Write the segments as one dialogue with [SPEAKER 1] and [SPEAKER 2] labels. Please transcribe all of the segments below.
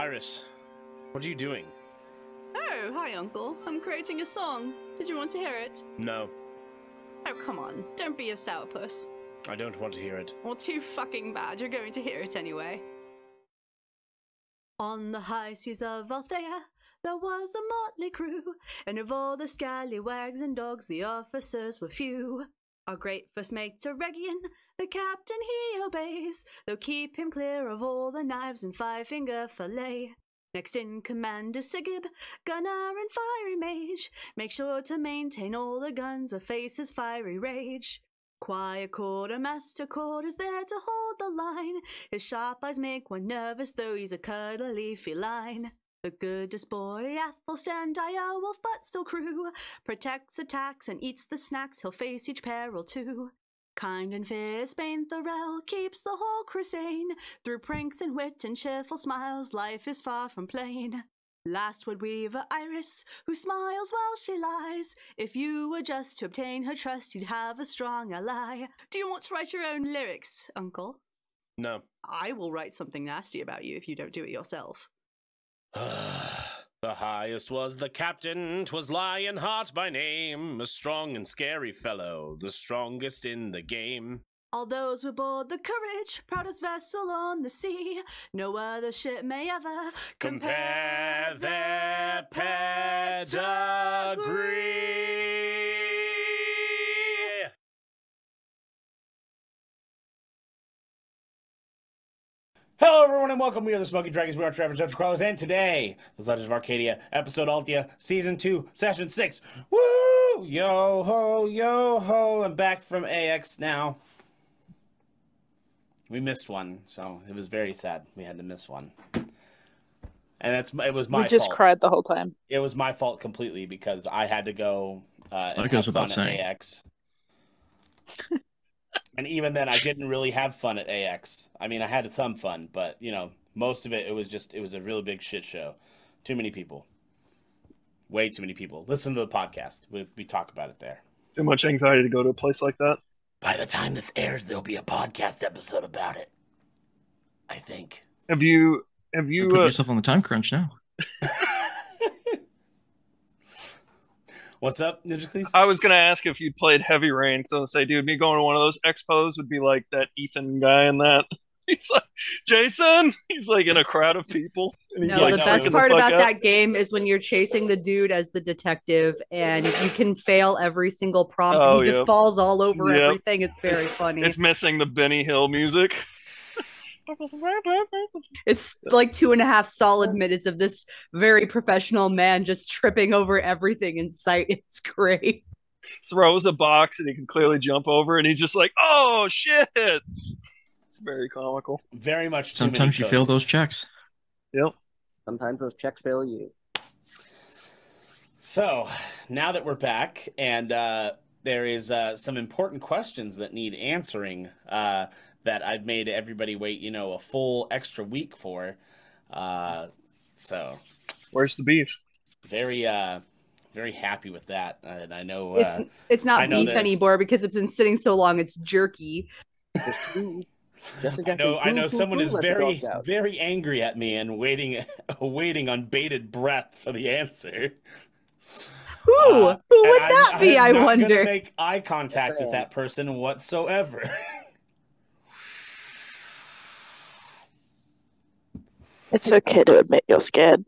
[SPEAKER 1] Iris, what are you doing?
[SPEAKER 2] Oh, hi, Uncle. I'm creating a song. Did you want to hear it?
[SPEAKER 1] No,
[SPEAKER 2] Oh, come on. Don't be a sourpuss.
[SPEAKER 1] I don't want to hear it.
[SPEAKER 2] Or too fucking bad. You're going to hear it anyway. On the high seas of Althea, there was a motley crew, and of all the scallywags and dogs, the officers were few. Our great first mate Aregion, the captain he obeys, though keep him clear of all the knives and five-finger fillet. Next in command is Sigib, gunner and fiery mage. Make sure to maintain all the guns or face his fiery rage. Quiet quartermaster Cord is there to hold the line. His sharp eyes make one nervous, though he's a cuddly feline. The goodest boy, Athelstan, dire wolf but still crew, protects, attacks, and eats the snacks, he'll face each peril too. Kind and fierce Bainthaurel keeps the whole crew sane. Through pranks and wit and cheerful smiles, life is far from plain. Last would weaver Iris, who smiles while she lies. If you were just to obtain her trust, you'd have a strong ally. Do you want to write your own lyrics, Uncle?
[SPEAKER 1] No.
[SPEAKER 2] I will write something nasty about you if you don't do it yourself.
[SPEAKER 1] The highest was the captain, 'twas Lionheart by name, a strong and scary fellow, the strongest in the game.
[SPEAKER 2] All those who board the Courage, proudest vessel on the sea, no other ship may ever
[SPEAKER 1] Compare their pedigree. Hello, everyone, and welcome. We are the Smoky Dragons. We are Travis Dungeon Crawlers, and today is Legends of Arcadia, episode Althea, season 2, session 6. Woo! Yo ho, yo ho! I'm back from AX now. We missed one, so it was very sad. We had to miss one, and it was my fault.
[SPEAKER 3] We just cried the whole time.
[SPEAKER 1] It was my fault completely because I had to go and
[SPEAKER 4] That goes
[SPEAKER 1] have fun
[SPEAKER 4] without
[SPEAKER 1] at
[SPEAKER 4] saying.
[SPEAKER 1] AX. And even then, I didn't really have fun at AX. I mean, I had some fun, but, you know, most of it, it was a really big shit show. Too many people. Way too many people. Listen to the podcast. We talk about it there.
[SPEAKER 5] Too much anxiety to go to a place like that.
[SPEAKER 1] By the time this airs, there'll be a podcast episode about it. I think.
[SPEAKER 5] Have you
[SPEAKER 4] Put yourself on the time crunch now.
[SPEAKER 1] What's up, Ninjacles?
[SPEAKER 5] I was going to ask if you played Heavy Rain, because I was going to say, dude, me going to one of those expos would be like that Ethan guy in that. He's like, Jason! He's like in a crowd of people. And he's
[SPEAKER 6] No,
[SPEAKER 5] like,
[SPEAKER 6] the best
[SPEAKER 5] freaking
[SPEAKER 6] part
[SPEAKER 5] fuck
[SPEAKER 6] about
[SPEAKER 5] out.
[SPEAKER 6] that game is when you're chasing the dude as the detective and you can fail every single prompt
[SPEAKER 5] Oh,
[SPEAKER 6] and he just
[SPEAKER 5] yep.
[SPEAKER 6] falls all over
[SPEAKER 5] Yep.
[SPEAKER 6] everything. It's very funny.
[SPEAKER 5] It's missing the Benny Hill music.
[SPEAKER 6] It's like 2.5 solid minutes of this very professional man just tripping over everything in sight. It's great.
[SPEAKER 5] Throws a box and he can clearly jump over, and he's just like, oh, shit! It's very comical.
[SPEAKER 1] Very much too
[SPEAKER 4] Sometimes you
[SPEAKER 1] many
[SPEAKER 4] fail
[SPEAKER 1] codes.
[SPEAKER 4] those checks.
[SPEAKER 5] Yep.
[SPEAKER 7] Sometimes those checks fail you.
[SPEAKER 1] So, now that we're back, and there is some important questions that need answering that I've made everybody wait, a full extra week for. So,
[SPEAKER 5] Where's the beef?
[SPEAKER 1] very happy with that. And I know
[SPEAKER 6] It's
[SPEAKER 1] I
[SPEAKER 6] not
[SPEAKER 1] know
[SPEAKER 6] beef
[SPEAKER 1] there's-
[SPEAKER 6] anymore because it's been sitting so long. It's jerky.
[SPEAKER 1] I know someone is very angry at me and waiting on bated breath for the answer.
[SPEAKER 6] Who would
[SPEAKER 1] And
[SPEAKER 6] that be? I
[SPEAKER 1] I'm not
[SPEAKER 6] wonder.
[SPEAKER 1] gonna make eye contact with that person whatsoever.
[SPEAKER 3] It's okay to admit you're scared.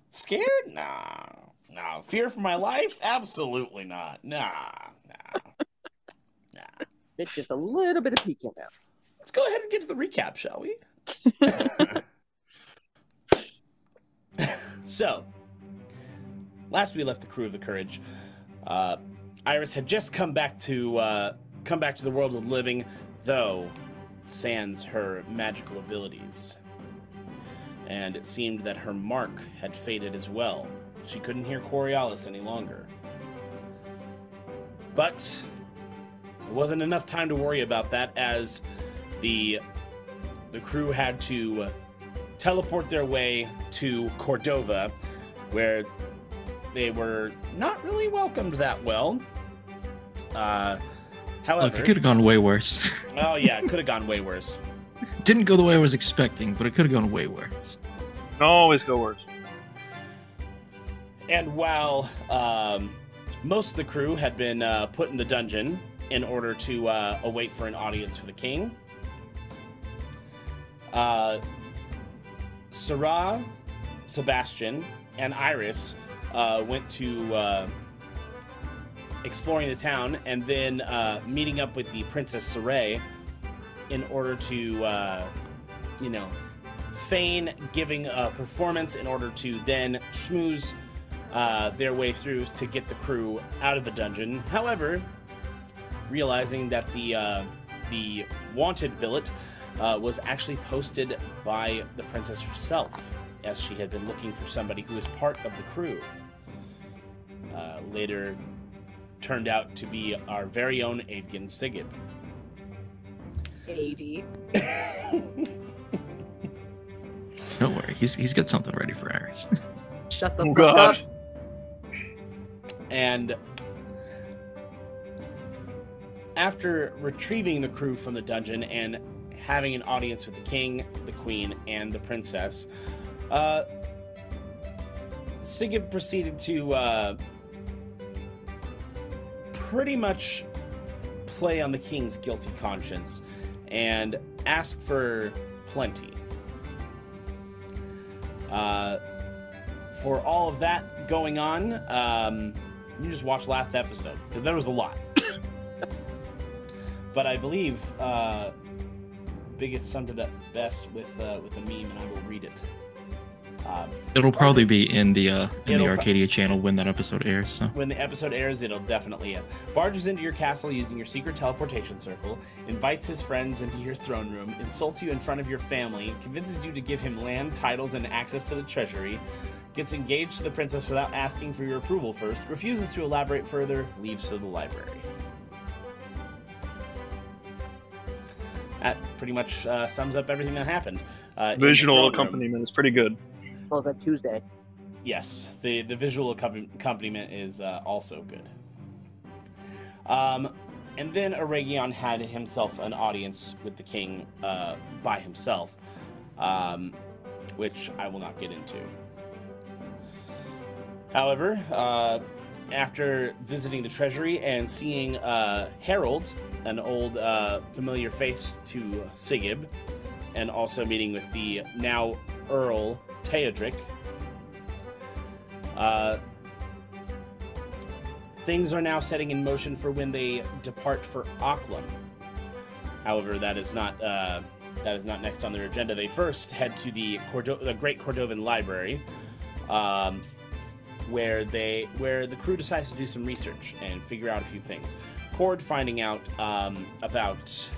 [SPEAKER 1] Scared? No. Fear for my life? Absolutely not. Nah.
[SPEAKER 7] It's just a little bit of peeking out.
[SPEAKER 1] Let's go ahead and get to the recap, shall we? So, last we left the crew of the Courage, Iris had just come back to the world of the living, though sans her magical abilities. And it seemed that her mark had faded as well. She couldn't hear Coriolis any longer. But it wasn't enough time to worry about that, as the crew had to teleport their way to Cordova, where they were not really welcomed that well.
[SPEAKER 4] Look,
[SPEAKER 1] However,
[SPEAKER 4] it could have gone way worse.
[SPEAKER 1] oh yeah, it could have gone way worse.
[SPEAKER 4] didn't go the way I was expecting, but it could have gone way worse.
[SPEAKER 5] Always go worse.
[SPEAKER 1] And while most of the crew had been put in the dungeon in order to await for an audience for the king, Sarah, Sebastian, and Iris went to exploring the town and then meeting up with the Princess Saray in order to, feign giving a performance in order to then schmooze their way through to get the crew out of the dungeon. However, realizing that the wanted billet was actually posted by the princess herself, as she had been looking for somebody who was part of the crew. Later turned out to be our very own Áedgen Sigib.
[SPEAKER 6] 80.
[SPEAKER 4] Don't worry, he's got something ready for Iris.
[SPEAKER 6] Shut the
[SPEAKER 5] Oh,
[SPEAKER 6] fuck up.
[SPEAKER 5] God.
[SPEAKER 1] And after retrieving the crew from the dungeon and having an audience with the king, the queen, and the princess, Sigib proceeded to pretty much play on the king's guilty conscience and ask for plenty. For all of that going on, you just watched last episode, because there was a lot. But I believe Biggest summed it up best with a meme, and I will read it.
[SPEAKER 4] It'll probably be in the Arcadia channel when that episode airs. So.
[SPEAKER 1] When the episode airs, it'll definitely barges into your castle using your secret teleportation circle, invites his friends into your throne room, insults you in front of your family, convinces you to give him land, titles, and access to the treasury, gets engaged to the princess without asking for your approval first, refuses to elaborate further, leaves to the library. That pretty much sums up everything that happened.
[SPEAKER 5] Visual accompaniment is pretty good.
[SPEAKER 7] Well, that Tuesday.
[SPEAKER 1] Yes, the visual accompaniment is also good. And then Aregion had himself an audience with the king by himself, which I will not get into. However, after visiting the treasury and seeing Harold, an old familiar face to Sigib, and also meeting with the now Earl Teodric, things are now setting in motion for when they depart for Auckland. However, that is not next on their agenda. They first head to the Great Cordovan Library, where the crew decides to do some research and figure out a few things. Cord finding out about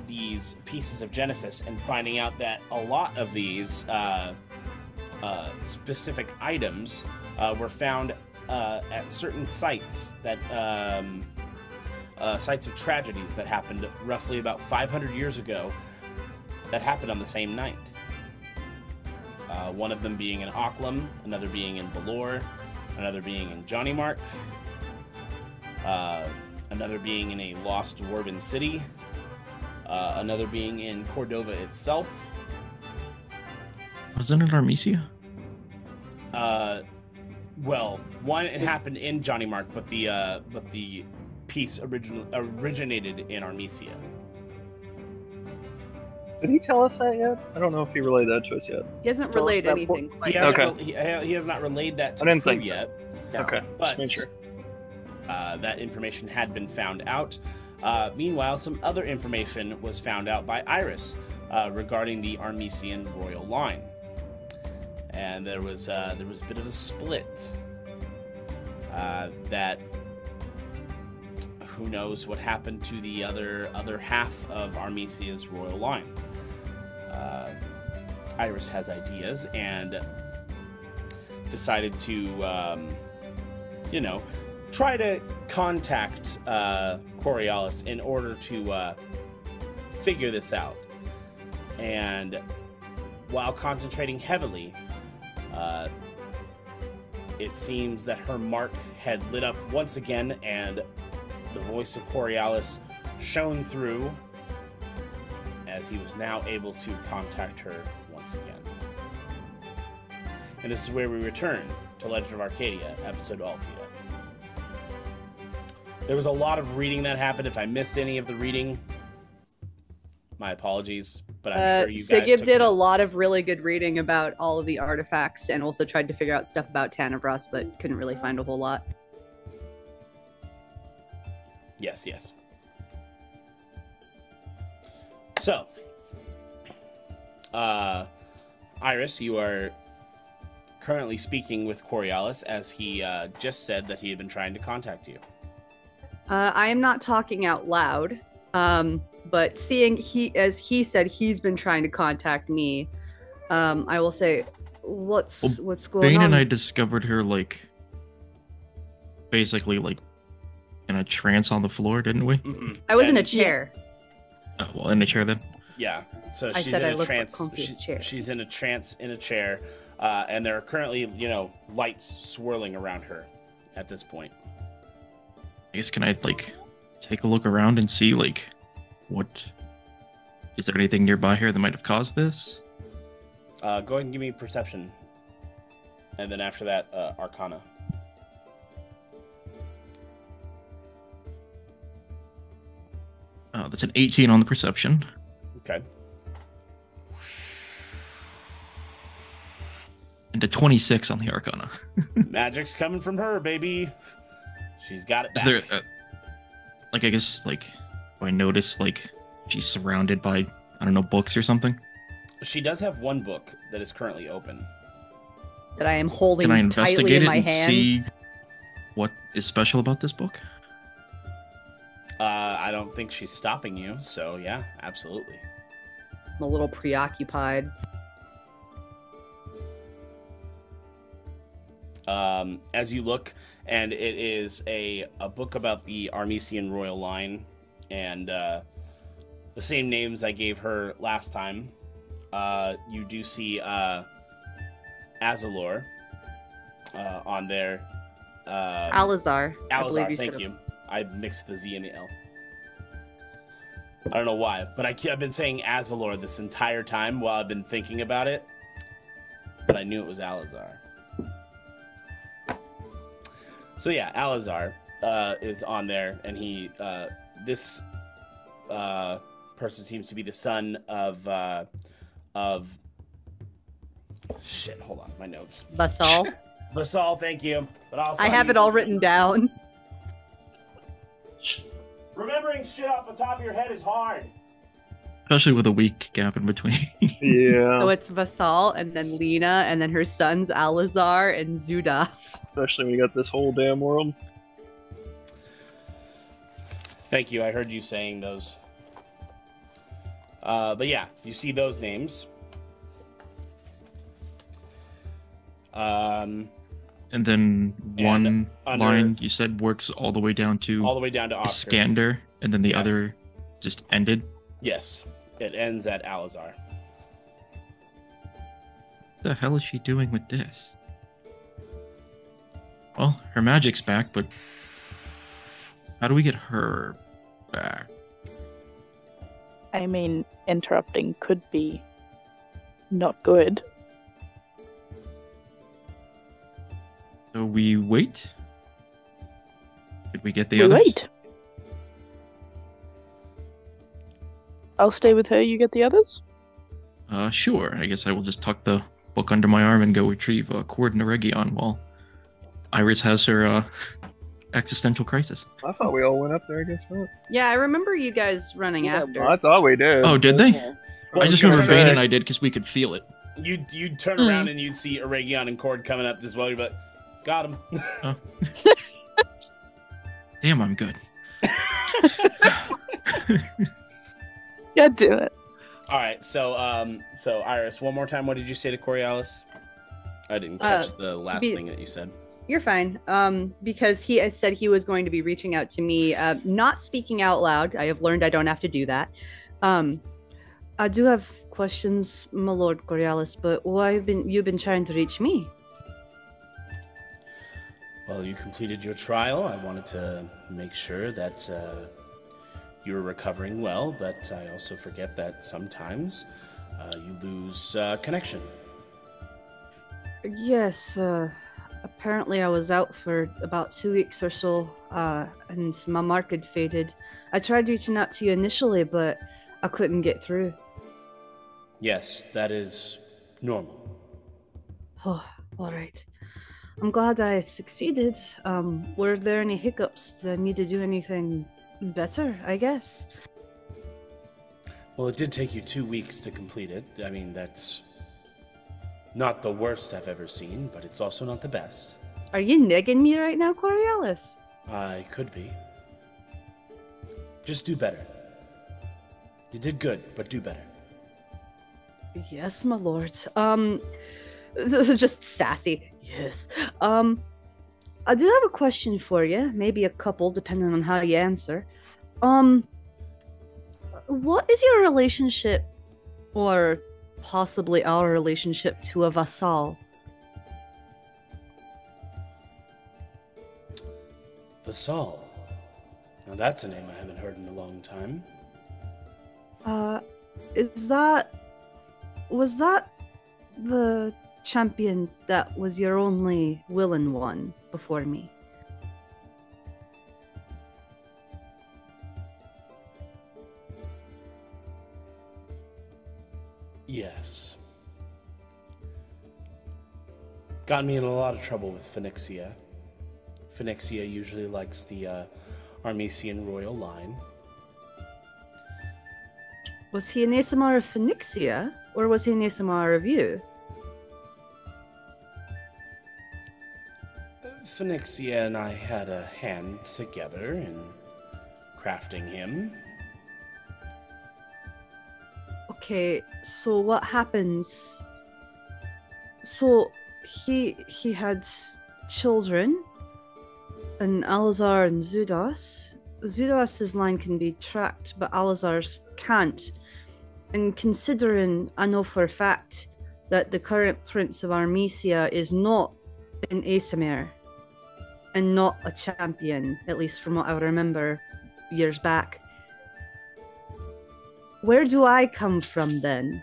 [SPEAKER 1] these pieces of Genesis and finding out that a lot of these specific items were found at certain sites that sites of tragedies that happened roughly about 500 years ago that happened on the same night. One of them being in Auckland, another being in Balor, another being in Johnny Mark, another being in a lost dwarven city, another being in Cordova itself.
[SPEAKER 4] Wasn't it Armesia?
[SPEAKER 1] Well, one happened in Johnny Mark, but the piece originated in Armesia.
[SPEAKER 5] Did he tell us that yet? I don't know if he relayed that to us yet.
[SPEAKER 6] He hasn't relayed anything quite
[SPEAKER 1] He has not relayed that to the crew yet.
[SPEAKER 7] No.
[SPEAKER 5] Okay,
[SPEAKER 1] But
[SPEAKER 5] just make sure.
[SPEAKER 1] that information had been found out. Meanwhile, some other information was found out by Iris regarding the Armesian royal line, and there was a bit of a split. That who knows what happened to the other half of Armesia's royal line. Iris has ideas and decided to, try to contact Coriolis in order to figure this out. And while concentrating heavily, it seems that her mark had lit up once again, and the voice of Coriolis shone through as he was now able to contact her once again. And this is where we return to Legend of Arcadia, episode Althea. There was a lot of reading that happened. If I missed any of the reading, my apologies, but I'm sure you guys
[SPEAKER 6] Sigib
[SPEAKER 1] took
[SPEAKER 6] did a
[SPEAKER 1] notes.
[SPEAKER 6] lot of really good reading about all of the artifacts and also tried to figure out stuff about Tanavras, but couldn't really find a whole lot.
[SPEAKER 1] Yes, yes. So, Iris, you are currently speaking with Coriolis as he just said that he had been trying to contact you.
[SPEAKER 6] I am not talking out loud, but seeing as he said he's been trying to contact me, I will say, what's going
[SPEAKER 4] Bane
[SPEAKER 6] on?
[SPEAKER 4] and I discovered her, like, basically, like, in a trance on the floor, didn't we?
[SPEAKER 1] Mm-hmm.
[SPEAKER 6] I was in a chair.
[SPEAKER 4] Oh, well, in a chair then.
[SPEAKER 1] Yeah, so
[SPEAKER 6] I
[SPEAKER 1] she's
[SPEAKER 6] said
[SPEAKER 1] in
[SPEAKER 6] I
[SPEAKER 1] a
[SPEAKER 6] looked
[SPEAKER 1] trance.
[SPEAKER 6] comfy as a chair.
[SPEAKER 1] She's in a trance in a chair, and there are currently, lights swirling around her at this point.
[SPEAKER 4] I guess can I, like, take a look around and see, like, what... Is there anything nearby here that might have caused this?
[SPEAKER 1] Go ahead and give me perception. And then after that, Arcana.
[SPEAKER 4] That's an 18 on the perception.
[SPEAKER 1] Okay.
[SPEAKER 4] And a 26 on the Arcana.
[SPEAKER 1] Magic's coming from her, baby. She's got it back.
[SPEAKER 4] Is there, like, I guess, like, do I notice, like, she's surrounded by, I don't know, books or something?
[SPEAKER 1] She does have one book that is currently open.
[SPEAKER 6] That I am holding
[SPEAKER 4] Can I
[SPEAKER 6] tightly
[SPEAKER 4] investigate
[SPEAKER 6] in
[SPEAKER 4] it
[SPEAKER 6] my
[SPEAKER 4] and
[SPEAKER 6] hands.
[SPEAKER 4] see what is special about this book?
[SPEAKER 1] I don't think she's stopping you, so yeah, absolutely.
[SPEAKER 6] I'm a little preoccupied.
[SPEAKER 1] As you look, and it is a book about the Armesian royal line, and the same names I gave her last time. You do see Azalor on there.
[SPEAKER 6] Alazar. I believe
[SPEAKER 1] Alazar,
[SPEAKER 6] you
[SPEAKER 1] thank
[SPEAKER 6] said
[SPEAKER 1] you. I mixed the Z and the L. I don't know why, but I've been saying Azalor this entire time while I've been thinking about it, but I knew it was Alazar. So yeah, Alazar is on there, and he this person seems to be the son of shit. Hold on, my notes.
[SPEAKER 6] Basal.
[SPEAKER 1] Basal, thank you. But also
[SPEAKER 6] I have it all written down.
[SPEAKER 1] Remembering shit off the top of your head is hard.
[SPEAKER 4] Especially with a week gap in between.
[SPEAKER 5] Yeah.
[SPEAKER 6] So it's Vasal, and then Lena, and then her sons Alazar and Zudas.
[SPEAKER 5] Especially when you got this whole damn world.
[SPEAKER 1] Thank you. I heard you saying those. But yeah, you see those names.
[SPEAKER 4] And then
[SPEAKER 1] And
[SPEAKER 4] one
[SPEAKER 1] under-
[SPEAKER 4] line you said works all the way down to
[SPEAKER 1] All the way down to Oscar.
[SPEAKER 4] Iskander, and then the
[SPEAKER 1] Yeah.
[SPEAKER 4] other just ended.
[SPEAKER 1] Yes, it ends at Alazar.
[SPEAKER 4] What the hell is she doing with this? Well, her magic's back, but how do we get her back?
[SPEAKER 3] I mean, interrupting could be not good.
[SPEAKER 4] So we wait? Did we get the
[SPEAKER 3] We
[SPEAKER 4] others?
[SPEAKER 3] wait. I'll stay with her, you get the others?
[SPEAKER 4] Sure. I guess I will just tuck the book under my arm and go retrieve Cord and Aregion while Iris has her existential crisis.
[SPEAKER 5] I thought we all went up there, I guess not.
[SPEAKER 6] Yeah, I remember you guys running
[SPEAKER 7] Yeah,
[SPEAKER 6] after.
[SPEAKER 5] I thought we did.
[SPEAKER 4] Oh, did they?
[SPEAKER 7] Yeah.
[SPEAKER 1] Well,
[SPEAKER 4] I just
[SPEAKER 1] I was
[SPEAKER 4] remember
[SPEAKER 1] gonna
[SPEAKER 4] Bane
[SPEAKER 1] say-
[SPEAKER 4] and I did because we could feel it.
[SPEAKER 1] You'd turn around and you'd see Aregion and Cord coming up as well. You'd be like, got him.
[SPEAKER 4] Damn, I'm good.
[SPEAKER 3] Yeah, do it.
[SPEAKER 1] All right, so Iris, one more time. What did you say to Coriolis? I didn't catch the last thing that you said.
[SPEAKER 6] You're fine. Because he had said he was going to be reaching out to me, not speaking out loud. I have learned I don't have to do that. I do have questions, my lord Coriolis, but why have you been trying to reach me?
[SPEAKER 1] Well, you completed your trial. I wanted to make sure that you're recovering well, but I also forget that sometimes you lose connection.
[SPEAKER 6] Yes, apparently I was out for about 2 weeks or so, and my mark had faded. I tried reaching out to you initially, but I couldn't get through.
[SPEAKER 1] Yes, that is normal.
[SPEAKER 6] Oh, all right. I'm glad I succeeded. Were there any hiccups? Did I need to do anything better, I guess?
[SPEAKER 1] Well, it did take you 2 weeks to complete it. I mean, that's not the worst I've ever seen, but it's also not the best.
[SPEAKER 6] Are you negging me right now, Coriolis?
[SPEAKER 1] I could be. Just do better. You did good, but do better.
[SPEAKER 6] Yes, my lord. Just sassy. Yes. I do have a question for you. Maybe a couple, depending on how you answer. What is your relationship, or possibly our relationship, to a vassal?
[SPEAKER 1] Vassal? Now that's a name I haven't heard in a long time.
[SPEAKER 6] Was that the champion that was your only willing one before me?
[SPEAKER 1] Yes. Got me in a lot of trouble with Phoenixia. Phoenixia usually likes the Armesian royal line.
[SPEAKER 6] Was he an ASMR of Phoenixia, or was he an ASMR of you?
[SPEAKER 1] Phoenixia and I had a hand together in crafting him.
[SPEAKER 6] Okay, so what happens? So he had children, and Alazar and Zudas. Zudas's line can be tracked, but Alazar's can't. And considering I know for a fact that the current Prince of Armesia is not an ASMR and not a champion, at least from what I remember years back, where do I come from then?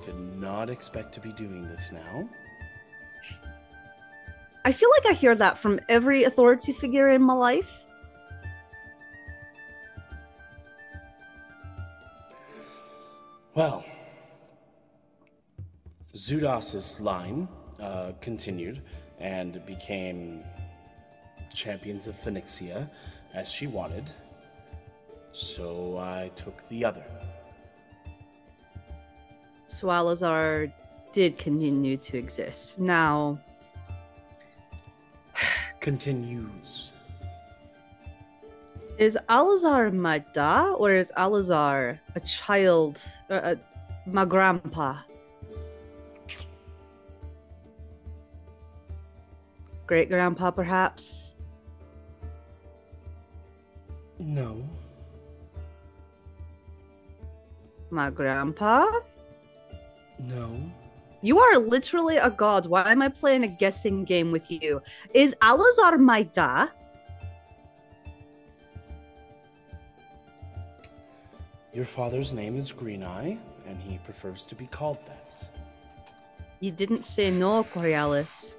[SPEAKER 1] Did not expect to be doing this now.
[SPEAKER 6] I feel like I hear that from every authority figure in my life.
[SPEAKER 1] Well, Zudas's line continued and became champions of Phoenixia as she wanted, so I took the other.
[SPEAKER 6] So Alazar did continue to exist. Now...
[SPEAKER 1] Continues.
[SPEAKER 6] Is Alazar my da, or is Alazar a child, my grandpa? Great grandpa, perhaps?
[SPEAKER 1] No.
[SPEAKER 6] My grandpa?
[SPEAKER 1] No.
[SPEAKER 6] You are literally a god. Why am I playing a guessing game with you? Is Alazar my da?
[SPEAKER 1] Your father's name is Green Eye, and he prefers to be called that.
[SPEAKER 6] You didn't say no, Coriolis.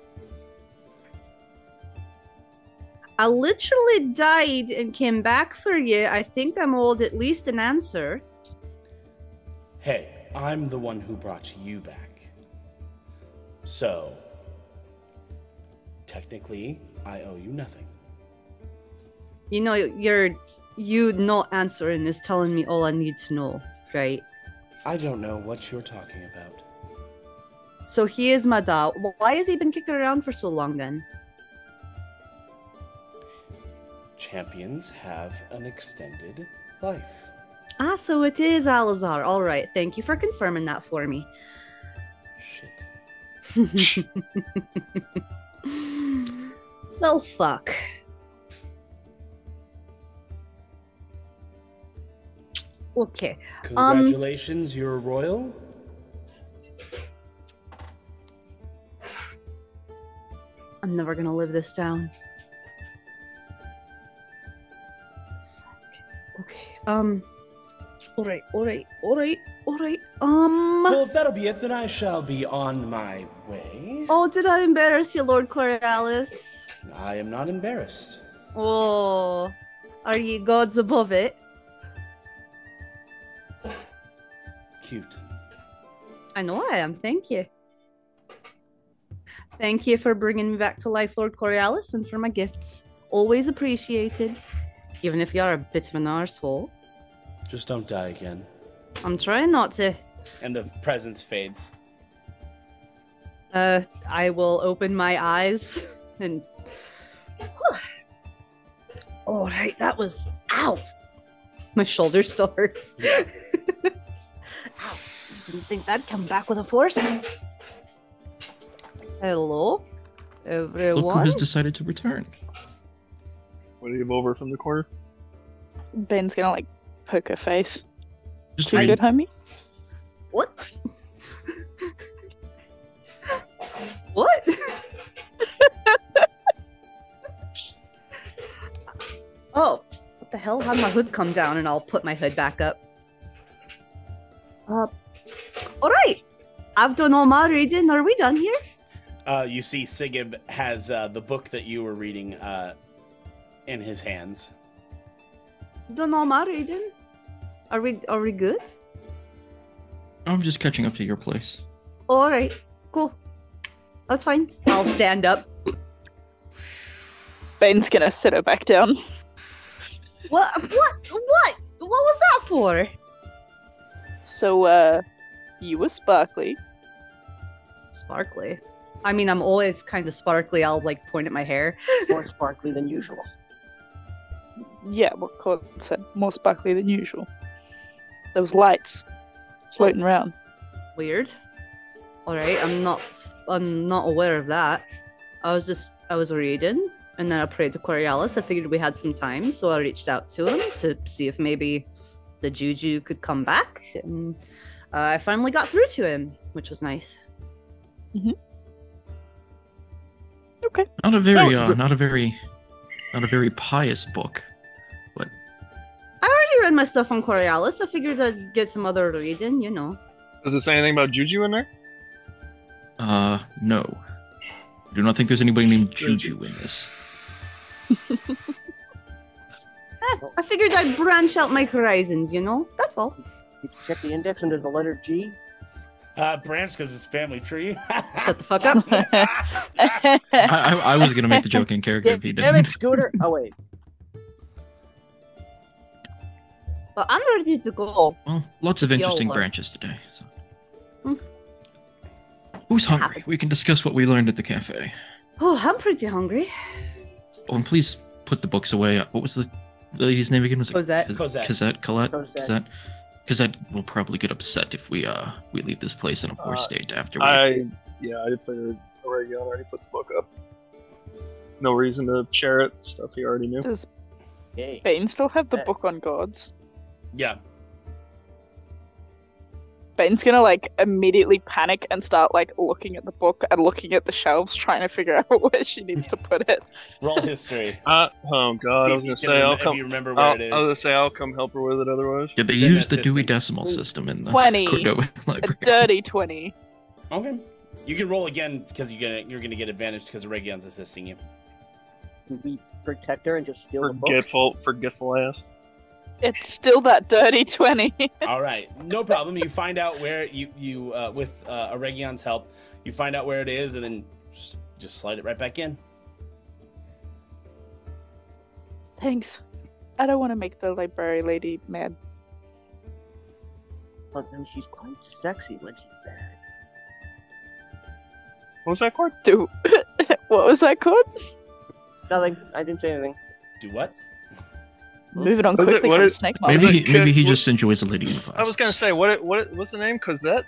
[SPEAKER 6] I literally died and came back for you. I think I'm owed at least an answer.
[SPEAKER 1] Hey, I'm the one who brought you back. So, technically, I owe you nothing.
[SPEAKER 6] You know, you not answering is telling me all I need to know, right?
[SPEAKER 1] I don't know what you're talking about.
[SPEAKER 6] So he is my da. Why has he been kicking around for so long then?
[SPEAKER 1] Champions have an extended life.
[SPEAKER 6] Ah, so it is Alazar. All right, thank you for confirming that for me.
[SPEAKER 1] Shit.
[SPEAKER 6] Well, fuck. Okay.
[SPEAKER 1] Congratulations, you're royal.
[SPEAKER 6] I'm never gonna live this down. Alright.
[SPEAKER 1] Well, if that'll be it, then I shall be on my way.
[SPEAKER 6] Oh, did I embarrass you, Lord Coriolis?
[SPEAKER 1] I am not embarrassed.
[SPEAKER 6] Oh, are ye gods above it?
[SPEAKER 1] Cute.
[SPEAKER 6] I know I am, thank you. Thank you for bringing me back to life, Lord Coriolis, and for my gifts. Always appreciated, even if you are a bit of an arsehole.
[SPEAKER 1] Just don't die again.
[SPEAKER 6] I'm trying not to.
[SPEAKER 1] And the presence fades.
[SPEAKER 6] I will open my eyes and... Alright, that was... Ow! My shoulder still hurts.
[SPEAKER 1] Yeah.
[SPEAKER 6] Ow. Didn't think that'd come back with a force. Hello, everyone.
[SPEAKER 4] Look who has decided to return.
[SPEAKER 5] What do you have over from the corner?
[SPEAKER 3] Ben's gonna like poke her face.
[SPEAKER 4] Just
[SPEAKER 3] Too
[SPEAKER 4] read.
[SPEAKER 3] good, homie?
[SPEAKER 6] What? What? Oh, what the hell? How'd my hood come down? And I'll put my hood back up. Alright. I've done all my reading. Are we done here?
[SPEAKER 1] You see Sigib has the book that you were reading in his hands.
[SPEAKER 6] Done all my reading. Are we good?
[SPEAKER 4] I'm just catching up to your place.
[SPEAKER 6] Alright. Cool. That's fine. I'll stand up.
[SPEAKER 3] Ben's gonna sit her back down.
[SPEAKER 6] What? What was that for?
[SPEAKER 3] So, you were sparkly.
[SPEAKER 6] Sparkly. I mean, I'm always kind of sparkly. I'll like point at my hair.
[SPEAKER 7] More sparkly than usual.
[SPEAKER 3] Yeah, what Cord said, more sparkly than usual. There was lights floating around.
[SPEAKER 6] Weird. All right, I'm not aware of that. I was reading, and then I prayed to Coriolis. I figured we had some time, so I reached out to him to see if maybe the juju could come back, and I finally got through to him, which was nice.
[SPEAKER 3] Okay.
[SPEAKER 4] Not a very,
[SPEAKER 3] Oh,
[SPEAKER 4] not a very pious book.
[SPEAKER 6] I already read my stuff on Coriolis. I figured I'd get some other reading, you know.
[SPEAKER 5] Does it say anything about Juju in there?
[SPEAKER 4] No. I do not think there's anybody named Juju in this.
[SPEAKER 6] I figured I'd branch out my horizons, you know? That's all.
[SPEAKER 7] Did you check the index under the letter G?
[SPEAKER 1] Branch because it's family tree.
[SPEAKER 6] Shut the fuck up.
[SPEAKER 4] I was gonna make the joke in character if he
[SPEAKER 7] Damn it,
[SPEAKER 4] didn't.
[SPEAKER 7] Scooter! Oh, wait.
[SPEAKER 6] But I'm ready to go.
[SPEAKER 4] Well, lots of interesting
[SPEAKER 6] Yola.
[SPEAKER 4] branches today. So.
[SPEAKER 6] Hmm.
[SPEAKER 4] Who's hungry?
[SPEAKER 6] Happens.
[SPEAKER 4] We can discuss what we learned at the cafe.
[SPEAKER 6] Oh, I'm pretty hungry.
[SPEAKER 4] Oh, and please put the books away. What was the lady's name again? Was it
[SPEAKER 6] Cosette.
[SPEAKER 1] Cosette.
[SPEAKER 4] Cosette will probably get upset if we leave this place in a poor state after we.
[SPEAKER 5] I figured Aregion already put the book up. No reason to share it. Stuff he already knew.
[SPEAKER 3] Does
[SPEAKER 7] Yay.
[SPEAKER 3] Ben still have the book on gods?
[SPEAKER 1] Yeah.
[SPEAKER 3] Ben's gonna like immediately panic and start like looking at the book and looking at the shelves, trying to figure out where she needs to put it.
[SPEAKER 1] Roll history.
[SPEAKER 5] Oh god,
[SPEAKER 1] See
[SPEAKER 5] I
[SPEAKER 1] if
[SPEAKER 5] was
[SPEAKER 1] you
[SPEAKER 5] gonna
[SPEAKER 1] can
[SPEAKER 5] say I'll
[SPEAKER 1] if
[SPEAKER 5] come.
[SPEAKER 1] you remember where
[SPEAKER 5] I
[SPEAKER 1] it is.
[SPEAKER 5] was gonna say I'll come help her with it otherwise.
[SPEAKER 4] Yeah, they
[SPEAKER 1] Then
[SPEAKER 4] use the Dewey
[SPEAKER 1] assistance.
[SPEAKER 4] Decimal System in the
[SPEAKER 3] 20.
[SPEAKER 4] Cordova
[SPEAKER 3] A
[SPEAKER 4] Library.
[SPEAKER 3] dirty 20.
[SPEAKER 1] Okay. You can roll again because you're gonna get advantage because Aregion's assisting you.
[SPEAKER 7] Did we protect her and just steal the book?
[SPEAKER 5] Forgetful ass.
[SPEAKER 3] It's still that dirty 20.
[SPEAKER 1] All right, no problem. You find out where you with Aregion's help, you find out where it is, and then just slide it right back in.
[SPEAKER 3] Thanks. I don't want to make the library lady mad.
[SPEAKER 7] But then she's quite sexy when she's bad.
[SPEAKER 5] What was that chord?
[SPEAKER 3] Do what was that called?
[SPEAKER 7] Nothing. I didn't say anything.
[SPEAKER 1] Do what?
[SPEAKER 3] Moving on
[SPEAKER 5] What is it-
[SPEAKER 3] quickly
[SPEAKER 5] what
[SPEAKER 3] from
[SPEAKER 5] is-
[SPEAKER 3] Snake
[SPEAKER 5] Maybe-
[SPEAKER 3] Mom.
[SPEAKER 4] Maybe he
[SPEAKER 5] What-
[SPEAKER 4] just enjoys the lady in the
[SPEAKER 5] I was gonna say what's the name? Cosette.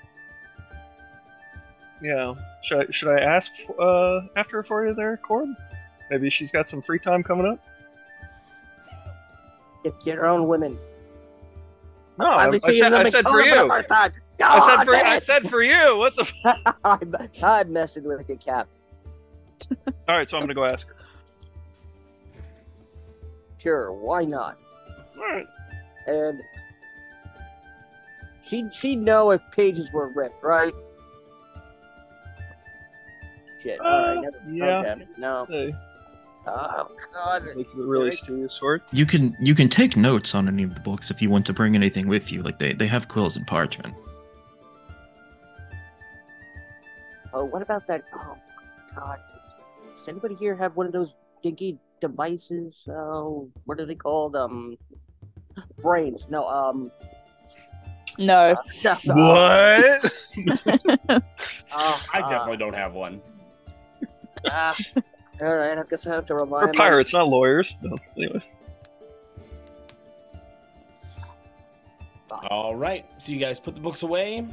[SPEAKER 5] Yeah. Should I ask after for you there, Cord? Maybe she's got some free time coming up.
[SPEAKER 7] Get your own women.
[SPEAKER 5] No, I said for you. I said for you. What the?
[SPEAKER 7] I'm messing with you, Cap.
[SPEAKER 5] All right, so I'm gonna go ask her.
[SPEAKER 7] Sure, why not?
[SPEAKER 5] All right.
[SPEAKER 7] and she'd know if pages were ripped, right? Shit. All right.
[SPEAKER 5] Yeah.
[SPEAKER 7] Okay. No.
[SPEAKER 5] Say,
[SPEAKER 7] Oh God.
[SPEAKER 5] it's a really serious word.
[SPEAKER 4] You can take notes on any of the books if you want to bring anything with you. Like they have quills and parchment.
[SPEAKER 7] Oh, what about that? Oh God. Does anybody here have one of those dinky devices? Oh, what are they called? Brains. No.
[SPEAKER 3] No.
[SPEAKER 5] What?
[SPEAKER 1] I definitely don't have one.
[SPEAKER 7] All right, I guess I have to rely
[SPEAKER 5] We're
[SPEAKER 7] on
[SPEAKER 5] pirates, not lawyers. No, anyways.
[SPEAKER 1] All right, so you guys put the books away,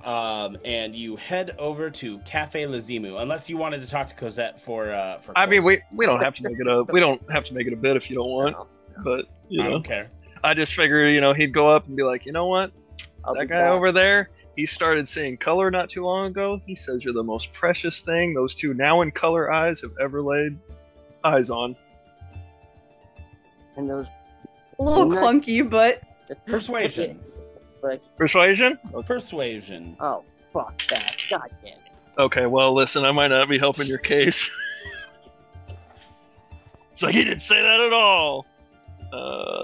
[SPEAKER 1] and you head over to Cafe Lazimu. Unless you wanted to talk to Cosette for.
[SPEAKER 5] I mean, we don't have to make it a bit if you don't want, but you
[SPEAKER 1] I
[SPEAKER 5] know,
[SPEAKER 1] don't care.
[SPEAKER 5] I just figured he'd go up and be like, you know what,
[SPEAKER 7] I'll
[SPEAKER 5] that
[SPEAKER 7] be
[SPEAKER 5] guy
[SPEAKER 7] back.
[SPEAKER 5] over there, he started seeing color not too long ago. He says you're the most precious thing those two now in color eyes have ever laid eyes on.
[SPEAKER 7] And those
[SPEAKER 6] A little
[SPEAKER 7] Isn't that-
[SPEAKER 6] clunky, but
[SPEAKER 1] Persuasion.
[SPEAKER 7] like,
[SPEAKER 5] Persuasion?
[SPEAKER 1] Persuasion.
[SPEAKER 7] oh fuck that! God damn it!
[SPEAKER 5] Okay, well, listen, I might not be helping your case. It's like, he didn't say that at all.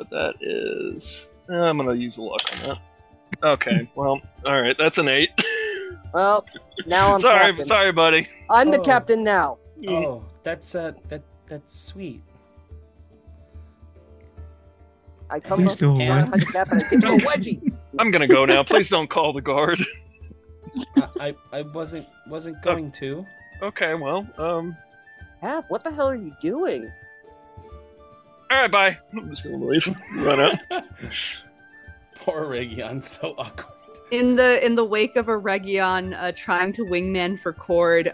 [SPEAKER 5] That is... I'm going to use a luck on that. Okay, well, alright, that's an 8.
[SPEAKER 7] Well, now I'm
[SPEAKER 5] sorry,
[SPEAKER 7] captain.
[SPEAKER 5] sorry, buddy.
[SPEAKER 7] I'm the
[SPEAKER 1] Oh.
[SPEAKER 7] captain now.
[SPEAKER 1] Oh, that's sweet.
[SPEAKER 7] I come
[SPEAKER 4] Please
[SPEAKER 7] up
[SPEAKER 4] go
[SPEAKER 7] to
[SPEAKER 4] away.
[SPEAKER 7] the captain. I give you a wedgie.
[SPEAKER 5] I'm gonna go now. Please don't call the guard.
[SPEAKER 1] I wasn't going to.
[SPEAKER 5] Okay, well,
[SPEAKER 7] Hap, what the hell are you doing?
[SPEAKER 5] alright, bye. I'm just gonna leave. Run out.
[SPEAKER 1] Poor Aregion, so awkward.
[SPEAKER 6] in the wake of Aregion trying to wingman for Cord,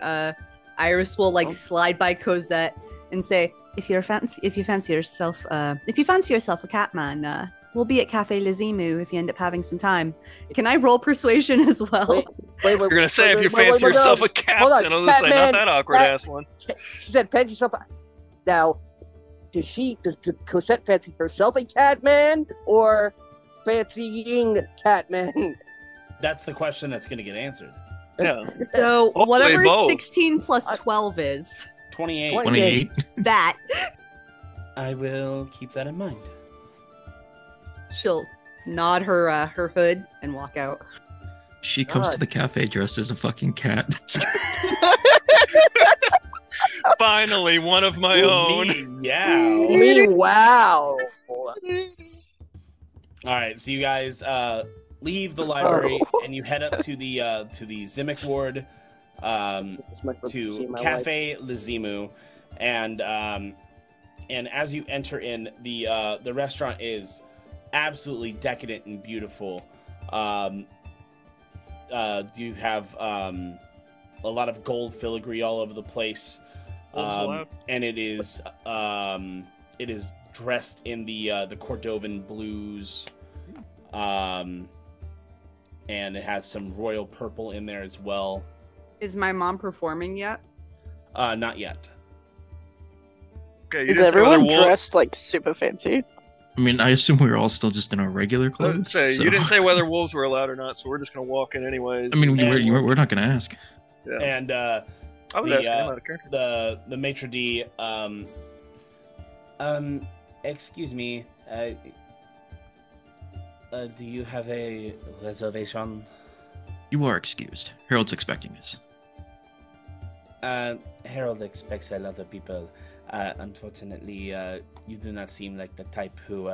[SPEAKER 6] Iris will slide by Cosette and say, if you fancy yourself a catman, we'll be at Cafe Lazimu if you end up having some time. Can I roll persuasion as well?
[SPEAKER 7] Wait.
[SPEAKER 5] You're gonna say if you fancy yourself a captain.
[SPEAKER 7] on,
[SPEAKER 5] I was gonna say, not
[SPEAKER 7] Catman,
[SPEAKER 5] that awkward ass one.
[SPEAKER 7] She said, fancy yourself. Now, does Cosette fancy herself a catman or fancying catman?
[SPEAKER 1] That's the question that's going to get answered.
[SPEAKER 5] Yeah.
[SPEAKER 6] So
[SPEAKER 5] Hopefully
[SPEAKER 6] whatever
[SPEAKER 5] both.
[SPEAKER 6] 16 plus 12 is,
[SPEAKER 1] 28.
[SPEAKER 4] 28.
[SPEAKER 6] that
[SPEAKER 1] I will keep that in mind.
[SPEAKER 6] she'll nod her hood and walk out.
[SPEAKER 4] She comes to the cafe dressed as a fucking cat.
[SPEAKER 5] Finally, one of my own.
[SPEAKER 1] Yeah.
[SPEAKER 7] Wow.
[SPEAKER 1] All right, so you guys leave the library and you head up to the Zimic ward, to Cafe Lazimu, and as you enter in, the restaurant is absolutely decadent and beautiful. You have a lot of gold filigree all over the place, and it is dressed in the Cordovan blues, and it has some royal purple in there as well.
[SPEAKER 6] Is my mom performing yet?
[SPEAKER 1] Not yet.
[SPEAKER 5] Okay, you
[SPEAKER 3] Is
[SPEAKER 5] didn't say whether
[SPEAKER 3] everyone
[SPEAKER 5] wolves.
[SPEAKER 3] dressed like super fancy?
[SPEAKER 4] I mean, I assume we were all still just in our regular
[SPEAKER 5] I was gonna
[SPEAKER 4] clothes.
[SPEAKER 5] say,
[SPEAKER 4] so-
[SPEAKER 5] you didn't say whether wolves were allowed or not, so we're just gonna walk in anyways.
[SPEAKER 4] I mean, we're not gonna ask.
[SPEAKER 5] Yeah.
[SPEAKER 1] And
[SPEAKER 5] I was
[SPEAKER 1] the,
[SPEAKER 5] asking him out of character.
[SPEAKER 1] the maitre d', excuse me, do you have a reservation?
[SPEAKER 4] You are excused. Harold's expecting us.
[SPEAKER 1] Harold expects a lot of people. Unfortunately, you do not seem like the type who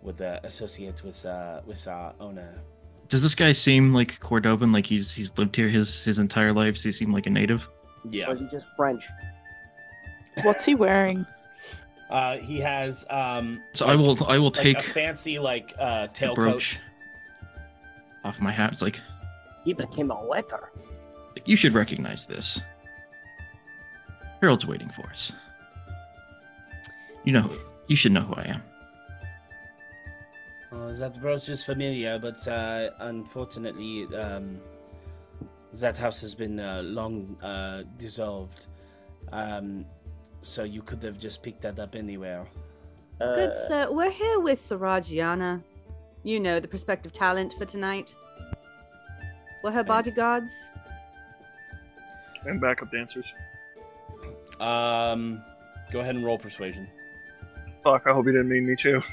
[SPEAKER 1] would associate with our owner.
[SPEAKER 4] Does this guy seem like Cordovan? Like he's lived here his entire life? Does he seem like a native?
[SPEAKER 7] Or
[SPEAKER 1] Yeah.
[SPEAKER 7] is he just French?
[SPEAKER 3] What's he wearing?
[SPEAKER 1] He has
[SPEAKER 4] So I will
[SPEAKER 1] like
[SPEAKER 4] take
[SPEAKER 1] a fancy
[SPEAKER 4] the
[SPEAKER 1] tailcoat.
[SPEAKER 4] brooch off my hat. It's like,
[SPEAKER 7] He became a liquor.
[SPEAKER 4] you should recognize this. Harold's waiting for us. You should know who I am.
[SPEAKER 1] Oh, that brooch is familiar, but unfortunately, that house has been long dissolved. So you could have just picked that up anywhere.
[SPEAKER 6] Good sir, we're here with Gianna. You know, the prospective talent for tonight. We're her bodyguards.
[SPEAKER 5] And backup dancers.
[SPEAKER 1] Go ahead and roll persuasion.
[SPEAKER 5] Fuck, I hope he didn't mean me too.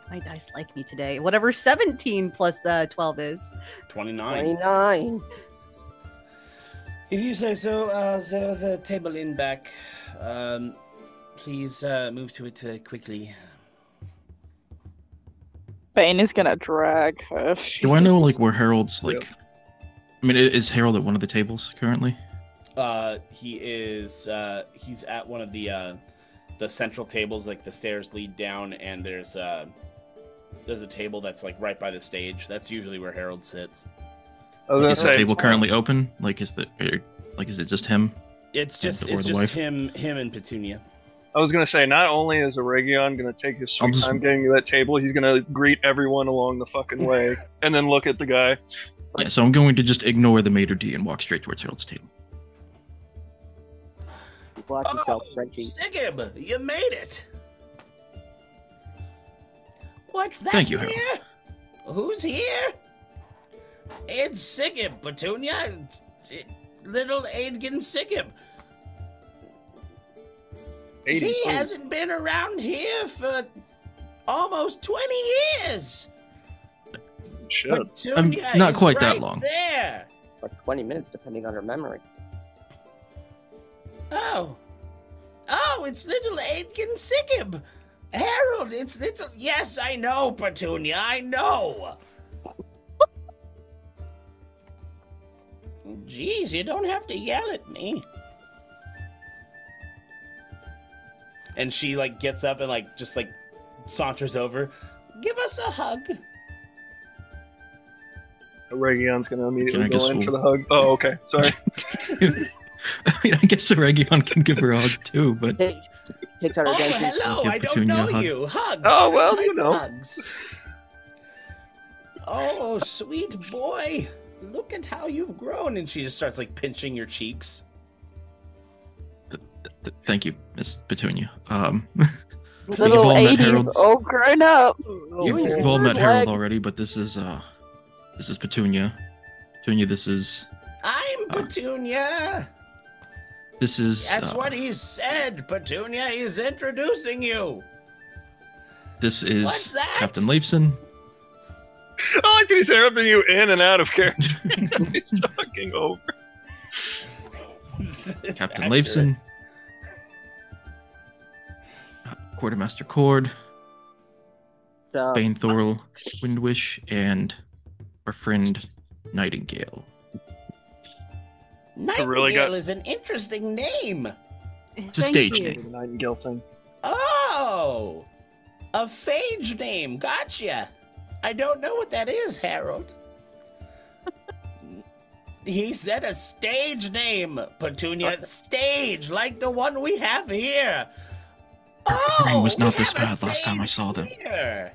[SPEAKER 6] My dice like me today. Whatever 17 plus 12 is.
[SPEAKER 1] 29.
[SPEAKER 7] 29.
[SPEAKER 1] If you say so, there's a table in back. Please move to it quickly.
[SPEAKER 3] Bane is gonna drag her.
[SPEAKER 4] Do I know like where Harold's like? I mean, is Harold at one of the tables currently?
[SPEAKER 1] He is. He's at one of the central tables. Like the stairs lead down, and there's a table that's like right by the stage. That's usually where Harold sits.
[SPEAKER 4] Is the table currently open? Like, is it just him?
[SPEAKER 1] It's just him and Petunia.
[SPEAKER 5] I was gonna say, not only is Aregion gonna take his sweet time getting to that table, he's gonna greet everyone along the fucking way, and then look at the guy.
[SPEAKER 4] Yeah, so I'm going to just ignore the maitre d' and walk straight towards Harold's table.
[SPEAKER 7] Watch yourself, Frenchie.
[SPEAKER 1] Sigib, you made it. What's that?
[SPEAKER 4] Thank you, Harold.
[SPEAKER 1] Here? Who's here? It's Sigib, Petunia. Little Áedgen Sigib. He hasn't been around here for almost 20 years.
[SPEAKER 5] Shit.
[SPEAKER 1] Petunia
[SPEAKER 4] not
[SPEAKER 1] is
[SPEAKER 4] quite
[SPEAKER 1] right
[SPEAKER 4] that long.
[SPEAKER 1] There.
[SPEAKER 7] Or 20 minutes, depending on her memory.
[SPEAKER 1] Oh, it's little Áedgen Sigib. Harold, it's little... Yes, I know, Petunia, I know. Jeez, you don't have to yell at me. And she, like, gets up and, like, just, like, saunters over. Give us a hug.
[SPEAKER 5] Aregion's gonna immediately go in for the hug. Oh, okay. Sorry.
[SPEAKER 4] I mean, I guess Aregion can give her a hug too, but...
[SPEAKER 7] Takes out her dancing.
[SPEAKER 1] Hello,
[SPEAKER 4] Give
[SPEAKER 1] I don't
[SPEAKER 4] Petunia
[SPEAKER 1] know
[SPEAKER 4] a hug.
[SPEAKER 1] you. Hugs.
[SPEAKER 5] Oh, well,
[SPEAKER 1] I
[SPEAKER 5] you
[SPEAKER 1] like
[SPEAKER 5] know.
[SPEAKER 1] Hugs. Oh, sweet boy. Look at how you've grown. And she just starts, like, pinching your cheeks.
[SPEAKER 4] Thank you, Miss Petunia.
[SPEAKER 3] Little
[SPEAKER 4] all met
[SPEAKER 3] 80s,
[SPEAKER 4] Harold's-
[SPEAKER 3] all grown up.
[SPEAKER 4] You've all met Harold already, but this is Petunia. Petunia, this is...
[SPEAKER 1] I'm Petunia.
[SPEAKER 4] This is...
[SPEAKER 1] That's what he said, Petunia. He's introducing you.
[SPEAKER 4] This is
[SPEAKER 1] What's that?
[SPEAKER 4] Captain Leifson.
[SPEAKER 5] I like that he's interrupting you in and out of character. He's talking over.
[SPEAKER 1] It's
[SPEAKER 4] Captain
[SPEAKER 1] accurate.
[SPEAKER 4] Leifson. Quartermaster Cord. Bainthaurel, Windwish, and our friend Nightingale.
[SPEAKER 1] Nightingale is an interesting name.
[SPEAKER 4] It's a stage name.
[SPEAKER 5] The Nightingale thing.
[SPEAKER 1] Oh, a phage name. Gotcha. I don't know what that is, Harold. He said a stage name, Petunia. Stage, like the one we have here. Oh,
[SPEAKER 4] Rain was not
[SPEAKER 1] we
[SPEAKER 4] this
[SPEAKER 1] have a
[SPEAKER 4] bad last time I
[SPEAKER 1] stage
[SPEAKER 4] saw them.
[SPEAKER 1] here.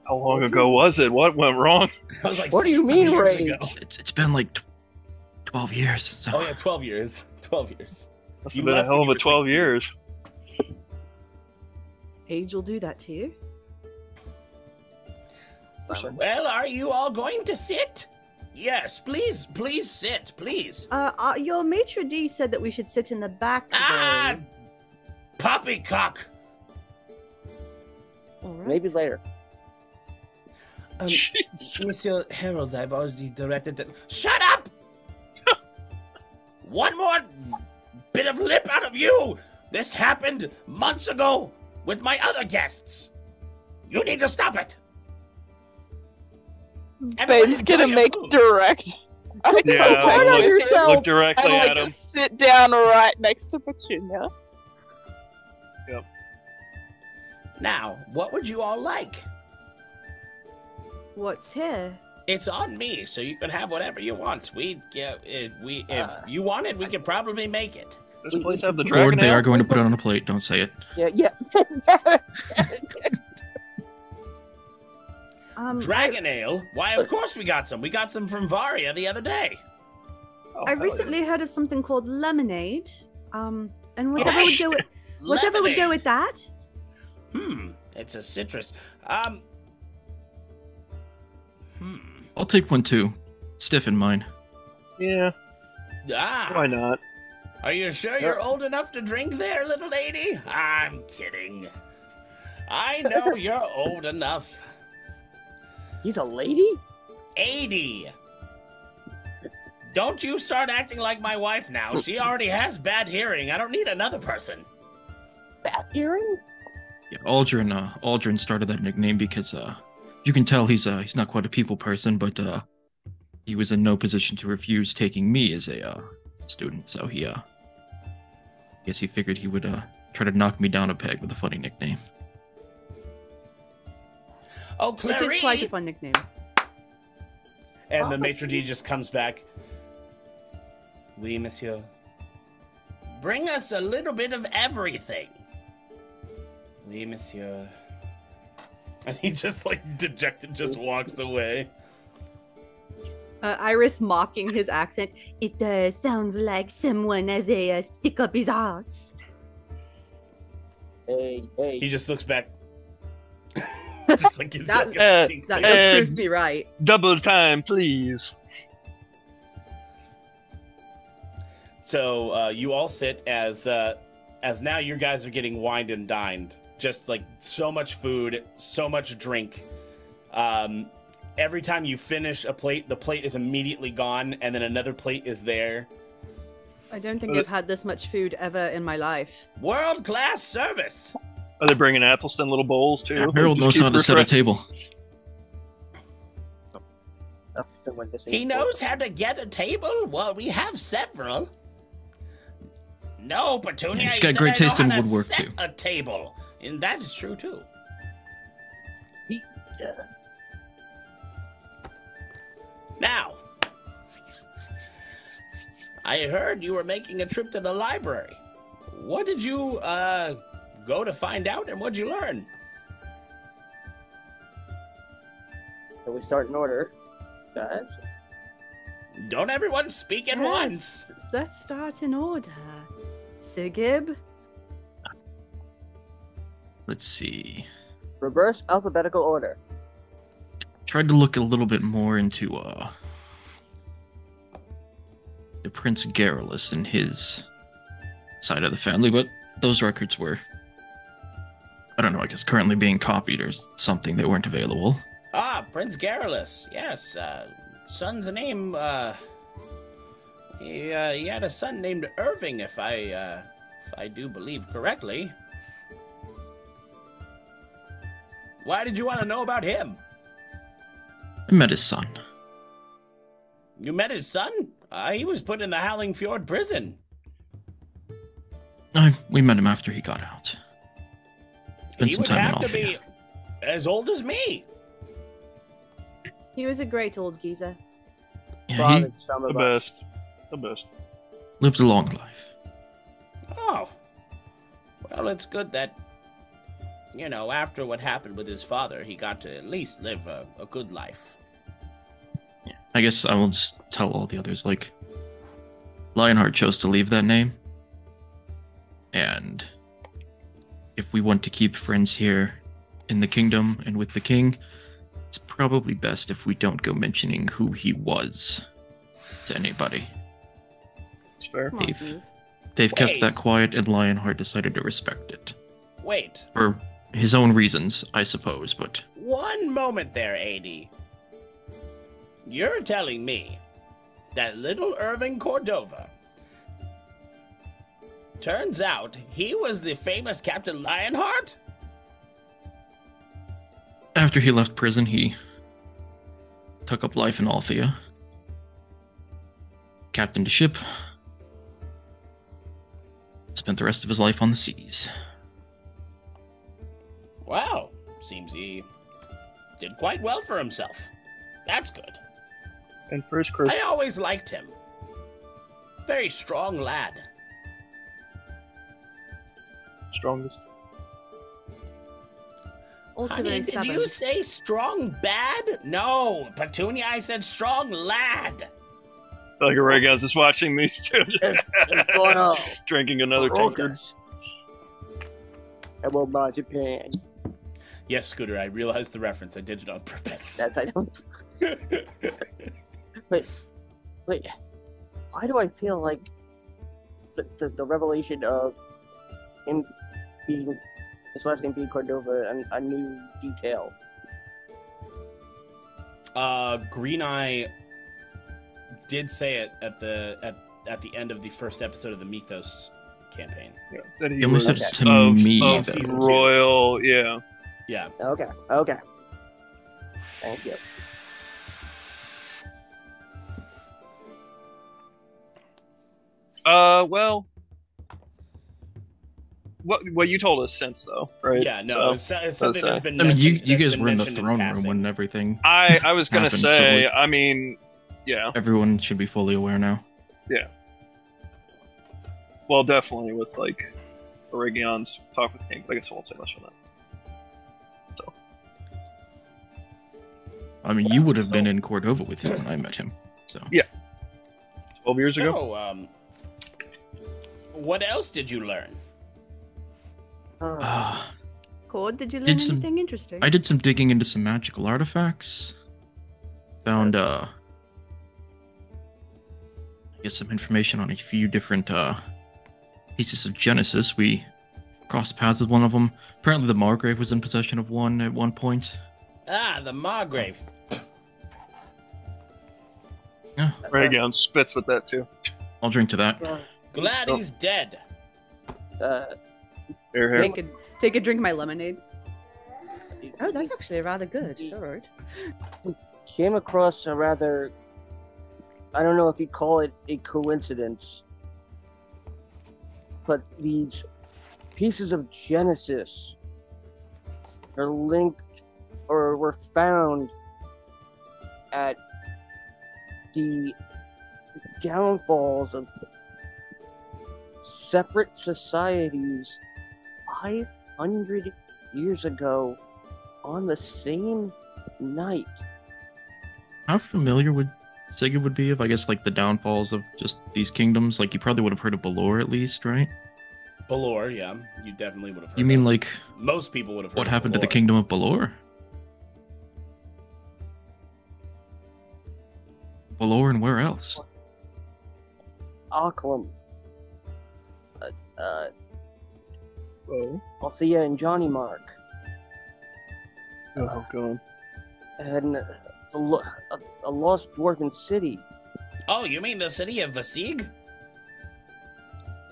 [SPEAKER 5] How long ago was it? What went wrong?
[SPEAKER 1] I was like,
[SPEAKER 7] What do you
[SPEAKER 1] 16
[SPEAKER 7] mean,
[SPEAKER 1] years
[SPEAKER 7] Ray?
[SPEAKER 1] ago.
[SPEAKER 4] It's been like 12 years. So.
[SPEAKER 1] Oh yeah, 12 years. 12 years.
[SPEAKER 5] Must
[SPEAKER 1] You
[SPEAKER 5] have been a
[SPEAKER 1] left
[SPEAKER 5] hell
[SPEAKER 1] when
[SPEAKER 5] of
[SPEAKER 1] you
[SPEAKER 5] a
[SPEAKER 1] were
[SPEAKER 5] 12
[SPEAKER 1] 16.
[SPEAKER 5] years.
[SPEAKER 6] Age will do that to you.
[SPEAKER 1] Well, are you all going to sit? Yes, please sit, please.
[SPEAKER 6] Your maitre d' said that we should sit in the back.
[SPEAKER 1] Ah,
[SPEAKER 6] though.
[SPEAKER 1] poppycock.
[SPEAKER 6] All right.
[SPEAKER 7] Maybe later.
[SPEAKER 5] Jeez.
[SPEAKER 1] Monsieur Harold, I've already directed that. Shut up! One more bit of lip out of you! This happened months ago with my other guests. You need to stop it. Everyone
[SPEAKER 3] Bane's
[SPEAKER 1] enjoy
[SPEAKER 3] gonna
[SPEAKER 1] your
[SPEAKER 3] make
[SPEAKER 1] food.
[SPEAKER 3] direct.
[SPEAKER 5] Yeah,
[SPEAKER 3] Turn on
[SPEAKER 5] look
[SPEAKER 3] yourself
[SPEAKER 5] directly
[SPEAKER 3] and, like,
[SPEAKER 5] at him.
[SPEAKER 3] sit down right next to Petunia.
[SPEAKER 1] Now, what would you all like?
[SPEAKER 6] What's here?
[SPEAKER 1] It's on me, so you can have whatever you want. If you want it, we could probably make it.
[SPEAKER 5] Does the place have the dragon
[SPEAKER 4] Cord, they
[SPEAKER 5] ale?
[SPEAKER 4] are going to put it on a plate. Don't say it.
[SPEAKER 7] Yeah.
[SPEAKER 1] Dragon ale? Why, of course we got some. We got some from Varia the other day.
[SPEAKER 5] Oh,
[SPEAKER 6] I
[SPEAKER 5] hell
[SPEAKER 6] recently heard of something called lemonade. And whatever would go with Whatever would go with that.
[SPEAKER 1] It's a citrus.
[SPEAKER 4] I'll take one too. Stiff in mine.
[SPEAKER 5] Yeah,
[SPEAKER 1] Ah,
[SPEAKER 5] why not?
[SPEAKER 1] are you sure you're old enough to drink there, little lady? I'm kidding. I know you're old enough.
[SPEAKER 7] He's a lady?
[SPEAKER 1] 80. Don't you start acting like my wife now. She already has bad hearing. I don't need another person.
[SPEAKER 7] Bad hearing?
[SPEAKER 4] Yeah, Aldrin started that nickname because you can tell he's not quite a people person, but he was in no position to refuse taking me as a student, so he guess he figured he would try to knock me down a peg with a funny nickname.
[SPEAKER 1] Oh,
[SPEAKER 6] Which
[SPEAKER 1] Clarice!
[SPEAKER 6] is quite a fun nickname.
[SPEAKER 1] And the maitre d' just comes back. Oui, monsieur. Bring us a little bit of everything. Oui, monsieur. And he just, like, dejected, just walks away.
[SPEAKER 6] Iris mocking his accent. It sounds like someone has a stick up his ass.
[SPEAKER 7] Hey.
[SPEAKER 1] He just looks back. Just like he's
[SPEAKER 6] That-
[SPEAKER 1] like a stink
[SPEAKER 6] That
[SPEAKER 1] face.
[SPEAKER 6] proves me right.
[SPEAKER 5] Double time, please.
[SPEAKER 1] So you all sit as now you guys are getting wined and dined. Just like so much food, so much drink. Every time you finish a plate, the plate is immediately gone, and then another plate is there.
[SPEAKER 6] I don't think I've had this much food ever in my life.
[SPEAKER 1] World-class service.
[SPEAKER 5] Are they bringing Athelstan little bowls too?
[SPEAKER 4] Harold
[SPEAKER 5] Just
[SPEAKER 4] knows
[SPEAKER 5] keep
[SPEAKER 4] how to set a
[SPEAKER 5] refresh-
[SPEAKER 4] table.
[SPEAKER 1] He knows how to get a table? Well, we have several. No, Petunia,
[SPEAKER 4] Yeah, he's
[SPEAKER 1] he
[SPEAKER 4] got
[SPEAKER 1] said
[SPEAKER 4] great
[SPEAKER 1] I know
[SPEAKER 4] taste in
[SPEAKER 1] how to
[SPEAKER 4] woodwork,
[SPEAKER 1] set
[SPEAKER 4] too.
[SPEAKER 1] a table. And that is true, too. Now, I heard you were making a trip to the library. What did you, go to find out, and what'd you learn?
[SPEAKER 7] Can we start in order, guys?
[SPEAKER 1] Don't everyone speak at once.
[SPEAKER 6] Yes, let's start in order. Sigib?
[SPEAKER 4] Let's see.
[SPEAKER 7] Reverse alphabetical order.
[SPEAKER 4] Tried to look a little bit more into the Prince Garrulus and his side of the family, but those records were, I don't know, I guess currently being copied or something. They weren't available.
[SPEAKER 1] Ah, Prince Garrulus. Yes, son's name, he had a son named Irving, if I do believe correctly. Why did you want to know about him?
[SPEAKER 4] I met his son.
[SPEAKER 1] You met his son? He was put in the Howling Fjord prison.
[SPEAKER 4] We met him after he got out. Spent
[SPEAKER 1] He
[SPEAKER 4] some
[SPEAKER 1] would
[SPEAKER 4] time in
[SPEAKER 1] have to be
[SPEAKER 4] Althea.
[SPEAKER 1] as old as me.
[SPEAKER 6] He was a great old geezer.
[SPEAKER 4] Yeah, he
[SPEAKER 7] Prodded some
[SPEAKER 5] The
[SPEAKER 7] of us.
[SPEAKER 5] best. The best.
[SPEAKER 4] lived a long life.
[SPEAKER 1] Oh. Well, it's good that, you know, after what happened with his father, he got to at least live a good life.
[SPEAKER 4] Yeah, I guess I will just tell all the others, like, Lionheart chose to leave that name. And if we want to keep friends here in the kingdom and with the king, it's probably best if we don't go mentioning who he was to anybody.
[SPEAKER 5] It's fair.
[SPEAKER 6] Smart
[SPEAKER 4] Dave.
[SPEAKER 6] move.
[SPEAKER 4] They've kept
[SPEAKER 1] Wait.
[SPEAKER 4] that quiet, and Lionheart decided to respect it.
[SPEAKER 1] Wait,
[SPEAKER 4] For his own reasons, I suppose, but
[SPEAKER 1] one moment there, AD. You're telling me that little Irving Cordova, turns out he was the famous Captain Lionheart?
[SPEAKER 4] after he left prison, he took up life in Althea, captained a ship, spent the rest of his life on the seas.
[SPEAKER 1] Wow, seems he did quite well for himself. That's good.
[SPEAKER 5] And first crew.
[SPEAKER 1] I always liked him. Very strong lad.
[SPEAKER 5] Strongest.
[SPEAKER 6] Also
[SPEAKER 1] Honey,
[SPEAKER 6] very
[SPEAKER 1] did
[SPEAKER 6] stubborn.
[SPEAKER 1] you say strong bad? No, Petunia, I said strong lad.
[SPEAKER 5] Like Aregion's just watching these two
[SPEAKER 7] What's going on?
[SPEAKER 5] drinking another tankard.
[SPEAKER 7] Rokas. I want marzipan.
[SPEAKER 1] Yes, Scooter, I realized the reference. I did it on purpose.
[SPEAKER 7] That's I don't. Wait, why do I feel like the revelation of him being his last name being Cordova a new detail?
[SPEAKER 1] Green Eye did say it at the end of the first episode of the Mythos campaign.
[SPEAKER 5] Yeah, that
[SPEAKER 4] He almost said
[SPEAKER 5] was
[SPEAKER 4] it to me.
[SPEAKER 5] of
[SPEAKER 4] though.
[SPEAKER 1] season
[SPEAKER 5] royal. Yeah.
[SPEAKER 1] Yeah.
[SPEAKER 7] Okay. Thank you.
[SPEAKER 5] Well, what you told us since though, right?
[SPEAKER 1] Yeah, no, it's something that's been
[SPEAKER 4] I mean,
[SPEAKER 1] mentioned.
[SPEAKER 4] you
[SPEAKER 1] that's
[SPEAKER 4] guys
[SPEAKER 1] been
[SPEAKER 4] were in the
[SPEAKER 1] mentioned
[SPEAKER 4] throne room
[SPEAKER 1] passing.
[SPEAKER 4] when everything.
[SPEAKER 5] I was gonna
[SPEAKER 4] happened, so,
[SPEAKER 5] say.
[SPEAKER 4] like-
[SPEAKER 5] I mean, yeah.
[SPEAKER 4] Everyone should be fully aware now.
[SPEAKER 5] Well, definitely with like Aregion's talk with King. I guess I won't say much on that. So
[SPEAKER 4] I mean, you would have been in Cordova with him when I met him. So
[SPEAKER 5] 12 years ago.
[SPEAKER 1] So, what else did you learn?
[SPEAKER 6] Cord, did you learn
[SPEAKER 4] Did some-
[SPEAKER 6] anything interesting?
[SPEAKER 4] I did some digging into some magical artifacts. Found I guess some information on a few different pieces of Genesis. We crossed paths with one of them. Apparently the Margrave was in possession of one at one point.
[SPEAKER 1] Ah, the Margrave.
[SPEAKER 4] Yeah,
[SPEAKER 5] Aregion spits with that too.
[SPEAKER 4] I'll drink to that.
[SPEAKER 1] Glad he's dead.
[SPEAKER 5] Here.
[SPEAKER 6] Take a drink of my lemonade. Oh, that's actually rather good. All right.
[SPEAKER 7] Came across a rather, I don't know if you'd call it a coincidence, but these pieces of Genesis are linked or were found at the downfalls of separate societies 500 years ago on the same night.
[SPEAKER 4] How familiar would Sigib would be of, I guess, like the downfalls of just these kingdoms? Like, you probably would have heard of Balor at least, right?
[SPEAKER 1] Balor, yeah, you definitely would have heard.
[SPEAKER 4] You mean
[SPEAKER 1] of.
[SPEAKER 4] like
[SPEAKER 1] Most people would have heard.
[SPEAKER 4] what
[SPEAKER 1] of
[SPEAKER 4] happened to the
[SPEAKER 1] Balor.
[SPEAKER 4] kingdom of Balor? Balor and where else?
[SPEAKER 7] Occlum,
[SPEAKER 5] Oh.
[SPEAKER 7] Althea and Johnny Mark,
[SPEAKER 5] Oh god.
[SPEAKER 7] and a lost dwarven city.
[SPEAKER 1] Oh, you mean the city of Vasig?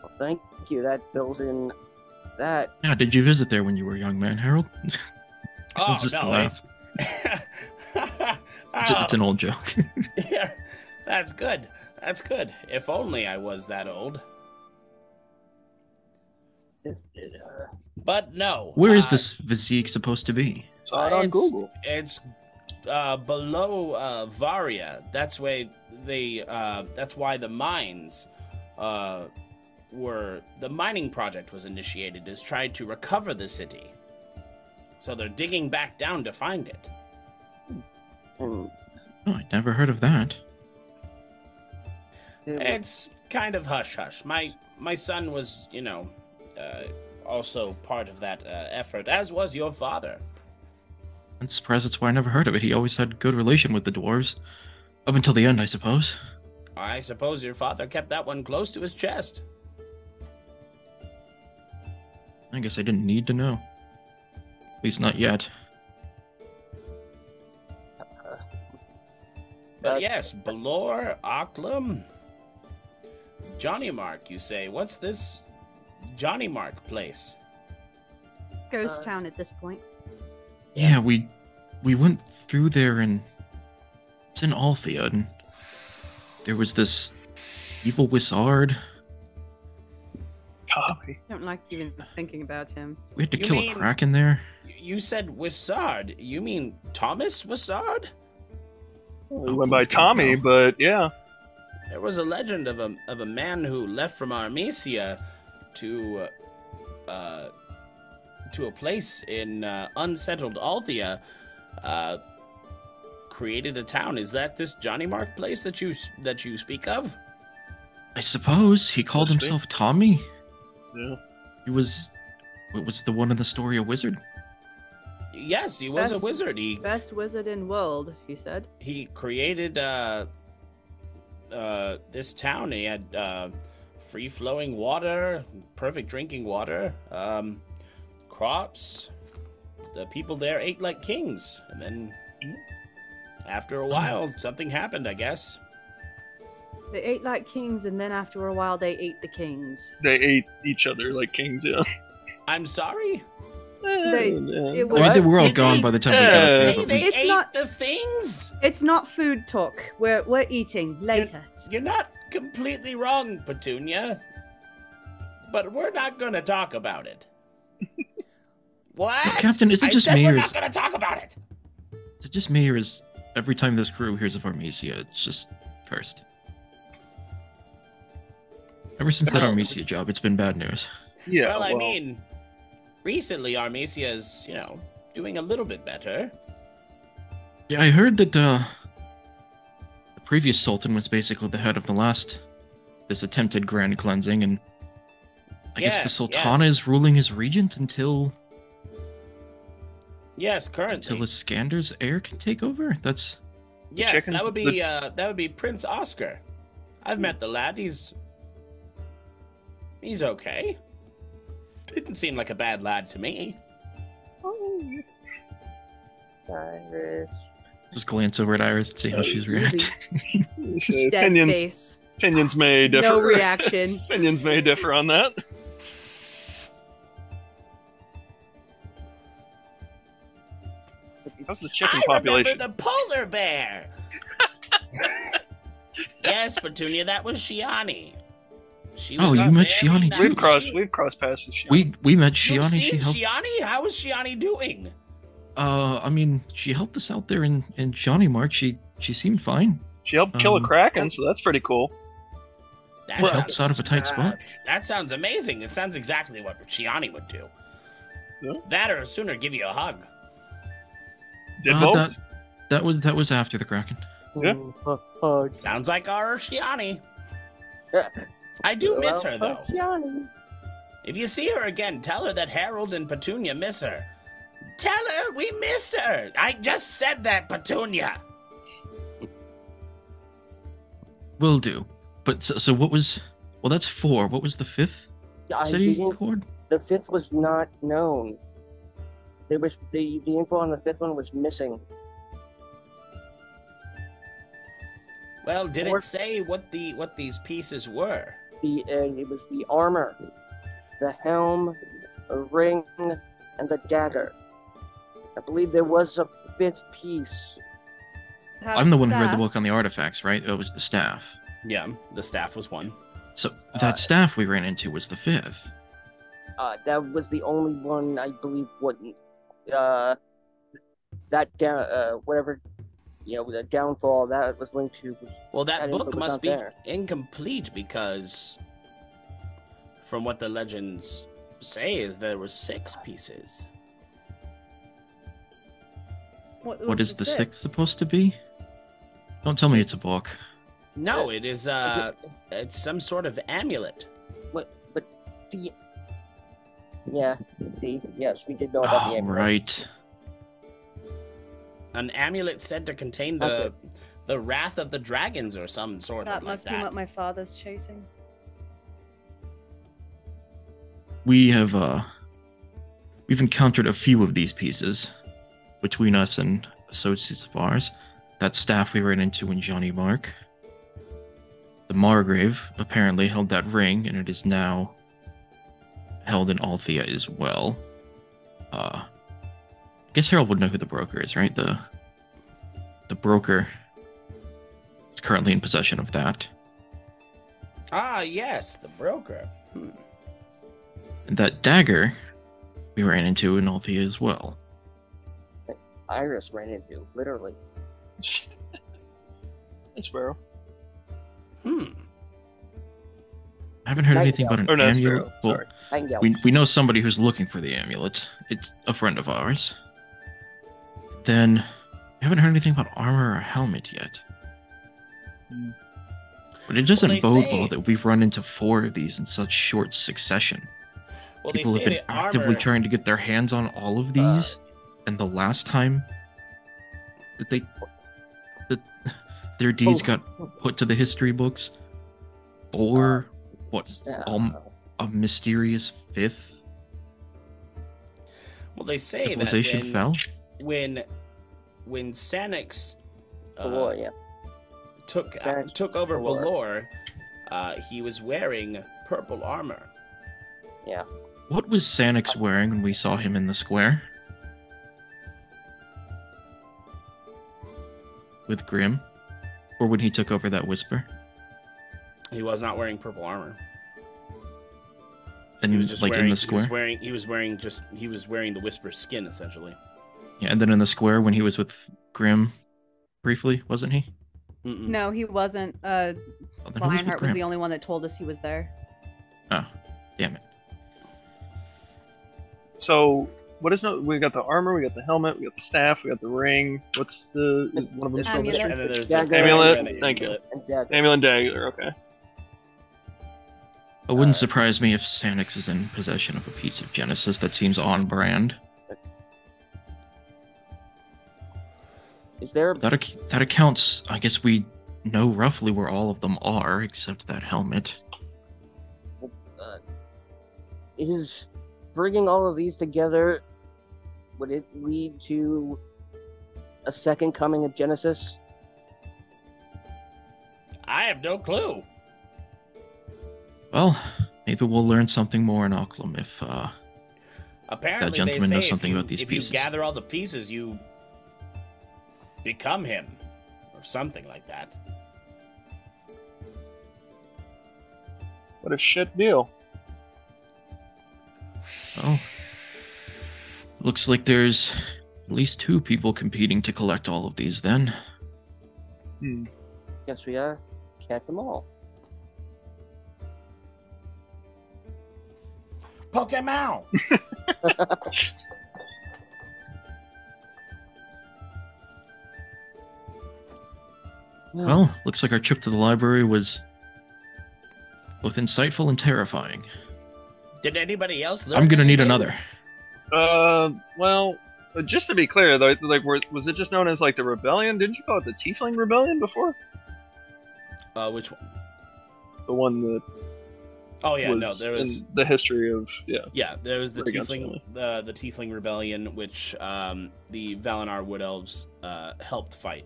[SPEAKER 7] Well, thank you. That fills in that.
[SPEAKER 4] Yeah, did you visit there when you were a young man, Harold?
[SPEAKER 1] Oh
[SPEAKER 4] It's just a
[SPEAKER 1] no!
[SPEAKER 4] laugh. It's an old joke.
[SPEAKER 1] Yeah, that's good. That's good. If only I was that old. But no.
[SPEAKER 4] Where is this Vasig supposed to be?
[SPEAKER 5] Saw it on Google.
[SPEAKER 1] It's below Varia. That's why that's why the mines were. The mining project was initiated. Is tried to recover the city. So they're digging back down to find it.
[SPEAKER 7] And
[SPEAKER 4] Oh, I never heard of that.
[SPEAKER 1] It's kind of hush hush. My son was, also part of that effort, as was your father.
[SPEAKER 4] I'm surprised that's why I never heard of it. He always had good relation with the dwarves. Up until the end, I suppose.
[SPEAKER 1] I suppose your father kept that one close to his chest.
[SPEAKER 4] I guess I didn't need to know. At least not yet.
[SPEAKER 1] But yes, Balor, Occlum, Johnny Mark, you say. What's this Johnny Mark place?
[SPEAKER 6] Ghost town at this point.
[SPEAKER 4] Yeah, we went through there and it's in Althea, and there was this evil wizard.
[SPEAKER 5] Tommy.
[SPEAKER 6] I don't like even thinking about him.
[SPEAKER 4] We had to
[SPEAKER 1] You
[SPEAKER 4] kill
[SPEAKER 1] mean-
[SPEAKER 4] a kraken there.
[SPEAKER 1] You said Wissard. You mean Thomas Wissard?
[SPEAKER 5] We
[SPEAKER 4] Oh,
[SPEAKER 5] went by
[SPEAKER 4] please don't
[SPEAKER 5] Tommy,
[SPEAKER 4] know.
[SPEAKER 5] but yeah.
[SPEAKER 1] There was a legend of a man who left from Armesia to a place in unsettled Althea, created a town. Is that this Johnny Mark place that you speak of?
[SPEAKER 4] I suppose he called
[SPEAKER 5] Must be.
[SPEAKER 4] himself Tommy.
[SPEAKER 5] Yeah.
[SPEAKER 4] He was Was the one in the story a wizard?
[SPEAKER 1] Yes, he was a wizard.
[SPEAKER 6] Best wizard in world, he said.
[SPEAKER 1] He created this town. He had free-flowing water, perfect drinking water, crops. The people there ate like kings, and then after a while, something happened, I guess.
[SPEAKER 6] They ate like kings, and then after a while, they ate the kings.
[SPEAKER 5] They ate each other like kings, yeah.
[SPEAKER 1] I'm sorry?
[SPEAKER 4] We're all gone by the time we got there. But
[SPEAKER 1] They
[SPEAKER 6] It's
[SPEAKER 1] ate
[SPEAKER 6] not-
[SPEAKER 1] the things?
[SPEAKER 6] It's not food talk. We're eating later.
[SPEAKER 1] You're not completely wrong, Petunia. But we're not going to talk about it. What?
[SPEAKER 4] Captain, is it just
[SPEAKER 1] I said
[SPEAKER 4] me,
[SPEAKER 1] we're
[SPEAKER 4] or
[SPEAKER 1] not
[SPEAKER 4] is
[SPEAKER 1] going to talk about it.
[SPEAKER 4] it just me, or is every time this crew hears of Armesia, it's just cursed? Ever since that Armesia job, it's been bad news.
[SPEAKER 5] Yeah.
[SPEAKER 1] Well, I mean, recently Armesia is, doing a little bit better.
[SPEAKER 4] Yeah, I heard that the previous Sultan was basically the head of this attempted grand cleansing, and I guess the
[SPEAKER 1] Yes,
[SPEAKER 4] Sultana is ruling as regent until
[SPEAKER 1] Yes, currently.
[SPEAKER 4] Iskander's heir can take over. That's
[SPEAKER 1] Yes,
[SPEAKER 5] chicken-
[SPEAKER 1] that would be Prince Oscar. I've met the lad. He's okay. Didn't seem like a bad lad to me.
[SPEAKER 7] Iris.
[SPEAKER 4] just glance over at Iris and see how she's reacting.
[SPEAKER 6] Dead
[SPEAKER 5] Opinions,
[SPEAKER 6] face.
[SPEAKER 5] opinions may differ.
[SPEAKER 6] No reaction.
[SPEAKER 5] Opinions may differ on that. How's the chicken population?
[SPEAKER 1] Remember the polar bear. Yes, Petunia, that was Shiani. She was
[SPEAKER 4] Oh, you
[SPEAKER 1] our
[SPEAKER 4] met
[SPEAKER 1] very
[SPEAKER 4] Shiani
[SPEAKER 1] nice-
[SPEAKER 4] too?
[SPEAKER 5] We've crossed paths with Gianna.
[SPEAKER 4] We met
[SPEAKER 1] You've
[SPEAKER 4] Shiani. She
[SPEAKER 1] seen
[SPEAKER 4] helped.
[SPEAKER 1] Shiani? How is Shiani doing?
[SPEAKER 4] I mean, she helped us out there in Johnny Mark. She seemed fine.
[SPEAKER 5] She helped kill a kraken, so that's pretty cool.
[SPEAKER 1] That
[SPEAKER 4] Helped
[SPEAKER 1] sounds,
[SPEAKER 4] us out of a tight spot.
[SPEAKER 1] that sounds amazing. It sounds exactly what Shiani would do.
[SPEAKER 5] Yeah.
[SPEAKER 1] That or sooner give you a hug.
[SPEAKER 5] Did both?
[SPEAKER 4] That was after the kraken.
[SPEAKER 5] Yeah.
[SPEAKER 1] Sounds like our Shiani. I do miss her, though.
[SPEAKER 7] Johnny.
[SPEAKER 1] If you see her again, tell her that Harold and Petunia miss her. Tell her we miss her. I just said that, Petunia.
[SPEAKER 4] Will do. But so what was? Well, that's 4. What was the 5th city chord?
[SPEAKER 7] The 5th was not known. There was the info on the 5th one was missing.
[SPEAKER 1] Well, did it say what these pieces were?
[SPEAKER 7] It was the armor, the helm, a ring, and the dagger. I believe there was a 5th piece.
[SPEAKER 4] I'm the one who read the book on the artifacts, right? It was the staff.
[SPEAKER 1] Yeah, the staff was one.
[SPEAKER 4] So that staff we ran into was the 5th.
[SPEAKER 7] That was the only one I believe. Whatever, the downfall that was linked to.
[SPEAKER 1] Well, that
[SPEAKER 7] info
[SPEAKER 1] book
[SPEAKER 7] was
[SPEAKER 1] must
[SPEAKER 7] not
[SPEAKER 1] be
[SPEAKER 7] there.
[SPEAKER 1] incomplete because, from what the legends say, is there were 6 pieces.
[SPEAKER 4] What is the 6th supposed to be? Don't tell me it's a book.
[SPEAKER 1] No, it is it's some sort of amulet.
[SPEAKER 7] Yes, we did know about the
[SPEAKER 4] Oh,
[SPEAKER 7] amulet.
[SPEAKER 4] right.
[SPEAKER 1] An amulet said to contain the wrath of the dragons or some sort
[SPEAKER 6] That
[SPEAKER 1] of
[SPEAKER 6] must
[SPEAKER 1] like
[SPEAKER 6] be
[SPEAKER 1] that.
[SPEAKER 6] what my father's chasing.
[SPEAKER 4] We've encountered a few of these pieces between us and associates of ours. That staff we ran into in Johnny Mark. The Margrave apparently held that ring, and it is now held in Althea as well. I guess Harold would know who the broker is, right? The broker is currently in possession of that.
[SPEAKER 1] Ah, yes, the broker.
[SPEAKER 4] And that dagger we ran into in Althea as well.
[SPEAKER 7] Iris ran into, literally.
[SPEAKER 5] That's Sparrow.
[SPEAKER 4] I haven't heard anything about an
[SPEAKER 5] Or no,
[SPEAKER 4] amulet.
[SPEAKER 5] Sparrow.
[SPEAKER 4] Well,
[SPEAKER 5] Sorry.
[SPEAKER 7] Nightingale.
[SPEAKER 4] we know somebody who's looking for the amulet. It's a friend of ours. Then, I haven't heard anything about armor or helmet yet. But it doesn't
[SPEAKER 1] Well, they
[SPEAKER 4] bode
[SPEAKER 1] say-
[SPEAKER 4] well that we've run into 4 of these in such short succession.
[SPEAKER 1] Well, they
[SPEAKER 4] People have
[SPEAKER 1] say
[SPEAKER 4] been
[SPEAKER 1] the
[SPEAKER 4] actively
[SPEAKER 1] armor.
[SPEAKER 4] trying to get their hands on all of these, and the last time that their deeds got put to the history books for a mysterious fifth
[SPEAKER 1] Well, they say
[SPEAKER 4] civilization
[SPEAKER 1] that
[SPEAKER 4] fell.
[SPEAKER 1] when Sanix
[SPEAKER 7] Valor,
[SPEAKER 1] took over
[SPEAKER 7] Valor.
[SPEAKER 1] Balor, he was wearing purple armor.
[SPEAKER 7] Yeah.
[SPEAKER 4] What was Sanix wearing when we saw him in the square? With Grim? Or when he took over that whisper?
[SPEAKER 1] He was not wearing purple armor.
[SPEAKER 4] And
[SPEAKER 1] He was just
[SPEAKER 4] like
[SPEAKER 1] wearing,
[SPEAKER 4] in the square?
[SPEAKER 1] He was wearing the whisper skin essentially.
[SPEAKER 4] Yeah, and then in the square when he was with Grim briefly, wasn't he?
[SPEAKER 1] Mm-mm.
[SPEAKER 6] No, he wasn't.
[SPEAKER 4] Oh, then who was with
[SPEAKER 6] Lionheart was
[SPEAKER 4] Grim?
[SPEAKER 6] the only one that told us he was there.
[SPEAKER 4] Oh, damn it.
[SPEAKER 5] So, what is no? We got the armor, we got the helmet, we got the staff, we got the ring. What's the one of them? Still
[SPEAKER 6] Amulet.
[SPEAKER 1] And then there's
[SPEAKER 7] Yeah,
[SPEAKER 1] the
[SPEAKER 5] amulet.
[SPEAKER 1] and the
[SPEAKER 5] Thank you.
[SPEAKER 1] amulet.
[SPEAKER 7] And dagger.
[SPEAKER 5] Amulet and dagger. Okay.
[SPEAKER 4] It wouldn't surprise me if Sanix is in possession of a piece of Genesis that seems on brand.
[SPEAKER 7] Is there?
[SPEAKER 4] That accounts. I guess we know roughly where all of them are, except that helmet.
[SPEAKER 7] Is bringing all of these together, would it lead to a second coming of Genesis?
[SPEAKER 1] I have no clue.
[SPEAKER 4] Well, maybe we'll learn something more in Occlum if
[SPEAKER 1] Apparently,
[SPEAKER 4] that gentleman
[SPEAKER 1] they say
[SPEAKER 4] knows something about these
[SPEAKER 1] if
[SPEAKER 4] pieces.
[SPEAKER 1] you gather all the pieces, you become him, or something like that.
[SPEAKER 5] What a shit deal.
[SPEAKER 4] Well, looks like there's at least 2 people competing to collect all of these then.
[SPEAKER 7] Guess we gotta catch them all.
[SPEAKER 1] Pokemon.
[SPEAKER 4] Well, looks like our trip to the library was both insightful and terrifying.
[SPEAKER 1] Did anybody else learn
[SPEAKER 4] I'm gonna need
[SPEAKER 1] anything?
[SPEAKER 4] another.
[SPEAKER 5] Well, just to be clear, though, like, was it just known as like the rebellion? Didn't you call it the Tiefling Rebellion before?
[SPEAKER 1] Which one?
[SPEAKER 5] The one that
[SPEAKER 1] Oh yeah,
[SPEAKER 5] was
[SPEAKER 1] no, there was.
[SPEAKER 5] in the history of
[SPEAKER 1] Yeah, there was the
[SPEAKER 5] Against
[SPEAKER 1] Tiefling, the Tiefling Rebellion, which the Valinor Wood Elves helped fight.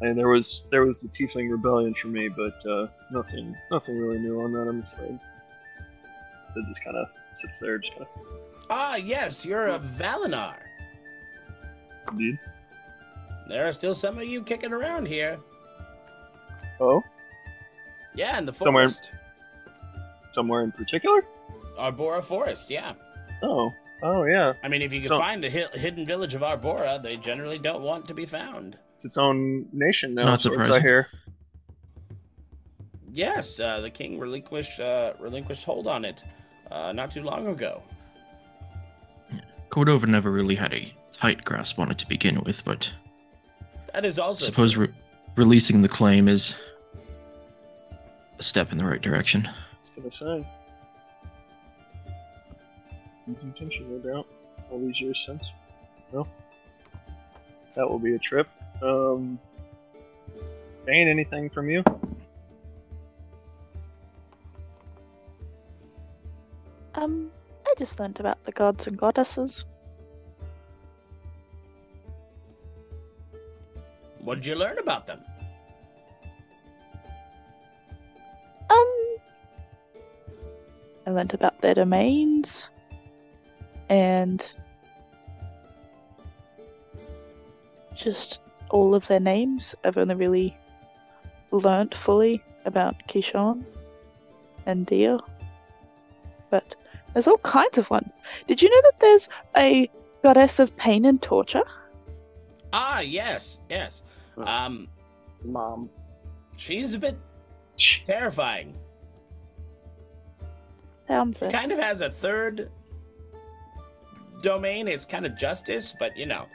[SPEAKER 5] I mean, there was the Tiefling Rebellion for me, but nothing really new on that, I'm afraid. It just kind of sits there, just kind of.
[SPEAKER 1] Ah, yes, you're a Valinor.
[SPEAKER 5] Indeed.
[SPEAKER 1] There are still some of you kicking around here.
[SPEAKER 5] Oh,
[SPEAKER 1] Yeah, in the
[SPEAKER 5] Somewhere-
[SPEAKER 1] forest.
[SPEAKER 5] somewhere in particular?
[SPEAKER 1] Arbora Forest, yeah.
[SPEAKER 5] Oh, yeah.
[SPEAKER 1] I mean, if you can
[SPEAKER 5] So-
[SPEAKER 1] find the hidden village of Arbora, they generally don't want to be found.
[SPEAKER 5] It's its own nation now.
[SPEAKER 4] Not
[SPEAKER 5] so it's, I
[SPEAKER 4] surprising.
[SPEAKER 5] hear.
[SPEAKER 1] Yes, the king relinquished hold on it not too long ago.
[SPEAKER 4] Cordova never really had a tight grasp on it to begin with, but
[SPEAKER 1] That is
[SPEAKER 4] I
[SPEAKER 1] also
[SPEAKER 4] suppose
[SPEAKER 1] true.
[SPEAKER 4] releasing the claim is a step in the right direction.
[SPEAKER 5] I was gonna say. Easy intention, no doubt. All these years since. Well, that will be a trip. Bane, anything from you?
[SPEAKER 3] I just learnt about the gods and goddesses.
[SPEAKER 1] What did you learn about them?
[SPEAKER 3] I learnt about their domains, and just all of their names. I've only really learnt fully about Kishon and Dia, but there's all kinds of ones. Did you know that there's a goddess of pain and torture?
[SPEAKER 1] Ah, yes.
[SPEAKER 7] Mom.
[SPEAKER 1] She's a bit terrifying.
[SPEAKER 3] Sounds it.
[SPEAKER 1] Kind of has a third domain. It's kind of justice, but you know.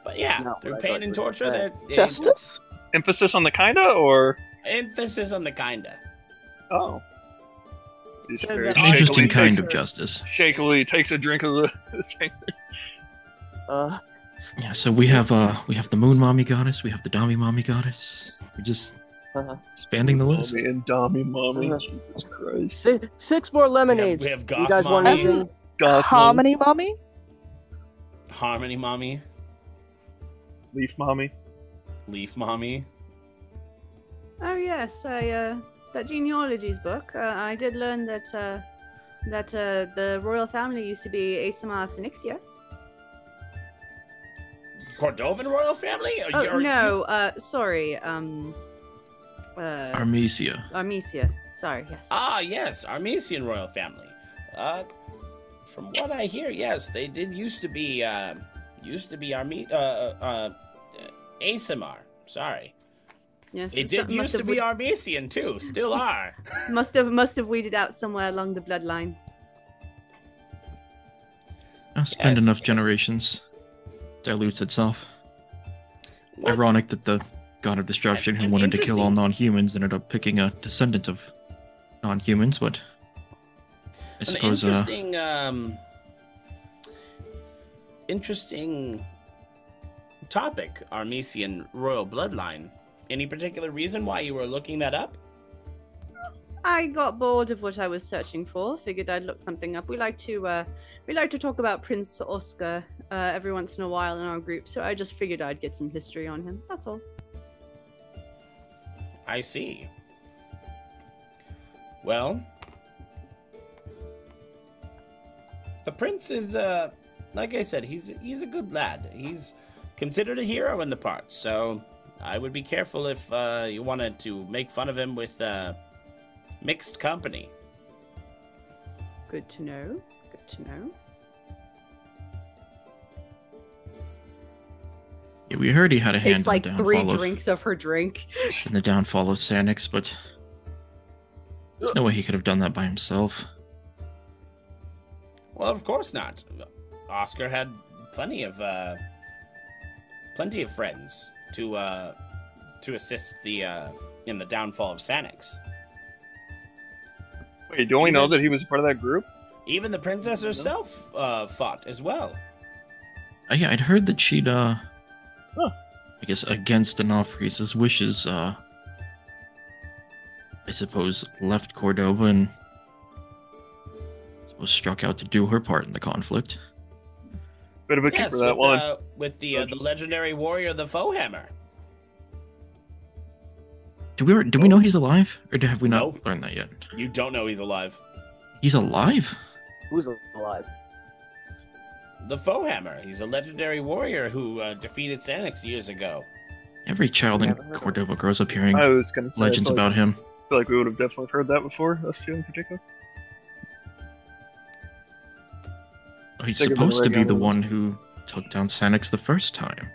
[SPEAKER 1] But yeah,
[SPEAKER 7] No,
[SPEAKER 1] through
[SPEAKER 7] I
[SPEAKER 1] pain
[SPEAKER 7] thought
[SPEAKER 1] and
[SPEAKER 7] you were
[SPEAKER 1] torture,
[SPEAKER 7] saying
[SPEAKER 1] they're
[SPEAKER 3] Justice?
[SPEAKER 5] Emphasis on the kinda, or
[SPEAKER 1] emphasis on the kinda.
[SPEAKER 5] oh, He's
[SPEAKER 1] Says
[SPEAKER 5] very
[SPEAKER 1] that
[SPEAKER 4] An interesting
[SPEAKER 5] shakily
[SPEAKER 4] kind
[SPEAKER 5] takes-
[SPEAKER 4] of justice.
[SPEAKER 5] Shakily takes a drink of the thing.
[SPEAKER 4] Yeah, so we have the Moon Mommy Goddess, we have the Dami Mommy Goddess. We're just expanding the list.
[SPEAKER 5] Mommy and Dami Mommy.
[SPEAKER 7] Uh-huh.
[SPEAKER 5] Jesus Christ.
[SPEAKER 7] Six more lemonades.
[SPEAKER 1] We have
[SPEAKER 7] You
[SPEAKER 1] Goth
[SPEAKER 7] guys want
[SPEAKER 1] Mommy,
[SPEAKER 7] anything?
[SPEAKER 5] Goth
[SPEAKER 3] Harmony Mommy?
[SPEAKER 1] Harmony Mommy,
[SPEAKER 5] Leaf Mommy.
[SPEAKER 1] Leaf Mommy.
[SPEAKER 6] Oh yes, that genealogies book. I did learn that the royal family used to be Asamar Phoenixia.
[SPEAKER 1] Cordovan royal family?
[SPEAKER 6] Oh no, sorry.
[SPEAKER 4] Armesia.
[SPEAKER 6] Armesia. Sorry. Yes.
[SPEAKER 1] Yes, Armesian royal family. From what I hear, yes, they did used to be Asamar. Sorry.
[SPEAKER 6] Yes.
[SPEAKER 1] They did used to be Armesian too. Still are.
[SPEAKER 6] Must have weeded out somewhere along the bloodline.
[SPEAKER 4] Spend
[SPEAKER 1] Yes,
[SPEAKER 4] enough
[SPEAKER 1] yes.
[SPEAKER 4] generations. Dilutes itself.
[SPEAKER 1] What?
[SPEAKER 4] Ironic that the god of destruction who
[SPEAKER 1] An
[SPEAKER 4] wanted to kill all
[SPEAKER 1] interesting-
[SPEAKER 4] non-humans ended up picking a descendant of non-humans, but I
[SPEAKER 1] An
[SPEAKER 4] suppose
[SPEAKER 1] interesting topic, Armesian royal bloodline. Any particular reason why you were looking that up?
[SPEAKER 6] I got bored of what I was searching for. Figured I'd look something up. We like to talk about Prince Oscar every once in a while in our group, so I just figured I'd get some history on him. That's all.
[SPEAKER 1] I see. Well, the prince is, like I said, he's a good lad. He's considered a hero in the parts, so I would be careful if you wanted to make fun of him with mixed company.
[SPEAKER 6] Good to know. Good to know.
[SPEAKER 4] yeah, we heard he had a hand
[SPEAKER 6] Takes
[SPEAKER 4] in
[SPEAKER 6] like
[SPEAKER 4] the
[SPEAKER 6] 3
[SPEAKER 4] downfall
[SPEAKER 6] drinks of her drink.
[SPEAKER 4] in the downfall of Sanix, but there's no way he could have done that by himself.
[SPEAKER 1] Well, of course not. Oscar had plenty of friends to assist in the downfall of Sanix.
[SPEAKER 5] Wait, don't we know that he was a part of that group?
[SPEAKER 1] Even the princess herself fought as well.
[SPEAKER 4] Yeah, I'd heard that she'd, I guess, against Onofri's wishes, I suppose, left Cordova and was struck out to do her part in the conflict.
[SPEAKER 5] Bit of a keeper,
[SPEAKER 1] Yes,
[SPEAKER 5] that one.
[SPEAKER 1] with the legendary warrior, the Foehammer.
[SPEAKER 4] Do we know he's alive, or have we not
[SPEAKER 1] No.
[SPEAKER 4] learned that yet?
[SPEAKER 1] You don't know he's alive.
[SPEAKER 4] He's alive?
[SPEAKER 7] Who's alive?
[SPEAKER 1] The Foehammer. He's a legendary warrior who defeated Sanix years ago.
[SPEAKER 4] Every child in
[SPEAKER 7] Never heard of
[SPEAKER 4] Cordova grows up hearing
[SPEAKER 5] I was gonna say,
[SPEAKER 4] legends
[SPEAKER 5] I feel
[SPEAKER 4] about him.
[SPEAKER 5] like we would have definitely heard that before, us two in particular.
[SPEAKER 4] He's
[SPEAKER 5] Think of
[SPEAKER 4] supposed to be the
[SPEAKER 5] Aregion.
[SPEAKER 4] one who took down Sanix the first time.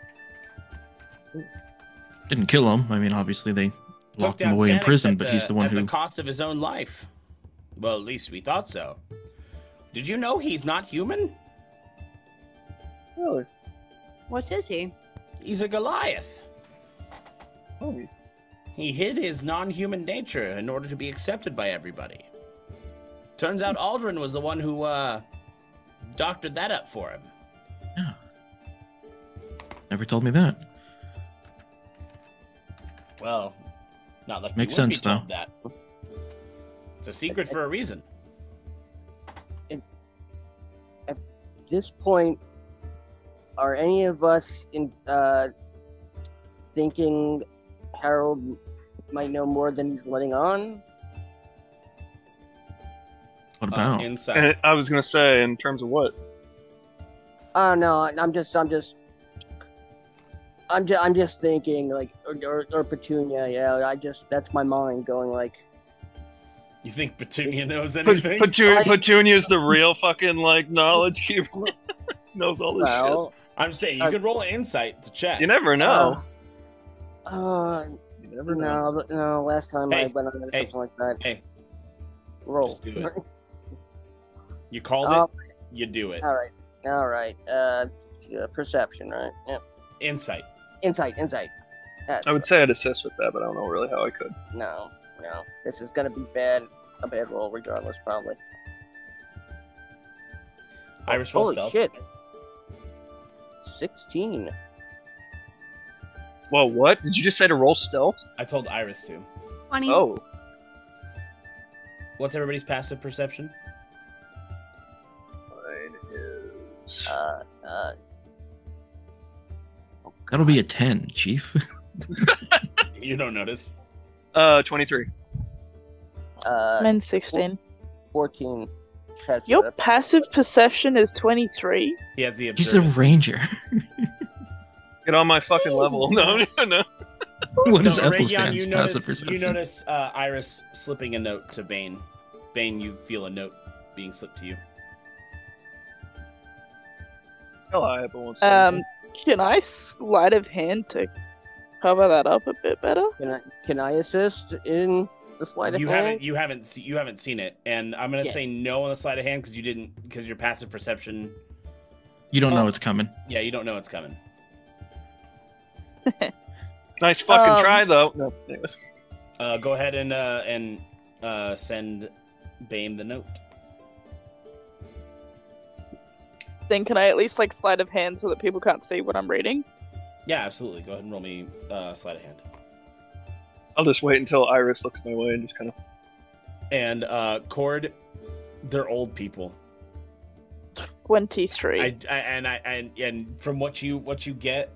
[SPEAKER 4] Didn't kill him. I mean, obviously they
[SPEAKER 1] Took
[SPEAKER 4] locked him
[SPEAKER 1] down
[SPEAKER 4] away in
[SPEAKER 1] Sanix
[SPEAKER 4] prison,
[SPEAKER 1] at
[SPEAKER 4] but he's the one
[SPEAKER 1] at
[SPEAKER 4] who...
[SPEAKER 1] the cost of his own life. Well, at least we thought so. Did you know he's not human?
[SPEAKER 5] Really?
[SPEAKER 6] What is he?
[SPEAKER 1] He's a Goliath.
[SPEAKER 5] Holy.
[SPEAKER 1] He hid his non-human nature in order to be accepted by everybody. Turns out Aldrin was the one who doctored that up for him.
[SPEAKER 4] Yeah. Never told me that.
[SPEAKER 1] Well, not like
[SPEAKER 4] Makes
[SPEAKER 1] you would
[SPEAKER 4] sense,
[SPEAKER 1] be told that. It's a secret for a reason.
[SPEAKER 7] At this point, are any of us thinking Harold might know more than he's letting on?
[SPEAKER 4] What about?
[SPEAKER 1] Insight.
[SPEAKER 5] And I was gonna say, in terms of what?
[SPEAKER 7] No, I'm just thinking like, or Petunia. Yeah, that's my mind going like.
[SPEAKER 1] You think Petunia knows anything?
[SPEAKER 5] Petunia's the real fucking like knowledge keeper. Knows all this
[SPEAKER 7] Well,
[SPEAKER 1] I'm saying you could roll an insight to check.
[SPEAKER 5] shit. You never know.
[SPEAKER 7] you
[SPEAKER 5] You never know.
[SPEAKER 7] no. Last time I
[SPEAKER 1] Hey,
[SPEAKER 7] went on
[SPEAKER 1] hey,
[SPEAKER 7] something like that.
[SPEAKER 1] hey.
[SPEAKER 7] Roll.
[SPEAKER 1] Just do it. You called
[SPEAKER 7] Oh.
[SPEAKER 1] it, you do it.
[SPEAKER 7] All right. Perception, right? Yep.
[SPEAKER 1] Insight.
[SPEAKER 7] Insight.
[SPEAKER 5] I would say I'd assist with that, but I don't know really how I could.
[SPEAKER 7] No. This is gonna be bad. a bad roll regardless, probably.
[SPEAKER 1] Iris roll
[SPEAKER 7] Holy
[SPEAKER 1] stealth.
[SPEAKER 7] shit. 16.
[SPEAKER 5] Whoa, what? Did you just say to roll stealth?
[SPEAKER 1] I told Iris to.
[SPEAKER 6] 20.
[SPEAKER 5] Oh.
[SPEAKER 1] What's everybody's passive perception?
[SPEAKER 5] Mine is...
[SPEAKER 4] That'll be a 10, Chief.
[SPEAKER 1] You don't notice.
[SPEAKER 5] 23.
[SPEAKER 3] I'm 16.
[SPEAKER 7] 14. Passive.
[SPEAKER 3] Your passive perception is 23.
[SPEAKER 1] He has the
[SPEAKER 4] He's a
[SPEAKER 1] observant.
[SPEAKER 4] ranger.
[SPEAKER 5] Get on my fucking level. No.
[SPEAKER 4] What is
[SPEAKER 1] So,
[SPEAKER 4] Ethelstan's
[SPEAKER 1] Aregion,
[SPEAKER 4] passive
[SPEAKER 1] you
[SPEAKER 4] perception?
[SPEAKER 1] notice Iris slipping a note to Bane. Bane, you feel a note being slipped to you.
[SPEAKER 5] Hell, I won't say
[SPEAKER 3] Can I sleight of hand to cover that up a bit better?
[SPEAKER 7] Can I assist in the sleight of hand?
[SPEAKER 1] You haven't seen it, and I'm gonna
[SPEAKER 7] Yeah.
[SPEAKER 1] say no on the sleight of hand because your passive perception.
[SPEAKER 4] You don't know it's coming.
[SPEAKER 1] Yeah, you don't know it's coming.
[SPEAKER 5] Nice fucking try, though. No, anyways.
[SPEAKER 1] Go ahead and send Bane the note.
[SPEAKER 3] Then can I at least like sleight of hand so that people can't see what I'm reading?
[SPEAKER 1] Yeah, absolutely. Go ahead and roll me sleight of hand.
[SPEAKER 5] I'll just wait until Iris looks my way and just kind of...
[SPEAKER 1] And Cord, they're old people.
[SPEAKER 3] 23.
[SPEAKER 1] And from what you get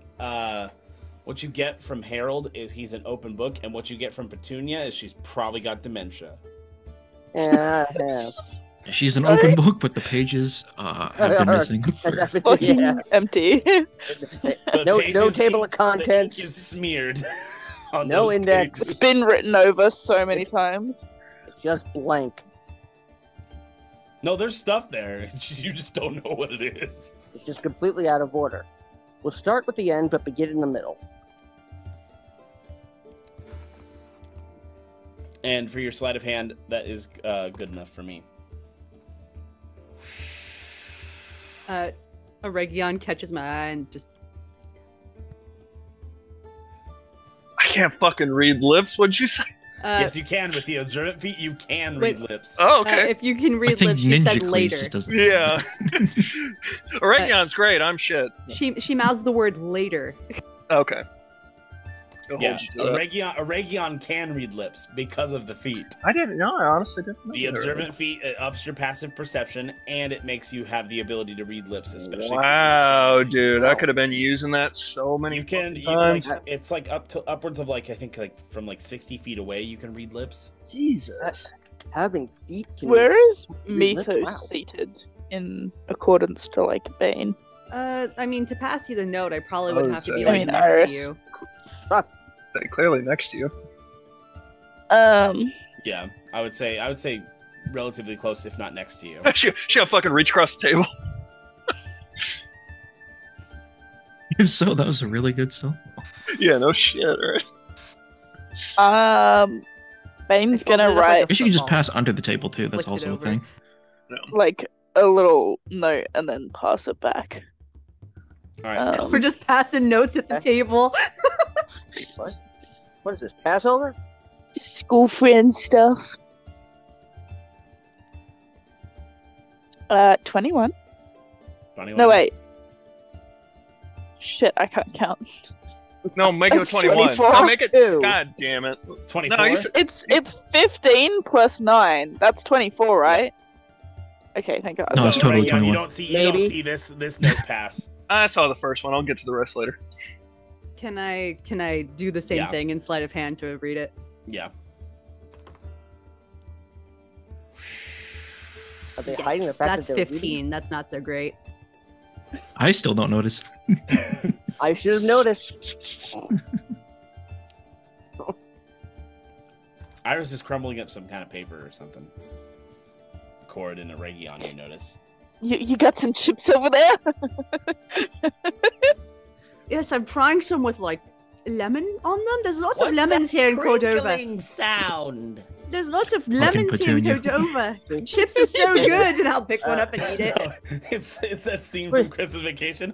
[SPEAKER 1] from Harold is he's an open book, and what you get from Petunia is she's probably got dementia.
[SPEAKER 7] Yeah.
[SPEAKER 4] She's an open book, but the pages have been missing.
[SPEAKER 3] Fucking
[SPEAKER 7] Yeah.
[SPEAKER 3] empty.
[SPEAKER 1] The
[SPEAKER 7] No
[SPEAKER 1] pages
[SPEAKER 7] table of
[SPEAKER 1] the ink
[SPEAKER 7] contents.
[SPEAKER 1] is smeared. On
[SPEAKER 7] No
[SPEAKER 1] those
[SPEAKER 7] index.
[SPEAKER 3] It's
[SPEAKER 1] pages.
[SPEAKER 3] been written over so many times.
[SPEAKER 7] Just blank.
[SPEAKER 1] No, there's stuff there. You just don't know what it is.
[SPEAKER 7] It's just completely out of order. We'll start with the end, but begin in the middle.
[SPEAKER 1] And for your sleight of hand, that is good enough for me.
[SPEAKER 6] Aregion catches my eye and just
[SPEAKER 5] I can't fucking read lips. What'd you say?
[SPEAKER 1] Yes, you can with the observant feat. You can read lips.
[SPEAKER 5] Oh, okay.
[SPEAKER 6] if you can
[SPEAKER 4] I
[SPEAKER 6] read
[SPEAKER 4] think
[SPEAKER 6] lips, she said
[SPEAKER 4] Ninjacles
[SPEAKER 6] later.
[SPEAKER 4] just doesn't.
[SPEAKER 5] Yeah. Aregion's great. I'm shit.
[SPEAKER 6] She mouths the word later.
[SPEAKER 5] Okay. I'll
[SPEAKER 1] Yeah,
[SPEAKER 5] hold you to that.
[SPEAKER 1] Aregion can read lips because of the feat.
[SPEAKER 5] I didn't know. I honestly didn't know.
[SPEAKER 1] The
[SPEAKER 5] that.
[SPEAKER 1] observant feat it ups your passive perception, and it makes you have the ability to read lips, especially.
[SPEAKER 5] Wow, dude. I
[SPEAKER 7] Wow.
[SPEAKER 5] could have been using that so many
[SPEAKER 1] You can.
[SPEAKER 5] fucking
[SPEAKER 1] You, like,
[SPEAKER 5] times.
[SPEAKER 1] it's like upwards of I think from 60 feet away. You can read lips.
[SPEAKER 5] Jesus.
[SPEAKER 7] Having feet can...
[SPEAKER 3] Where is
[SPEAKER 7] Read lips?
[SPEAKER 3] Mythos
[SPEAKER 7] Wow.
[SPEAKER 3] seated in accordance to like Bane?
[SPEAKER 6] I mean, to pass you the note, I probably would
[SPEAKER 5] Oh,
[SPEAKER 6] have to be
[SPEAKER 5] so-
[SPEAKER 6] like
[SPEAKER 3] I mean,
[SPEAKER 6] next
[SPEAKER 3] Iris.
[SPEAKER 6] to you.
[SPEAKER 5] Clearly next to you.
[SPEAKER 1] Yeah, I would say relatively close, if not next to you.
[SPEAKER 5] She'll fucking reach across the table.
[SPEAKER 4] If so, that was a really good song.
[SPEAKER 5] Yeah, no shit, right?
[SPEAKER 3] Bane's
[SPEAKER 6] I folded
[SPEAKER 3] gonna
[SPEAKER 6] it up like
[SPEAKER 3] write
[SPEAKER 6] a
[SPEAKER 4] I guess you can just
[SPEAKER 6] football.
[SPEAKER 4] pass under the table too. That's
[SPEAKER 6] Flicked it
[SPEAKER 4] also a
[SPEAKER 6] over.
[SPEAKER 4] thing.
[SPEAKER 3] like a little note and then pass it back.
[SPEAKER 1] All right.
[SPEAKER 3] Um,
[SPEAKER 6] We're just passing notes at the table.
[SPEAKER 7] What? What is this? Passover?
[SPEAKER 3] School friend stuff. 21.
[SPEAKER 1] 21.
[SPEAKER 3] No, wait. Shit, I can't count.
[SPEAKER 5] No, make it
[SPEAKER 3] That's
[SPEAKER 5] 21.
[SPEAKER 3] 24.
[SPEAKER 5] No, make it.
[SPEAKER 7] Ew.
[SPEAKER 5] God damn it.
[SPEAKER 1] 24.
[SPEAKER 5] No, you said,
[SPEAKER 3] It's 15 plus 9. That's 24, right? Okay, thank God.
[SPEAKER 4] No, it's totally
[SPEAKER 1] Aregion, You
[SPEAKER 4] 21.
[SPEAKER 1] don't see
[SPEAKER 7] Maybe.
[SPEAKER 1] this note pass.
[SPEAKER 5] I saw the first one. I'll get to the rest later.
[SPEAKER 6] Can I do the same
[SPEAKER 1] Yeah.
[SPEAKER 6] thing in sleight of hand to read it?
[SPEAKER 1] Yeah.
[SPEAKER 7] Are they hiding the
[SPEAKER 6] Yes,
[SPEAKER 7] fact
[SPEAKER 6] that's
[SPEAKER 7] that they're
[SPEAKER 6] 15. That's not so great.
[SPEAKER 4] I still don't notice.
[SPEAKER 7] reading? I should have noticed.
[SPEAKER 1] Iris is crumbling up some kind of paper or something. Cord and Aregion, you notice.
[SPEAKER 3] You got some chips over there?
[SPEAKER 6] Yes, I'm trying some with like lemon on them. There's lots of
[SPEAKER 1] What's
[SPEAKER 6] lemons
[SPEAKER 1] that
[SPEAKER 6] here in Cordova.
[SPEAKER 1] crinkling sound?
[SPEAKER 6] There's lots of lemons here in
[SPEAKER 4] Petunia.
[SPEAKER 6] Cordova. Chips are so good, and I'll pick one up and eat it.
[SPEAKER 1] No, it's that scene from Christmas Vacation.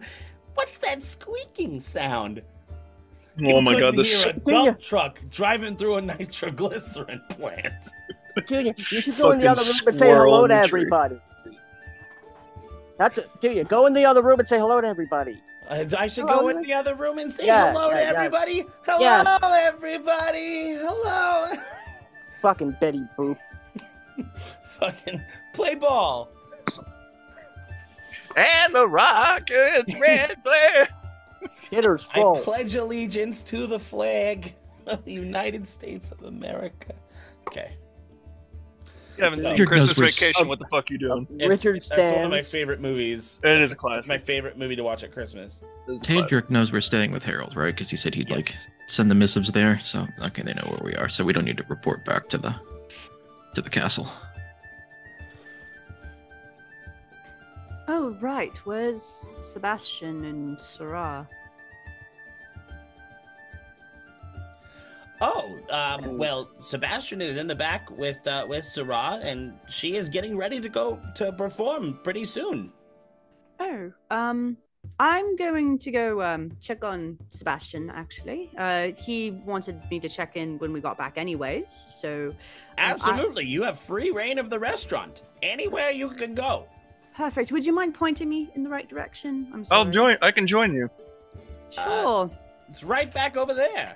[SPEAKER 1] What's that squeaking sound?
[SPEAKER 5] Oh my
[SPEAKER 1] You
[SPEAKER 5] god,
[SPEAKER 1] couldn't
[SPEAKER 5] this.
[SPEAKER 1] hear a dump truck driving through a nitroglycerin plant.
[SPEAKER 7] Junior, you should go in the other room and say
[SPEAKER 5] Squirrel
[SPEAKER 7] hello
[SPEAKER 5] in
[SPEAKER 7] to
[SPEAKER 5] the tree.
[SPEAKER 7] everybody. That's it. Junior, go in the other room and say hello to everybody.
[SPEAKER 1] I should
[SPEAKER 7] Hello,
[SPEAKER 1] go in the other room and say
[SPEAKER 7] Yeah,
[SPEAKER 1] hello to
[SPEAKER 7] yeah, yeah.
[SPEAKER 1] everybody. Hello,
[SPEAKER 7] Yes.
[SPEAKER 1] everybody. Hello.
[SPEAKER 7] Fucking Betty Boop.
[SPEAKER 1] Fucking play ball.
[SPEAKER 5] And the Rockets red glare.
[SPEAKER 7] Hitter's
[SPEAKER 1] I
[SPEAKER 7] full.
[SPEAKER 1] pledge allegiance to the flag of the United States of America. Okay.
[SPEAKER 5] You haven't seen
[SPEAKER 4] Richard
[SPEAKER 5] Christmas
[SPEAKER 4] knows we're
[SPEAKER 5] Vacation. What the fuck you doing?
[SPEAKER 7] Richard
[SPEAKER 1] That's one of my
[SPEAKER 7] Stan.
[SPEAKER 1] favorite movies.
[SPEAKER 5] It is a
[SPEAKER 1] It's
[SPEAKER 5] classic.
[SPEAKER 1] my favorite movie to watch at Christmas.
[SPEAKER 5] It is a classic.
[SPEAKER 4] Tadric knows we're staying with Harold, right? Because he said he'd like
[SPEAKER 1] Yes.
[SPEAKER 4] send the missives there. So okay, they know where we are. So we don't need to report back to the castle.
[SPEAKER 6] Oh, right. Where's Sebastian and Sarah?
[SPEAKER 1] Oh, well, Sebastian is in the back with Sarah, and she is getting ready to go to perform pretty soon.
[SPEAKER 6] Oh, I'm going to go check on Sebastian. Actually, he wanted me to check in when we got back, anyways. So,
[SPEAKER 1] Absolutely, you have free reign of the restaurant. Anywhere you can go.
[SPEAKER 6] perfect. Would you mind pointing me in the right direction? I'm sorry.
[SPEAKER 5] I'll join. I can join you.
[SPEAKER 6] Sure.
[SPEAKER 1] It's right back over there.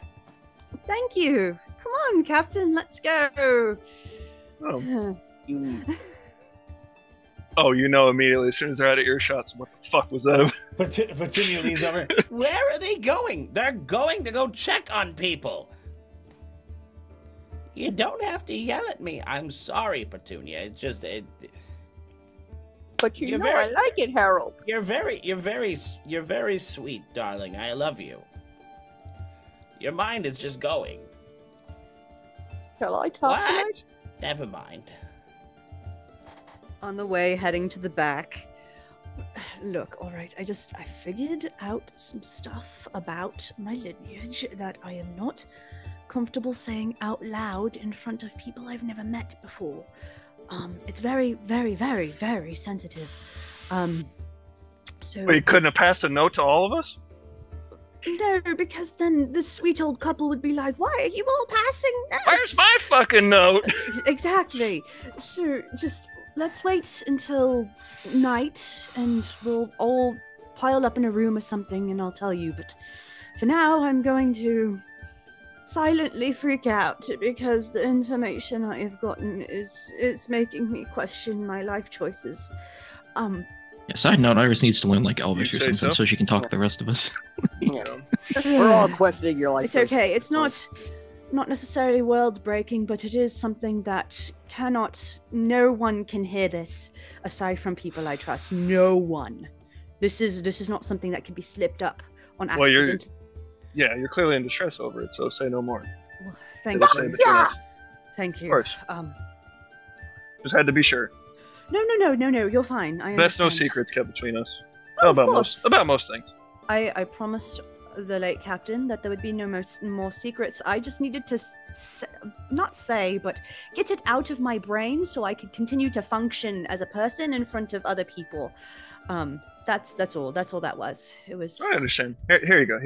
[SPEAKER 6] Thank you. Come on, Captain. Let's go.
[SPEAKER 5] Oh. Oh, you know immediately as soon as they're out of earshot. So what the fuck was that?
[SPEAKER 1] Petunia leans over. Where are they going? They're going to go check on people. You don't have to yell at me. I'm sorry, Petunia. It's just
[SPEAKER 7] But you
[SPEAKER 1] You're
[SPEAKER 7] know
[SPEAKER 1] very-
[SPEAKER 7] I like it, Harold.
[SPEAKER 1] you're very sweet, darling. I love you. Your mind is just going.
[SPEAKER 7] Shall I talk to my...
[SPEAKER 1] What? Never mind.
[SPEAKER 6] On the way, heading to the back. Look, all right. I figured out some stuff about my lineage that I am not comfortable saying out loud in front of people I've never met before. It's very, very, very, very sensitive. So
[SPEAKER 5] Wait, you couldn't have passed a note to all of us?
[SPEAKER 6] no, because then this sweet old couple would be like, "Why are you all passing notes?"
[SPEAKER 5] Where's my fucking note?
[SPEAKER 6] Exactly. So just let's wait until night and we'll all pile up in a room or something and I'll tell you. But for now, I'm going to silently freak out because the information I have gotten it's making me question my life choices.
[SPEAKER 4] Yeah, side note, Iris needs to learn like Elvish or
[SPEAKER 5] You'd say
[SPEAKER 4] something
[SPEAKER 5] so.
[SPEAKER 4] so she can talk to the rest of us.
[SPEAKER 7] Yeah. We're all questioning your life.
[SPEAKER 6] It's okay. It's not necessarily world breaking, but it is something that no one can hear this aside from people I trust. No one. This is not something that can be slipped up on
[SPEAKER 5] Well,
[SPEAKER 6] accident.
[SPEAKER 5] you're clearly in distress over it, so say no more.
[SPEAKER 6] Well, thank
[SPEAKER 5] Just say
[SPEAKER 6] you.
[SPEAKER 5] between us.
[SPEAKER 6] Thank you.
[SPEAKER 5] Of course. Just had to be sure.
[SPEAKER 6] No. You're fine. I
[SPEAKER 5] Best no
[SPEAKER 6] understand.
[SPEAKER 5] secrets kept between us.
[SPEAKER 6] Oh, of
[SPEAKER 5] about
[SPEAKER 6] course.
[SPEAKER 5] most things.
[SPEAKER 6] I promised the late captain that there would be no more secrets. I just needed to not say, but get it out of my brain so I could continue to function as a person in front of other people. That's all. That's all that was. It was.
[SPEAKER 5] I understand. Here you go.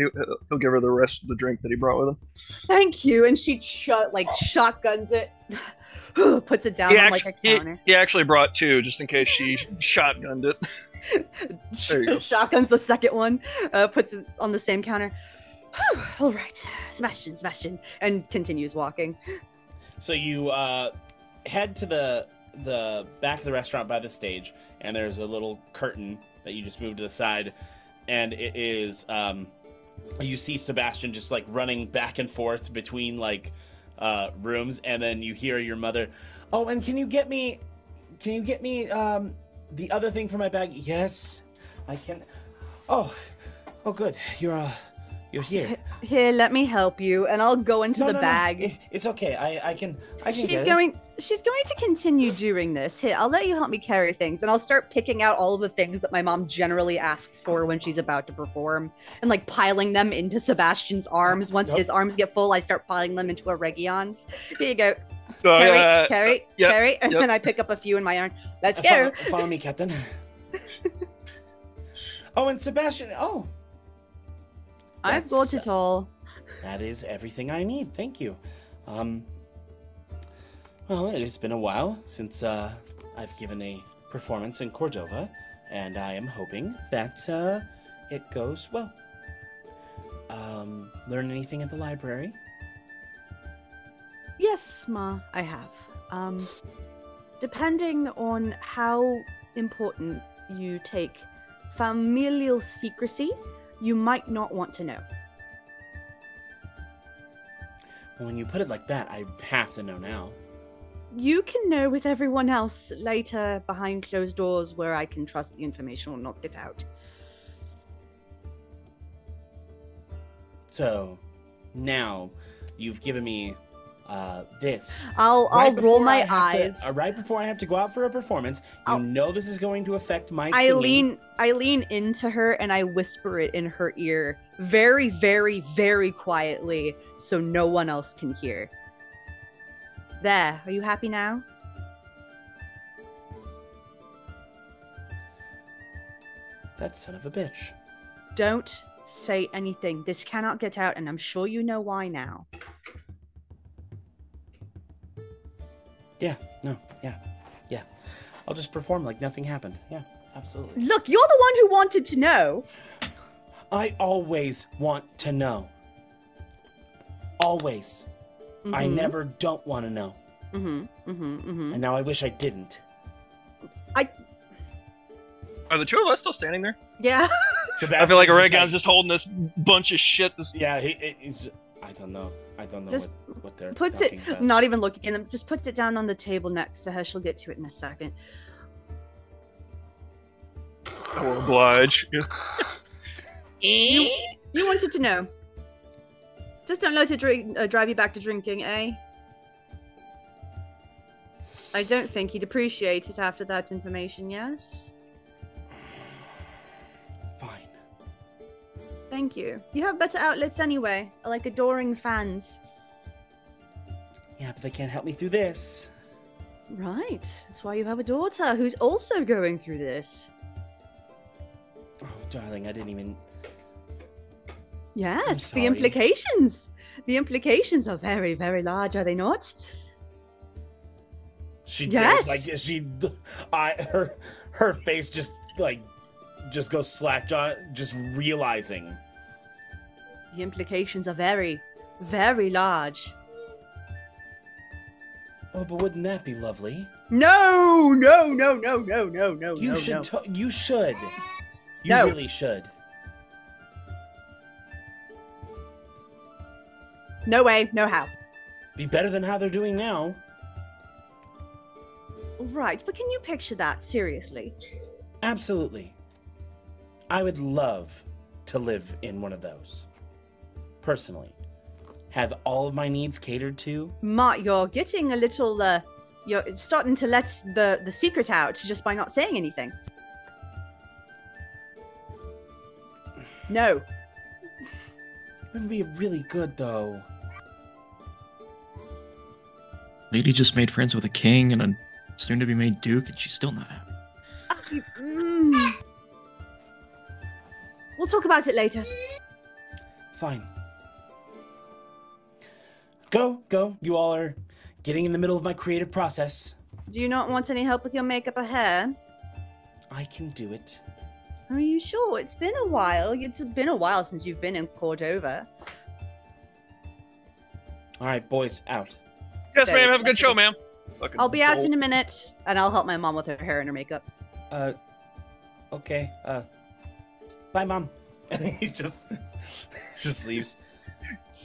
[SPEAKER 5] He'll give her the rest of the drink that he brought with him.
[SPEAKER 6] Thank you. And she shotguns it, puts it down
[SPEAKER 5] He
[SPEAKER 6] on
[SPEAKER 5] actually,
[SPEAKER 6] like a counter.
[SPEAKER 5] he actually brought two just in case she shotgunned it. There you go.
[SPEAKER 6] Shotguns the second one, puts it on the same counter. All right, Sebastian, and continues walking.
[SPEAKER 1] So you head to the back of the restaurant by the stage, and there's a little curtain that you just move to the side, and it is you see Sebastian just like running back and forth between like rooms, and then you hear your mother, "Oh, and can you get me the other thing for my bag?" "Yes, I can." Oh good. You're here.
[SPEAKER 6] Here, let me help you, and I'll go into the bag.
[SPEAKER 1] No. It's okay. I can
[SPEAKER 6] She's
[SPEAKER 1] get
[SPEAKER 6] going to continue doing this. Here, I'll let you help me carry things, and I'll start picking out all of the things that my mom generally asks for when she's about to perform, and like piling them into Sebastian's arms. Once his arms get full, I start piling them into Aregion's. Here you go.
[SPEAKER 5] So,
[SPEAKER 6] Carry, and then I pick up a few in my arm. Let's go.
[SPEAKER 1] Follow me, Captain. Oh, and Sebastian. Oh.
[SPEAKER 6] I've got it all.
[SPEAKER 1] That is everything I need. Thank you. Well, it has been a while since I've given a performance in Cordova, and I am hoping that it goes well. Learn anything at the library?
[SPEAKER 6] Yes, Ma, I have. Depending on how important you take familial secrecy, you might not want to know.
[SPEAKER 1] Well, when you put it like that, I have to know now.
[SPEAKER 6] You can know with everyone else later behind closed doors where I can trust the information or not get out.
[SPEAKER 1] So, now you've given me this.
[SPEAKER 6] I'll roll my eyes.
[SPEAKER 1] Right before I have to go out for a performance, you know this is going to affect my singing.
[SPEAKER 6] I lean into her and I whisper it in her ear very, very, very quietly so no one else can hear. There, are you happy now?
[SPEAKER 1] That son of a bitch.
[SPEAKER 6] Don't say anything. This cannot get out, and I'm sure you know why now.
[SPEAKER 1] Yeah, no, yeah. I'll just perform like nothing happened. Yeah, absolutely.
[SPEAKER 6] Look, you're the one who wanted to know.
[SPEAKER 1] I always want to know. Always.
[SPEAKER 6] Mm-hmm.
[SPEAKER 1] I never don't want to know. And now I wish I didn't.
[SPEAKER 5] Are the two of us still standing there?
[SPEAKER 6] Yeah.
[SPEAKER 5] I feel like Aregion's just holding this bunch of shit.
[SPEAKER 1] Yeah, he's. I don't know
[SPEAKER 6] just
[SPEAKER 1] what they're
[SPEAKER 6] puts
[SPEAKER 1] talking
[SPEAKER 6] it,
[SPEAKER 1] about.
[SPEAKER 6] not even looking at them, just puts it down on the table next to her. She'll get to it in a second.
[SPEAKER 5] I will oblige.
[SPEAKER 6] You wanted to know. Just don't let it drive you back to drinking, eh? I don't think he'd appreciate it after that information, yes?
[SPEAKER 1] Fine.
[SPEAKER 6] Thank you. You have better outlets anyway, like adoring fans.
[SPEAKER 1] Yeah, but they can't help me through this.
[SPEAKER 6] Right. That's why you have a daughter who's also going through this.
[SPEAKER 1] Oh, darling, I didn't even...
[SPEAKER 6] Yes,
[SPEAKER 1] I'm
[SPEAKER 6] the
[SPEAKER 1] sorry.
[SPEAKER 6] implications. The implications are very, very large, are they not?
[SPEAKER 1] She
[SPEAKER 6] Yes.
[SPEAKER 1] her face just goes slack jaw, just realizing.
[SPEAKER 6] The implications are very, very large.
[SPEAKER 1] Oh, but wouldn't that be lovely?
[SPEAKER 6] No.
[SPEAKER 1] You should. You should. You
[SPEAKER 6] No.
[SPEAKER 1] really should.
[SPEAKER 6] No way, no how.
[SPEAKER 1] Be better than how they're doing now.
[SPEAKER 6] Right, but can you picture that, seriously?
[SPEAKER 1] Absolutely. I would love to live in one of those. Personally. Have all of my needs catered to.
[SPEAKER 6] Matt, you're getting a little, you're starting to let the secret out just by not saying anything. No.
[SPEAKER 1] It would be really good, though.
[SPEAKER 4] Lady just made friends with a king and a soon-to-be-made duke, and she's still not happy.
[SPEAKER 6] We'll talk about it later.
[SPEAKER 1] Fine. Go. You all are getting in the middle of my creative process.
[SPEAKER 6] Do you not want any help with your makeup or hair?
[SPEAKER 1] I can do it.
[SPEAKER 6] Are you sure? It's been a while. It's been a while since you've been in Cordova.
[SPEAKER 1] All right, boys, out.
[SPEAKER 5] Yes, ma'am. Have a good show, ma'am. Fucking
[SPEAKER 6] I'll be out
[SPEAKER 5] bold.
[SPEAKER 6] in a minute, and I'll help my mom with her hair and her makeup.
[SPEAKER 1] Okay. Bye, Mom. And he just leaves.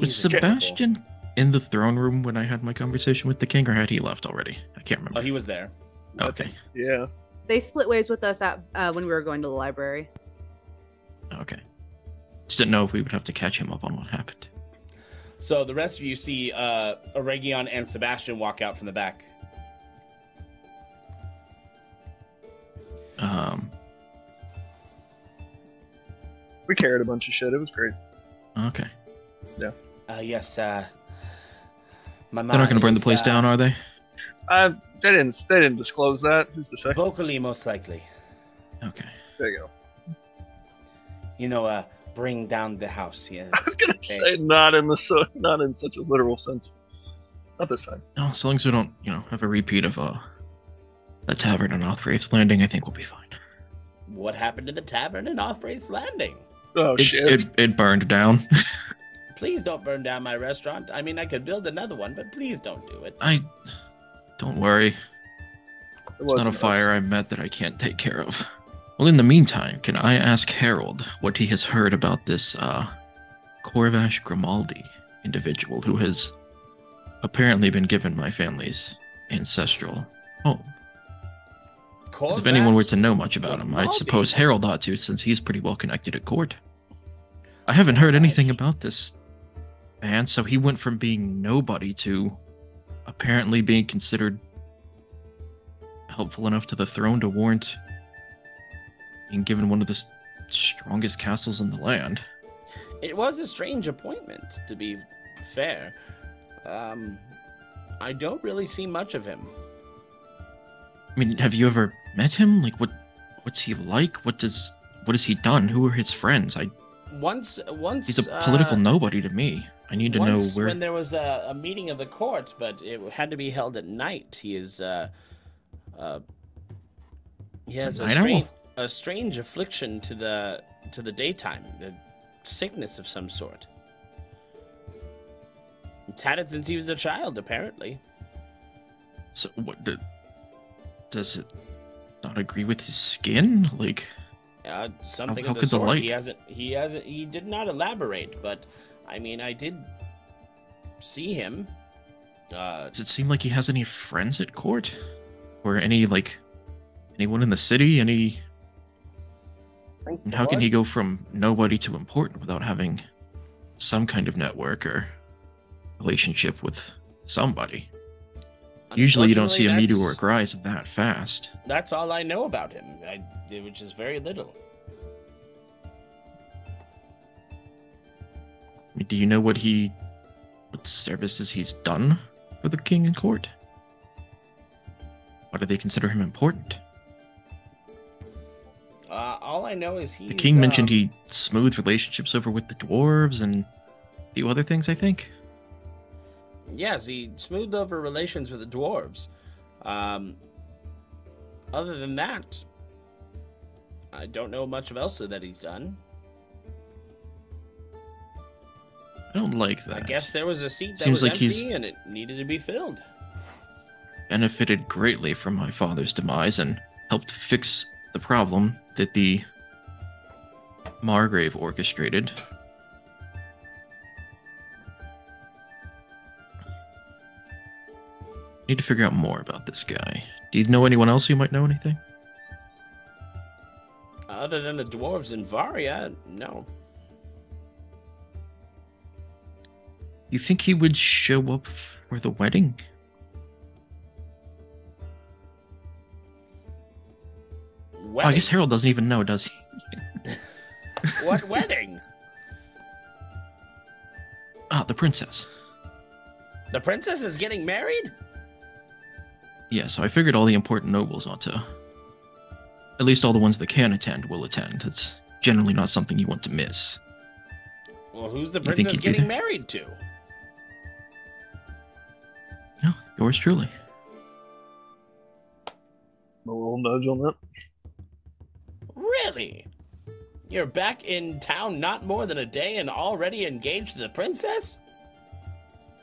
[SPEAKER 4] Was
[SPEAKER 1] He's adorable.
[SPEAKER 4] Sebastian in the throne room when I had my conversation with the king, or had he left already? I can't remember.
[SPEAKER 1] Oh, he was there.
[SPEAKER 4] Okay.
[SPEAKER 5] Yeah.
[SPEAKER 6] They split ways with us at, when we were going to the library.
[SPEAKER 4] Okay. Just didn't know if we would have to catch him up on what happened.
[SPEAKER 1] So the rest of you see Aregion and Sebastian walk out from the back.
[SPEAKER 5] We carried a bunch of shit. It was great.
[SPEAKER 4] Okay.
[SPEAKER 5] Yeah.
[SPEAKER 1] Yes, my mom
[SPEAKER 4] They're not going to burn the
[SPEAKER 1] is,
[SPEAKER 4] place down, are they?
[SPEAKER 5] They didn't disclose that. Who's to say?
[SPEAKER 1] Vocally, most likely.
[SPEAKER 4] Okay.
[SPEAKER 5] There you go.
[SPEAKER 1] You know, bring down the house, yes.
[SPEAKER 5] I was gonna say not in such a literal sense. Not this time.
[SPEAKER 4] No, as long as we don't, have a repeat of the tavern on Othwraith's Landing, I think we'll be fine.
[SPEAKER 1] What happened to the tavern in Othwraith's Landing?
[SPEAKER 5] Oh, shit.
[SPEAKER 4] It burned down.
[SPEAKER 1] Please don't burn down my restaurant. I mean, I could build another one, but please don't do it.
[SPEAKER 4] Don't worry. It's not a fire I met that I can't take care of. Well, in the meantime, can I ask Harold what he has heard about this Corvash Grimaldi individual who has apparently been given my family's ancestral home? If anyone were to know much about him, I suppose Harold ought to, since he's pretty well connected at court. I haven't heard anything about this man, so he went from being nobody to apparently being considered helpful enough to the throne to warrant being given one of the strongest castles in the land.
[SPEAKER 1] It was a strange appointment, to be fair. I don't really see much of him.
[SPEAKER 4] I mean, have you ever met him? Like, what's he like? What has he done? Who are his friends?
[SPEAKER 1] Once
[SPEAKER 4] he's a political nobody to me. I need to know where.
[SPEAKER 1] When there was a meeting of the court, but it had to be held at night. He has a strange affliction to the daytime, a sickness of some sort. It's had it since he was a child, apparently.
[SPEAKER 4] So what does it not agree with his skin? Like,
[SPEAKER 1] something
[SPEAKER 4] how
[SPEAKER 1] of the
[SPEAKER 4] could the
[SPEAKER 1] sort.
[SPEAKER 4] light?
[SPEAKER 1] He did not elaborate, but I mean, I did see him.
[SPEAKER 4] Does it seem like he has any friends at court, or anyone in the city? And how can he go from nobody to important without having some kind of network or relationship with somebody? Usually you don't see a meteoric rise that fast.
[SPEAKER 1] That's all I know about him, which is very little.
[SPEAKER 4] I mean, do you know what services he's done for the king and court? Why do they consider him important?
[SPEAKER 1] All I know is
[SPEAKER 4] the king mentioned he smoothed relationships over with the dwarves and a few other things, I think.
[SPEAKER 1] Yes, he smoothed over relations with the dwarves. Other than that, I don't know much else that he's done.
[SPEAKER 4] I don't like that.
[SPEAKER 1] I guess there was a seat that
[SPEAKER 4] Seems
[SPEAKER 1] was
[SPEAKER 4] like
[SPEAKER 1] empty and it needed to be filled.
[SPEAKER 4] Benefited greatly from my father's demise and helped fix the problem that the Margrave orchestrated. Need to figure out more about this guy. Do you know anyone else who might know anything?
[SPEAKER 1] Other than the dwarves in Varia, no.
[SPEAKER 4] You think he would show up for the wedding? Oh, I guess Harold doesn't even know, does he?
[SPEAKER 1] What wedding?
[SPEAKER 4] The princess.
[SPEAKER 1] The princess is getting married?
[SPEAKER 4] Yeah, so I figured all the important nobles ought to. At least all the ones that can attend will attend. It's generally not something you want to miss.
[SPEAKER 1] Well, who's the princess getting married to?
[SPEAKER 4] No, yours truly.
[SPEAKER 5] A little nudge on that.
[SPEAKER 1] Really? You're back in town not more than a day and already engaged to the princess?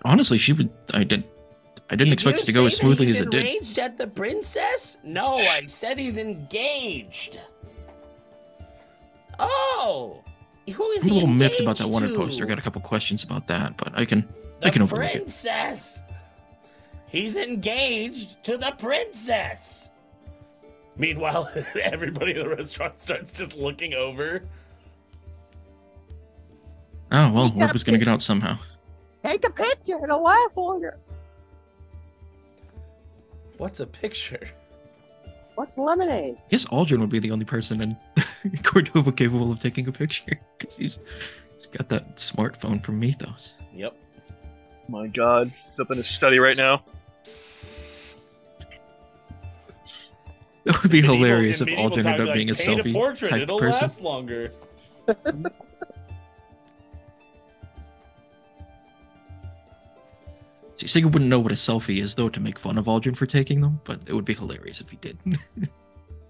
[SPEAKER 4] Honestly, I didn't expect it to go as smoothly as it did.
[SPEAKER 1] He's engaged at the princess? No, I said he's engaged. Oh, who is he engaged to?
[SPEAKER 4] I'm a little miffed about that wanted poster. Got a couple questions about that, but I can overlook it.
[SPEAKER 1] The princess. He's engaged to the princess. Meanwhile, everybody in the restaurant starts just looking over.
[SPEAKER 4] Oh, well, word was going to get out somehow.
[SPEAKER 7] Take a picture, it'll last longer.
[SPEAKER 1] What's a picture?
[SPEAKER 7] What's lemonade?
[SPEAKER 4] I guess Áedgen would be the only person in Cordova capable of taking a picture. Because he's got that smartphone from Mythos.
[SPEAKER 1] Yep.
[SPEAKER 5] My God. He's up in his study right now.
[SPEAKER 4] That would be hilarious if Áedgen ended up being a selfie
[SPEAKER 1] portrait,
[SPEAKER 4] type
[SPEAKER 1] it'll
[SPEAKER 4] person.
[SPEAKER 1] last longer.
[SPEAKER 4] See, Sigib wouldn't know what a selfie is, though, to make fun of Aldrin for taking them, but it would be hilarious if he did.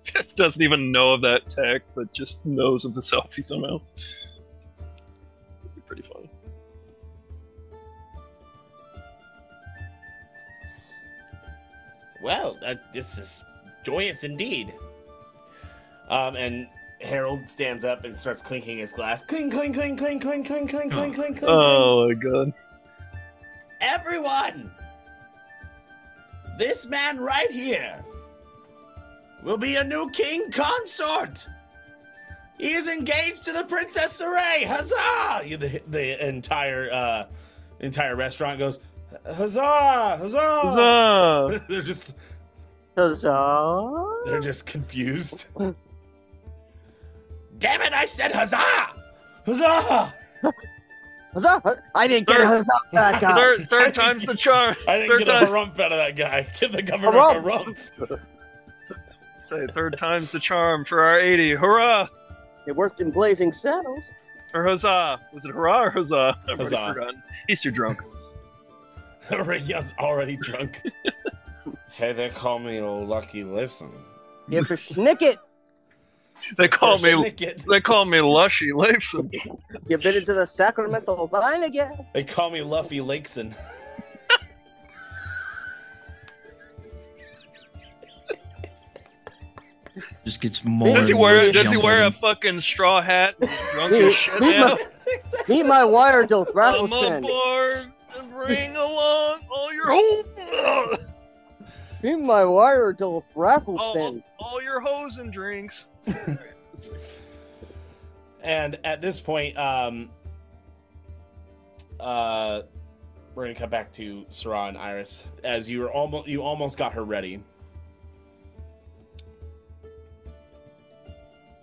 [SPEAKER 5] Just doesn't even know of that tech, but just knows of the selfie somehow. It'd be pretty funny.
[SPEAKER 1] Well, this is joyous indeed. And Harold stands up and starts clinking his glass. Clink, clink, clink, clink, clink, clink, clink, clink, clink, clink.
[SPEAKER 5] Oh my god.
[SPEAKER 1] Everyone! This man right here will be a new king consort! He is engaged to the Princess Saray! Huzzah! The entire restaurant goes, huzzah! Huzzah!
[SPEAKER 5] Huzzah!
[SPEAKER 1] They're just
[SPEAKER 7] Huzzah!
[SPEAKER 1] confused. Damn it, I said huzzah! Huzzah!
[SPEAKER 7] Huzzah! I didn't get a huzzah out of that guy.
[SPEAKER 5] Third time's the charm.
[SPEAKER 1] I didn't
[SPEAKER 5] Third
[SPEAKER 1] get a
[SPEAKER 5] time.
[SPEAKER 1] harumph out of that guy. Give the governor a
[SPEAKER 7] Harumph.
[SPEAKER 1] harumph.
[SPEAKER 5] Say third time's the charm for our 80. Hurrah!
[SPEAKER 7] It worked in Blazing Saddles.
[SPEAKER 5] Or huzzah. Was it hurrah or huzzah? I've
[SPEAKER 1] Huzzah.
[SPEAKER 5] already forgotten. He's too drunk.
[SPEAKER 1] Aregion's already drunk. Hey, they call me Lucky Leifson.
[SPEAKER 7] Yeah, for Schnicket.
[SPEAKER 5] They call me
[SPEAKER 1] Schnicket.
[SPEAKER 5] Lushy Leifson.
[SPEAKER 7] You've been into the sacramental line again.
[SPEAKER 1] They call me Luffy Lakeson.
[SPEAKER 4] Just gets more.
[SPEAKER 5] Does he
[SPEAKER 4] and more
[SPEAKER 5] wear a
[SPEAKER 4] jumbled.
[SPEAKER 5] fucking straw hat? And drunk as shit now?
[SPEAKER 7] Meet my wire till
[SPEAKER 5] I'm
[SPEAKER 7] Raffleston.
[SPEAKER 5] aboard and bring along all your
[SPEAKER 7] Meet my wire till Raffleston.
[SPEAKER 5] all your hoes and drinks.
[SPEAKER 1] And at this point, we're gonna come back to Sarah and Iris as you almost got her ready.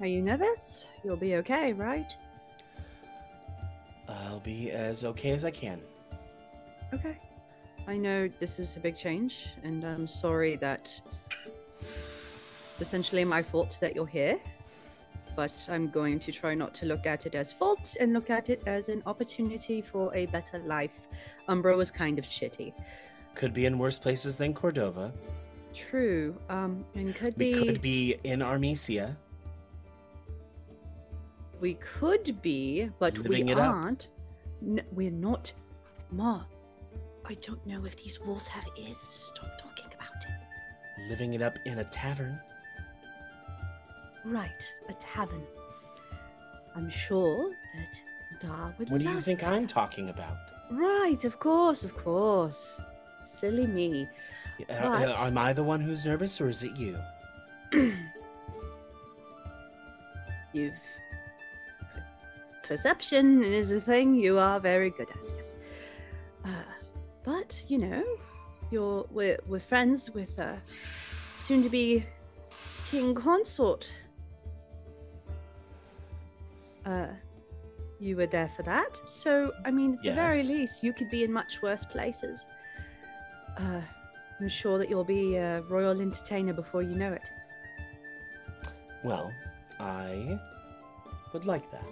[SPEAKER 6] Are you nervous? You'll be okay, right?
[SPEAKER 1] I'll be as okay as I can.
[SPEAKER 6] Okay. I know this is a big change, and I'm sorry that it's essentially my fault that you're here. But I'm going to try not to look at it as fault and look at it as an opportunity for a better life. Umbra was kind of shitty.
[SPEAKER 1] Could be in worse places than Cordova.
[SPEAKER 6] True. And
[SPEAKER 1] We could be in Armesia.
[SPEAKER 6] We could be, but
[SPEAKER 1] Living
[SPEAKER 6] we
[SPEAKER 1] it up.
[SPEAKER 6] aren't. We're not. Ma, I don't know if these walls have ears. Stop talking about it.
[SPEAKER 1] Living it up in a tavern.
[SPEAKER 6] Right, a tavern. I'm sure that Dar would
[SPEAKER 1] What do you
[SPEAKER 6] love
[SPEAKER 1] think
[SPEAKER 6] that.
[SPEAKER 1] I'm talking about?
[SPEAKER 6] Right, of course, of course. Silly me. But-
[SPEAKER 1] Am I the one who's nervous, or is it you?
[SPEAKER 6] You've perception is a thing you are very good at, yes. But you know, we're friends with soon to be king consort. You were there for that, so I mean, at the very
[SPEAKER 1] Yes.
[SPEAKER 6] least, you could be in much worse places. I'm sure that you'll be a royal entertainer before you know it.
[SPEAKER 1] Well, I would like that.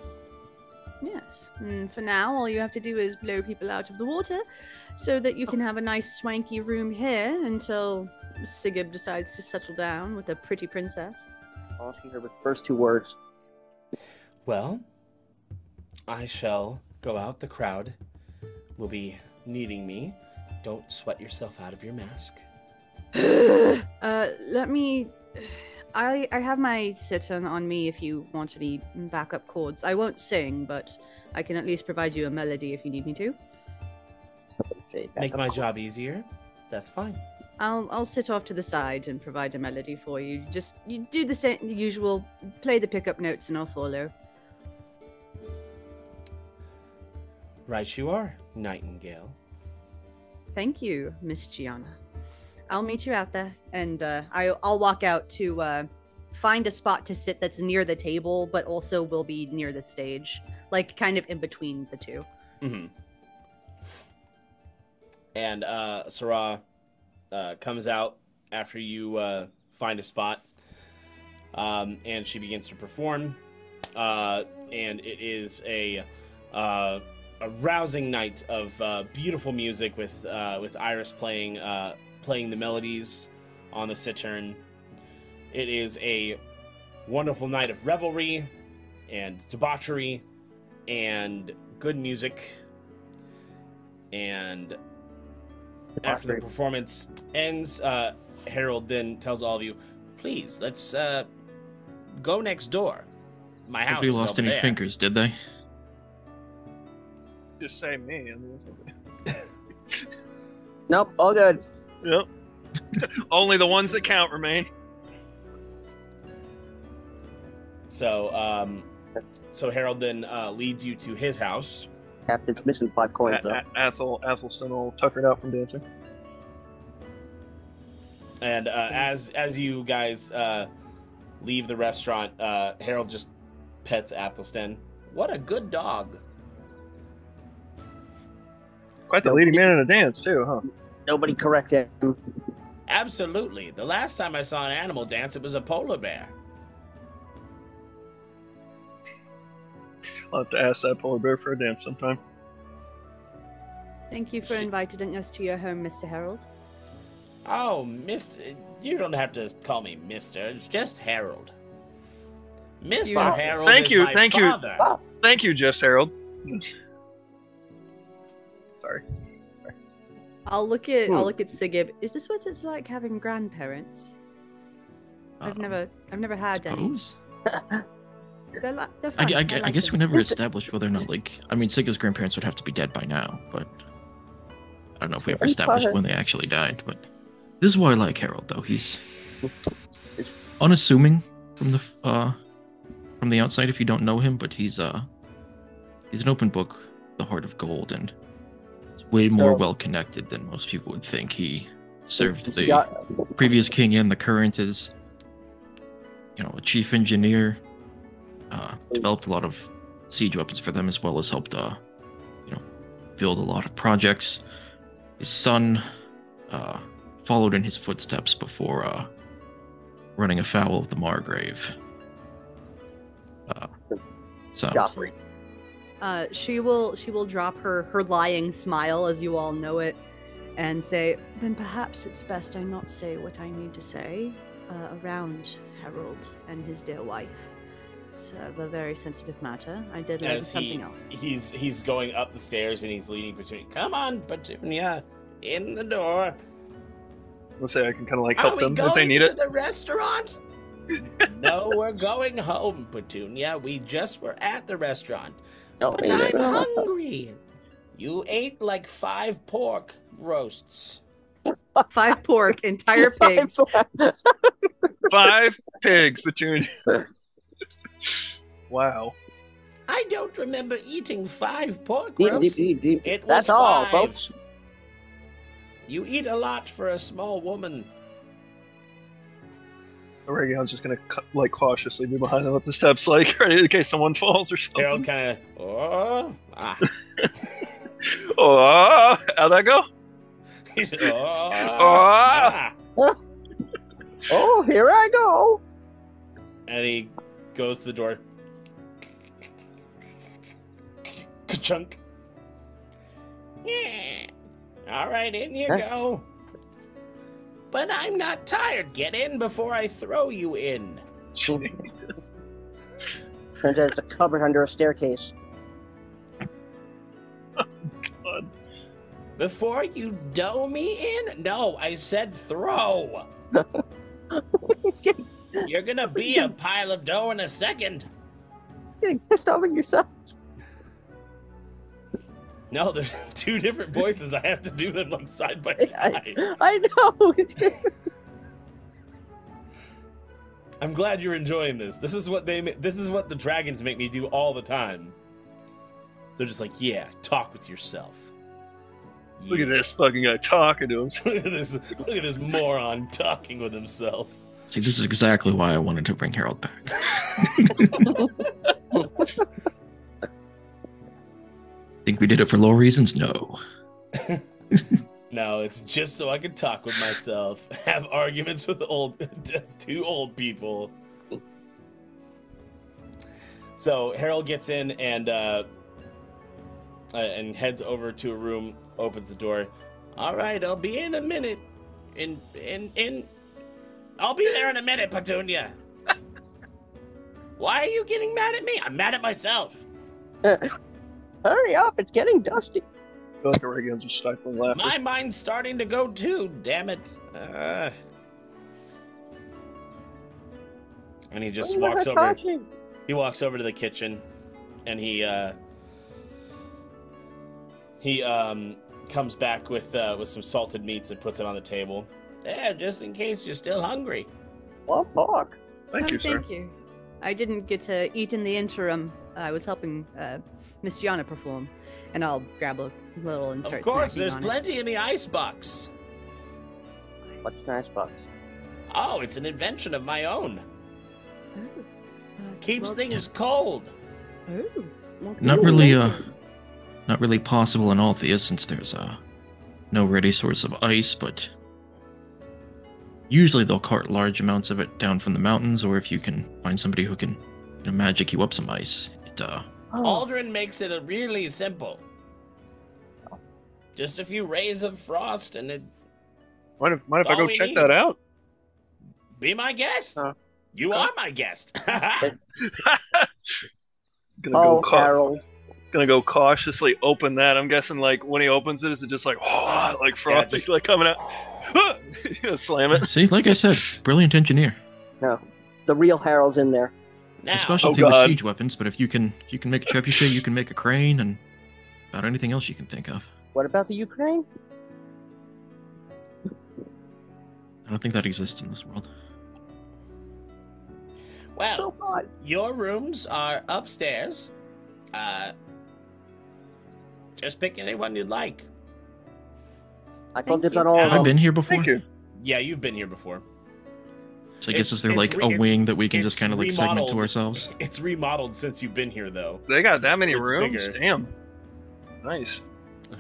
[SPEAKER 6] Yes. And for now, all you have to do is blow people out of the water so that you can have a nice swanky room here until Sigib decides to settle down with a pretty princess.
[SPEAKER 7] All she heard was the first two words.
[SPEAKER 1] Well, I shall go out. The crowd will be needing me. Don't sweat yourself out of your mask.
[SPEAKER 6] Let me... I have my sitar on me if you want any backup chords. I won't sing, but I can at least provide you a melody if you need me to.
[SPEAKER 7] Somebody say
[SPEAKER 1] Make
[SPEAKER 7] backup
[SPEAKER 1] my
[SPEAKER 7] chord.
[SPEAKER 1] job easier. That's fine.
[SPEAKER 6] I'll sit off to the side and provide a melody for you. Just you do the same, the usual, play the pickup notes and I'll follow.
[SPEAKER 1] Right you are, Nightingale.
[SPEAKER 6] Thank you, Miss Gianna. I'll meet you out there, and I'll walk out to find a spot to sit that's near the table, but also will be near the stage, like kind of in between the two.
[SPEAKER 1] Mm-hmm. And Sarah comes out after you find a spot, and she begins to perform. And it is a rousing night of beautiful music with Iris playing the melodies on the cittern. It is a wonderful night of revelry and debauchery and good music. And after the performance ends, Harold then tells all of you, please, let's go next door. My house
[SPEAKER 4] Nobody
[SPEAKER 1] is
[SPEAKER 4] lost
[SPEAKER 1] over
[SPEAKER 4] any
[SPEAKER 1] there.
[SPEAKER 4] fingers, did they?
[SPEAKER 5] Just say me. I mean,
[SPEAKER 7] Nope, all good.
[SPEAKER 5] yep. Only the ones that count remain.
[SPEAKER 1] So, so Harold then leads you to his house.
[SPEAKER 7] Captain's missing 5 coins, though.
[SPEAKER 5] Athelstan will tucker it out from dancing.
[SPEAKER 1] And as you guys leave the restaurant, Harold just pets Athelstan. What a good dog.
[SPEAKER 5] Quite the leading man in a dance, too, huh?
[SPEAKER 7] Nobody correct him.
[SPEAKER 1] Absolutely. The last time I saw an animal dance, it was a polar bear.
[SPEAKER 5] I'll have to ask that polar bear for a dance sometime.
[SPEAKER 6] Thank you for inviting us to your home, Mr. Harold.
[SPEAKER 1] Oh, Mr. You don't have to call me Mr. It's just Harold. Mr. Harold
[SPEAKER 5] Thank
[SPEAKER 1] is
[SPEAKER 5] you,
[SPEAKER 1] my
[SPEAKER 5] thank you.
[SPEAKER 1] father.
[SPEAKER 5] Thank you, Just Harold. Sorry.
[SPEAKER 6] I'll look at Sigib. Is this what it's like having grandparents? I've never had any.
[SPEAKER 4] Suppose?
[SPEAKER 6] They're fun.
[SPEAKER 4] I
[SPEAKER 6] like
[SPEAKER 4] guess
[SPEAKER 6] them.
[SPEAKER 4] we never established whether or not, like, I mean, Sigur's grandparents would have to be dead by now, but I don't know if we ever established when they actually died. But this is why I like Harold, though. He's unassuming from the outside if you don't know him, but he's an open book, the heart of gold, and it's way more well connected than most people would think. He served the previous king and the current as, a chief engineer. Developed a lot of siege weapons for them, as well as helped, build a lot of projects. His son followed in his footsteps before running afoul of the Margrave.
[SPEAKER 7] Joffrey.
[SPEAKER 6] She will drop her lying smile, as you all know it, and say, then perhaps it's best I not say what I need to say around Harold and his dear wife. It's a very sensitive matter. I did learn something else.
[SPEAKER 1] He's going up the stairs and he's leading Petunia. Come on, Petunia, in the door.
[SPEAKER 5] Let's say I can kind of help them
[SPEAKER 1] Are
[SPEAKER 5] if they
[SPEAKER 1] we
[SPEAKER 5] need
[SPEAKER 1] going
[SPEAKER 5] it.
[SPEAKER 1] to the restaurant? No, we're going home, Petunia. We just were at the restaurant.
[SPEAKER 7] No,
[SPEAKER 1] But I'm hungry. You ate like 5 pork roasts.
[SPEAKER 6] 5 pork, entire pigs.
[SPEAKER 5] 5 pigs between. Wow.
[SPEAKER 1] I don't remember eating 5 pork roasts. It was
[SPEAKER 7] That's all,
[SPEAKER 1] 5.
[SPEAKER 7] folks.
[SPEAKER 1] You eat a lot for a small woman.
[SPEAKER 5] Aregion's just gonna cautiously be behind them up the steps, ready in case someone falls or
[SPEAKER 1] Harold
[SPEAKER 5] something.
[SPEAKER 1] kind of,
[SPEAKER 5] Oh, how'd that go?
[SPEAKER 7] Oh, here I go.
[SPEAKER 1] And he goes to the door. Ka-chunk. Yeah. All right, in you go. But I'm not tired. Get in before I throw you in.
[SPEAKER 7] Turns out it's a cupboard under a staircase.
[SPEAKER 5] God.
[SPEAKER 1] Before you dough me in? No, I said throw. You're gonna be a pile of dough in a second.
[SPEAKER 7] Getting pissed off at yourself.
[SPEAKER 1] No, there's 2 different voices. I have to do them on side by side.
[SPEAKER 7] I know.
[SPEAKER 1] I'm glad you're enjoying this. This is what the dragons make me do all the time. They're just like, yeah, talk with yourself.
[SPEAKER 5] Look at this fucking guy talking to him.
[SPEAKER 1] Look at this moron talking with himself.
[SPEAKER 4] See, this is exactly why I wanted to bring Harold back. Think we did it for low reasons? No.
[SPEAKER 1] No, it's just so I could talk with myself, have arguments with 2 old people. So Harold gets in and and heads over to a room, opens the door. All right, I'll be in a minute. I'll be there in a minute, Petunia. Why are you getting mad at me? I'm mad at myself.
[SPEAKER 7] Hurry up, it's getting dusty.
[SPEAKER 5] I feel like Aregion's just stifling laughter.
[SPEAKER 1] My mind's starting to go too, damn it. And he just walks over. He walks over to the kitchen, and he comes back with some salted meats and puts it on the table. Yeah, just in case you're still hungry.
[SPEAKER 7] Well, fuck.
[SPEAKER 5] Thank you, sir.
[SPEAKER 6] Thank you. I didn't get to eat in the interim. I was helping Miss Gianna perform, and I'll grab a little and start.
[SPEAKER 1] Of course,
[SPEAKER 6] snacking
[SPEAKER 1] there's
[SPEAKER 6] on
[SPEAKER 1] plenty in the icebox.
[SPEAKER 7] What's the icebox?
[SPEAKER 1] Oh, it's an invention of my own.
[SPEAKER 6] It.
[SPEAKER 1] Keeps
[SPEAKER 6] well,
[SPEAKER 1] things cold.
[SPEAKER 6] Oh, well,
[SPEAKER 4] Not
[SPEAKER 6] cool.
[SPEAKER 4] really possible in Althea since there's no ready source of ice, but usually they'll cart large amounts of it down from the mountains, or if you can find somebody who can magic you up some ice.
[SPEAKER 1] Aldrin makes it really simple. Just a few rays of frost, and it.
[SPEAKER 5] Mind if I
[SPEAKER 1] all
[SPEAKER 5] go
[SPEAKER 1] we
[SPEAKER 5] check
[SPEAKER 1] need.
[SPEAKER 5] that out?
[SPEAKER 1] Be my guest. You
[SPEAKER 5] okay.
[SPEAKER 1] are my guest.
[SPEAKER 7] Harold.
[SPEAKER 5] Gonna go cautiously open that. I'm guessing like when he opens it, is it just like like frosty
[SPEAKER 1] just-
[SPEAKER 5] like coming out? Slam it.
[SPEAKER 4] See, like I said, brilliant engineer.
[SPEAKER 7] No, the real Harold's in there.
[SPEAKER 1] Now,
[SPEAKER 4] My specialty
[SPEAKER 5] Oh,
[SPEAKER 4] was
[SPEAKER 5] God.
[SPEAKER 4] siege weapons, but if you can make a trebuchet, you can make a crane, and about anything else you can think of.
[SPEAKER 7] What about the Ukraine?
[SPEAKER 4] I don't think that exists in this world.
[SPEAKER 1] well,
[SPEAKER 7] So fun.
[SPEAKER 1] your rooms are upstairs. Just pick anyone you'd like.
[SPEAKER 7] I called
[SPEAKER 6] Thank
[SPEAKER 7] dibs on
[SPEAKER 6] you.
[SPEAKER 7] all of
[SPEAKER 4] Have I
[SPEAKER 7] them.
[SPEAKER 4] been here before?
[SPEAKER 5] Thank you.
[SPEAKER 1] Yeah, you've been here before.
[SPEAKER 4] So I guess
[SPEAKER 1] It's-
[SPEAKER 4] is there
[SPEAKER 1] it's
[SPEAKER 4] like
[SPEAKER 1] re-
[SPEAKER 4] a
[SPEAKER 1] it's-
[SPEAKER 4] wing that we can
[SPEAKER 1] it's
[SPEAKER 4] just kind of like segment to
[SPEAKER 1] remodeled.
[SPEAKER 4] ourselves?
[SPEAKER 1] It's remodeled since you've been here, though.
[SPEAKER 5] They got that many
[SPEAKER 1] It's
[SPEAKER 5] rooms?
[SPEAKER 1] bigger.
[SPEAKER 5] Damn. Nice.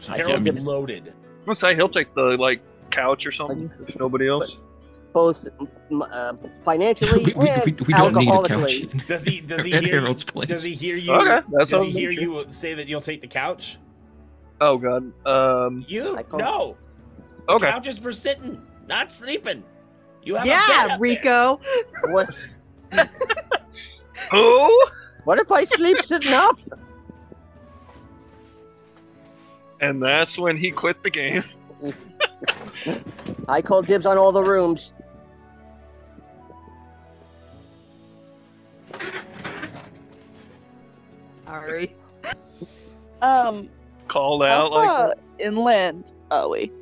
[SPEAKER 1] Harold's
[SPEAKER 4] I mean-
[SPEAKER 1] loaded.
[SPEAKER 5] Let's say he'll take the like couch or something if nobody else.
[SPEAKER 7] Both financially
[SPEAKER 4] we
[SPEAKER 7] and
[SPEAKER 4] don't need a
[SPEAKER 7] alcoholically.
[SPEAKER 4] couch.
[SPEAKER 1] Does he
[SPEAKER 4] at
[SPEAKER 1] hear?
[SPEAKER 4] Harold's place.
[SPEAKER 1] Does he hear you?
[SPEAKER 5] Okay, that's
[SPEAKER 1] does
[SPEAKER 5] all
[SPEAKER 1] he
[SPEAKER 5] I'm
[SPEAKER 1] hear
[SPEAKER 5] sure.
[SPEAKER 1] you say that you'll take the couch?
[SPEAKER 5] Oh god.
[SPEAKER 1] You
[SPEAKER 7] I call-
[SPEAKER 1] no. The
[SPEAKER 5] Okay.
[SPEAKER 1] couch is for sitting, not sleeping. You have a bed
[SPEAKER 6] Yeah,
[SPEAKER 1] up there.
[SPEAKER 6] Rico.
[SPEAKER 7] What?
[SPEAKER 5] Who?
[SPEAKER 7] What if I sleep sitting up?
[SPEAKER 5] And that's when he quit the game.
[SPEAKER 7] I called dibs on all the rooms.
[SPEAKER 6] Sorry.
[SPEAKER 5] Called
[SPEAKER 3] How
[SPEAKER 5] out like
[SPEAKER 3] far inland are we?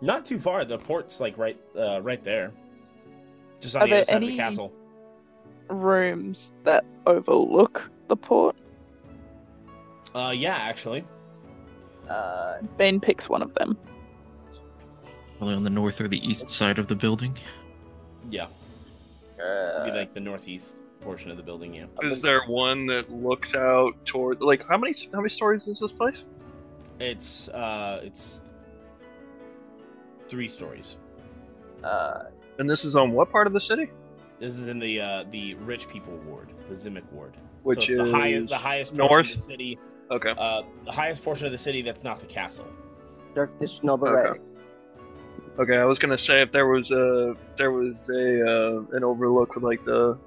[SPEAKER 1] Not too far. The port's like right there, just on
[SPEAKER 3] Are
[SPEAKER 1] the other
[SPEAKER 3] there
[SPEAKER 1] side of the
[SPEAKER 3] any-
[SPEAKER 1] castle.
[SPEAKER 3] Rooms that overlook the port?
[SPEAKER 1] Yeah, actually.
[SPEAKER 3] Bane picks one of them.
[SPEAKER 4] Probably on the north or the east side of the building.
[SPEAKER 1] Yeah, it'd be like the northeast portion of the building. Yeah.
[SPEAKER 5] is there one that looks out toward like how many stories is this place?
[SPEAKER 1] It's 3 stories.
[SPEAKER 5] And this is on what part of the city?
[SPEAKER 1] This is in the rich people ward, the Zimic ward,
[SPEAKER 5] Which
[SPEAKER 1] so it's
[SPEAKER 5] is
[SPEAKER 1] the highest
[SPEAKER 5] north?
[SPEAKER 1] portion of the city.
[SPEAKER 5] Okay.
[SPEAKER 1] The highest portion of the city that's not the castle.
[SPEAKER 7] Darkness Snow Beret.
[SPEAKER 5] Okay. Okay, I was gonna say if there was an overlook with like or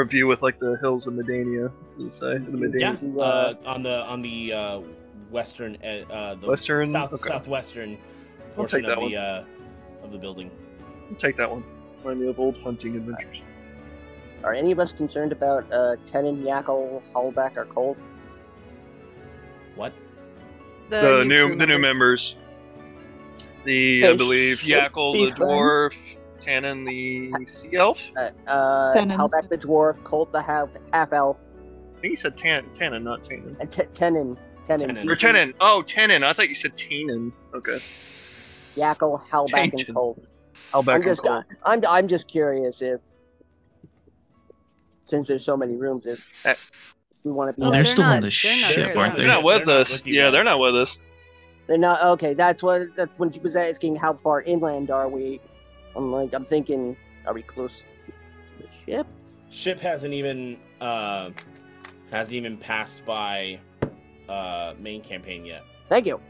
[SPEAKER 5] a view with like the hills of Medania, you say the Medania.
[SPEAKER 1] Yeah, on the western, the
[SPEAKER 5] Western? Okay.
[SPEAKER 1] southwestern
[SPEAKER 5] I'll
[SPEAKER 1] portion
[SPEAKER 5] take that one.
[SPEAKER 1] of the building.
[SPEAKER 5] I'll take that one. Remind me of old hunting adventures.
[SPEAKER 7] Are any of us concerned about Tenon, Yackle, Hullback, or Colt?
[SPEAKER 1] What?
[SPEAKER 5] The new
[SPEAKER 6] crew
[SPEAKER 5] members. I
[SPEAKER 3] Fish,
[SPEAKER 5] believe Yackle the
[SPEAKER 3] Beefling.
[SPEAKER 5] dwarf, Tannen the sea elf.
[SPEAKER 3] Tenon.
[SPEAKER 7] Hullback the dwarf, Colt the half elf,
[SPEAKER 5] I think he said Tannen, not Tannen.
[SPEAKER 7] and Tenon.
[SPEAKER 1] Tenon.
[SPEAKER 5] Or Tannen. Oh, Tannen. I thought you said Tannen. Okay.
[SPEAKER 7] Yackle, Hullback,
[SPEAKER 5] Tannen.
[SPEAKER 7] and Colt.
[SPEAKER 5] I'll back
[SPEAKER 7] I'm just, I'm just curious if, since there's so many rooms, if we want to be.
[SPEAKER 4] Oh,
[SPEAKER 6] they're
[SPEAKER 4] they're still
[SPEAKER 6] not-
[SPEAKER 4] on the
[SPEAKER 6] they're not
[SPEAKER 4] ship,
[SPEAKER 6] there.
[SPEAKER 4] aren't
[SPEAKER 5] They're
[SPEAKER 4] they?
[SPEAKER 5] not with
[SPEAKER 1] They're not
[SPEAKER 5] us.
[SPEAKER 1] with you
[SPEAKER 5] Yeah,
[SPEAKER 1] guys.
[SPEAKER 5] they're not with us.
[SPEAKER 7] They're not okay. That's when she was asking how far inland are we. I'm thinking, are we close to the ship?
[SPEAKER 1] Ship hasn't even passed by main campaign yet.
[SPEAKER 7] Thank you.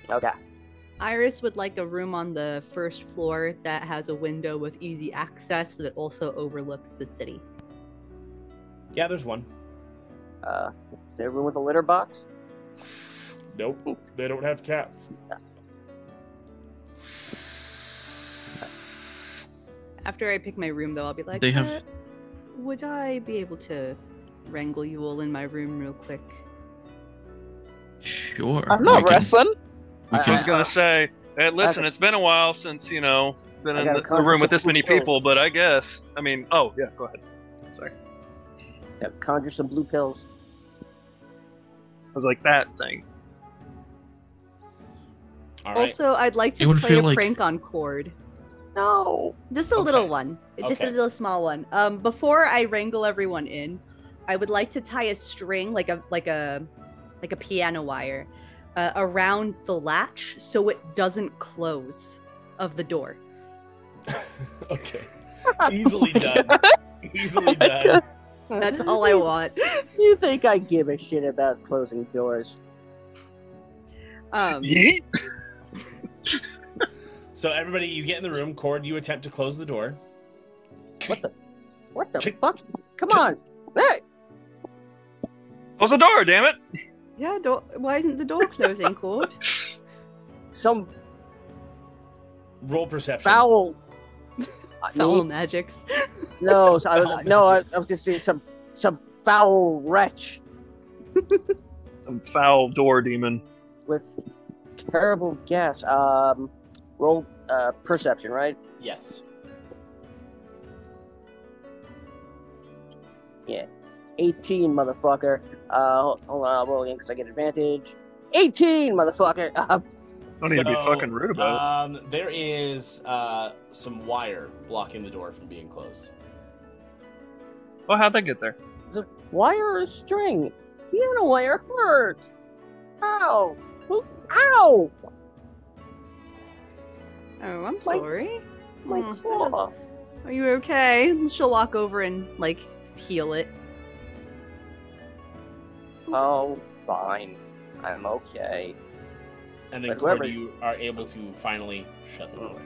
[SPEAKER 7] Okay.
[SPEAKER 6] Iris would like a room on the first floor that has a window with easy access that also overlooks the city.
[SPEAKER 1] Yeah, there's one.
[SPEAKER 7] Is there a room with a litter box?
[SPEAKER 1] Nope, they don't have cats.
[SPEAKER 6] After I pick my room, though, I'll be like,
[SPEAKER 4] They have-
[SPEAKER 6] would I be able to wrangle you all in my room real quick?
[SPEAKER 4] Sure.
[SPEAKER 3] I'm not
[SPEAKER 4] we can-
[SPEAKER 3] wrestling.
[SPEAKER 4] we
[SPEAKER 5] I
[SPEAKER 4] can-
[SPEAKER 5] was gonna say, hey, listen, it's been a while since been
[SPEAKER 7] I
[SPEAKER 5] in
[SPEAKER 7] gotta
[SPEAKER 5] the
[SPEAKER 7] conjure
[SPEAKER 5] room with
[SPEAKER 7] some
[SPEAKER 5] this many
[SPEAKER 7] blue
[SPEAKER 5] people, but I guess, I mean, oh yeah, go ahead. Sorry,
[SPEAKER 7] Yeah, conjure some blue pills.
[SPEAKER 5] I was like that thing.
[SPEAKER 1] All right.
[SPEAKER 6] Also, I'd like
[SPEAKER 4] It
[SPEAKER 6] to
[SPEAKER 4] would
[SPEAKER 6] play
[SPEAKER 4] feel
[SPEAKER 6] a
[SPEAKER 4] like-
[SPEAKER 6] prank on Cord.
[SPEAKER 7] No.
[SPEAKER 6] Just a little one. Just a
[SPEAKER 1] Okay.
[SPEAKER 6] little small one. Before I wrangle everyone in, I would like to tie a string like a piano wire around the latch so it doesn't close of the door.
[SPEAKER 1] Okay. Easily
[SPEAKER 3] my
[SPEAKER 1] done. Easily done.
[SPEAKER 6] That's all I want.
[SPEAKER 7] You think I give a shit about closing doors?
[SPEAKER 5] Yeet.
[SPEAKER 1] So everybody, you get in the room. Cord, you attempt to close the door.
[SPEAKER 7] What the
[SPEAKER 1] Chick-
[SPEAKER 7] fuck? Come on. Hey!
[SPEAKER 5] Close the door, damn it!
[SPEAKER 6] Yeah, why isn't the door closing, Cord?
[SPEAKER 7] Some
[SPEAKER 1] Roll perception.
[SPEAKER 7] foul.
[SPEAKER 6] Foul magics.
[SPEAKER 7] No,
[SPEAKER 1] Some
[SPEAKER 7] I
[SPEAKER 1] foul
[SPEAKER 7] was, no, I
[SPEAKER 1] magics.
[SPEAKER 7] was gonna say some foul wretch
[SPEAKER 5] Some foul door demon.
[SPEAKER 7] with terrible guess. Roll perception, right?
[SPEAKER 1] Yes.
[SPEAKER 7] Yeah. 18, motherfucker. Hold on, I'll roll again because I get advantage. 18, motherfucker.
[SPEAKER 5] Don't need to be fucking rude about it.
[SPEAKER 1] There is some wire blocking the door from being closed.
[SPEAKER 5] Well, how'd that get there?
[SPEAKER 7] The wire or string? Piano wire hurts. Ow! Ow!
[SPEAKER 6] Oh, I'm
[SPEAKER 7] My-
[SPEAKER 6] sorry.
[SPEAKER 7] My
[SPEAKER 6] Oh, that
[SPEAKER 7] claw.
[SPEAKER 6] doesn't- Are you okay? She'll walk over and heal it.
[SPEAKER 7] Oh, fine. I'm okay.
[SPEAKER 1] And then
[SPEAKER 7] But
[SPEAKER 1] Cord,
[SPEAKER 7] whoever-
[SPEAKER 1] you are able to finally shut the door.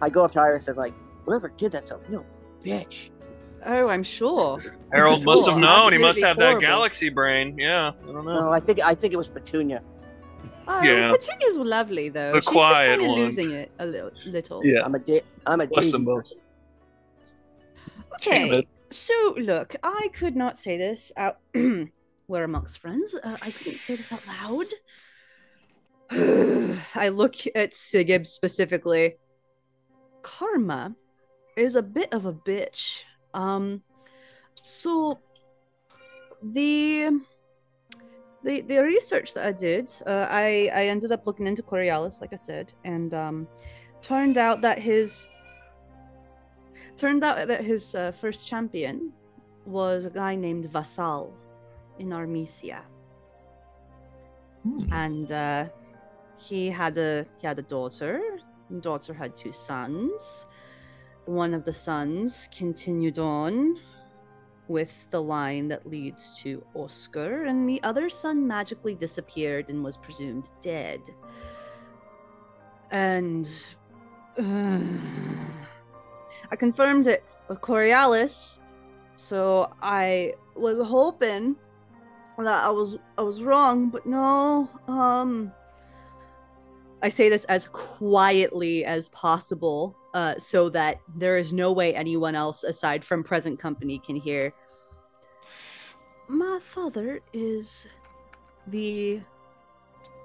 [SPEAKER 7] I go up to Iris and whoever did that's a real bitch.
[SPEAKER 6] Oh, I'm sure.
[SPEAKER 5] Harold must have
[SPEAKER 6] Cool.
[SPEAKER 5] known. He must
[SPEAKER 6] Absolutely
[SPEAKER 5] have that
[SPEAKER 6] horrible.
[SPEAKER 5] galaxy brain. Yeah, I don't know.
[SPEAKER 7] No, I think it was Petunia.
[SPEAKER 6] Oh,
[SPEAKER 5] Yeah.
[SPEAKER 6] Petunia's lovely though.
[SPEAKER 5] The
[SPEAKER 6] She's
[SPEAKER 5] quiet
[SPEAKER 6] just kind of
[SPEAKER 5] one.
[SPEAKER 6] losing it a little.
[SPEAKER 5] Yeah,
[SPEAKER 7] I'm a
[SPEAKER 5] bless
[SPEAKER 7] daisy
[SPEAKER 5] them both.
[SPEAKER 7] person.
[SPEAKER 6] Okay.
[SPEAKER 5] Damn it.
[SPEAKER 6] So look, I could not say this out. We're amongst friends. I couldn't say this out loud. I look at Sigib specifically. Karma is a bit of a bitch. So the research that I did, I ended up looking into Coriolis, like I said, and turned out that his first champion was a guy named Vassal in Armesia, and he had a daughter. The daughter had 2 sons. One of the sons continued on with the line that leads to Oscar, and the other son magically disappeared and was presumed dead. And I confirmed it with Coriolis, so I was hoping that I was wrong, but no. I say this as quietly as possible, so that there is no way anyone else aside from present company can hear. My father is the,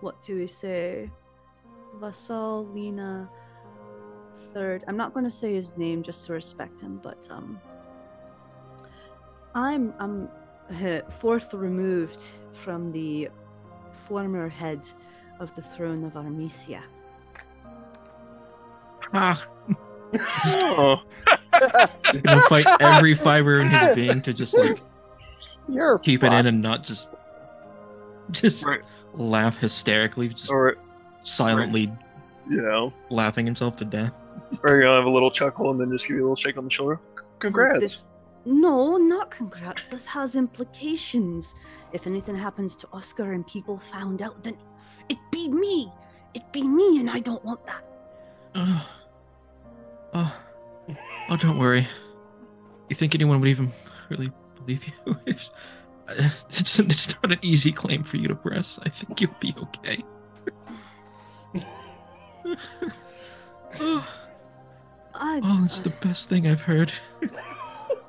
[SPEAKER 6] what do we say, Vassal Lina Third. I'm not going to say his name just to respect him, but I'm 4th removed from the former head of the throne of Armesia.
[SPEAKER 5] Oh,
[SPEAKER 4] He's gonna fight every fiber in his being to just
[SPEAKER 7] You're
[SPEAKER 4] keep it in
[SPEAKER 7] fucked.
[SPEAKER 4] and not just
[SPEAKER 5] Right.
[SPEAKER 4] laugh hysterically, just
[SPEAKER 5] or
[SPEAKER 4] silently
[SPEAKER 5] laughing
[SPEAKER 4] himself to death.
[SPEAKER 5] or you'll have a little chuckle and then just give you a little shake on the shoulder. Congrats.
[SPEAKER 2] No, not congrats. This has implications. If anything happens to Oscar and people found out, then it'd be me. It'd be me, and I don't want that.
[SPEAKER 4] Oh, don't worry. You think anyone would even really believe you? It's not an easy claim for you to press. I think you'll be okay. It's the best thing I've heard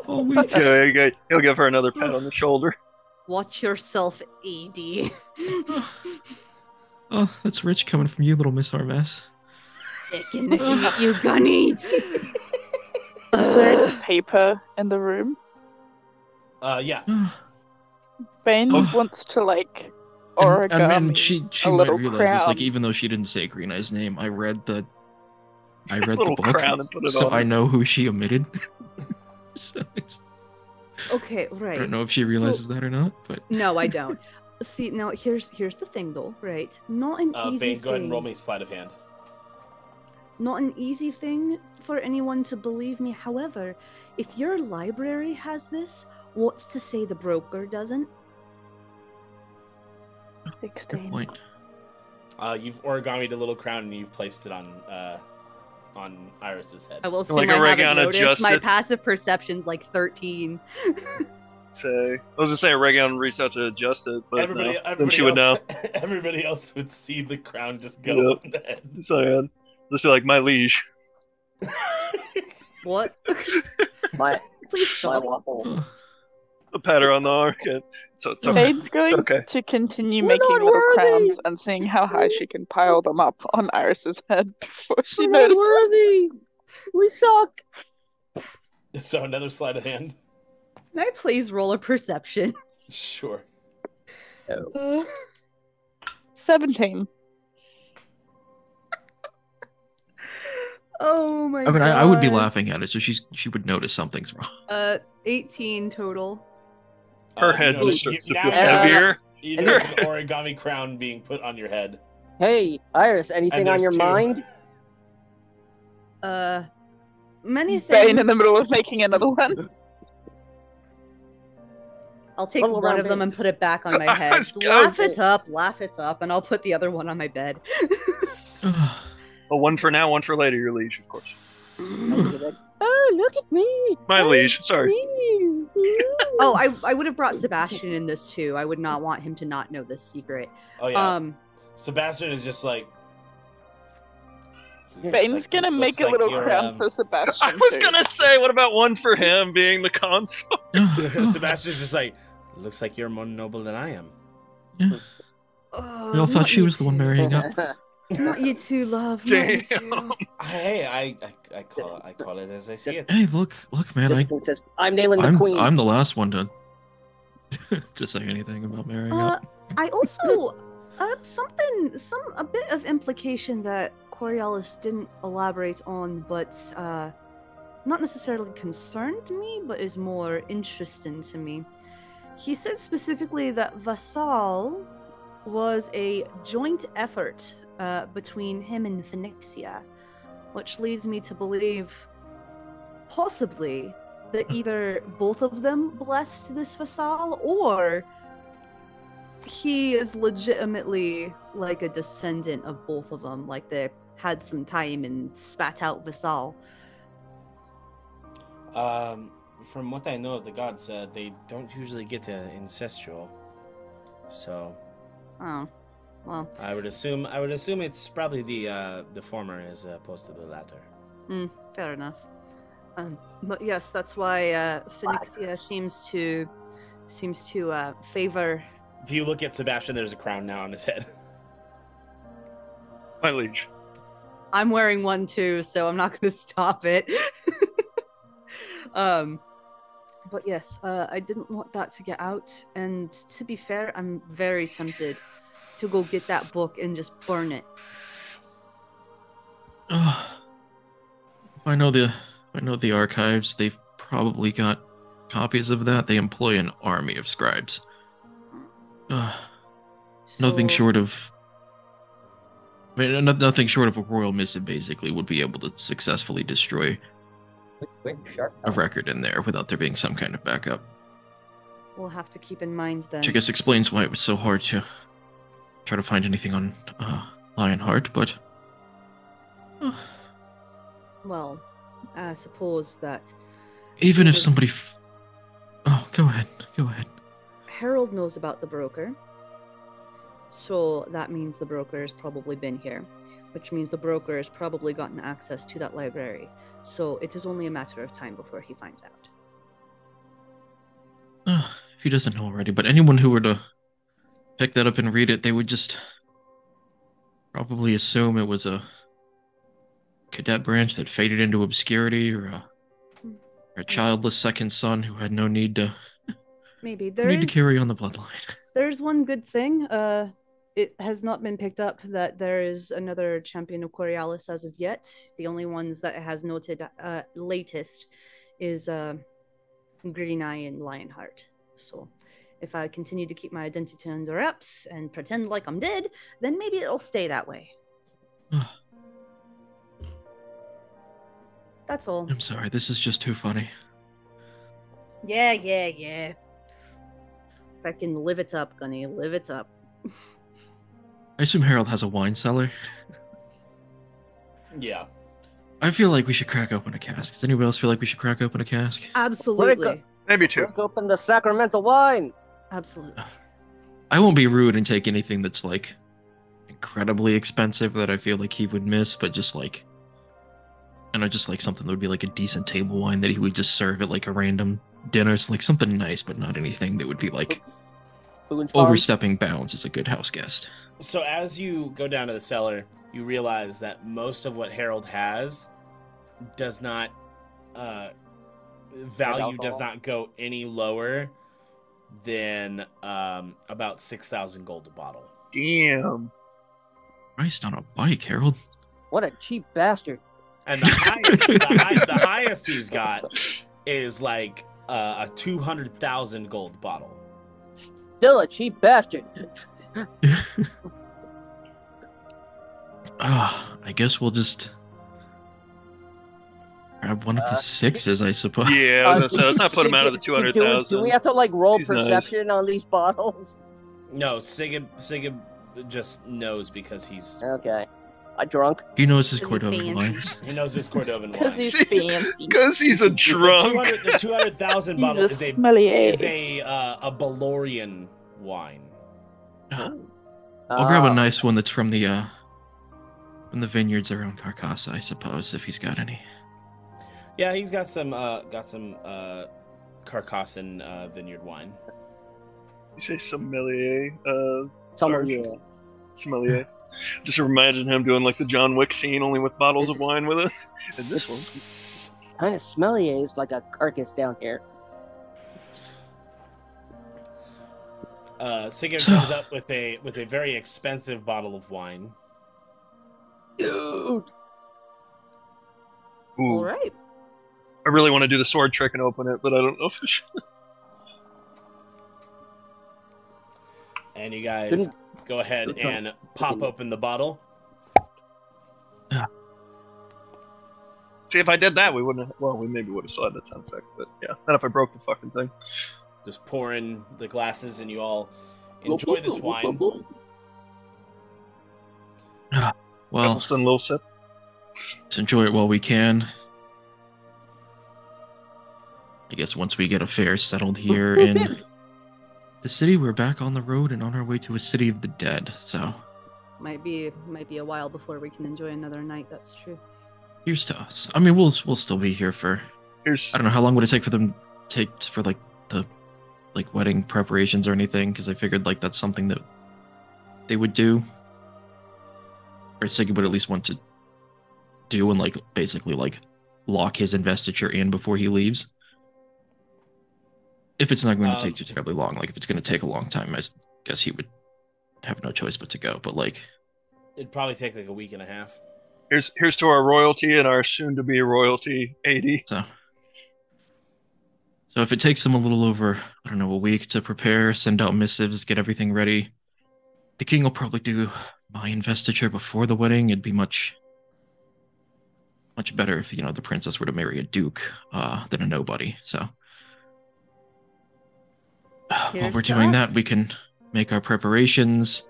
[SPEAKER 4] all week.
[SPEAKER 5] Yeah, he'll give her another pat on the shoulder.
[SPEAKER 6] Watch yourself, AD.
[SPEAKER 4] Oh, that's rich coming from you, little Miss Harmess.
[SPEAKER 6] You gunny.
[SPEAKER 3] Is there any paper in the room?
[SPEAKER 1] Yeah.
[SPEAKER 3] Bane wants to origami
[SPEAKER 4] and she
[SPEAKER 3] a
[SPEAKER 4] might
[SPEAKER 3] little
[SPEAKER 4] realize this,
[SPEAKER 3] crown.
[SPEAKER 4] even though she didn't say Green Eye's name, I read the
[SPEAKER 5] Little
[SPEAKER 4] book,
[SPEAKER 5] crown and put it
[SPEAKER 4] so
[SPEAKER 5] on.
[SPEAKER 4] I know who she omitted. So
[SPEAKER 6] Okay, right.
[SPEAKER 4] I don't know if she realizes that or not, but
[SPEAKER 6] No, I don't. See, now here's the thing, though, right? Not an easy
[SPEAKER 1] Bane,
[SPEAKER 6] thing.
[SPEAKER 1] go ahead and roll me sleight of hand.
[SPEAKER 6] Not an easy thing for anyone to believe me. However, if your library has this, what's to say the broker doesn't?
[SPEAKER 3] 16.
[SPEAKER 4] good point.
[SPEAKER 1] You've origamied a little crown and you've placed it on Iris's head.
[SPEAKER 6] I will assume
[SPEAKER 5] Like
[SPEAKER 6] I haven't
[SPEAKER 5] Aregion
[SPEAKER 6] noticed. My
[SPEAKER 5] adjusted.
[SPEAKER 6] passive perception's like 13.
[SPEAKER 5] I was gonna say Aregion reached out to adjust it, but
[SPEAKER 1] Everybody,
[SPEAKER 5] no. Then she would know.
[SPEAKER 1] Everybody else would see the crown just go
[SPEAKER 5] Yep.
[SPEAKER 1] on the head.
[SPEAKER 5] So just be like, my liege.
[SPEAKER 6] What?
[SPEAKER 7] My
[SPEAKER 6] Please stop.
[SPEAKER 7] waffle.
[SPEAKER 5] A pat her on the arm. So it's okay.
[SPEAKER 3] Bane's going
[SPEAKER 5] Okay.
[SPEAKER 3] to continue
[SPEAKER 7] We're
[SPEAKER 3] making
[SPEAKER 7] not
[SPEAKER 3] little
[SPEAKER 7] worthy.
[SPEAKER 3] crowns and seeing how high she can pile them up on Iris's head before she
[SPEAKER 7] We're not
[SPEAKER 3] notices.
[SPEAKER 7] worthy. We suck.
[SPEAKER 1] So another sleight of hand.
[SPEAKER 6] Can I please roll a perception?
[SPEAKER 1] Sure.
[SPEAKER 3] 17.
[SPEAKER 6] Oh my
[SPEAKER 4] I mean,
[SPEAKER 6] god.
[SPEAKER 4] I would be laughing at it, so she would notice something's wrong.
[SPEAKER 6] 18 total.
[SPEAKER 5] Her
[SPEAKER 1] You
[SPEAKER 5] head
[SPEAKER 1] notice-
[SPEAKER 5] just starts to
[SPEAKER 1] now
[SPEAKER 5] feel
[SPEAKER 1] you notice-
[SPEAKER 5] heavier.
[SPEAKER 1] You notice an origami crown being put on your head.
[SPEAKER 7] Hey, Iris, anything
[SPEAKER 1] And
[SPEAKER 7] on
[SPEAKER 1] there's
[SPEAKER 7] your
[SPEAKER 1] two.
[SPEAKER 7] mind?
[SPEAKER 6] Many things.
[SPEAKER 3] Bane in the middle of making another one.
[SPEAKER 6] I'll take
[SPEAKER 7] Bundle
[SPEAKER 6] one
[SPEAKER 7] around
[SPEAKER 6] of them
[SPEAKER 7] Bane.
[SPEAKER 6] and put it back on my head.
[SPEAKER 5] Let's go.
[SPEAKER 6] laugh it up, and I'll put the other one on my bed.
[SPEAKER 5] Well, one for now, one for later, your liege, of course.
[SPEAKER 7] Oh, look at me.
[SPEAKER 5] My liege, sorry.
[SPEAKER 6] Oh, I would have brought Sebastian in this too. I would not want him to not know this secret.
[SPEAKER 1] Oh yeah. Sebastian is just like.
[SPEAKER 3] Bane's
[SPEAKER 1] like-
[SPEAKER 3] gonna
[SPEAKER 1] looks
[SPEAKER 3] make a
[SPEAKER 1] like
[SPEAKER 3] little
[SPEAKER 1] you're,
[SPEAKER 3] crown for Sebastian.
[SPEAKER 5] I was
[SPEAKER 3] too.
[SPEAKER 5] gonna say, what about one for him being the console?
[SPEAKER 1] Sebastian's just like, looks like you're more noble than I am.
[SPEAKER 4] Yeah. We all thought she was the one marrying up.
[SPEAKER 6] Not you two, love. Not you two.
[SPEAKER 5] Damn.
[SPEAKER 1] Hey, I call it as I see it.
[SPEAKER 4] Hey, look, man,
[SPEAKER 7] I'm nailing the queen.
[SPEAKER 4] I'm the last one to say anything about marrying up.
[SPEAKER 6] I also a bit of implication that Coriolis didn't elaborate on, but not necessarily concerned me, but is more interesting to me. He said specifically that Vassal was a joint effort between him and Phoenixia, which leads me to believe possibly that either both of them blessed this Vassal, or he is legitimately like a descendant of both of them, like they had some time and spat out Vassal.
[SPEAKER 1] From what I know of the gods, they don't usually get incestual. So,
[SPEAKER 6] Oh, well,
[SPEAKER 1] I would assume it's probably the former as opposed to the latter.
[SPEAKER 6] fair enough. But yes, that's why Phoenixia seems to favor.
[SPEAKER 1] If you look at Sebastian, there's a crown now on his head.
[SPEAKER 5] My liege.
[SPEAKER 6] I'm wearing one too, so I'm not going to stop it. But yes, I didn't want that to get out, and to be fair, I'm very tempted to go get that book and just burn it.
[SPEAKER 4] If I know the archives, they've probably got copies of that. They employ an army of scribes. Nothing
[SPEAKER 6] So-
[SPEAKER 4] short of. I mean, nothing short of a royal missive basically would be able to successfully destroy
[SPEAKER 7] Quick, sharp.
[SPEAKER 4] a record in there without there being some kind of backup.
[SPEAKER 6] We'll have to keep in mind then.
[SPEAKER 4] Which I guess explains why it was so hard to try to find anything on Lionheart, but...
[SPEAKER 6] Well, I suppose that
[SPEAKER 4] Even if somebody... Oh, go ahead. Go ahead.
[SPEAKER 6] Harold knows about the broker. So that means the broker has probably been here, which means the broker has probably gotten access to that library. So it is only a matter of time before he finds out.
[SPEAKER 4] If he doesn't know already, but anyone who were to pick that up and read it, they would just probably assume it was a cadet branch that faded into obscurity, or a childless second son who had no need to
[SPEAKER 6] Maybe
[SPEAKER 4] to carry on the bloodline.
[SPEAKER 6] There's one good thing. It has not been picked up that there is another champion of Coriolis as of yet. The only ones that it has noted latest is Green Eye and Lionheart. So if I continue to keep my identity under wraps and pretend like I'm dead, then maybe it'll stay that way. That's all.
[SPEAKER 4] I'm sorry, this is just too funny.
[SPEAKER 6] Yeah. Fucking live it up, Gunny. Live it up.
[SPEAKER 4] I assume Harold has a wine cellar.
[SPEAKER 1] Yeah.
[SPEAKER 4] I feel like we should crack open a cask. Does anybody else feel like we should crack open a cask?
[SPEAKER 6] Absolutely.
[SPEAKER 5] Maybe two.
[SPEAKER 7] Break open the sacramental wine.
[SPEAKER 6] Absolutely.
[SPEAKER 4] I won't be rude and take anything that's like incredibly expensive that I feel like he would miss, but just like, I know, just like something that would be like a decent table wine that he would just serve at like a random dinner. So like something nice, but not anything that would be like overstepping bounds as a good house guest.
[SPEAKER 1] So as you go down to the cellar, you realize that most of what Harold has does not value does not go any lower than about 6,000 gold a bottle.
[SPEAKER 5] Damn.
[SPEAKER 4] Christ on a bike, Harold.
[SPEAKER 7] What a cheap bastard.
[SPEAKER 1] And the highest he's got is like a 200,000 gold bottle.
[SPEAKER 7] Still a cheap bastard.
[SPEAKER 4] I guess we'll just grab one of the sixes, I suppose.
[SPEAKER 5] Yeah, let's not put him out of the 200,000.
[SPEAKER 7] Do we have to like roll
[SPEAKER 5] He's
[SPEAKER 7] perception on these bottles?
[SPEAKER 1] No, Sigib just knows because he's
[SPEAKER 7] Okay. Drunk?
[SPEAKER 4] He knows his
[SPEAKER 6] Is he
[SPEAKER 4] Cordovan
[SPEAKER 6] fancy?
[SPEAKER 4] wines.
[SPEAKER 1] he knows his Cordovan
[SPEAKER 3] Because
[SPEAKER 1] wines.
[SPEAKER 3] he's fancy.
[SPEAKER 5] Because he's a drunk.
[SPEAKER 1] The 200,000
[SPEAKER 3] He's
[SPEAKER 1] bottle
[SPEAKER 3] a
[SPEAKER 1] is a
[SPEAKER 3] sommelier.
[SPEAKER 1] Balorian wine.
[SPEAKER 4] I'll grab a nice one that's from the vineyards around Carcassa, I suppose, if he's got any.
[SPEAKER 1] Yeah, he's got some Carcassan vineyard wine.
[SPEAKER 5] You say sommelier?
[SPEAKER 7] Sommelier.
[SPEAKER 5] Sommelier. Just imagine him doing like the John Wick scene, only with bottles of wine with it. And this one.
[SPEAKER 7] Kind of smelly is like a carcass down here.
[SPEAKER 1] Sigurd comes up with a very expensive bottle of wine.
[SPEAKER 7] Dude.
[SPEAKER 5] Ooh.
[SPEAKER 6] All right.
[SPEAKER 5] I really want to do the sword trick and open it, but I don't know if I should.
[SPEAKER 1] And you guys go ahead and pop open the bottle.
[SPEAKER 5] See, if I did that, we wouldn't have, well, we maybe would have still had that sound effect, but yeah, not if I broke the fucking thing.
[SPEAKER 1] Just pour in the glasses and you all enjoy this wine.
[SPEAKER 4] Well,
[SPEAKER 5] Just a little sip.
[SPEAKER 4] let's enjoy it while we can. I guess once we get affairs settled here in the city, we're back on the road and on our way to a city of the dead. So
[SPEAKER 6] Might be a while before we can enjoy another night. That's true.
[SPEAKER 4] here's to us. I mean, we'll still be here for,
[SPEAKER 5] Here's
[SPEAKER 4] I don't know how long would it take for them for like the wedding preparations or anything, because I figured like that's something that they would do, or Sigurd would at least want to do, and like basically like lock his investiture in before he leaves. If it's not going to take too terribly long, like if it's going to take a long time, I guess he would have no choice but to go. But like,
[SPEAKER 1] It'd probably take like a week and a half.
[SPEAKER 5] here's to our royalty and our soon-to-be royalty, 80.
[SPEAKER 4] So if it takes them a little over, I don't know, a week to prepare, send out missives, get everything ready, the king will probably do my investiture before the wedding. It'd be much much better if, the princess were to marry a duke than a nobody. So while
[SPEAKER 6] Here's
[SPEAKER 4] we're
[SPEAKER 6] to
[SPEAKER 4] doing
[SPEAKER 6] us.
[SPEAKER 4] that, we can make our preparations.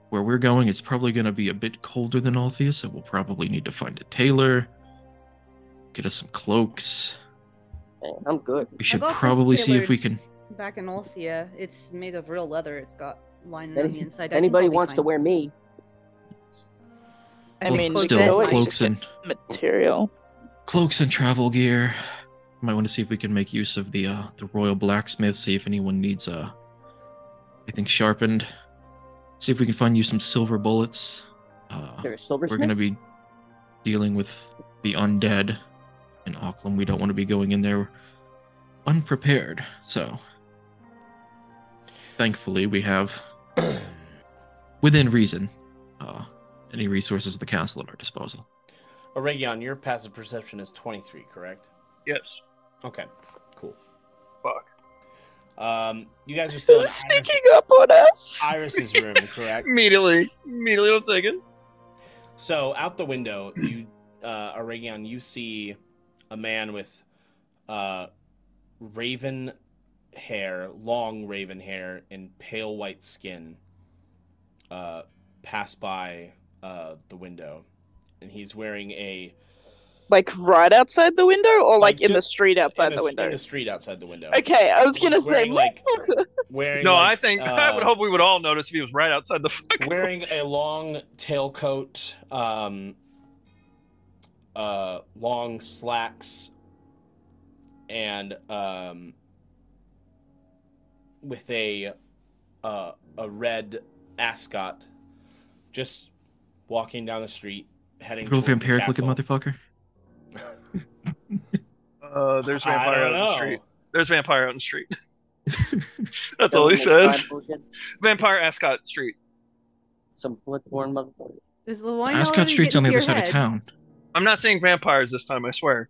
[SPEAKER 4] Where we're going, it's probably going to be a bit colder than Althea, so we'll probably need to find a tailor, get us some cloaks.
[SPEAKER 7] Man, I'm good.
[SPEAKER 4] We should
[SPEAKER 6] got this
[SPEAKER 4] probably see if we
[SPEAKER 6] tailored
[SPEAKER 4] can...
[SPEAKER 6] Back in Althea, it's made of real leather. It's got lining on the inside. I think
[SPEAKER 7] Anybody
[SPEAKER 6] I'll be
[SPEAKER 7] wants to
[SPEAKER 6] fine.
[SPEAKER 7] wear me?
[SPEAKER 3] I
[SPEAKER 4] Well,
[SPEAKER 3] mean, we
[SPEAKER 4] still,
[SPEAKER 3] could always
[SPEAKER 4] cloaks
[SPEAKER 3] just get
[SPEAKER 4] and-
[SPEAKER 3] material.
[SPEAKER 4] Cloaks and travel gear. Might want to see if we can make use of the royal blacksmith, see if anyone needs anything sharpened. See if we can find you some silver bullets.
[SPEAKER 7] There's silver.
[SPEAKER 4] We're going to be dealing with the undead in Auckland. We don't want to be going in there unprepared. So, thankfully, we have, within reason, any resources at the castle at our disposal.
[SPEAKER 1] Aregion, your passive perception is 23, correct?
[SPEAKER 5] Yes.
[SPEAKER 1] Okay, cool.
[SPEAKER 5] Fuck.
[SPEAKER 1] You guys are still in
[SPEAKER 3] Sneaking up on us.
[SPEAKER 1] Iris's room, correct?
[SPEAKER 5] Immediately I'm thinking.
[SPEAKER 1] So out the window, you, Aregion, you see a man with raven hair, long raven hair, and pale white skin pass by the window, and he's wearing a
[SPEAKER 3] Like right outside the window, or like in the
[SPEAKER 1] just
[SPEAKER 3] street outside the window?
[SPEAKER 1] In the street outside the window.
[SPEAKER 3] Okay, I was gonna say.
[SPEAKER 1] Wearing
[SPEAKER 5] No,
[SPEAKER 1] like,
[SPEAKER 5] I think I would hope we would all notice if he was right outside the fucking
[SPEAKER 1] wearing a long tailcoat, long slacks, and with a red ascot, just walking down the street, heading
[SPEAKER 4] Real
[SPEAKER 1] towards the
[SPEAKER 4] vampiric looking
[SPEAKER 1] castle.
[SPEAKER 4] motherfucker.
[SPEAKER 5] There's
[SPEAKER 1] I
[SPEAKER 5] vampire
[SPEAKER 1] don't
[SPEAKER 5] out in the
[SPEAKER 1] know.
[SPEAKER 5] street. There's vampire out in the street. That's all he says. Vampire Ascot Street.
[SPEAKER 7] Some bloodborne motherfucker.
[SPEAKER 6] Is the wine
[SPEAKER 4] Ascot
[SPEAKER 6] already
[SPEAKER 4] Street's on the
[SPEAKER 6] getting
[SPEAKER 4] other
[SPEAKER 6] to your
[SPEAKER 4] side of
[SPEAKER 6] head?
[SPEAKER 4] town.
[SPEAKER 5] I'm not saying vampires this time, I swear.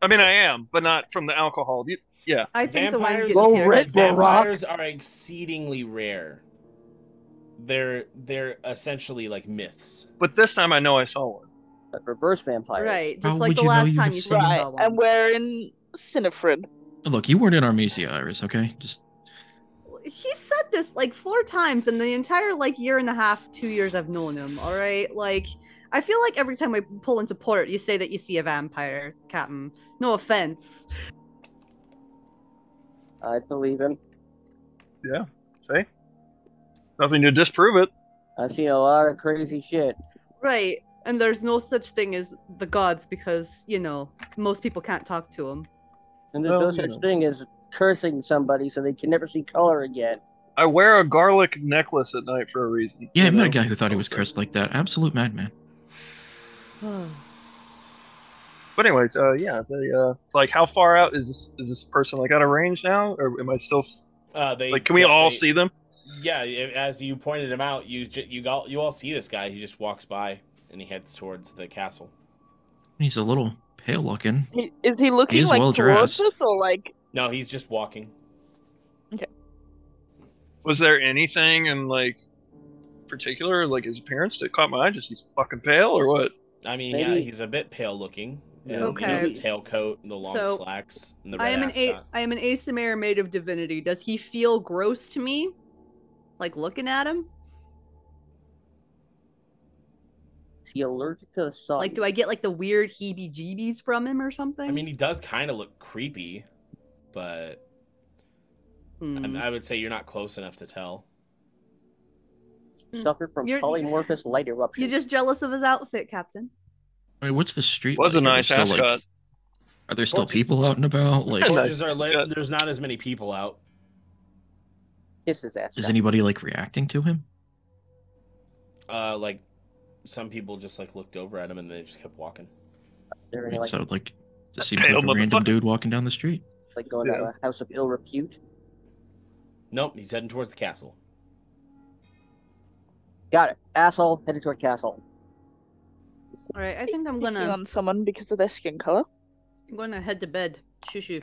[SPEAKER 5] I mean, I am, but not from the alcohol. Yeah.
[SPEAKER 6] I think the wine's
[SPEAKER 1] Vampires,
[SPEAKER 6] getting to your
[SPEAKER 7] Red
[SPEAKER 6] head.
[SPEAKER 7] Bull Rock.
[SPEAKER 1] vampires are exceedingly rare. They're essentially like myths.
[SPEAKER 5] But this time I know I saw one.
[SPEAKER 7] But reverse vampire.
[SPEAKER 6] Right,
[SPEAKER 4] How
[SPEAKER 6] just like
[SPEAKER 4] would
[SPEAKER 6] the
[SPEAKER 4] you know
[SPEAKER 6] last
[SPEAKER 4] you
[SPEAKER 6] time
[SPEAKER 4] have
[SPEAKER 6] you
[SPEAKER 4] seen
[SPEAKER 6] said you
[SPEAKER 3] Right,
[SPEAKER 6] saw one.
[SPEAKER 3] and we're in Sinifred.
[SPEAKER 4] Look, you weren't in Armesia, Iris, okay? Just
[SPEAKER 6] He said this like 4 times in the entire like year and a half, 2 years I've known him. All right, like I feel like every time I pull into port, you say that you see a vampire, Captain. No offense.
[SPEAKER 7] I believe him.
[SPEAKER 5] Yeah. See? Nothing to disprove it.
[SPEAKER 7] I see a lot of crazy shit.
[SPEAKER 6] Right, and there's no such thing as the gods because most people can't talk to them.
[SPEAKER 7] And there's
[SPEAKER 5] Well,
[SPEAKER 7] no
[SPEAKER 5] you
[SPEAKER 7] such
[SPEAKER 5] know.
[SPEAKER 7] thing as cursing somebody so they can never see color again.
[SPEAKER 5] I wear a garlic necklace at night for a reason.
[SPEAKER 4] yeah, I
[SPEAKER 5] You
[SPEAKER 4] met a
[SPEAKER 5] know?
[SPEAKER 4] guy who thought he was
[SPEAKER 5] Something.
[SPEAKER 4] cursed like that. Absolute madman.
[SPEAKER 5] But anyways, yeah, the like, how far out is this person like out of range now, or am I still can we all see them?
[SPEAKER 1] Yeah, as you pointed him out, you all see this guy. He just walks by and he heads towards the castle.
[SPEAKER 4] He's a little pale looking.
[SPEAKER 3] Is he looking
[SPEAKER 4] He is
[SPEAKER 3] like
[SPEAKER 4] well
[SPEAKER 3] towards
[SPEAKER 4] dressed.
[SPEAKER 3] us, or like?
[SPEAKER 1] No, he's just walking.
[SPEAKER 5] Was there anything in like particular, like his appearance, that caught my eye? Just he's fucking pale, or what?
[SPEAKER 1] I mean,
[SPEAKER 7] Maybe-
[SPEAKER 1] yeah, he's a bit pale looking. And,
[SPEAKER 6] Okay.
[SPEAKER 1] the tailcoat and the long
[SPEAKER 6] So,
[SPEAKER 1] slacks and the
[SPEAKER 6] I
[SPEAKER 1] red
[SPEAKER 6] am
[SPEAKER 1] ascot.
[SPEAKER 6] I am an Asymere made of divinity. Does he feel gross to me? Like looking at him?
[SPEAKER 7] Is he allergic to the sun?
[SPEAKER 6] Like, do I get like the weird heebie-jeebies from him or something?
[SPEAKER 1] I mean, he does kind of look creepy, but
[SPEAKER 6] Hmm.
[SPEAKER 1] I would say you're not close enough to tell.
[SPEAKER 7] Suffer from
[SPEAKER 6] You're-
[SPEAKER 7] polymorphous light eruption.
[SPEAKER 6] You're just jealous of his outfit, Captain.
[SPEAKER 4] I mean, what's the street
[SPEAKER 5] Was a
[SPEAKER 4] like? Are there
[SPEAKER 5] nice
[SPEAKER 4] still, like-
[SPEAKER 5] ascot.
[SPEAKER 4] Are there still
[SPEAKER 1] Torches-
[SPEAKER 4] people out and about? Like,
[SPEAKER 5] Nice.
[SPEAKER 1] Torches are lit.
[SPEAKER 5] Yeah.
[SPEAKER 1] There's not as many people out.
[SPEAKER 7] Kiss his ass.
[SPEAKER 4] is anybody like reacting to him?
[SPEAKER 1] Like some people just like looked over at him and they just kept walking.
[SPEAKER 7] They're any, like,
[SPEAKER 4] So like, just seems
[SPEAKER 5] Pale
[SPEAKER 4] like a random
[SPEAKER 5] motherfucker.
[SPEAKER 4] dude walking down the street.
[SPEAKER 7] like going to
[SPEAKER 5] Yeah.
[SPEAKER 7] a house of ill repute.
[SPEAKER 1] Nope, he's heading towards the castle.
[SPEAKER 7] Got it. Asshole headed toward castle.
[SPEAKER 6] All right, I think I'm
[SPEAKER 3] Picking
[SPEAKER 6] gonna
[SPEAKER 3] on someone because of their skin color.
[SPEAKER 6] head to bed. Shoo shoo.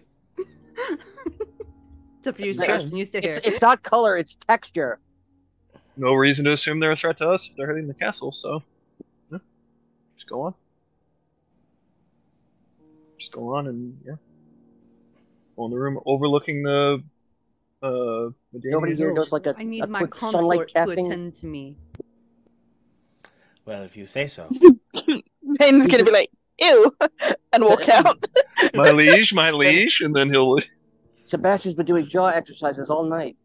[SPEAKER 6] Except for you,
[SPEAKER 7] It's like-
[SPEAKER 6] Sebastian. You stay here.
[SPEAKER 7] It's not color, it's texture.
[SPEAKER 5] No reason to assume they're a threat to us if they're heading to the castle. So Just go on. Just go on and yeah. Go in the room overlooking the
[SPEAKER 7] Nobody here knows like a
[SPEAKER 6] I need my
[SPEAKER 7] quick sunlight
[SPEAKER 6] consort to
[SPEAKER 7] casting.
[SPEAKER 6] attend to me.
[SPEAKER 1] Well, if you say so.
[SPEAKER 3] Bane's gonna be like, ew, and walk out.
[SPEAKER 5] my liege, and then he'll.
[SPEAKER 7] Sebastian's been doing jaw exercises all night.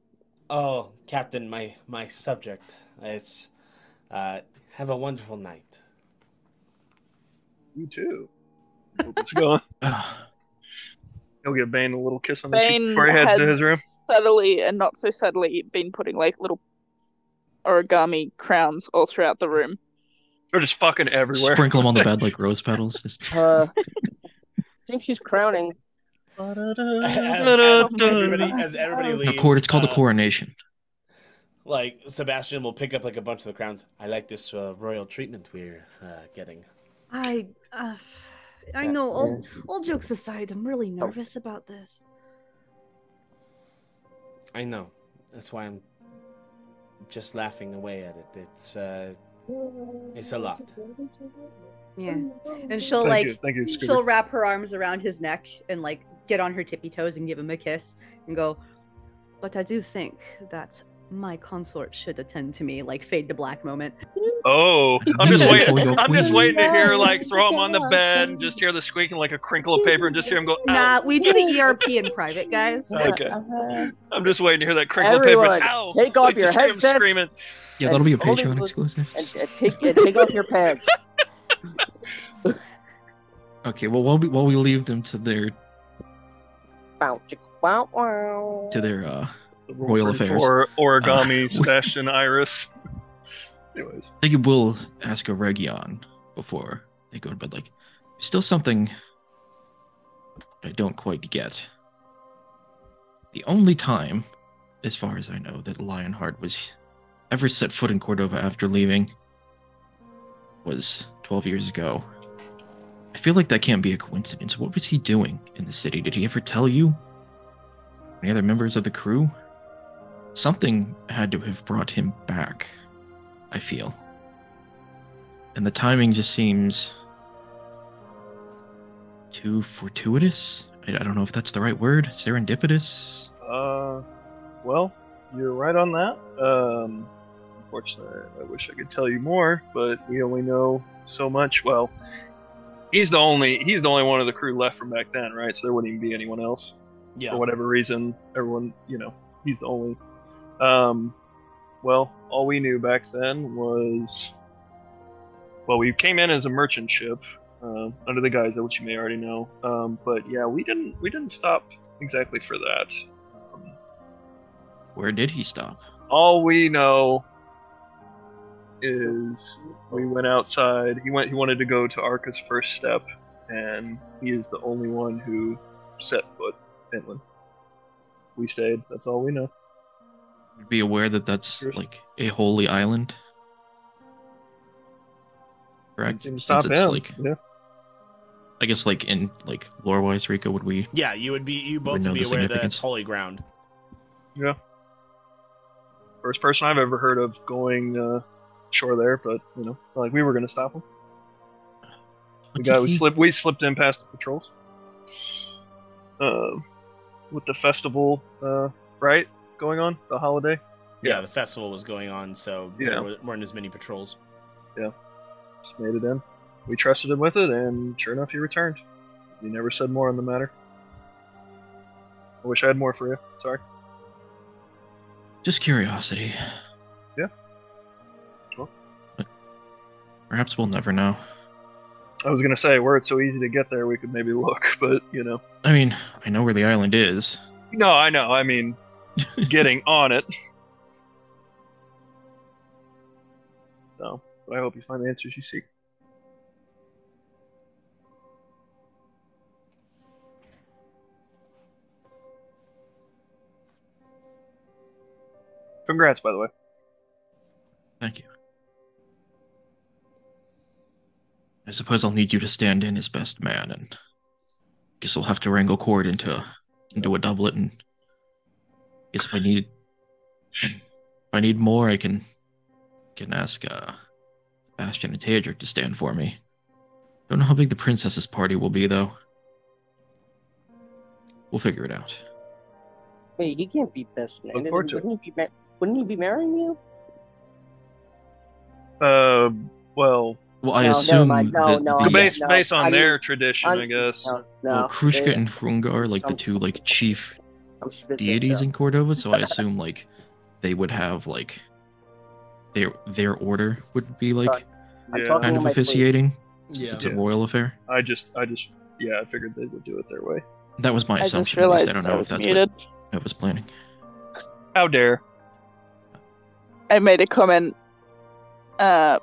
[SPEAKER 1] Oh, Captain, my subject. It's have a wonderful night.
[SPEAKER 5] You too. What's going? He'll give Bane a little kiss on the cheek
[SPEAKER 3] Bane
[SPEAKER 5] before he heads to his room.
[SPEAKER 3] subtly and not so subtly been putting like little origami crowns all throughout the room.
[SPEAKER 5] They're just fucking everywhere.
[SPEAKER 4] Sprinkle them on the bed like rose petals. Just...
[SPEAKER 7] I think she's crowning.
[SPEAKER 1] As everybody leaves,
[SPEAKER 4] It's called a coronation.
[SPEAKER 1] Like Sebastian will pick up like a bunch of the crowns. I like this royal treatment we're getting.
[SPEAKER 6] I know. All jokes aside, I'm really nervous about this.
[SPEAKER 1] I know. That's why I'm just laughing away at it. It's a lot.
[SPEAKER 6] Yeah, and she'll
[SPEAKER 5] Thank you, Scooter.
[SPEAKER 6] she'll wrap her arms around his neck and like get on her tippy toes and give him a kiss and go. But I do think that my consort should attend to me. Like fade to black moment.
[SPEAKER 5] Oh, I'm just waiting.
[SPEAKER 4] Your
[SPEAKER 5] I'm just
[SPEAKER 4] queen.
[SPEAKER 5] waiting to hear like throw him on the bed and just hear the squeak and like a crinkle of paper and just hear him go. Ow.
[SPEAKER 6] Nah, we do the ERP in private, guys.
[SPEAKER 5] Okay. I'm just waiting to hear that crinkle of
[SPEAKER 7] Everyone,
[SPEAKER 5] paper. Ow!
[SPEAKER 7] take off
[SPEAKER 5] Like,
[SPEAKER 7] your
[SPEAKER 5] just hear him
[SPEAKER 7] headsets.
[SPEAKER 5] screaming.
[SPEAKER 4] Yeah, that'll be a
[SPEAKER 7] Hold it
[SPEAKER 4] Patreon
[SPEAKER 7] with-
[SPEAKER 4] exclusive.
[SPEAKER 7] And take off your pants.
[SPEAKER 4] Okay, well, while we leave them to their
[SPEAKER 7] Bow, chicka, wow, wow.
[SPEAKER 4] royal affairs.
[SPEAKER 5] Or origami, Sebastian, Iris. Anyways.
[SPEAKER 4] I think it will ask Aregion before they go to bed. Like, there's still something I don't quite get. The only time, as far as I know, that Lionheart was ever set foot in Cordova after leaving was 12 years ago. I feel like that can't be a coincidence. What was he doing in the city? Did he ever tell you? Any other members of the crew? Something had to have brought him back, I feel. And the timing just seems too fortuitous? I don't know if that's the right word. Serendipitous?
[SPEAKER 5] Well, you're right on that. Unfortunately, I wish I could tell you more, but we only know so much. Well, he's the only one of the crew left from back then, right? So there wouldn't even be anyone else.
[SPEAKER 1] Yeah.
[SPEAKER 5] For whatever reason, everyone, he's the only. Well, all we knew back then was, well, we came in as a merchant ship under the guise of which you may already know. But yeah, we didn't stop exactly for that.
[SPEAKER 4] Where did he stop?
[SPEAKER 5] All we know is we went outside. He wanted to go to Arca's first step, and he is the only one who set foot inland. We stayed. That's all we know.
[SPEAKER 4] Be aware that that's like a holy island. Correct?
[SPEAKER 5] Didn't stop
[SPEAKER 4] Since it's
[SPEAKER 5] him.
[SPEAKER 4] like,
[SPEAKER 5] Yeah.
[SPEAKER 4] I guess like in like lore-wise, Rico, would we?
[SPEAKER 1] Yeah, you both
[SPEAKER 4] know
[SPEAKER 1] would be
[SPEAKER 4] the
[SPEAKER 1] aware that
[SPEAKER 4] significance.
[SPEAKER 1] it's holy ground.
[SPEAKER 5] Yeah. First person I've ever heard of going ashore there, but like we were gonna stop him. We slipped in past the patrols. With the festival, right, going on, the holiday.
[SPEAKER 1] Yeah, the festival was going on, so there
[SPEAKER 5] Yeah.
[SPEAKER 1] weren't as many patrols.
[SPEAKER 5] Just made it in. We trusted him with it, and sure enough, he returned. He never said more on the matter. I wish I had more for you. Sorry.
[SPEAKER 4] Just curiosity.
[SPEAKER 5] Yeah. Well.
[SPEAKER 4] Perhaps we'll never know.
[SPEAKER 5] I was gonna say, were it so easy to get there, we could maybe look, but
[SPEAKER 4] I mean, I know where the island is.
[SPEAKER 5] No, I know. I mean, getting on it. So, but I hope you find the answers you seek. Congrats, by the way.
[SPEAKER 4] Thank you. I suppose I'll need you to stand in as best man, and guess I'll have to wrangle Cord into a doublet, and guess if I need more, I can ask Bastion and Teodric to stand for me. Don't know how big the princess's party will be, though. We'll figure it out.
[SPEAKER 7] Hey, he can't be best man.
[SPEAKER 5] Look forward to it.
[SPEAKER 7] Wouldn't he be marrying you?
[SPEAKER 5] Well,
[SPEAKER 4] I
[SPEAKER 7] No,
[SPEAKER 4] assume
[SPEAKER 7] never mind.
[SPEAKER 4] that
[SPEAKER 7] No,
[SPEAKER 4] the,
[SPEAKER 5] based on
[SPEAKER 7] I
[SPEAKER 5] their
[SPEAKER 7] mean,
[SPEAKER 5] tradition, I guess.
[SPEAKER 7] No.
[SPEAKER 4] well, Krushka
[SPEAKER 7] they-
[SPEAKER 4] and Frunga are like the
[SPEAKER 7] I'm-
[SPEAKER 4] two like chief
[SPEAKER 7] I'm spitting
[SPEAKER 4] deities
[SPEAKER 7] it
[SPEAKER 4] in Cordova, so I assume like they would have like their order would be like
[SPEAKER 7] I'm
[SPEAKER 5] Yeah.
[SPEAKER 7] talking
[SPEAKER 4] kind
[SPEAKER 7] on
[SPEAKER 4] of
[SPEAKER 7] my plate.
[SPEAKER 4] officiating.
[SPEAKER 1] Yeah.
[SPEAKER 4] It's a royal affair.
[SPEAKER 5] I just, yeah, I figured they would do it their way.
[SPEAKER 4] That was my
[SPEAKER 3] I just
[SPEAKER 4] assumption. At least
[SPEAKER 3] realized
[SPEAKER 4] I don't
[SPEAKER 3] I
[SPEAKER 4] know if
[SPEAKER 3] was
[SPEAKER 4] that's
[SPEAKER 3] muted.
[SPEAKER 4] what I was planning.
[SPEAKER 5] How dare?
[SPEAKER 3] I made a comment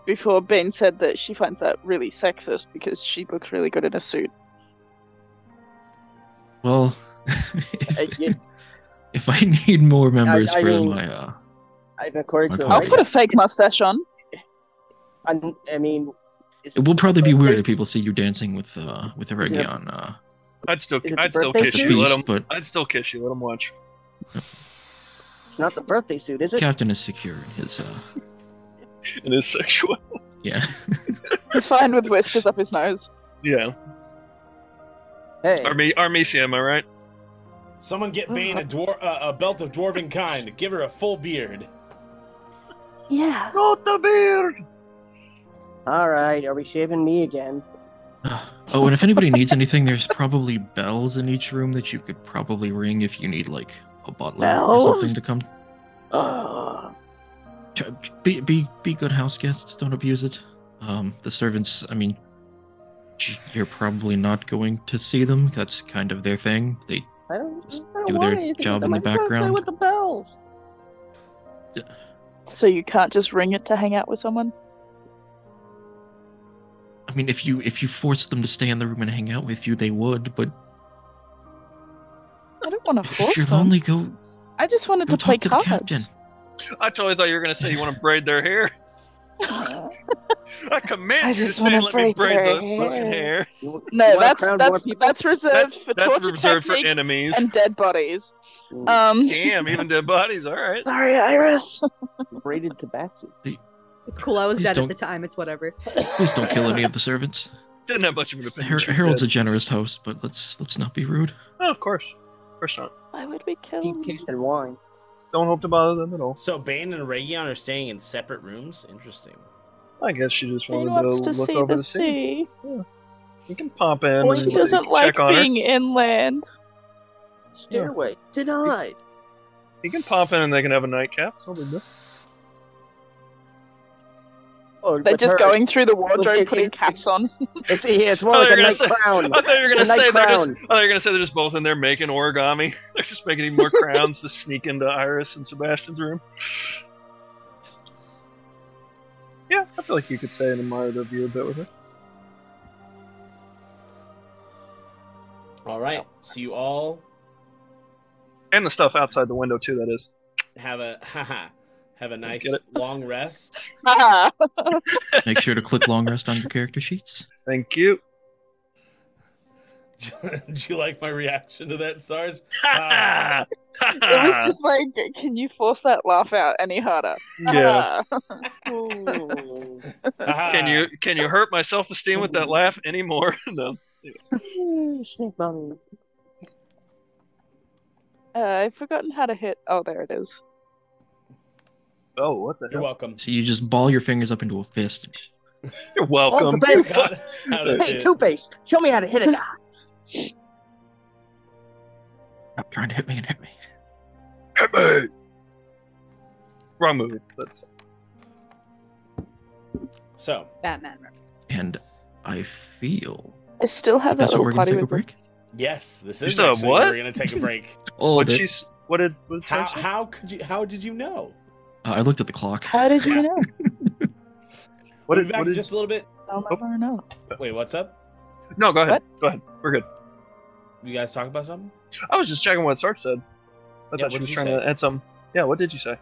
[SPEAKER 3] before Ben said that she finds that really sexist because she looks really good in a suit.
[SPEAKER 4] Well,
[SPEAKER 7] Yeah,
[SPEAKER 4] if I need more members
[SPEAKER 7] I
[SPEAKER 4] for
[SPEAKER 7] mean,
[SPEAKER 4] my
[SPEAKER 7] according to
[SPEAKER 4] My
[SPEAKER 3] I'll
[SPEAKER 4] Okay.
[SPEAKER 3] put a fake mustache on.
[SPEAKER 7] I mean,
[SPEAKER 4] it will probably be weird if people see you dancing with Aregion
[SPEAKER 5] I'd still
[SPEAKER 7] Is it the
[SPEAKER 5] kiss
[SPEAKER 7] birthday
[SPEAKER 4] at the
[SPEAKER 5] you. Let
[SPEAKER 4] feast,
[SPEAKER 5] him.
[SPEAKER 4] but
[SPEAKER 5] I'd still kiss you. Let him watch.
[SPEAKER 7] It's not the birthday suit, is it?
[SPEAKER 4] Captain is secure in his
[SPEAKER 5] It is sexual.
[SPEAKER 4] yeah.
[SPEAKER 3] He's fine with whiskers up his nose.
[SPEAKER 5] Yeah.
[SPEAKER 7] Hey,
[SPEAKER 5] Armisia, am I right?
[SPEAKER 1] Someone get Bane a belt of dwarven kind. Give her a full beard.
[SPEAKER 3] Yeah.
[SPEAKER 5] Not the beard.
[SPEAKER 7] all right. Are we shaving me again?
[SPEAKER 4] Oh, and if anybody needs anything, there's probably bells in each room that you could probably ring if you need like a butler or
[SPEAKER 7] Bells?
[SPEAKER 4] something to come.
[SPEAKER 7] Oh,
[SPEAKER 4] Be good house guests. Don't abuse it. The servants. I mean, you're probably not going to see them. That's kind of their thing. They
[SPEAKER 7] I don't
[SPEAKER 4] Just
[SPEAKER 7] want
[SPEAKER 4] do their
[SPEAKER 7] anything
[SPEAKER 4] job
[SPEAKER 7] with
[SPEAKER 4] in
[SPEAKER 7] them.
[SPEAKER 4] the
[SPEAKER 7] I just wanna play
[SPEAKER 4] background.
[SPEAKER 7] with the bells.
[SPEAKER 3] So you can't just ring it to hang out with someone?
[SPEAKER 4] I mean, if you force them to stay in the room and hang out with you, they would. But
[SPEAKER 3] I don't want to
[SPEAKER 4] if
[SPEAKER 3] force
[SPEAKER 4] you're
[SPEAKER 3] them.
[SPEAKER 4] lonely, go
[SPEAKER 3] I just wanted to
[SPEAKER 4] talk
[SPEAKER 3] play
[SPEAKER 4] to the
[SPEAKER 3] cards.
[SPEAKER 4] captain.
[SPEAKER 5] I totally thought you were gonna say you want to braid their hair. I command
[SPEAKER 3] I
[SPEAKER 5] you to
[SPEAKER 3] just
[SPEAKER 5] stay and
[SPEAKER 3] wanna
[SPEAKER 5] let me
[SPEAKER 3] braid
[SPEAKER 5] braid
[SPEAKER 3] their
[SPEAKER 5] the fucking hair.
[SPEAKER 7] You
[SPEAKER 3] No,
[SPEAKER 7] wanna crown more people?
[SPEAKER 3] that's reserved for
[SPEAKER 5] That's
[SPEAKER 3] torture
[SPEAKER 5] reserved for
[SPEAKER 3] technique
[SPEAKER 5] enemies.
[SPEAKER 3] and dead bodies.
[SPEAKER 7] Mm,
[SPEAKER 5] Damn, even dead bodies. All right.
[SPEAKER 3] Sorry, Iris.
[SPEAKER 7] braided tobacco.
[SPEAKER 6] It's cool. I was
[SPEAKER 4] Please
[SPEAKER 6] dead
[SPEAKER 4] don't-
[SPEAKER 6] at the time. It's whatever.
[SPEAKER 4] Please don't kill any of the servants.
[SPEAKER 5] Didn't have much of an opinion. She's
[SPEAKER 4] Harold's a
[SPEAKER 5] dead.
[SPEAKER 4] generous host, but let's not be rude.
[SPEAKER 5] Oh, of course not.
[SPEAKER 3] Why would we kill
[SPEAKER 7] Keep
[SPEAKER 3] him?
[SPEAKER 7] tasting wine.
[SPEAKER 5] Don't hope to bother them at all.
[SPEAKER 1] So Bane and Aregion are staying in separate rooms. Interesting.
[SPEAKER 5] I guess she just
[SPEAKER 3] He
[SPEAKER 5] wanted
[SPEAKER 3] wants
[SPEAKER 5] to
[SPEAKER 3] to
[SPEAKER 5] look
[SPEAKER 3] see
[SPEAKER 5] over
[SPEAKER 3] the
[SPEAKER 5] the sea.
[SPEAKER 3] sea.
[SPEAKER 5] You can pop in.
[SPEAKER 7] Oh,
[SPEAKER 5] and
[SPEAKER 3] He doesn't
[SPEAKER 5] check
[SPEAKER 3] like
[SPEAKER 5] on her.
[SPEAKER 3] being inland.
[SPEAKER 7] Stairway denied.
[SPEAKER 5] He can pop in and they can have a nightcap. It's no big deal.
[SPEAKER 7] Or
[SPEAKER 3] They're
[SPEAKER 7] with
[SPEAKER 3] just
[SPEAKER 7] her.
[SPEAKER 3] going through the wardrobe,
[SPEAKER 7] it-
[SPEAKER 3] putting
[SPEAKER 7] it-
[SPEAKER 3] caps on.
[SPEAKER 7] It's more
[SPEAKER 5] Oh,
[SPEAKER 7] like
[SPEAKER 5] you're
[SPEAKER 7] a
[SPEAKER 5] gonna
[SPEAKER 7] night
[SPEAKER 5] say-
[SPEAKER 7] crown.
[SPEAKER 5] I thought you were gonna
[SPEAKER 7] The night
[SPEAKER 5] say they're just.
[SPEAKER 7] crown.
[SPEAKER 5] I thought you were gonna say they're just both in there making origami. They're just making even more crowns to sneak into Iris and Sebastian's room. Yeah, I feel like you could stay and admire the view a bit with her.
[SPEAKER 1] All right. So you all
[SPEAKER 5] And the stuff outside the window too. That is.
[SPEAKER 1] have a nice
[SPEAKER 5] Get it?
[SPEAKER 1] long rest.
[SPEAKER 4] Make sure to click long rest on your character sheets.
[SPEAKER 5] Thank you.
[SPEAKER 1] Did you like my reaction to that, Sarge?
[SPEAKER 5] yeah.
[SPEAKER 3] It was just like, can you force that laugh out any harder?
[SPEAKER 7] Ooh.
[SPEAKER 5] Can you hurt my self esteem with that laugh anymore? No.
[SPEAKER 7] Snake mommy.
[SPEAKER 3] I've forgotten how to hit. Oh, there it is.
[SPEAKER 5] Oh, what the
[SPEAKER 1] You're
[SPEAKER 5] hell?
[SPEAKER 1] welcome.
[SPEAKER 4] So you just ball your fingers up into a fist.
[SPEAKER 5] You're welcome.
[SPEAKER 7] Oh, the
[SPEAKER 1] Forgot how to
[SPEAKER 7] Hey,
[SPEAKER 1] hit.
[SPEAKER 7] Two-Face, show me how to hit a guy.
[SPEAKER 4] Stop trying to hit me and hit me.
[SPEAKER 5] Hit me. Wrong movie. That's
[SPEAKER 1] So
[SPEAKER 6] Batman.
[SPEAKER 4] And I feel
[SPEAKER 3] I still have that
[SPEAKER 4] that's what
[SPEAKER 3] little
[SPEAKER 4] we're gonna
[SPEAKER 3] party
[SPEAKER 4] take a
[SPEAKER 3] with
[SPEAKER 4] break.
[SPEAKER 1] yes, this
[SPEAKER 5] You
[SPEAKER 1] is
[SPEAKER 5] still have
[SPEAKER 1] actually
[SPEAKER 5] what?
[SPEAKER 1] where we're gonna take a break.
[SPEAKER 4] Oh,
[SPEAKER 5] what
[SPEAKER 4] that-
[SPEAKER 5] she's. What did Sarge say?
[SPEAKER 1] How did you know?
[SPEAKER 4] I looked at the clock.
[SPEAKER 3] How did you know?
[SPEAKER 5] What
[SPEAKER 1] We'll
[SPEAKER 5] did?
[SPEAKER 1] be back
[SPEAKER 5] What
[SPEAKER 1] in
[SPEAKER 5] did?
[SPEAKER 1] just a little bit.
[SPEAKER 3] I'll never know.
[SPEAKER 1] Wait, what's up?
[SPEAKER 5] No, go ahead.
[SPEAKER 3] What?
[SPEAKER 5] Go ahead. We're good.
[SPEAKER 1] You guys talk about something?
[SPEAKER 5] I was just checking what Sarge said. I
[SPEAKER 1] Yeah,
[SPEAKER 5] thought she
[SPEAKER 1] what
[SPEAKER 5] was
[SPEAKER 1] did you
[SPEAKER 5] trying
[SPEAKER 1] say?
[SPEAKER 5] to add some. Yeah, what did you say?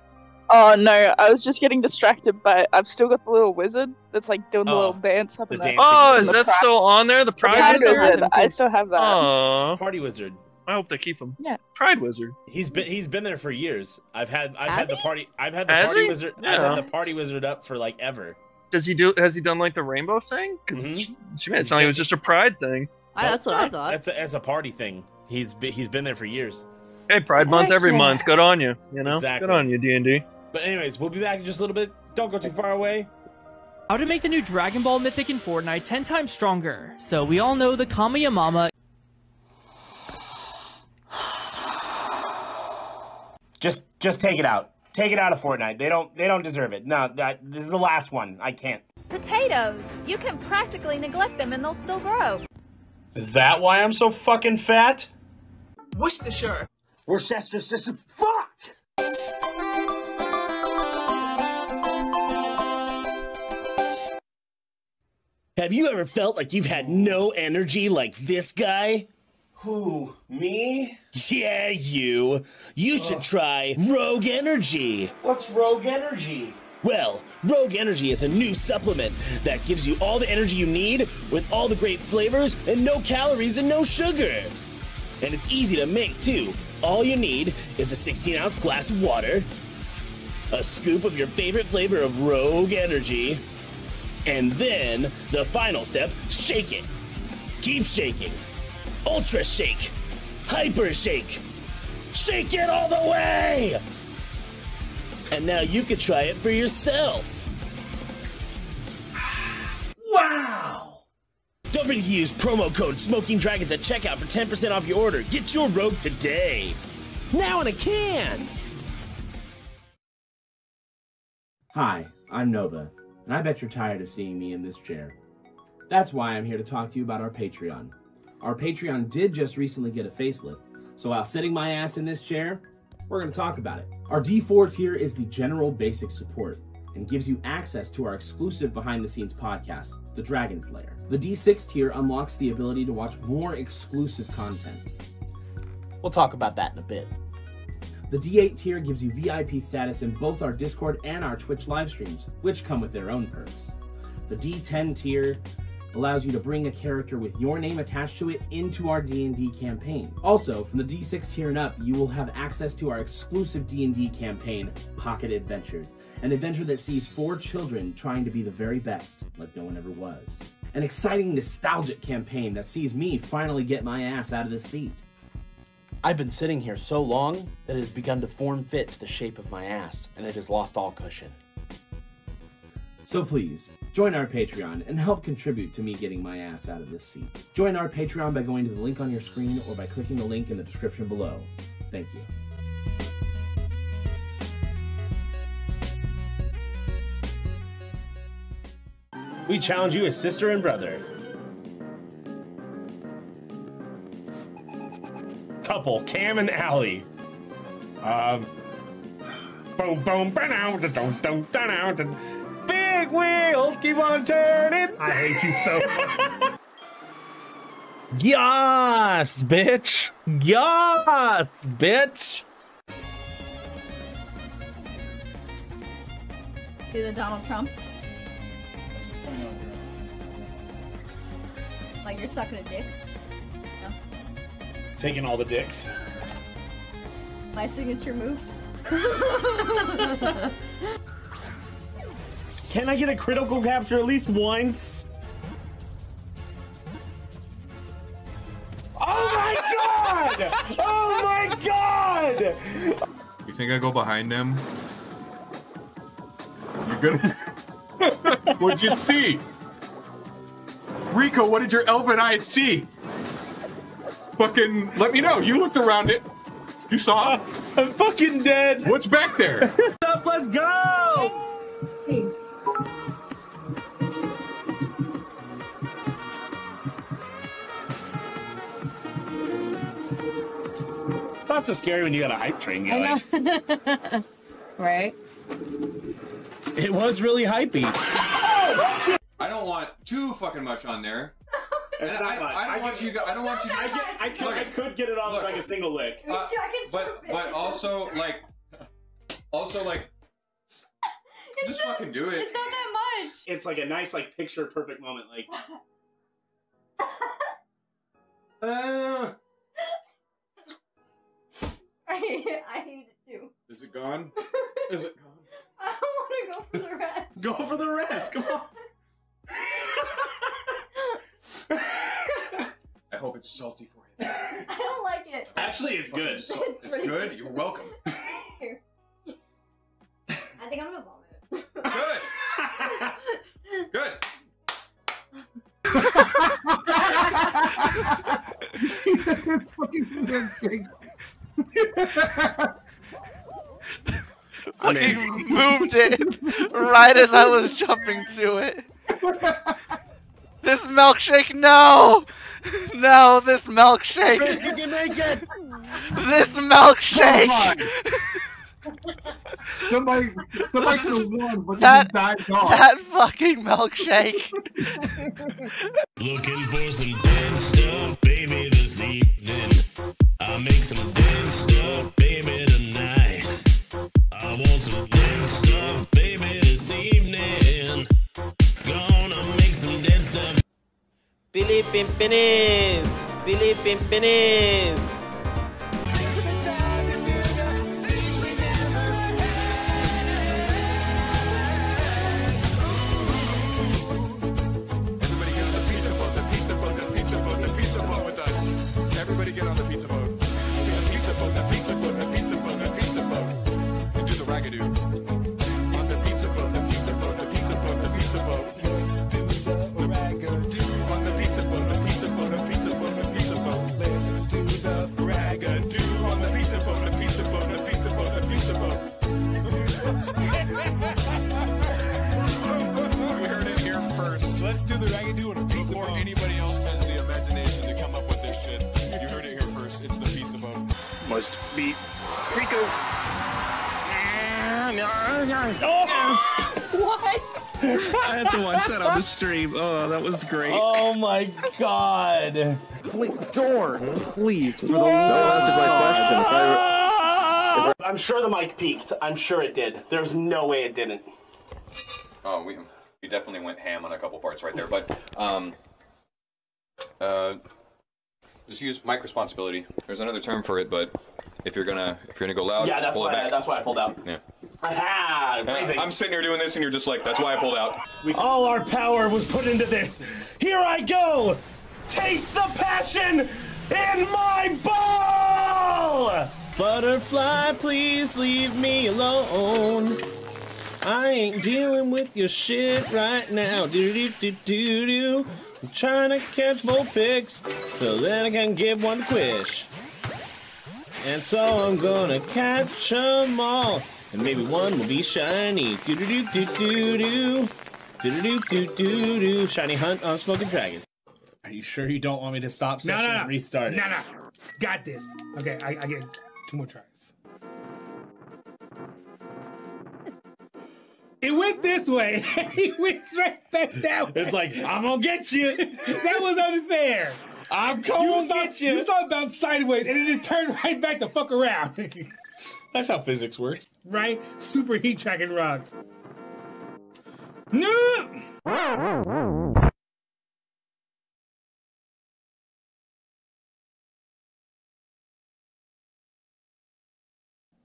[SPEAKER 3] Oh no, I was just getting distracted, but I've still got the little wizard that's like doing the
[SPEAKER 1] Oh,
[SPEAKER 3] little dance up
[SPEAKER 1] the
[SPEAKER 3] in there.
[SPEAKER 1] dancing
[SPEAKER 5] Oh,
[SPEAKER 1] wizard.
[SPEAKER 5] is
[SPEAKER 3] The
[SPEAKER 5] that
[SPEAKER 3] pride-
[SPEAKER 5] still on there? The
[SPEAKER 3] The
[SPEAKER 5] Pride
[SPEAKER 3] Pride
[SPEAKER 5] Wizard?
[SPEAKER 3] Wizard. I still have that.
[SPEAKER 5] Aww.
[SPEAKER 1] Party wizard.
[SPEAKER 5] I hope they keep him.
[SPEAKER 3] Yeah.
[SPEAKER 5] Pride Wizard.
[SPEAKER 1] He's been there for years. I've had
[SPEAKER 6] Has
[SPEAKER 1] the
[SPEAKER 6] he?
[SPEAKER 1] party
[SPEAKER 5] Has he?
[SPEAKER 1] wizard. I've
[SPEAKER 5] Yeah.
[SPEAKER 1] had the party wizard up for like ever.
[SPEAKER 5] Has he done like the rainbow thing? Because she made it sound like it was just a pride thing.
[SPEAKER 6] That's what I thought.
[SPEAKER 1] That's a party thing. He's been there for years.
[SPEAKER 5] Hey, Pride Month every month. Good on you. You know,
[SPEAKER 1] Exactly.
[SPEAKER 5] Good on you, D&D.
[SPEAKER 1] But anyways, we'll be back in just a little bit. Don't go too far away.
[SPEAKER 8] How to make the new Dragon Ball Mythic in Fortnite 10 times stronger. So we all know the Kamiyamama.
[SPEAKER 1] Just take it out. Take it out of Fortnite. They don't deserve it. No, this is the last one. I can't.
[SPEAKER 9] Potatoes. You can practically neglect them and they'll still grow.
[SPEAKER 1] Is that why I'm so fucking fat?
[SPEAKER 10] Worcestershire.
[SPEAKER 1] Worcestershire. Fuck! Have you ever felt like you've had no energy like this guy? Who, me? Yeah, you. You should try Rogue Energy. What's Rogue Energy? Well, Rogue Energy is a new supplement that gives you all the energy you need with all the great flavors and no calories and no sugar. And it's easy to make too. All you need is a 16-ounce glass of water, a scoop of your favorite flavor of Rogue Energy, and then the final step, shake it. Keep shaking. Ultra shake. Hyper shake. Shake it all the way! And now you can try it for yourself. Wow! Don't forget to use promo code Smoking Dragons at checkout for 10% off your order. Get your Rogue today. Now in a can!
[SPEAKER 11] Hi, I'm Nova, and I bet you're tired of seeing me in this chair. That's why I'm here to talk to you about our Patreon. Our Patreon did just recently get a facelift, so while sitting my ass in this chair, we're going to talk about it. Our D4 tier is the general basic support and gives you access to our exclusive behind-the-scenes podcast, The Dragon's Lair. The D6 tier unlocks the ability to watch more exclusive content.
[SPEAKER 1] We'll talk about that in a bit.
[SPEAKER 11] The D8 tier gives you VIP status in both our Discord and our Twitch live streams, which come with their own perks. The D10 tier allows you to bring a character with your name attached to it into our D&D campaign. Also, from the D6 tier and up, you will have access to our exclusive D&D campaign, Pocket Adventures, an adventure that sees 4 children trying to be the very best, like no one ever was. An exciting, nostalgic campaign that sees me finally get my ass out of the seat.
[SPEAKER 1] I've been sitting here so long that it has begun to form fit to the shape of my ass, and it has lost all cushion.
[SPEAKER 11] So please, join our Patreon and help contribute to me getting my ass out of this seat. Join our Patreon by going to the link on your screen or by clicking the link in the description below. Thank you.
[SPEAKER 1] We challenge you as sister and brother. Couple, Cam and Allie. Boom, boom, ba-down, big wheels keep on turning. I hate you so much. Yas, bitch. Yas, bitch.
[SPEAKER 2] Do the Donald Trump. Like you're sucking a dick. No.
[SPEAKER 1] Taking all the dicks.
[SPEAKER 2] My signature move.
[SPEAKER 1] Can I get a critical capture at least once? Oh my god! Oh my god!
[SPEAKER 12] You think I go behind him? You're gonna... What'd you see? Rico, what did your elven eyes see? Fucking let me know. You looked around it. You saw?
[SPEAKER 1] I'm fucking dead.
[SPEAKER 12] What's back there?
[SPEAKER 1] Let's go!
[SPEAKER 2] Hey.
[SPEAKER 1] It's not so scary when you got a hype train going.
[SPEAKER 2] I know. Right?
[SPEAKER 1] It was really hypey.
[SPEAKER 12] I don't want too fucking much on there.
[SPEAKER 1] I
[SPEAKER 12] don't want you. I don't want you.
[SPEAKER 1] I could get it off with like a single lick.
[SPEAKER 12] But also like, just fucking do it.
[SPEAKER 2] It's not that much.
[SPEAKER 1] It's like a nice like picture perfect moment. Like.
[SPEAKER 2] I hate it too.
[SPEAKER 12] Is it gone? Is it gone?
[SPEAKER 2] I don't want to go for the rest.
[SPEAKER 11] Go for the rest. Come on.
[SPEAKER 12] I hope it's salty for you.
[SPEAKER 2] I don't like it.
[SPEAKER 1] Actually, it's good.
[SPEAKER 12] It's good? You're welcome.
[SPEAKER 2] I think I'm gonna vomit.
[SPEAKER 12] Good. Good.
[SPEAKER 13] It's fucking milkshake.
[SPEAKER 14] Fucking moved it right as I was jumping to it. This milkshake, no! No, this milkshake!
[SPEAKER 13] Chris, you can make it!
[SPEAKER 14] This milkshake!
[SPEAKER 13] Somebody could have won, but
[SPEAKER 14] that,
[SPEAKER 13] they just died off.
[SPEAKER 14] that fucking milkshake!
[SPEAKER 15] Looking for some dead stuff, baby, this evening. I'll make some dead stuff, baby, tonight. I want some dead stuff, baby, this evening. Gonna make some dead stuff.
[SPEAKER 16] Billy Pimpini! Billy Pimpini!
[SPEAKER 12] Everybody get on the pizza boat. The pizza boat, the pizza boat, the pizza boat, the pizza boat. And do the ragadoo. On the pizza boat, the pizza boat, the pizza boat, the pizza boat. Let's do the ragadoo. On the pizza boat, the pizza boat, the pizza boat, the pizza boat. Let's do the ragadoo. On the pizza boat, the pizza boat, the pizza boat, the pizza boat. We heard it here first. Let's do the ragadoo on a pizza boat. Before anybody else has the imagination to come up with this shit. You heard it here first. It's the pizza boat.
[SPEAKER 14] Must be Rico.
[SPEAKER 2] What?
[SPEAKER 17] I had to watch that on the stream. Oh, that was great.
[SPEAKER 1] Oh my god.
[SPEAKER 18] Dorn, please, for the love. That answered my question.
[SPEAKER 1] I'm sure the mic peaked. I'm sure it did. There's no way it didn't.
[SPEAKER 12] Oh, we definitely went ham on a couple parts right there, but just use mic responsibility. There's another term for it, but if you're gonna go loud,
[SPEAKER 1] Yeah,
[SPEAKER 12] pull it back.
[SPEAKER 1] that's why I pulled out.
[SPEAKER 12] Yeah.
[SPEAKER 1] Aha! Phrasing.
[SPEAKER 12] I'm sitting here doing this, and you're just like, that's why I pulled out.
[SPEAKER 1] All our power was put into this. Here I go! Taste the passion in my ball! Butterfly, please leave me alone. I ain't dealing with your shit right now. Do-do-do-do-do. I'm trying to catch more pigs so that I can give one quish. And so I'm gonna catch them all. And maybe one will be shiny. Do-do-do-do-do-do. Do-do-do-do-do-do. Shiny hunt on smoking dragons. Are you sure you don't want me to stop session and restart it?
[SPEAKER 19] No. Got this. Okay, I get 2 more tries. It went this way. He went straight back that way.
[SPEAKER 1] It's like, I'm gonna get you.
[SPEAKER 19] That was unfair.
[SPEAKER 1] I'm gonna get you.
[SPEAKER 19] You saw it bounce sideways and it just turned right back the fuck around.
[SPEAKER 1] That's how physics works.
[SPEAKER 19] Right? Super heat tracking rocks. No!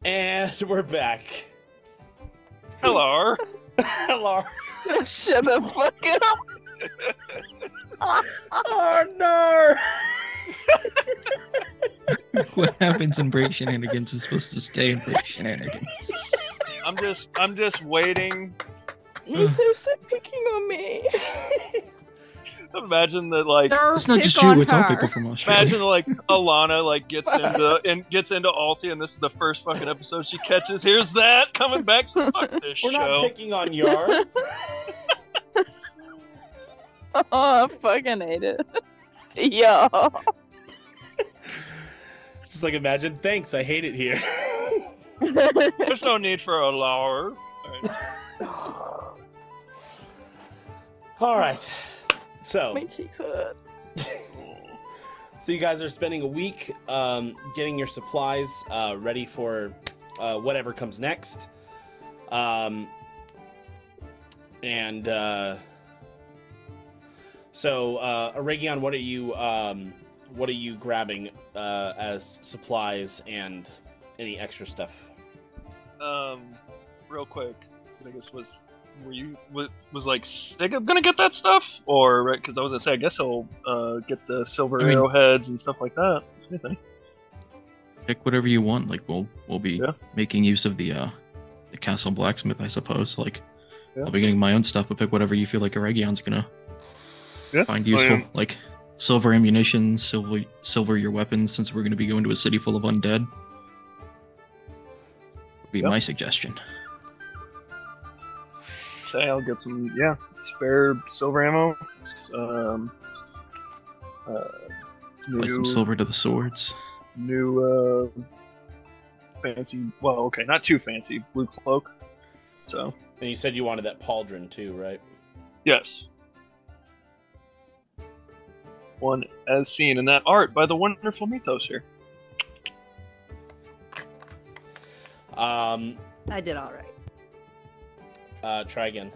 [SPEAKER 1] And we're back.
[SPEAKER 5] Hello.
[SPEAKER 1] Hello.
[SPEAKER 3] Shut the fuck up.
[SPEAKER 1] Oh no.
[SPEAKER 4] What happens in break shenanigans is supposed to stay in break shenanigans.
[SPEAKER 5] I'm just waiting.
[SPEAKER 3] You stop picking on me.
[SPEAKER 5] Imagine that, like,
[SPEAKER 4] it's not just you; it's all people from Australia.
[SPEAKER 5] Imagine like Alana like gets into Althea, and this is the first fucking episode she catches. Here's that coming back. So fuck this
[SPEAKER 1] We're
[SPEAKER 5] show.
[SPEAKER 1] not picking on Yar.
[SPEAKER 3] Oh, I fucking hate it. Yo.
[SPEAKER 1] Just like imagine. Thanks, I hate it here.
[SPEAKER 5] There's no need for a lower.
[SPEAKER 1] All right. So.
[SPEAKER 3] My cheeks hurt.
[SPEAKER 1] So you guys are spending a week getting your supplies ready for whatever comes next. So Aregion, what are you grabbing as supplies and any extra stuff?
[SPEAKER 5] Real quick, I guess was like Sigib gonna get that stuff, or right? Because I was gonna say I guess he'll get the silver arrowheads and stuff like that. Anything.
[SPEAKER 4] Pick whatever you want. Like we'll be making use of the castle blacksmith, I suppose. Like I'll be getting my own stuff, but pick whatever you feel like Aregion's gonna find useful. Like silver ammunition, silver your weapons, since we're gonna be going to a city full of undead. Would be my suggestion.
[SPEAKER 5] Say I'll get some spare silver ammo.
[SPEAKER 4] Like some silver to the swords.
[SPEAKER 5] New fancy, well, okay, not too fancy, blue cloak. So.
[SPEAKER 1] And you said you wanted that pauldron too, right?
[SPEAKER 5] Yes. One as seen in that art by the wonderful Mythos here.
[SPEAKER 6] I did all right.
[SPEAKER 1] Try again.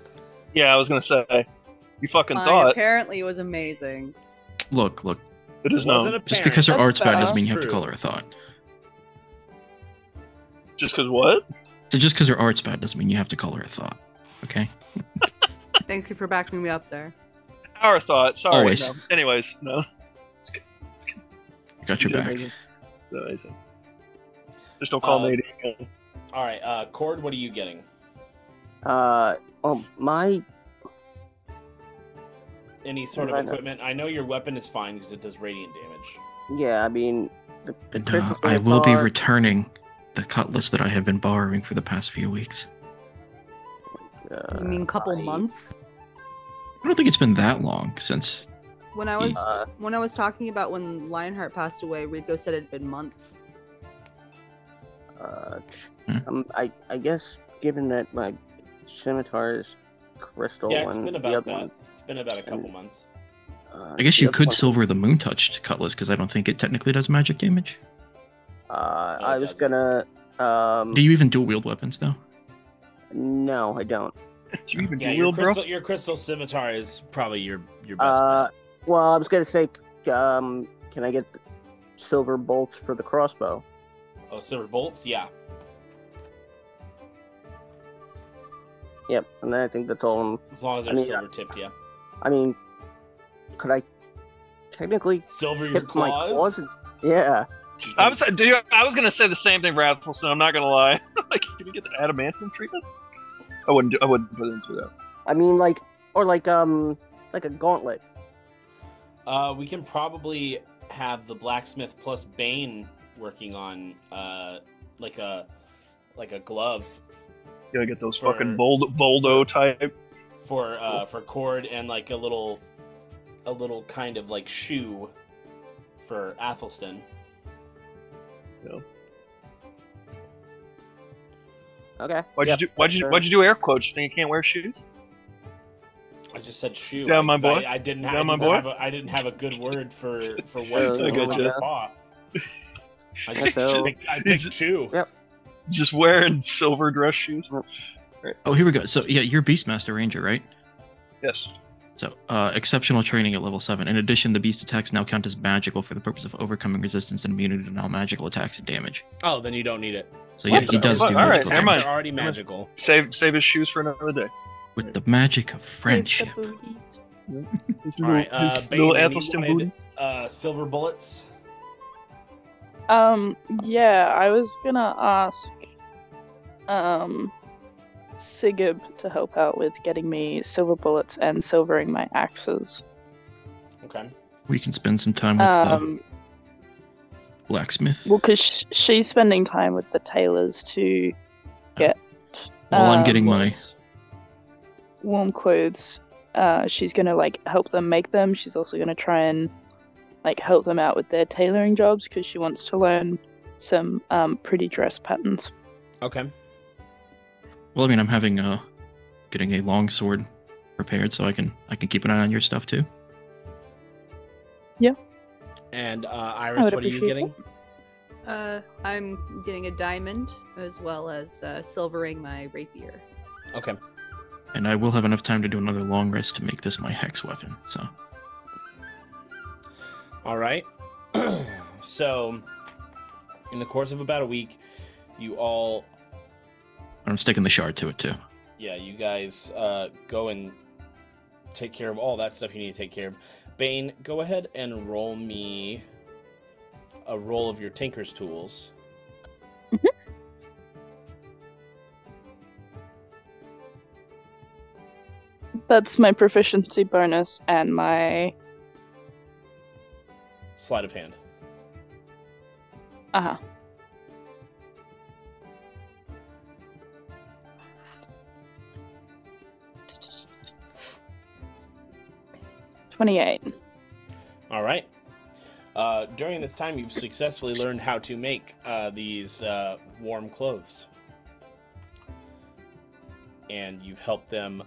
[SPEAKER 5] Yeah, I was gonna say, you fucking
[SPEAKER 6] Mine
[SPEAKER 5] thought.
[SPEAKER 6] apparently was amazing.
[SPEAKER 4] Look.
[SPEAKER 5] It is known.
[SPEAKER 4] Just because her art's bad doesn't mean you have to call her a thought.
[SPEAKER 5] Just because what?
[SPEAKER 4] So just because her art's bad doesn't mean you have to call her a thought. Okay?
[SPEAKER 6] Thank you for backing me up there.
[SPEAKER 5] Our thought. Sorry.
[SPEAKER 4] Always.
[SPEAKER 5] No. Anyways, no.
[SPEAKER 4] Got your back.
[SPEAKER 5] Amazing. Just don't call me again.
[SPEAKER 1] All right, Cord, what are you getting?
[SPEAKER 7] My.
[SPEAKER 1] Any sort of equipment? I know your weapon is fine because it does radiant damage.
[SPEAKER 7] Yeah, I mean, the
[SPEAKER 4] I will be returning the cutlass that I have been borrowing for the past few weeks.
[SPEAKER 6] You mean couple months?
[SPEAKER 4] I don't think it's been that long since.
[SPEAKER 6] When I was talking about when Lionheart passed away, Rico said it had been months.
[SPEAKER 7] I guess given that my scimitar is crystal,
[SPEAKER 1] Yeah, it's
[SPEAKER 7] and
[SPEAKER 1] been
[SPEAKER 7] the
[SPEAKER 1] about
[SPEAKER 7] other
[SPEAKER 1] that.
[SPEAKER 7] one,
[SPEAKER 1] It's been about a couple months.
[SPEAKER 4] I guess you could silver the moon-touched cutlass, because I don't think it technically does magic damage.
[SPEAKER 7] I was gonna.
[SPEAKER 4] Do you even dual-wield weapons, though?
[SPEAKER 7] No, I don't.
[SPEAKER 5] Do you even
[SPEAKER 1] Your crystal scimitar is probably your best bet.
[SPEAKER 7] Well, I was gonna say, can I get silver bolts for the crossbow?
[SPEAKER 1] Oh, silver bolts? Yeah.
[SPEAKER 7] Yep, and then I think that's all.
[SPEAKER 1] As long as they're silver tipped, yeah.
[SPEAKER 7] I mean, could I technically
[SPEAKER 1] silver your
[SPEAKER 7] tip my
[SPEAKER 1] claws?
[SPEAKER 7] Yeah.
[SPEAKER 5] I was gonna say the same thing for Athelstan. I'm not gonna lie. Like, can you get the adamantium treatment? I wouldn't put it into that.
[SPEAKER 7] I mean, like a gauntlet.
[SPEAKER 1] We can probably have the blacksmith plus Bane working on like a glove.
[SPEAKER 5] You gotta get those fucking boldo type
[SPEAKER 1] for Cord, and like a little kind of like shoe for Athelstan.
[SPEAKER 5] Yeah.
[SPEAKER 7] Okay.
[SPEAKER 5] Why'd you do air quotes? You think you can't wear shoes?
[SPEAKER 1] I just said shoe.
[SPEAKER 5] Yeah, my boy.
[SPEAKER 1] I didn't
[SPEAKER 5] Yeah, my boy.
[SPEAKER 1] I didn't have a good word for what
[SPEAKER 5] I got you.
[SPEAKER 1] I picked shoe.
[SPEAKER 7] Yep.
[SPEAKER 5] Just wearing silver dress shoes. Right.
[SPEAKER 4] Oh, here we go. So, yeah, you're Beastmaster Ranger, right?
[SPEAKER 5] Yes.
[SPEAKER 4] So, exceptional training at level 7. In addition, the beast attacks now count as magical for the purpose of overcoming resistance and immunity to non-magical attacks and damage.
[SPEAKER 1] Oh, then you don't need it.
[SPEAKER 4] So, yeah, he does do
[SPEAKER 5] All right,
[SPEAKER 4] magical
[SPEAKER 5] never mind.
[SPEAKER 1] They're already magical.
[SPEAKER 5] Save his shoes for another day.
[SPEAKER 4] With the magic of friendship.
[SPEAKER 1] All right,
[SPEAKER 5] little
[SPEAKER 1] Bane,
[SPEAKER 5] Athelstan
[SPEAKER 1] you wanted,
[SPEAKER 5] booties.
[SPEAKER 1] silver bullets.
[SPEAKER 3] Yeah, I was gonna ask, Sigib to help out with getting me silver bullets and silvering my axes.
[SPEAKER 1] Okay.
[SPEAKER 4] We can spend some time with blacksmith.
[SPEAKER 3] Well, because she's spending time with the tailors to get.
[SPEAKER 4] While I'm getting my
[SPEAKER 3] warm clothes. She's gonna help them make them. She's also gonna try and help them out with their tailoring jobs because she wants to learn some pretty dress patterns.
[SPEAKER 1] Okay.
[SPEAKER 4] Well, I mean, I'm having getting a long sword prepared so I can keep an eye on your stuff too.
[SPEAKER 3] Yeah.
[SPEAKER 1] And Iris, what are you getting?
[SPEAKER 6] I'm getting a diamond as well as silvering my rapier.
[SPEAKER 1] Okay.
[SPEAKER 4] And I will have enough time to do another long rest to make this my hex weapon. So.
[SPEAKER 1] All right. So, in the course of about a week, you all.
[SPEAKER 4] I'm sticking the shard to it too.
[SPEAKER 1] Yeah, you guys go and take care of all that stuff you need to take care of. Bane, go ahead and roll me a roll of your Tinker's Tools.
[SPEAKER 3] That's my proficiency bonus and my...
[SPEAKER 1] Sleight of hand.
[SPEAKER 3] Uh-huh. $28.
[SPEAKER 1] All right. During this time, you've successfully learned how to make these warm clothes. And you've helped them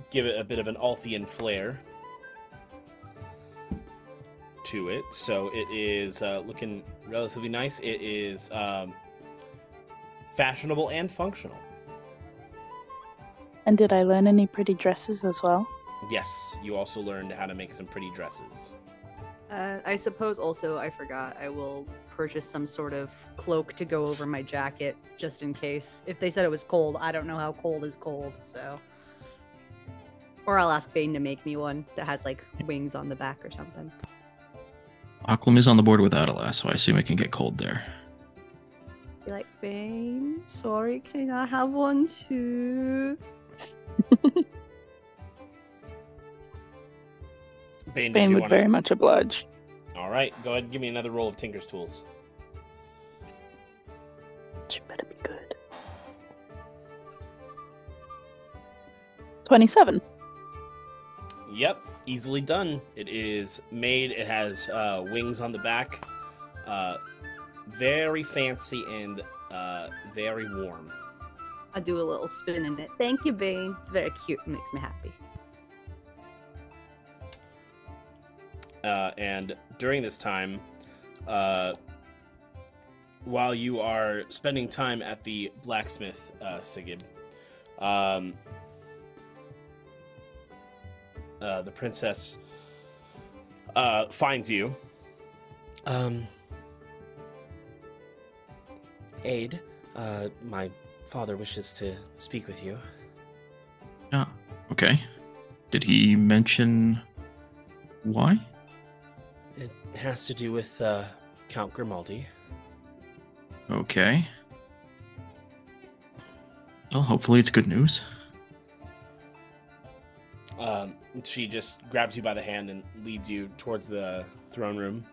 [SPEAKER 1] give it a bit of an Althean flair to it. So it is looking relatively nice. It is fashionable and functional.
[SPEAKER 3] And did I learn any pretty dresses as well?
[SPEAKER 1] Yes, you also learned how to make some pretty dresses.
[SPEAKER 6] I suppose also, I forgot, I will purchase some sort of cloak to go over my jacket, just in case. If they said it was cold, I don't know how cold is cold, so... Or I'll ask Bane to make me one that has, like, wings on the back or something.
[SPEAKER 4] Aquam is on the board with Adela, so I assume it can get cold there.
[SPEAKER 6] Be like, Bane, sorry, can I have one too?
[SPEAKER 1] Bane,
[SPEAKER 3] Bane would very much oblige.
[SPEAKER 1] All right, go ahead and give me another roll of Tinker's Tools.
[SPEAKER 3] She better be good. 27.
[SPEAKER 1] Yep, easily done. It is made. It has wings on the back. Very fancy and very warm.
[SPEAKER 6] I'll do a little spin in it. Thank you, Bane. It's very cute. It makes me happy.
[SPEAKER 1] And during this time, while you are spending time at the blacksmith, Sigib, the princess finds you. Aid, my father wishes to speak with you.
[SPEAKER 4] Ah, okay. Did he mention why?
[SPEAKER 1] It has to do with Count Grimaldi.
[SPEAKER 4] Okay. Well, hopefully it's good news.
[SPEAKER 1] She just grabs you by the hand and leads you towards the throne room.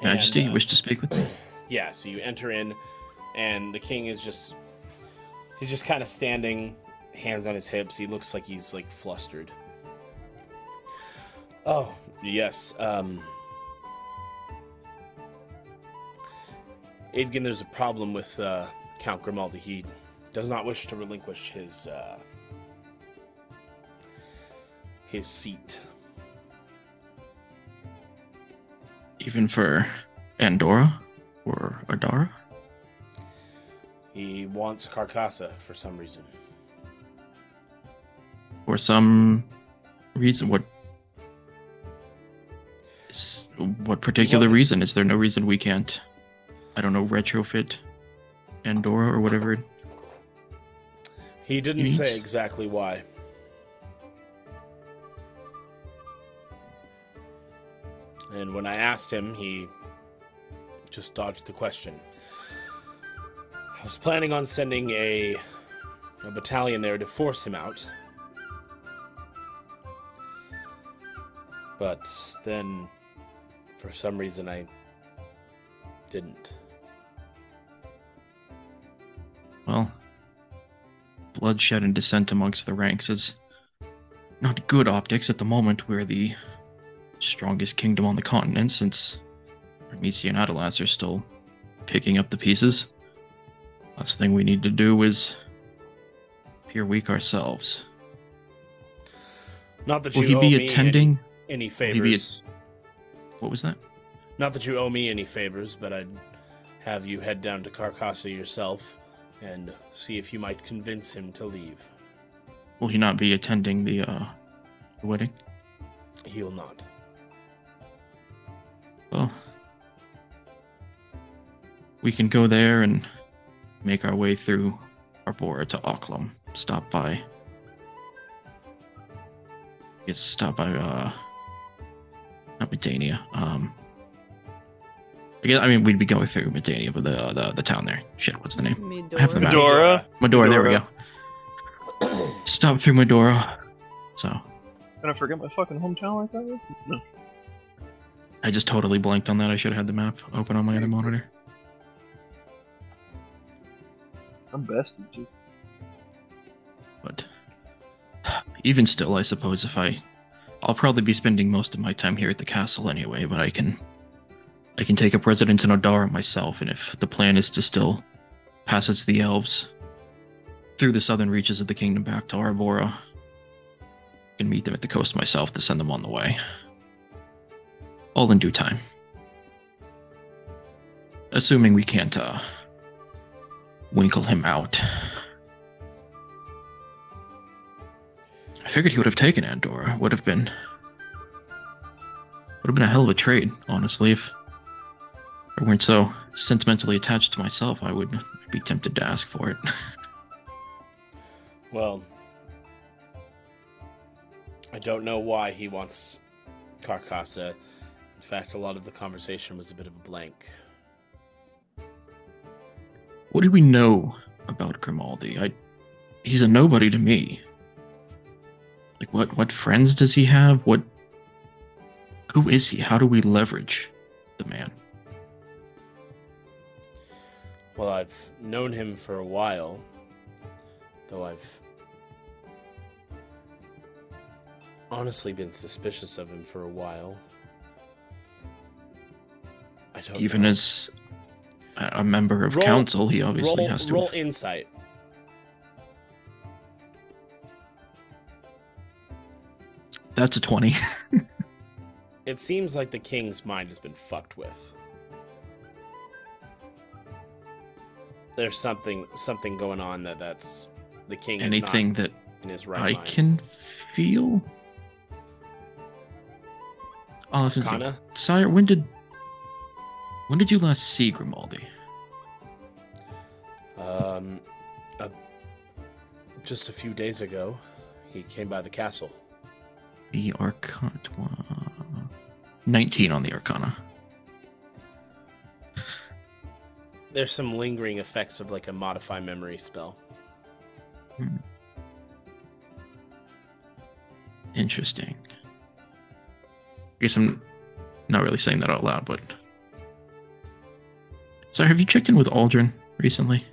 [SPEAKER 4] Majesty, you wish to speak with me?
[SPEAKER 1] Yeah, so you enter in, and the king is just... He's just kind of standing, hands on his hips. He looks like he's, like, flustered. Oh, yes, Áedgen, there's a problem with Count Grimaldi. He does not wish to relinquish his seat.
[SPEAKER 4] Even for Andorra or Adara?
[SPEAKER 1] He wants Carcassa for some reason.
[SPEAKER 4] For some reason? What particular reason? Is there no reason we can't, I don't know, retrofit Andorra or whatever?
[SPEAKER 1] He didn't say exactly why. And when I asked him, he just dodged the question. I was planning on sending a battalion there to force him out. But then, for some reason, I didn't.
[SPEAKER 4] Well, bloodshed and dissent amongst the ranks is not good optics at the moment. We're the strongest kingdom on the continent, since Armisia and Adelas are still picking up the pieces. Last thing we need to do is appear weak ourselves.
[SPEAKER 1] Not that
[SPEAKER 4] Will
[SPEAKER 1] you
[SPEAKER 4] he
[SPEAKER 1] owe
[SPEAKER 4] be
[SPEAKER 1] me
[SPEAKER 4] attending?
[SPEAKER 1] any favors.
[SPEAKER 4] What was that?
[SPEAKER 1] Not that you owe me any favors, but I'd have you head down to Carcassa yourself and see if you might convince him to leave.
[SPEAKER 4] Will he not be attending the wedding?
[SPEAKER 1] He will not.
[SPEAKER 4] Well, we can go there and make our way through Arbora to Auckland. Stop by. Not Medania. We'd be going through Medania, but the town there. Shit, what's the name? I have the map. Medora, there we go. Stop through Medora. So.
[SPEAKER 5] Can I forget my fucking hometown like that? No.
[SPEAKER 4] I just totally blanked on that. I should have had the map open on my other monitor.
[SPEAKER 5] I'm bested too.
[SPEAKER 4] But even still, I suppose I'll probably be spending most of my time here at the castle anyway, but I can take up residence in Odara myself, and if the plan is to still pass it to the elves through the southern reaches of the kingdom back to Arbora, I can meet them at the coast myself to send them on the way. All in due time. Assuming we can't winkle him out. I figured he would have taken Andorra. Would have been a hell of a trade, honestly. If I weren't so sentimentally attached to myself, I would be tempted to ask for it.
[SPEAKER 1] Well, I don't know why he wants Carcassa. In fact, a lot of the conversation was a bit of a blank.
[SPEAKER 4] What do we know about Grimaldi? He's a nobody to me. Like, what friends does he have? Who is he? How do we leverage the man?
[SPEAKER 1] Well, I've known him for a while, though I've honestly been suspicious of him for a while. I don't
[SPEAKER 4] Even
[SPEAKER 1] know.
[SPEAKER 4] As a member of council, he obviously has to
[SPEAKER 1] roll insight.
[SPEAKER 4] That's a 20.
[SPEAKER 1] It seems like the king's mind has been fucked with. There's something going on that's the king.
[SPEAKER 4] Anything
[SPEAKER 1] is not
[SPEAKER 4] that
[SPEAKER 1] in his right
[SPEAKER 4] I
[SPEAKER 1] mind.
[SPEAKER 4] can feel. Oh, that's
[SPEAKER 1] Arcana?
[SPEAKER 4] Sire, when did you last see Grimaldi?
[SPEAKER 1] Just a few days ago, he came by the castle.
[SPEAKER 4] The Arcana. 19 on the Arcana.
[SPEAKER 1] There's some lingering effects of like a modify memory spell.
[SPEAKER 4] Interesting. I guess I'm not really saying that out loud, but... Sorry, have you checked in with Áedgen recently?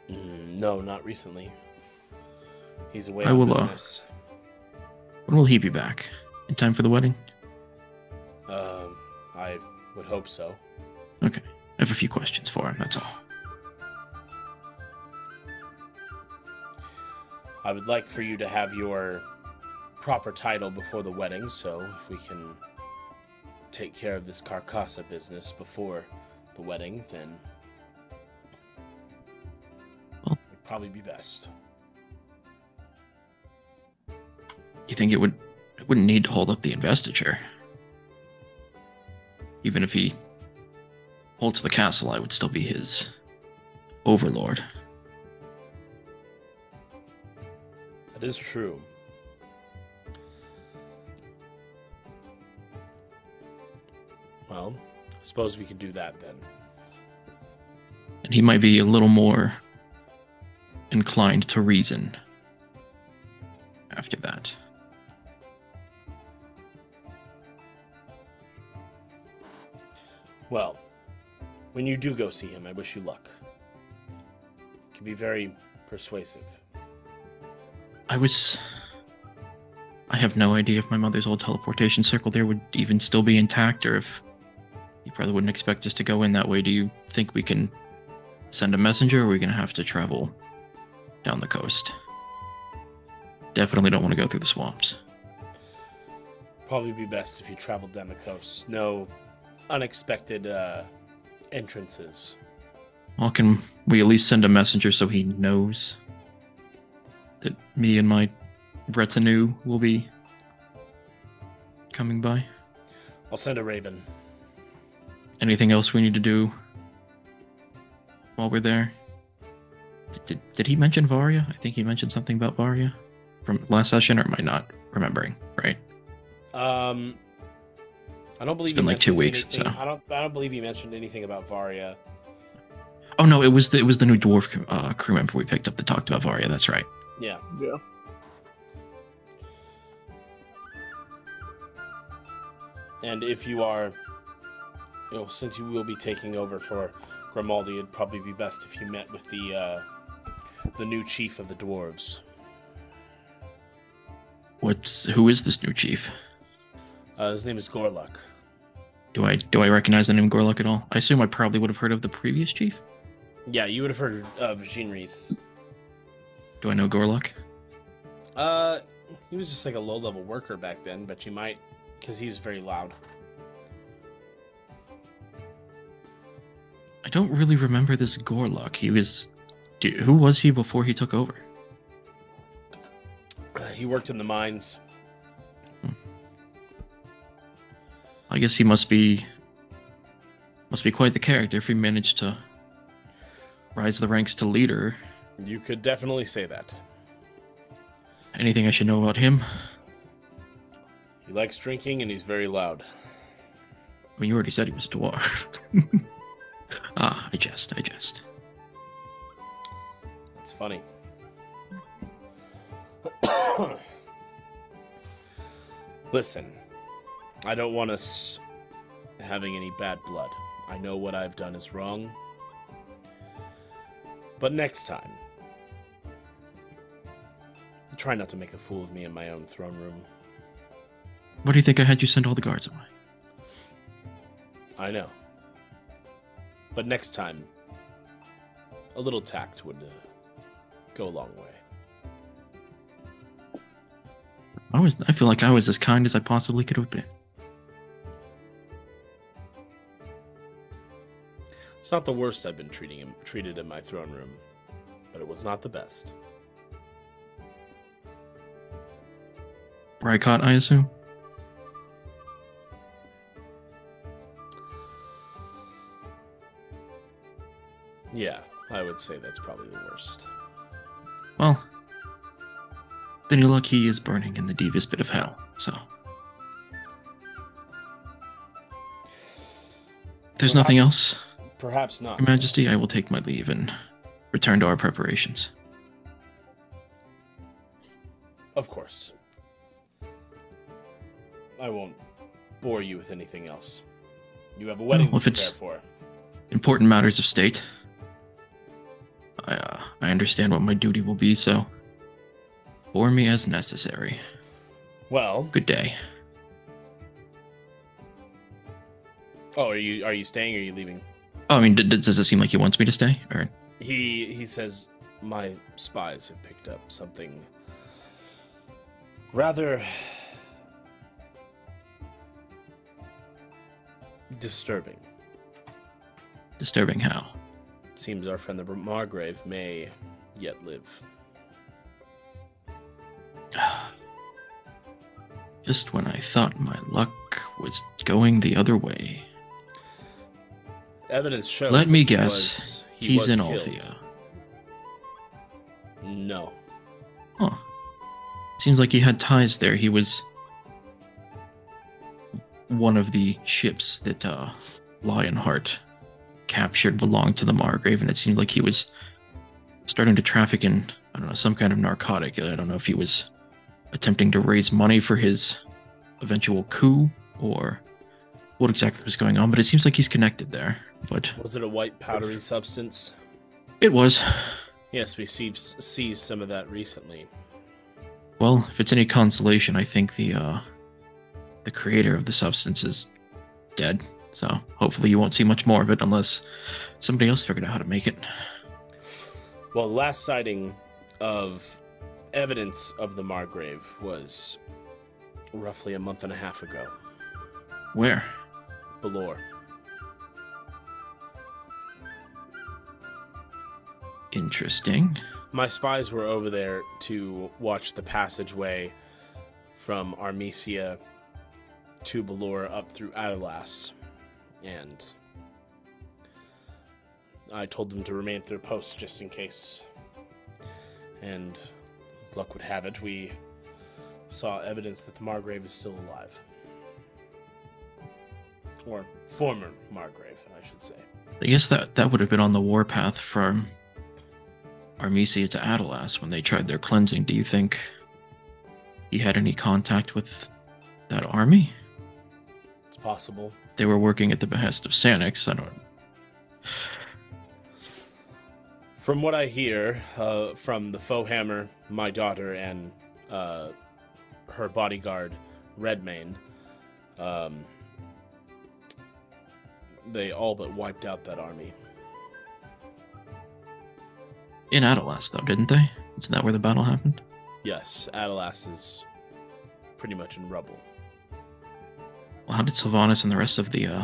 [SPEAKER 1] No, not recently. He's away
[SPEAKER 4] I
[SPEAKER 1] on
[SPEAKER 4] will,
[SPEAKER 1] business.
[SPEAKER 4] When will he be back? In time for the wedding?
[SPEAKER 1] I would hope so.
[SPEAKER 4] Okay. I have a few questions for him, that's all.
[SPEAKER 1] I would like for you to have your proper title before the wedding, so if we can take care of this Carcassa business before the wedding, then
[SPEAKER 4] well,
[SPEAKER 1] would probably be best.
[SPEAKER 4] You think it wouldn't need to hold up the investiture? Even if he holds the castle, I would still be his overlord.
[SPEAKER 1] That is true. Well, I suppose we could do that then.
[SPEAKER 4] And he might be a little more inclined to reason after that.
[SPEAKER 1] Well, when you do go see him, I wish you luck. He can be very persuasive.
[SPEAKER 4] I have no idea if my mother's old teleportation circle there would even still be intact, or if you probably wouldn't expect us to go in that way. Do you think we can send a messenger, or are we going to have to travel down the coast? Definitely don't want to go through the swamps.
[SPEAKER 1] Probably be best if you traveled down the coast. No unexpected entrances.
[SPEAKER 4] Well, can we at least send a messenger so he knows that me and my retinue will be coming by?
[SPEAKER 1] I'll send a raven.
[SPEAKER 4] anything else we need to do while we're there? Did he mention Varia? I think he mentioned something about Varia from last session, or am I not remembering? Right.
[SPEAKER 1] I don't believe
[SPEAKER 4] It's been like 2 weeks,
[SPEAKER 1] anything.
[SPEAKER 4] so.
[SPEAKER 1] I don't believe you mentioned anything about Varia.
[SPEAKER 4] Oh no, it was the new dwarf crew member we picked up that talked about Varia. That's right.
[SPEAKER 1] Yeah.
[SPEAKER 5] Yeah.
[SPEAKER 1] And if you are, since you will be taking over for Grimaldi, it'd probably be best if you met with the new chief of the dwarves.
[SPEAKER 4] Who is this new chief?
[SPEAKER 1] His name is Gorluk.
[SPEAKER 4] Do I recognize the name Gorluk at all? I assume I probably would have heard of the previous chief.
[SPEAKER 1] Yeah, you would have heard of Jinris.
[SPEAKER 4] Do I know Gorluk?
[SPEAKER 1] He was just like a low-level worker back then, but you might, because he was very loud.
[SPEAKER 4] I don't really remember this Gorluk. Who was he before he took over?
[SPEAKER 1] He worked in the mines.
[SPEAKER 4] I guess he must be quite the character if he managed to rise the ranks to leader.
[SPEAKER 1] You could definitely say that.
[SPEAKER 4] Anything I should know about him?
[SPEAKER 1] He likes drinking and he's very loud.
[SPEAKER 4] I mean, you already said he was a dwarf. I jest.
[SPEAKER 1] That's funny. Listen, I don't want us having any bad blood. I know what I've done is wrong. But next time, try not to make a fool of me in my own throne room.
[SPEAKER 4] Why do you think I had you send all the guards away?
[SPEAKER 1] I know. But next time, a little tact would go a long way.
[SPEAKER 4] I feel like I was as kind as I possibly could have been.
[SPEAKER 1] It's not the worst I've been treated in my throne room, but it was not the best.
[SPEAKER 4] Bricot, I assume?
[SPEAKER 1] Yeah, I would say that's probably the worst.
[SPEAKER 4] Well, then you're lucky he is burning in the deepest pit of hell, so. If there's nothing else,
[SPEAKER 1] Perhaps not.
[SPEAKER 4] Your Majesty, I will take my leave and return to our preparations.
[SPEAKER 1] Of course. I won't bore you with anything else. You have a wedding
[SPEAKER 4] Well,
[SPEAKER 1] to
[SPEAKER 4] if
[SPEAKER 1] prepare
[SPEAKER 4] it's
[SPEAKER 1] for.
[SPEAKER 4] important matters of state, I understand what my duty will be, so bore me as necessary.
[SPEAKER 1] Well,
[SPEAKER 4] good day.
[SPEAKER 1] Oh, are you staying or are you leaving?
[SPEAKER 4] Oh, I mean, does it seem like he wants me to stay? Or
[SPEAKER 1] He says my spies have picked up something rather disturbing.
[SPEAKER 4] Disturbing how?
[SPEAKER 1] Seems our friend the Margrave may yet live.
[SPEAKER 4] Just when I thought my luck was going the other way.
[SPEAKER 1] Evidence shows.
[SPEAKER 4] Let me
[SPEAKER 1] that
[SPEAKER 4] guess,
[SPEAKER 1] he
[SPEAKER 4] he's
[SPEAKER 1] was
[SPEAKER 4] in
[SPEAKER 1] killed.
[SPEAKER 4] Althea.
[SPEAKER 1] No.
[SPEAKER 4] Huh. Seems like he had ties there. He was one of the ships that Lionheart captured belonged to the Margrave, and it seemed like he was starting to traffic in, I don't know, some kind of narcotic. I don't know if he was attempting to raise money for his eventual coup or what exactly was going on, but it seems like he's connected there. But
[SPEAKER 1] Was it a white powdery substance?
[SPEAKER 4] it was.
[SPEAKER 1] Yes, we seized some of that recently.
[SPEAKER 4] Well, if it's any consolation, I think the creator of the substance is dead. So hopefully you won't see much more of it unless somebody else figured out how to make it.
[SPEAKER 1] Well, the last sighting of evidence of the Margrave was roughly a month and a half ago.
[SPEAKER 4] Where?
[SPEAKER 1] Belor.
[SPEAKER 4] Interesting.
[SPEAKER 1] My spies were over there to watch the passageway from Armesia to Belor up through Adalas. And I told them to remain at their posts just in case. And as luck would have it, we saw evidence that the Margrave is still alive. Or former Margrave, I should say.
[SPEAKER 4] I guess that would have been on the warpath from Armesia to Adelas when they tried their cleansing. Do you think he had any contact with that army?
[SPEAKER 1] It's possible.
[SPEAKER 4] They were working at the behest of Sanix. I don't...
[SPEAKER 1] From what I hear from the Foehammer, my daughter, and her bodyguard, Redmane, they all but wiped out that army.
[SPEAKER 4] In Adelas, though, didn't they? Isn't that where the battle happened?
[SPEAKER 1] Yes, Adelas is pretty much in rubble.
[SPEAKER 4] Well, how did Sylvanas and the rest of the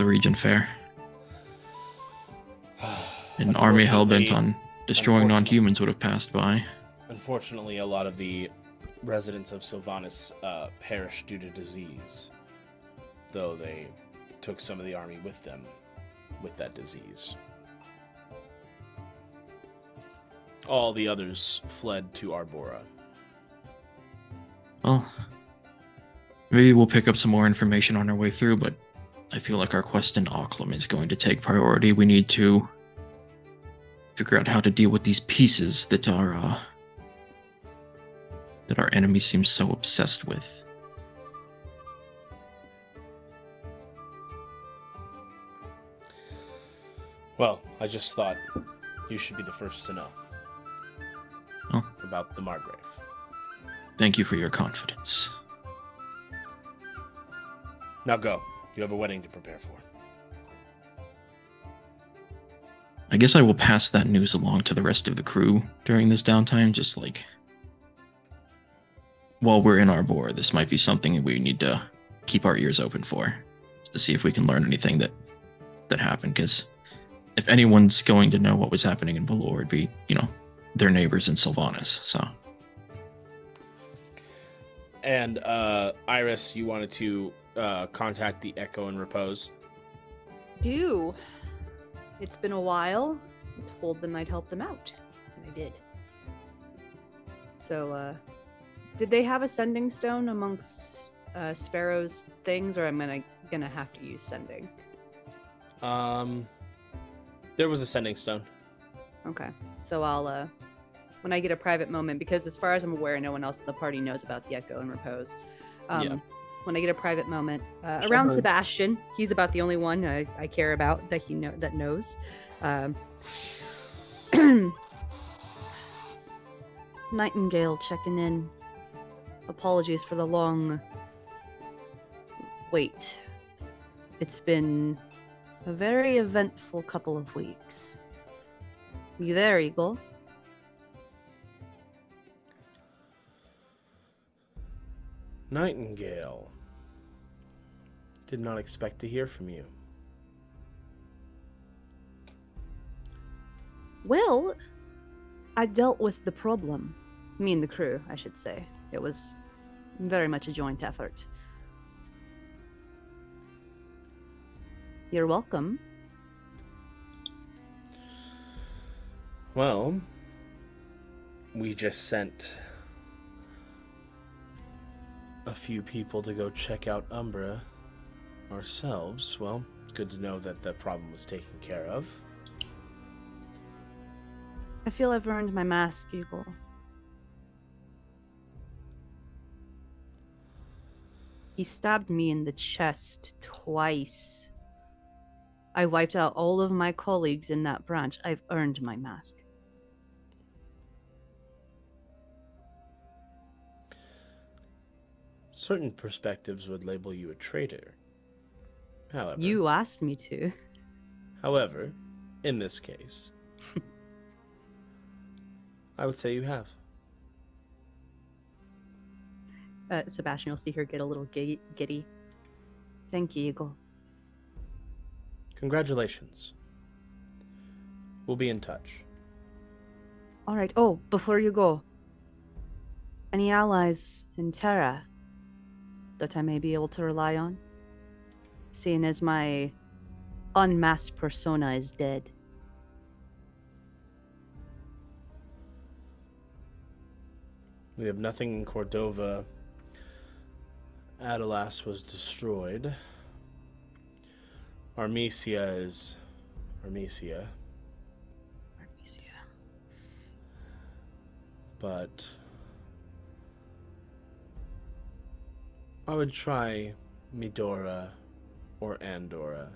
[SPEAKER 4] region fare? An army hell-bent on destroying non-humans would have passed by.
[SPEAKER 1] Unfortunately, a lot of the residents of Sylvanas perished due to disease, though they took some of the army with them with that disease. All the others fled to Arbora.
[SPEAKER 4] Well, maybe we'll pick up some more information on our way through, but I feel like our quest in Auckland is going to take priority. We need to figure out how to deal with these pieces that our enemy seems so obsessed with.
[SPEAKER 1] Well, I just thought you should be the first to know about the Margrave.
[SPEAKER 4] Thank you for your confidence.
[SPEAKER 1] Now go. You have a wedding to prepare for.
[SPEAKER 4] I guess I will pass that news along to the rest of the crew during this downtime, just like while we're in Arbor, this might be something we need to keep our ears open for, to see if we can learn anything that happened, because if anyone's going to know what was happening in Valor, it'd be, their neighbors in Sylvanas, so.
[SPEAKER 1] And, Iris, you wanted to contact the Echo and Repose?
[SPEAKER 6] It's been a while. I told them I'd help them out, and I did. So, did they have a sending stone amongst Sparrow's things, or am I gonna have to use sending?
[SPEAKER 1] There was a sending stone.
[SPEAKER 6] Okay, so I'll, when I get a private moment, because as far as I'm aware, no one else in the party knows about the Echo and Repose. When I get a private moment around Sebastian, he's about the only one I care about that that knows. Nightingale checking in. Apologies for the long wait. It's been a very eventful couple of weeks. You there, Eagle?
[SPEAKER 1] Nightingale. Did not expect to hear from you.
[SPEAKER 6] Well, I dealt with the problem. Me and the crew, I should say. It was very much a joint effort. You're welcome.
[SPEAKER 1] Well, we just sent a few people to go check out Umbra ourselves. Well, it's good to know that that problem was taken care of.
[SPEAKER 6] I feel I've earned my mask, Eagle. He stabbed me in the chest twice. I wiped out all of my colleagues in that branch. I've earned my mask.
[SPEAKER 1] Certain perspectives would label you a traitor. However,
[SPEAKER 6] You asked me to.
[SPEAKER 1] However, in this case, I would say you have.
[SPEAKER 6] Sebastian, you'll see her get a little giddy. Thank you, Eagle.
[SPEAKER 1] Congratulations. We'll be in touch.
[SPEAKER 6] All right. Oh, before you go, any allies in Terra that I may be able to rely on? Seeing as my unmasked persona is dead.
[SPEAKER 1] We have nothing in Cordova. Adelas was destroyed. Armesia is Armesia. But I would try Midora or Andorra.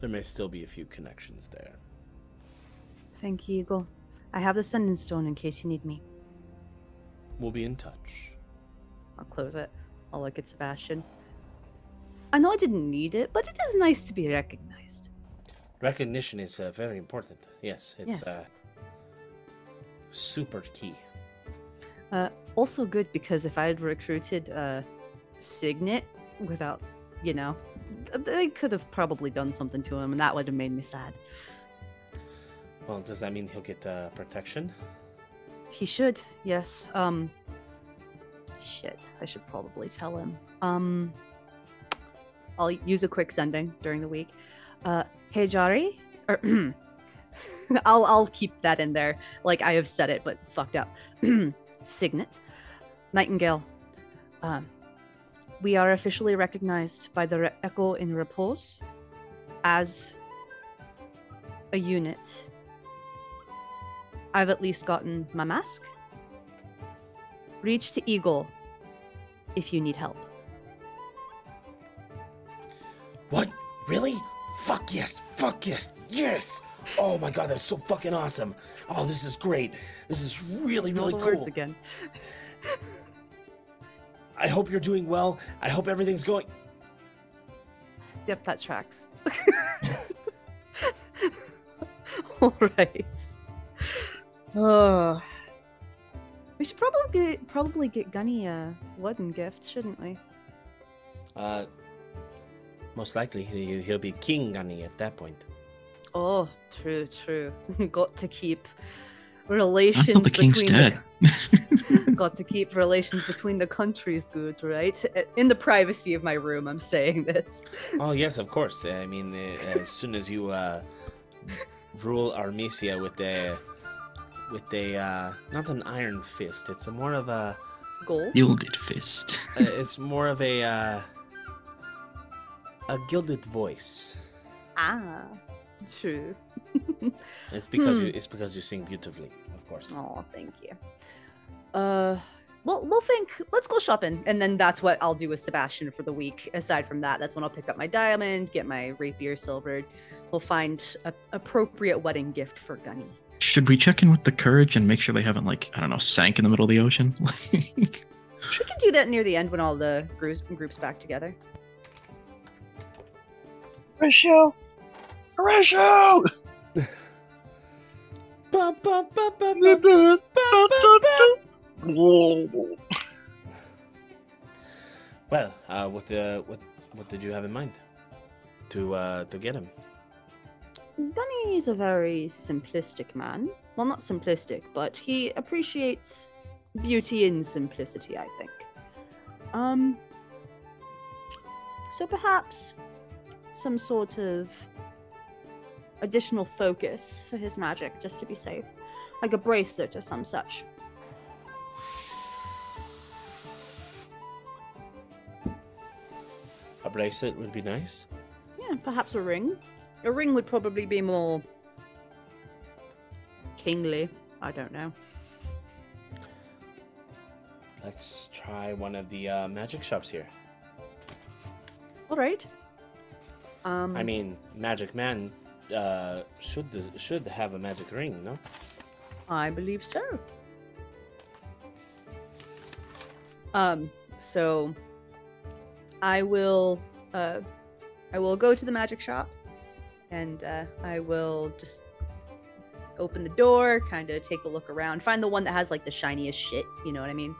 [SPEAKER 1] There may still be a few connections there.
[SPEAKER 6] Thank you, Eagle. I have the Sending Stone in case you need me.
[SPEAKER 1] We'll be in touch.
[SPEAKER 6] I'll close it. I'll look at Sebastian. I know I didn't need it, but it is nice to be recognized.
[SPEAKER 1] Recognition is very important. Yes, it's
[SPEAKER 6] Yes.
[SPEAKER 1] Super key.
[SPEAKER 6] Also good because if I had recruited Signet without, they could have probably done something to him, and that would have made me sad.
[SPEAKER 1] Well, does that mean he'll get protection?
[SPEAKER 6] He should, yes. Shit, I should probably tell him. I'll use a quick sending during the week. Hey, Jari? I'll keep that in there. Like I have said it, but fucked up. Signet. Nightingale. We are officially recognized by the Echo in Repose as a unit. I've at least gotten my mask. Reach to Eagle if you need help.
[SPEAKER 1] What? Really? Fuck yes! Fuck yes! Yes! Oh my god, that's so fucking awesome! Oh, this is great! This is really, really
[SPEAKER 6] Words
[SPEAKER 1] cool!
[SPEAKER 6] again.
[SPEAKER 1] I hope you're doing well. I hope everything's going...
[SPEAKER 6] Yep, that tracks. Alright. Oh. We should probably get Gunny a wedding gift, shouldn't we?
[SPEAKER 1] Most likely he'll be King Gunny at that point.
[SPEAKER 6] Oh, true. Got to keep relations
[SPEAKER 4] I thought the king's dead.
[SPEAKER 6] Got to keep relations between the countries good, right? In the privacy of my room, I'm saying this.
[SPEAKER 1] Oh yes, of course. I mean, as soon as you rule Armesia with a not an iron fist, it's more of a
[SPEAKER 6] gold
[SPEAKER 4] gilded fist.
[SPEAKER 1] It's more of a gilded voice.
[SPEAKER 6] Ah, true.
[SPEAKER 1] It's because you sing beautifully, of course.
[SPEAKER 6] Oh, thank you. We'll think. Let's go shopping, and then that's what I'll do with Sebastian for the week. Aside from that, that's when I'll pick up my diamond, get my rapier silvered. We'll find an appropriate wedding gift for Gunny.
[SPEAKER 4] Should we check in with the Courage and make sure they haven't, sank in the middle of the ocean?
[SPEAKER 6] We can do that near the end when all the groups back together.
[SPEAKER 5] Horatio!
[SPEAKER 1] Well, what did you have in mind to get him?
[SPEAKER 6] Gunny is a very simplistic man. Well, not simplistic, but he appreciates beauty in simplicity, I think. So perhaps some sort of additional focus for his magic, just to be safe. Like a bracelet or some such.
[SPEAKER 1] A bracelet would be nice.
[SPEAKER 6] Yeah, perhaps a ring. A ring would probably be more kingly. I don't know.
[SPEAKER 1] Let's try one of the magic shops here.
[SPEAKER 6] All right.
[SPEAKER 1] I mean, Magic Man should have a magic ring, no?
[SPEAKER 6] I believe so. So I will go to the magic shop, and I will just open the door, kind of take a look around, find the one that has like the shiniest shit. You know what I mean?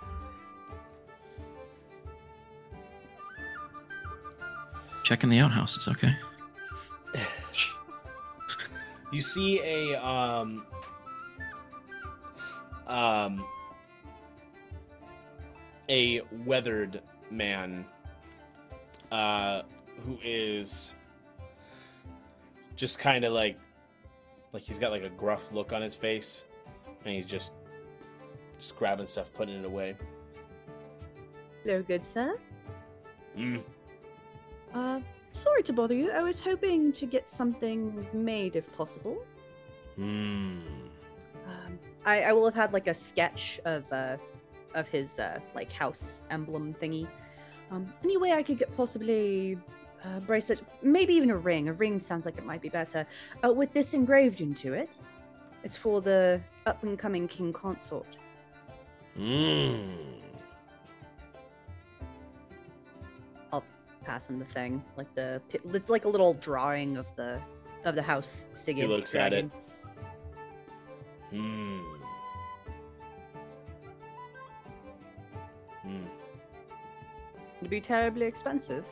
[SPEAKER 4] Checking the outhouses, okay?
[SPEAKER 1] You see a weathered man who is just kind of like he's got like a gruff look on his face, and he's just grabbing stuff, putting it away.
[SPEAKER 6] Hello, good sir.
[SPEAKER 1] Mm.
[SPEAKER 6] Sorry to bother you. I was hoping to get something made if possible. I will have had like a sketch of his like house emblem thingy. Any way I could get possibly a bracelet, maybe even a ring. A ring sounds like it might be better. With this engraved into it. It's for the up and coming king consort. I'll pass him the thing. Like it's like a little drawing of the house Sigib.
[SPEAKER 1] He looks
[SPEAKER 6] dragon.
[SPEAKER 1] at it.
[SPEAKER 6] It'd be terribly expensive.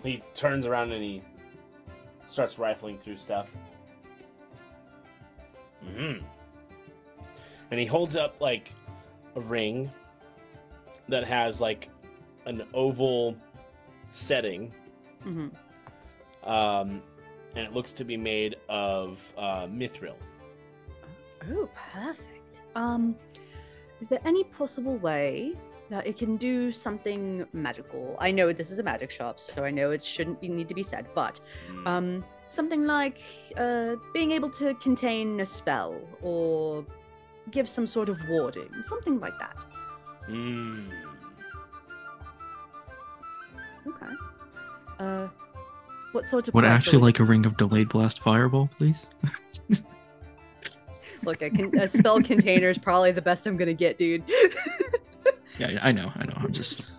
[SPEAKER 1] He turns around and he starts rifling through stuff. And he holds up like a ring that has like an oval setting. And it looks to be made of mithril.
[SPEAKER 6] Oh, perfect. Is there any possible way that it can do something magical? I know this is a magic shop, so I know it shouldn't need to be said, but something like being able to contain a spell or give some sort of warding, something like that. Okay. What sort of?
[SPEAKER 4] Would actually like a ring of delayed blast fireball, please?
[SPEAKER 6] Look, a spell container is probably the best I'm gonna get, dude.
[SPEAKER 4] Yeah, I know. I'm just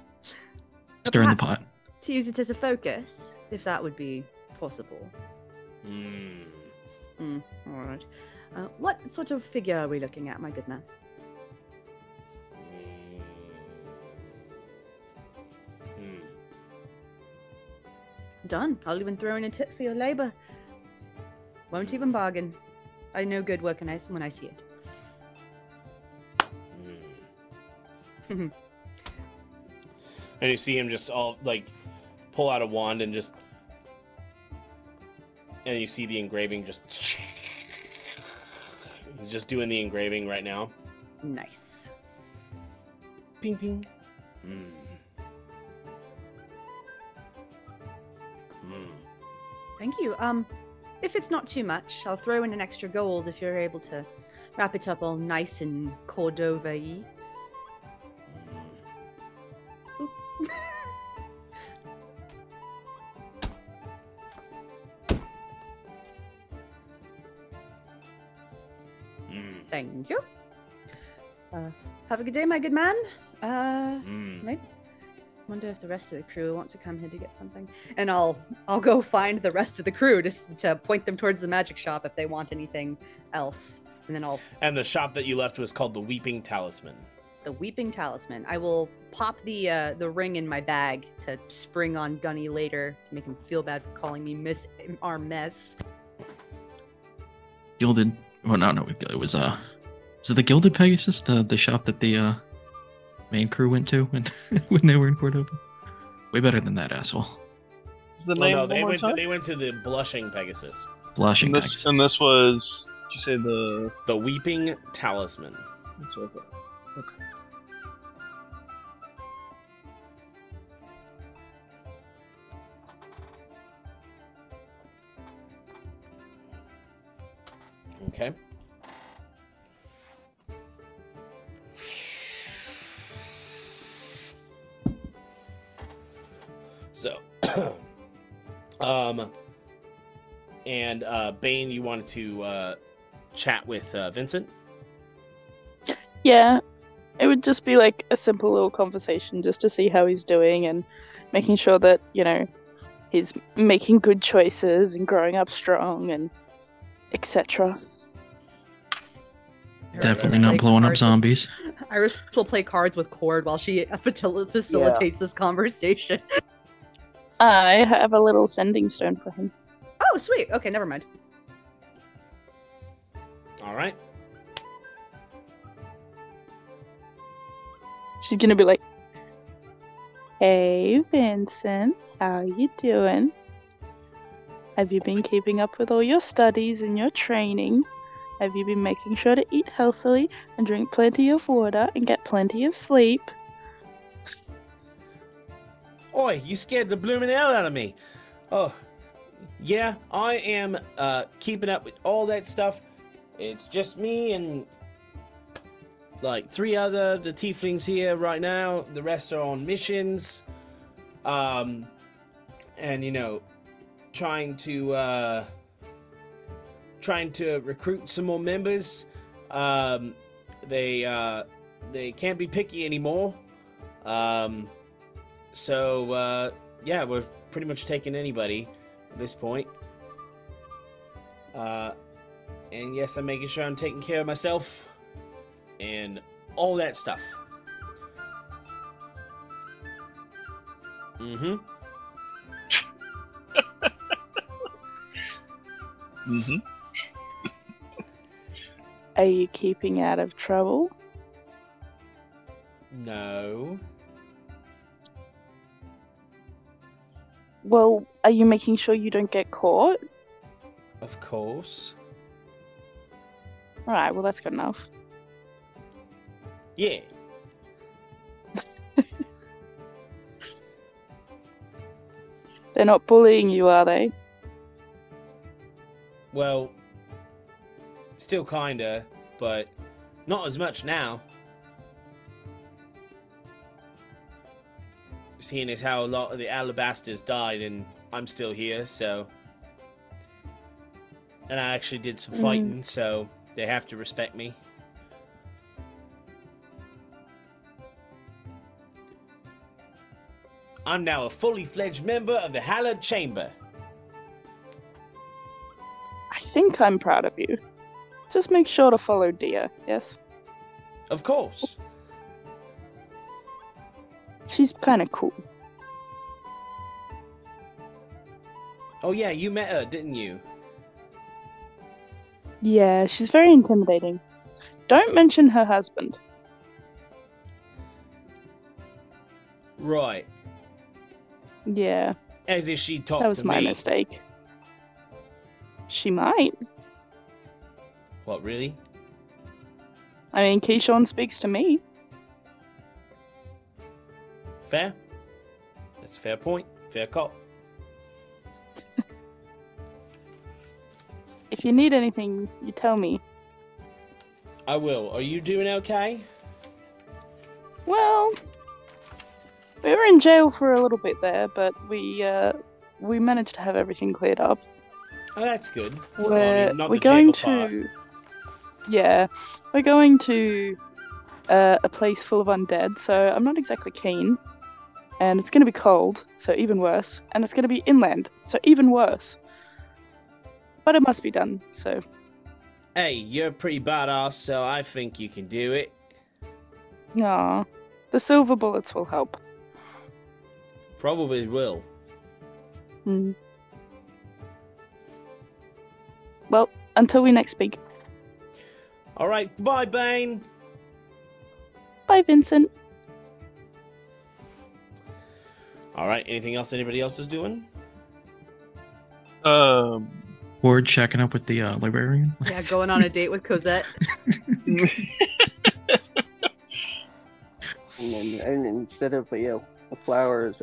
[SPEAKER 4] stirring the pot.
[SPEAKER 6] To use it as a focus, if that would be possible. All right. What sort of figure are we looking at, my good man? Done. I'll even throw in a tip for your labor. Won't even bargain. I know good work when I see it.
[SPEAKER 1] And you see him just all like pull out a wand and you see the engraving just. He's just doing the engraving right now.
[SPEAKER 6] Nice.
[SPEAKER 1] Ping ping.
[SPEAKER 6] Thank you. If it's not too much, I'll throw in an extra gold if you're able to wrap it up all nice and Cordova-y. Thank you. Have a good day, my good man. Maybe. Wonder if the rest of the crew wants to come here to get something. And I'll go find the rest of the crew to point them towards the magic shop if they want anything else. And then
[SPEAKER 1] And the shop that you left was called the Weeping Talisman.
[SPEAKER 6] The Weeping Talisman. I will pop the ring in my bag to spring on Gunny later to make him feel bad for calling me Miss Armess.
[SPEAKER 4] Gilded. Well, no, it was it the Gilded Pegasus, the shop that the main crew went to when they were in Cordova? Way better than that, asshole.
[SPEAKER 5] Is the name
[SPEAKER 1] they went to the Blushing Pegasus.
[SPEAKER 4] Blushing Pegasus.
[SPEAKER 5] And this was, did you say
[SPEAKER 1] the Weeping Talisman?
[SPEAKER 5] That's what I thought.
[SPEAKER 1] Okay. So, and Bane, you wanted to chat with Vincent?
[SPEAKER 3] Yeah, it would just be like a simple little conversation just to see how he's doing and making sure that, he's making good choices and growing up strong and etc.
[SPEAKER 4] Definitely not blowing up zombies.
[SPEAKER 6] Iris will play cards with Cord while she facilitates this conversation.
[SPEAKER 3] I have a little sending stone for him.
[SPEAKER 6] Oh, sweet. Okay, never mind.
[SPEAKER 1] All right.
[SPEAKER 3] She's gonna be like, "Hey, Vincent, how you doing? Have you been keeping up with all your studies and your training? Have you been making sure to eat healthily and drink plenty of water and get plenty of sleep?"
[SPEAKER 1] Oi, you scared the blooming hell out of me. Oh, yeah, I am keeping up with all that stuff. It's just me and like 3 other the tieflings here right now. The rest are on missions. And you know, trying to recruit some more members. They can't be picky anymore. So yeah, we're pretty much taking anybody at this point. And yes, I'm making sure I'm taking care of myself and all that stuff. Mm-hmm.
[SPEAKER 5] Mm-hmm.
[SPEAKER 3] Are you keeping out of trouble?
[SPEAKER 1] No.
[SPEAKER 3] Well, are you making sure you don't get caught?
[SPEAKER 1] Of course.
[SPEAKER 3] Alright, well that's good enough.
[SPEAKER 1] Yeah.
[SPEAKER 3] They're not bullying you, are they?
[SPEAKER 1] Well, still kinda, but not as much now. Seeing as how a lot of the Alabasters died and I'm still here, so... And I actually did some fighting, so they have to respect me. I'm now a fully fledged member of the Hallowed Chamber.
[SPEAKER 3] I think I'm proud of you. Just make sure to follow Dia, yes?
[SPEAKER 1] Of course.
[SPEAKER 3] She's kind of cool.
[SPEAKER 1] Oh yeah, you met her, didn't you?
[SPEAKER 3] Yeah, she's very intimidating. Don't mention her husband.
[SPEAKER 1] Right.
[SPEAKER 3] Yeah.
[SPEAKER 1] As if she talked
[SPEAKER 3] That was
[SPEAKER 1] to
[SPEAKER 3] my
[SPEAKER 1] me.
[SPEAKER 3] mistake. She might.
[SPEAKER 1] What, really?
[SPEAKER 3] I mean, Keyshawn speaks to me.
[SPEAKER 1] Fair. That's a fair point. Fair call.
[SPEAKER 3] If you need anything, you tell me.
[SPEAKER 1] I will. Are you doing okay?
[SPEAKER 3] Well, we were in jail for a little bit there, but we managed to have everything cleared up.
[SPEAKER 1] Oh, that's good.
[SPEAKER 3] We're
[SPEAKER 1] not
[SPEAKER 3] we're
[SPEAKER 1] the
[SPEAKER 3] going
[SPEAKER 1] jail part.
[SPEAKER 3] to we're going to a place full of undead, so I'm not exactly keen. And it's going to be cold, so even worse. And it's going to be inland, so even worse. But it must be done, so...
[SPEAKER 1] Hey, you're pretty badass, so I think you can do it.
[SPEAKER 3] Aw, the silver bullets will help.
[SPEAKER 1] Probably will.
[SPEAKER 3] Hmm. Well, until we next speak.
[SPEAKER 1] Alright, bye, Bane.
[SPEAKER 3] Bye, Vincent.
[SPEAKER 1] Alright, anything else anybody else is doing?
[SPEAKER 4] Ward checking up with the librarian.
[SPEAKER 6] Yeah, going on a date with Cosette.
[SPEAKER 7] And instead of the flowers,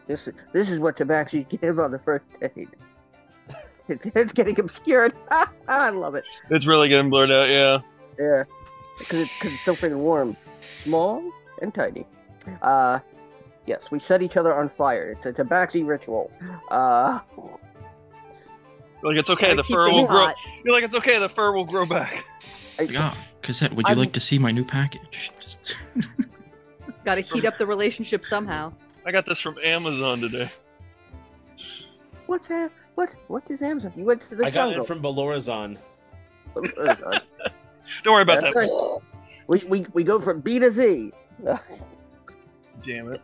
[SPEAKER 7] this is what Tabaxi give on the first date. It's getting obscured. I love it.
[SPEAKER 5] It's really getting blurred out, yeah.
[SPEAKER 7] Yeah, because it's so freaking warm, small and tiny. Yes, we set each other on fire. It's a Tabaxi ritual.
[SPEAKER 5] Like it's okay, the
[SPEAKER 6] keep
[SPEAKER 5] fur
[SPEAKER 6] things
[SPEAKER 5] will grow.
[SPEAKER 6] hot.
[SPEAKER 5] You're like, it's okay, the fur will grow back.
[SPEAKER 4] Yeah, Cassette, would you like to see my new package?
[SPEAKER 6] Gotta heat up the relationship somehow.
[SPEAKER 5] I got this from Amazon today.
[SPEAKER 7] What's that? What is Amazon? You went to the
[SPEAKER 1] I got
[SPEAKER 7] jungle.
[SPEAKER 1] it from Balorazon.
[SPEAKER 5] Don't worry about
[SPEAKER 7] That's
[SPEAKER 5] that.
[SPEAKER 7] right. We go from B to Z.
[SPEAKER 5] Damn it.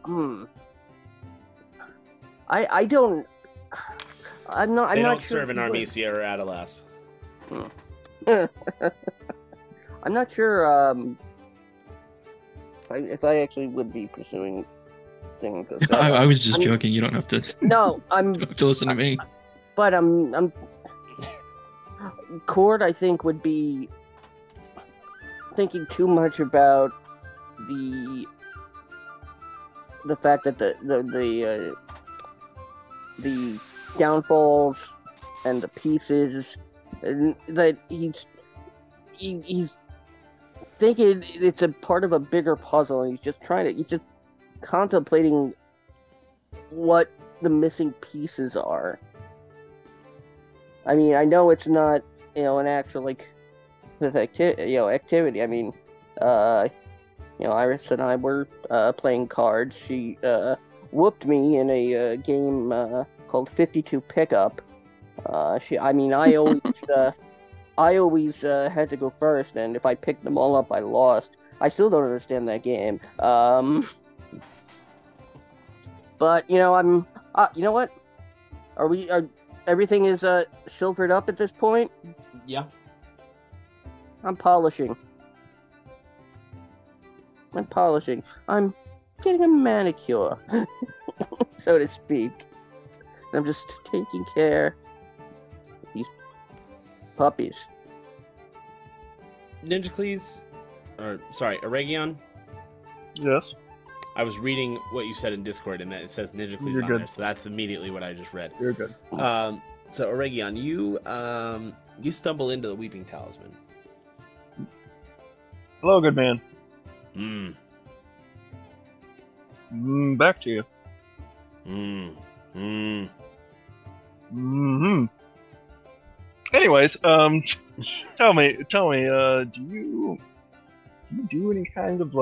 [SPEAKER 7] I don't. I'm not. I'm
[SPEAKER 1] They
[SPEAKER 7] not
[SPEAKER 1] don't
[SPEAKER 7] sure
[SPEAKER 1] serve in
[SPEAKER 7] if he would.
[SPEAKER 1] Arnesia or Adalas.
[SPEAKER 7] I'm not sure if I actually would be pursuing things.
[SPEAKER 4] I was just joking. You don't have to.
[SPEAKER 7] No, I'm.
[SPEAKER 4] You don't have to listen to me.
[SPEAKER 7] But I'm. Cord, I think, would be thinking too much about the fact that the downfalls and the pieces, and that he's thinking it's a part of a bigger puzzle, and he's just contemplating what the missing pieces are. I mean, I know it's not, an actual activity. I mean, Iris and I were playing cards. She whooped me in a game called 52 Pickup. I always had to go first, and if I picked them all up, I lost. I still don't understand that game. But I'm. You know what? Everything is silvered up at this point?
[SPEAKER 1] Yeah.
[SPEAKER 7] I'm polishing. I'm getting a manicure, so to speak. I'm just taking care of these puppies.
[SPEAKER 1] Ninjacles, Aregion?
[SPEAKER 5] Yes?
[SPEAKER 1] I was reading what you said in Discord, and it says Ninjacles
[SPEAKER 5] You're
[SPEAKER 1] on
[SPEAKER 5] good.
[SPEAKER 1] there, so that's immediately what I just read.
[SPEAKER 5] You're good.
[SPEAKER 1] So Aregion, you stumble into the Weeping Talisman.
[SPEAKER 5] Hello, good man. Back to you. Anyways, tell me, do you do any kind of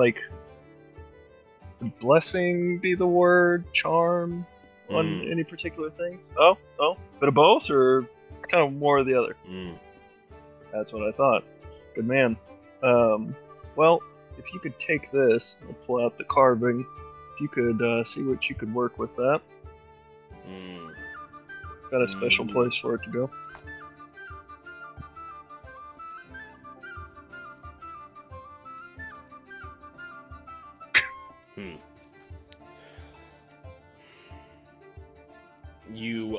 [SPEAKER 5] blessing be the word, charm on any particular things? Oh, bit of both, or kind of more of the other? That's what I thought. Good man. Well, if you could take this and pull out the carving, if you could see what you could work with that. Got a special place for it to go.
[SPEAKER 1] You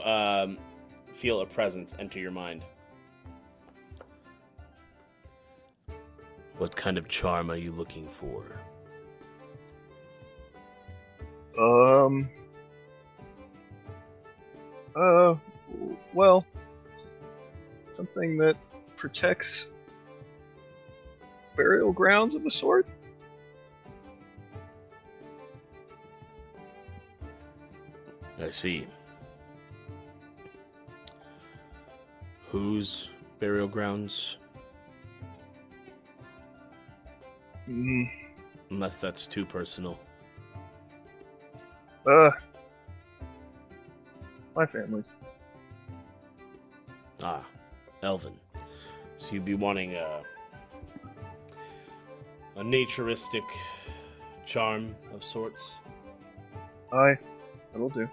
[SPEAKER 1] feel a presence enter your mind. What kind of charm are you looking for?
[SPEAKER 5] Well, something that protects burial grounds of a sort?
[SPEAKER 1] I see. Whose burial grounds? Unless that's too personal.
[SPEAKER 5] My family's.
[SPEAKER 1] Ah, Elven. So you'd be wanting a naturistic charm of sorts?
[SPEAKER 5] Aye, that'll do.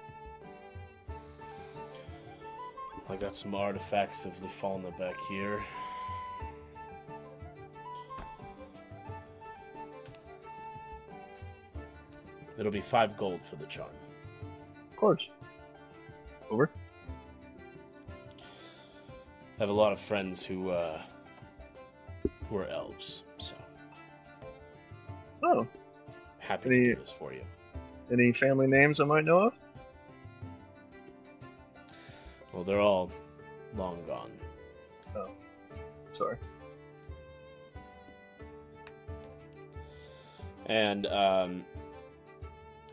[SPEAKER 1] I got some artifacts of the fauna back here. It'll be 5 gold for the charm.
[SPEAKER 5] Of course. Over.
[SPEAKER 1] I have a lot of friends who are elves, so happy to do this for you.
[SPEAKER 5] Any family names I might know of?
[SPEAKER 1] Well, they're all long gone.
[SPEAKER 5] Oh, sorry.
[SPEAKER 1] And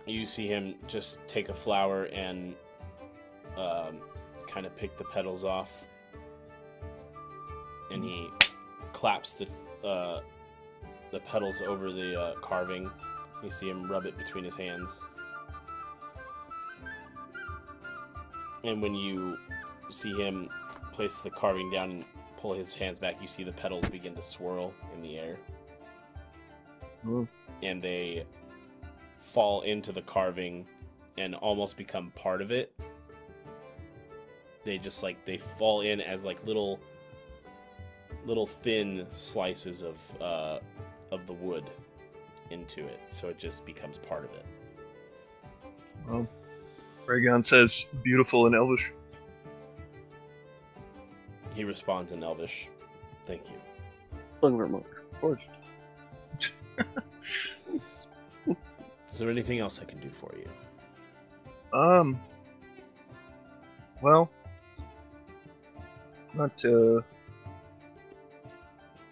[SPEAKER 1] you see him just take a flower and kind of pick the petals off, and he claps the petals over the carving. You see him rub it between his hands, and when you see him place the carving down and pull his hands back, you see the petals begin to swirl in the air. And they fall into the carving and almost become part of it. They just like they fall in as like little thin slices of the wood into it, so it just becomes part of it.
[SPEAKER 5] Well, Aregion says beautiful in Elvish.
[SPEAKER 1] He responds in Elvish. Thank you.
[SPEAKER 5] Of course.
[SPEAKER 1] Is there anything else I can do for you?
[SPEAKER 5] Well, not to,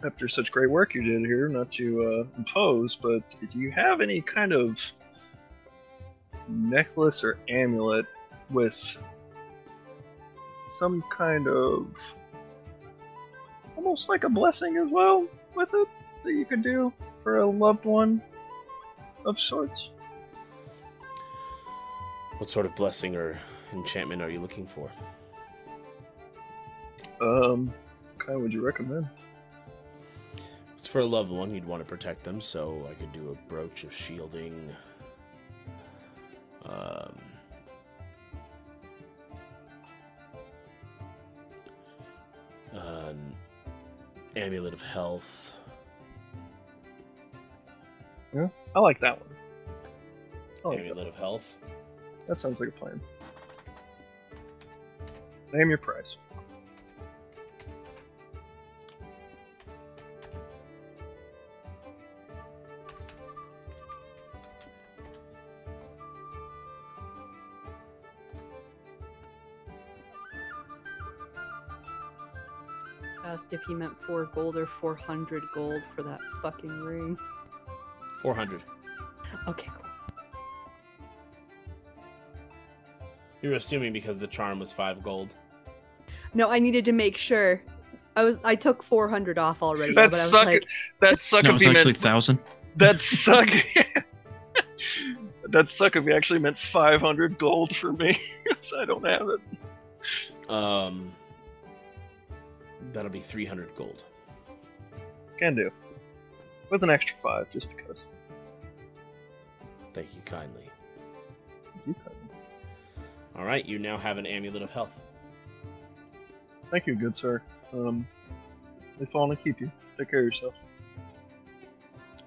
[SPEAKER 5] after such great work you did here, not to impose, but do you have any kind of necklace or amulet with some kind of almost like a blessing as well with it that you could do for a loved one of sorts?
[SPEAKER 1] What sort of blessing or enchantment are you looking for?
[SPEAKER 5] What kind would you recommend?
[SPEAKER 1] It's for a loved one. You'd want to protect them, so I could do a brooch of shielding. An amulet of health.
[SPEAKER 5] Yeah, I like that one.
[SPEAKER 1] Amulet of health.
[SPEAKER 5] That sounds like a plan. Name your price.
[SPEAKER 6] Asked if he meant 4 gold or 400 gold for that fucking ring.
[SPEAKER 1] 400.
[SPEAKER 6] Okay, cool.
[SPEAKER 1] You're assuming because the charm was 5 gold.
[SPEAKER 6] No, I needed to make sure. I took 400 off already.
[SPEAKER 5] That
[SPEAKER 6] but I was
[SPEAKER 5] suck.
[SPEAKER 6] like,
[SPEAKER 5] That suck.
[SPEAKER 4] No,
[SPEAKER 5] if
[SPEAKER 4] it's
[SPEAKER 5] he
[SPEAKER 4] actually
[SPEAKER 5] meant
[SPEAKER 4] 1,000.
[SPEAKER 5] that suck. That suck if he actually meant 500 gold for me, so I don't have it.
[SPEAKER 1] That'll be 300 gold.
[SPEAKER 5] Can do. With an extra 5, just because.
[SPEAKER 1] Thank you kindly.
[SPEAKER 5] Thank you kindly.
[SPEAKER 1] All right, you now have an amulet of health.
[SPEAKER 5] Thank you, good sir. May Fallen keep you. Take care of yourself.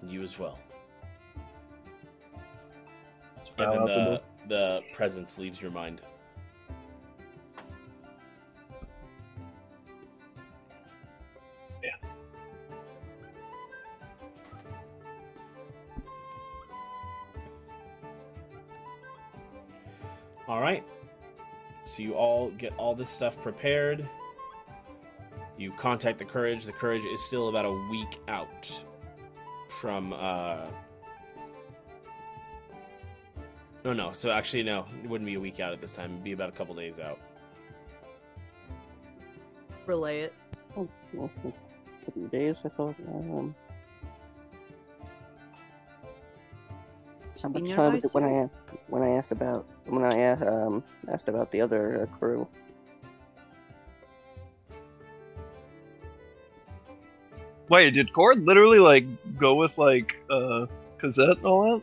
[SPEAKER 1] And you as well.
[SPEAKER 5] bow
[SPEAKER 1] And
[SPEAKER 5] out the
[SPEAKER 1] then
[SPEAKER 5] door.
[SPEAKER 1] the presence leaves your mind.
[SPEAKER 5] Yeah.
[SPEAKER 1] All right. So you all get all this stuff prepared. You contact the Courage. The Courage is still about a week out from... No. So actually, no. It wouldn't be a week out at this time. It'd be about a couple days out.
[SPEAKER 6] relay it.
[SPEAKER 7] Oh, well, a couple of days, I thought. How much time was it when I asked about the other crew?
[SPEAKER 5] Wait, did Cord literally like go with like Cosette and all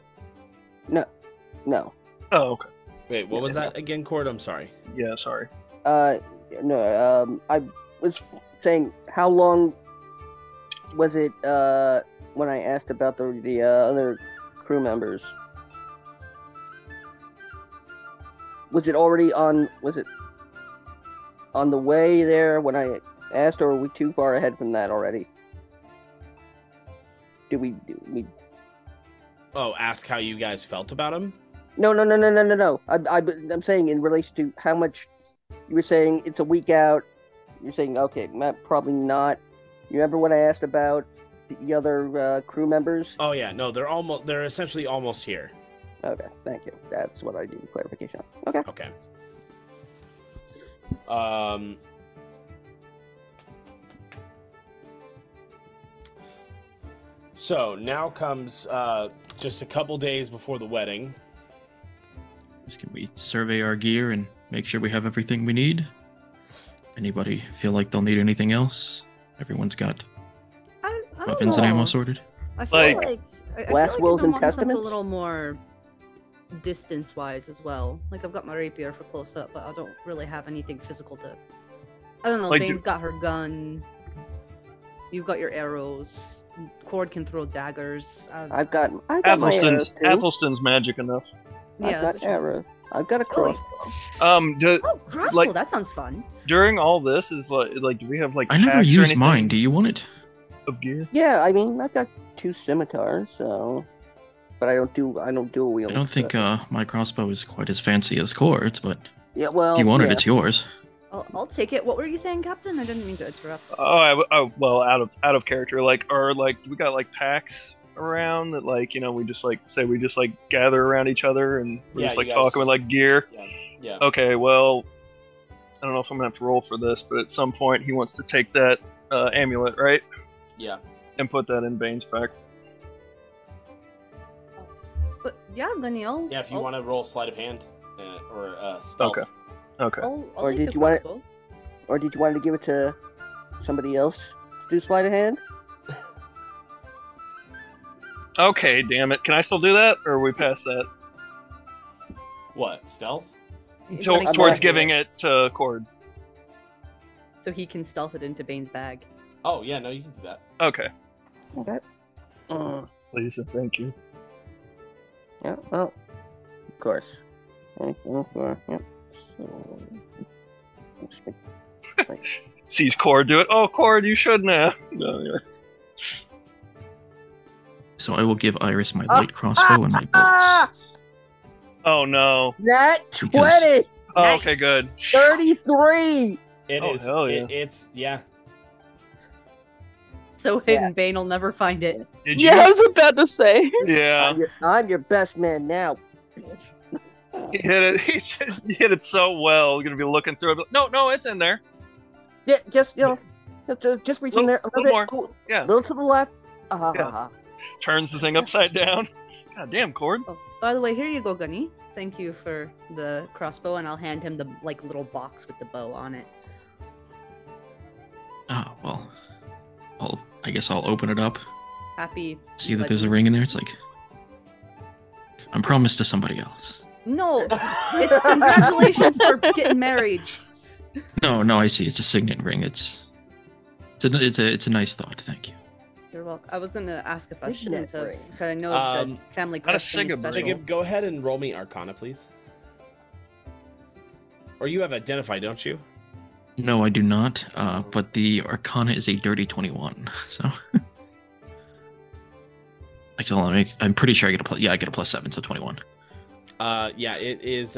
[SPEAKER 7] No.
[SPEAKER 5] Oh, okay.
[SPEAKER 1] Wait, what was that again, Cord? I'm sorry.
[SPEAKER 5] Yeah, sorry.
[SPEAKER 7] No. I was saying, how long was it when I asked about the other crew members? Was it already on? Was it on the way there when I asked, or were we too far ahead from that already? Do we?
[SPEAKER 1] Oh, ask how you guys felt about him?
[SPEAKER 7] No. I'm saying in relation to how much you were saying it's a week out. You're saying okay, probably not. You remember what I asked about the other crew members?
[SPEAKER 1] Oh yeah, no, they're essentially almost here.
[SPEAKER 7] Okay, thank you. That's what I need clarification on.
[SPEAKER 1] Okay. So now comes just a couple days before the wedding.
[SPEAKER 4] Can we survey our gear and make sure we have everything we need? Anybody feel like they'll need anything else? Everyone's got weapons and ammo sorted.
[SPEAKER 6] I feel like
[SPEAKER 7] Last wills and
[SPEAKER 6] testaments. A
[SPEAKER 7] testaments?
[SPEAKER 6] little more distance-wise as well. Like, I've got my rapier for close-up, but I don't really have anything physical to... I don't know,
[SPEAKER 5] Like,
[SPEAKER 6] Bane's got her gun. You've got your arrows. Cord can throw daggers.
[SPEAKER 7] I've got my arrows too.
[SPEAKER 5] Athelstan's magic enough.
[SPEAKER 6] Yeah,
[SPEAKER 7] I've
[SPEAKER 6] that's
[SPEAKER 7] got
[SPEAKER 6] true.
[SPEAKER 7] arrows. I've got a crossbow.
[SPEAKER 6] Crossbow,
[SPEAKER 5] like,
[SPEAKER 6] that sounds fun.
[SPEAKER 5] during all this, is like, do we have like?
[SPEAKER 4] I never
[SPEAKER 5] packs or
[SPEAKER 4] used
[SPEAKER 5] anything
[SPEAKER 4] mine. Do you want it?
[SPEAKER 5] Of gear.
[SPEAKER 7] Yeah, I mean, I've got 2 scimitars, so. But I don't do a wheel.
[SPEAKER 4] I don't think my crossbow is quite as fancy as Cord's, but
[SPEAKER 7] Yeah, well.
[SPEAKER 4] if you want it,
[SPEAKER 7] yeah.
[SPEAKER 4] it's yours.
[SPEAKER 6] I'll take it. What were you saying, Captain? I didn't mean to interrupt.
[SPEAKER 5] Well, out of character. Like, we got like packs around that, like, we just like say we just like gather around each other and we're
[SPEAKER 1] Yeah,
[SPEAKER 5] just
[SPEAKER 1] you
[SPEAKER 5] like
[SPEAKER 1] guys
[SPEAKER 5] talking with
[SPEAKER 1] just-
[SPEAKER 5] like gear.
[SPEAKER 1] Yeah.
[SPEAKER 5] Okay, well, I don't know if I'm gonna have to roll for this, but at some point he wants to take that amulet, right?
[SPEAKER 1] Yeah.
[SPEAKER 5] And put that in Bane's pack.
[SPEAKER 6] But yeah, Danielle.
[SPEAKER 1] Yeah, if you want to roll sleight of hand or stealth.
[SPEAKER 5] Okay.
[SPEAKER 6] I'll
[SPEAKER 7] Or
[SPEAKER 6] take
[SPEAKER 7] did
[SPEAKER 6] the
[SPEAKER 7] you want it?
[SPEAKER 6] crossbow.
[SPEAKER 7] Or did you want to give it to somebody else to do sleight of hand?
[SPEAKER 5] Okay, damn it. Can I still do that, or are we past that?
[SPEAKER 1] What, stealth?
[SPEAKER 6] He's gonna
[SPEAKER 5] Towards
[SPEAKER 6] stealth
[SPEAKER 5] giving
[SPEAKER 6] it
[SPEAKER 5] it to Cord.
[SPEAKER 6] so he can stealth it into Bane's bag.
[SPEAKER 1] Oh, yeah, no, you can do that.
[SPEAKER 5] Okay.
[SPEAKER 7] Okay.
[SPEAKER 5] Please and thank you.
[SPEAKER 7] Yeah, well, of course. Yep.
[SPEAKER 5] Sees Cord do it. Oh, Cord, you shouldn't have. No, yeah.
[SPEAKER 4] So I will give Iris my light crossbow and my bolts.
[SPEAKER 5] Oh no.
[SPEAKER 7] Nat
[SPEAKER 4] Because-
[SPEAKER 7] 20!
[SPEAKER 5] Oh, okay, good.
[SPEAKER 7] 33!
[SPEAKER 1] It
[SPEAKER 5] Oh,
[SPEAKER 1] is.
[SPEAKER 5] hell yeah.
[SPEAKER 1] It's yeah.
[SPEAKER 6] So hidden, Bane will never find it.
[SPEAKER 5] Did
[SPEAKER 3] Yeah, I was about to say.
[SPEAKER 5] Yeah.
[SPEAKER 7] I'm your best man now.
[SPEAKER 5] He hit it. He hit it so well. You're gonna be looking through it. No, it's in there.
[SPEAKER 7] Yeah, just just reach in there a little
[SPEAKER 5] more.
[SPEAKER 7] bit. Oh,
[SPEAKER 5] Yeah.
[SPEAKER 7] A little to the left.
[SPEAKER 5] Yeah. Turns the thing upside down. God damn, Cord.
[SPEAKER 6] Oh, by the way, here you go, Gunny. Thank you for the crossbow, and I'll hand him the little box with the bow on it.
[SPEAKER 4] Oh, well. I guess I'll open it up.
[SPEAKER 6] Happy.
[SPEAKER 4] See that there's a ring in there. It's like, I'm promised to somebody else.
[SPEAKER 6] No, it's congratulations for getting married.
[SPEAKER 4] No, I see. It's a signet ring. It's a nice thought. Thank you.
[SPEAKER 6] You're welcome. I was gonna ask if I
[SPEAKER 7] Signet
[SPEAKER 6] shouldn't have,
[SPEAKER 7] ring.
[SPEAKER 6] because I know the family
[SPEAKER 5] not a
[SPEAKER 6] question is
[SPEAKER 5] Sigib
[SPEAKER 6] special.
[SPEAKER 5] ring.
[SPEAKER 1] Sigib, go ahead and roll me Arcana, please. Or you have Identify, don't you?
[SPEAKER 4] No, I do not. But the Arcana is a dirty 21. So, actually, I'm pretty sure I get a plus. Yeah, I get a +7, so 21.
[SPEAKER 1] Yeah, it is.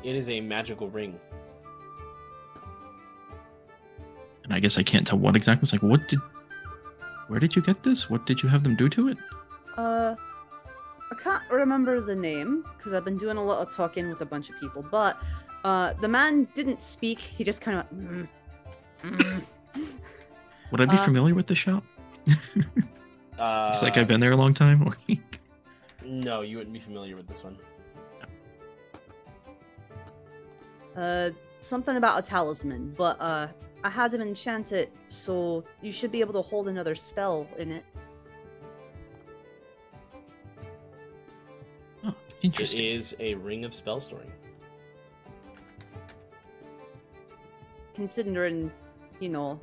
[SPEAKER 1] It is a magical ring.
[SPEAKER 4] And I guess I can't tell what exactly. It's like, where did you get this? What did you have them do to it?
[SPEAKER 6] I can't remember the name because I've been doing a lot of talking with a bunch of people, but the man didn't speak. He just kind of.
[SPEAKER 4] Would I be familiar with the shop? It's like I've been there a long time.
[SPEAKER 1] No, you wouldn't be familiar with this one.
[SPEAKER 6] Something about a talisman, but I had him enchant it, so you should be able to hold another spell in it.
[SPEAKER 4] Oh,
[SPEAKER 1] It
[SPEAKER 4] interesting.
[SPEAKER 1] is a ring of spell storing.
[SPEAKER 6] Considering, you're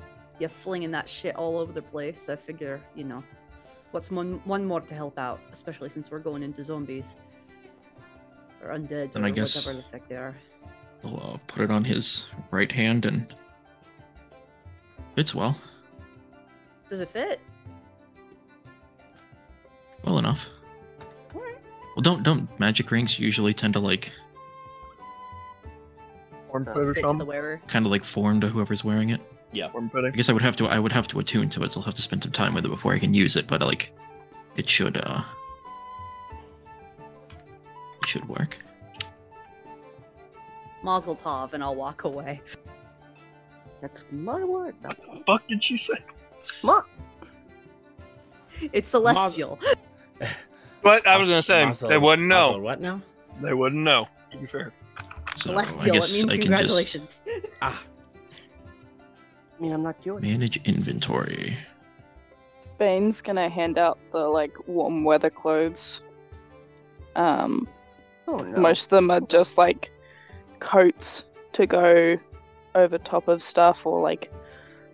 [SPEAKER 6] flinging that shit all over the place, I figure, what's one more to help out, especially since we're going into zombies. Or undead,
[SPEAKER 4] And
[SPEAKER 6] or
[SPEAKER 4] I guess-
[SPEAKER 6] whatever the fuck they are.
[SPEAKER 4] We'll put it on his right hand and fits well.
[SPEAKER 6] Does it fit?
[SPEAKER 4] Well enough.
[SPEAKER 6] Alright.
[SPEAKER 4] Well, don't magic rings usually tend to like
[SPEAKER 5] Form fit or
[SPEAKER 6] Fit to the
[SPEAKER 5] something.
[SPEAKER 6] wearer.
[SPEAKER 4] kind of like form to whoever's wearing it?
[SPEAKER 1] Yeah.
[SPEAKER 5] Form
[SPEAKER 4] I
[SPEAKER 5] fitting.
[SPEAKER 4] guess I would have to attune to it, so I'll have to spend some time with it before I can use it, but like it should work.
[SPEAKER 6] Mazel tov, and I'll walk away.
[SPEAKER 7] That's my word.
[SPEAKER 5] What the fuck did she say?
[SPEAKER 6] It's celestial.
[SPEAKER 5] But I was gonna say
[SPEAKER 1] Mazel-
[SPEAKER 5] they wouldn't know.
[SPEAKER 1] Mazel what now?
[SPEAKER 5] They wouldn't know. To be fair.
[SPEAKER 4] So
[SPEAKER 6] Celestial,
[SPEAKER 4] I guess
[SPEAKER 6] it means
[SPEAKER 4] I can
[SPEAKER 6] congratulations.
[SPEAKER 1] Ah,
[SPEAKER 7] I mean, I'm not doing
[SPEAKER 4] just manage inventory.
[SPEAKER 3] Bane's gonna hand out the like warm weather clothes.
[SPEAKER 7] Oh no.
[SPEAKER 3] Most of them are just like coats to go over top of stuff or like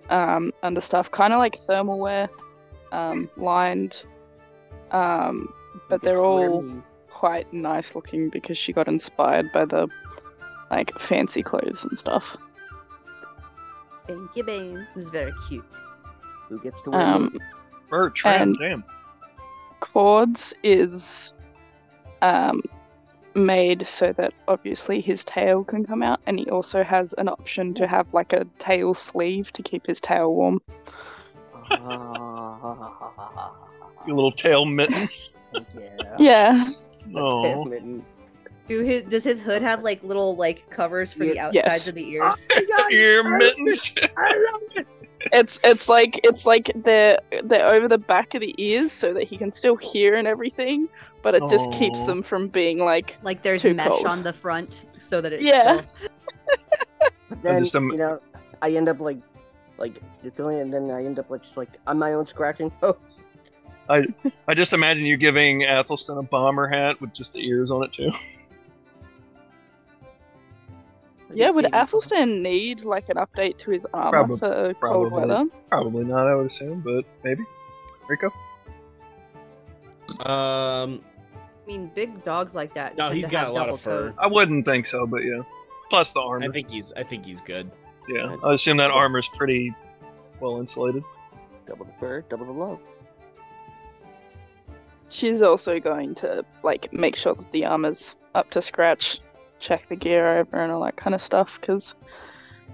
[SPEAKER 3] under stuff, kind of like thermal wear, lined. But they're all quite nice looking because she got inspired by the like fancy clothes and stuff.
[SPEAKER 6] Thank you, Bane. It was very cute.
[SPEAKER 7] Who gets to wear
[SPEAKER 3] and
[SPEAKER 5] damn.
[SPEAKER 3] Chords is made so that obviously his tail can come out, and he also has an option to have like a tail sleeve to keep his tail warm.
[SPEAKER 5] Your little tail mitten.
[SPEAKER 3] Yeah.
[SPEAKER 5] Oh.
[SPEAKER 6] Does his hood have like little like covers for the outsides of the ears?
[SPEAKER 5] Ear mittens.
[SPEAKER 3] It's like they're over the back of the ears so that he can still hear and everything, but it just keeps them from being like
[SPEAKER 6] there's
[SPEAKER 3] too
[SPEAKER 6] mesh
[SPEAKER 3] cold.
[SPEAKER 6] on the front so that it's
[SPEAKER 3] Yeah.
[SPEAKER 7] But then you know, I end up like doing it, and then I end up like just like on my own scratching. Oh.
[SPEAKER 5] I just imagine you giving Athelstan a bomber hat with just the ears on it too.
[SPEAKER 3] Yeah, would Athelstan need like an update to his armor for cold weather?
[SPEAKER 5] Probably not, I would assume, but maybe. Rico?
[SPEAKER 6] I mean, big dogs like that.
[SPEAKER 1] No,
[SPEAKER 6] tend
[SPEAKER 1] he's
[SPEAKER 6] to
[SPEAKER 1] got
[SPEAKER 6] have
[SPEAKER 1] a lot
[SPEAKER 6] double
[SPEAKER 1] of fur.
[SPEAKER 6] coats.
[SPEAKER 5] I wouldn't think so, but yeah. Plus the armor.
[SPEAKER 1] I think he's good.
[SPEAKER 5] Yeah, I assume that armor's pretty well insulated.
[SPEAKER 7] Double the fur, double the love.
[SPEAKER 3] She's also going to like make sure that the armor's up to scratch, check the gear over and all that kind of stuff, because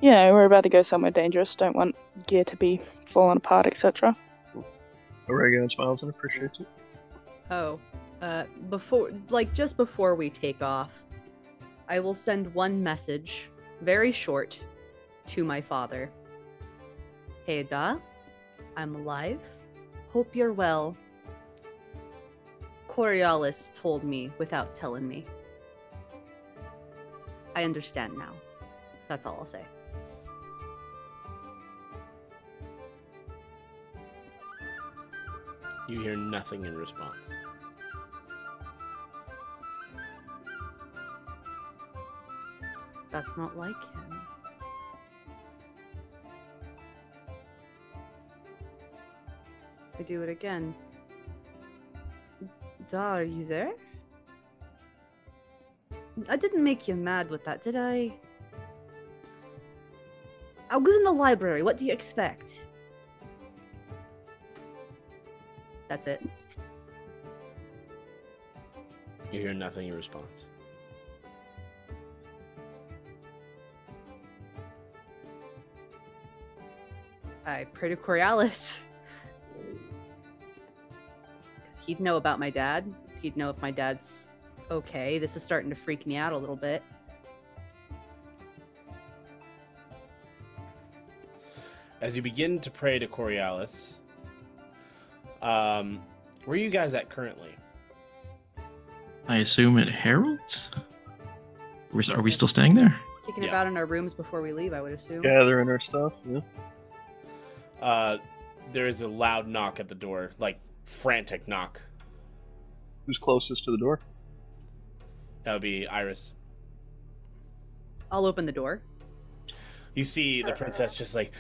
[SPEAKER 3] you know we're about to go somewhere dangerous. Don't want gear to be falling apart, etc.
[SPEAKER 5] Aregion smiles and appreciates it.
[SPEAKER 6] Oh, just before we take off, I will send one message, very short, to my father. Hey Da, I'm alive. Hope you're well. Coriolis told me without telling me. I understand now. That's all I'll say.
[SPEAKER 1] You hear nothing in response.
[SPEAKER 6] That's not like him. I do it again. Da, are you there? I didn't make you mad with that, did I? I was in the library. What do you expect? That's it.
[SPEAKER 1] You hear nothing in response.
[SPEAKER 6] I pray to Coriolis. Because he'd know about my dad. He'd know if my dad's okay. This is starting to freak me out a little bit.
[SPEAKER 1] As you begin to pray to Coriolis, where are you guys at currently?
[SPEAKER 4] I assume at Harold's? Are we still staying there?
[SPEAKER 6] Kicking about in our rooms before we leave, I would assume.
[SPEAKER 5] Gathering our stuff, yeah.
[SPEAKER 1] There is a loud knock at the door, like frantic knock.
[SPEAKER 5] Who's closest to the door?
[SPEAKER 1] That would be Iris.
[SPEAKER 6] I'll open the door.
[SPEAKER 1] You see the princess just like...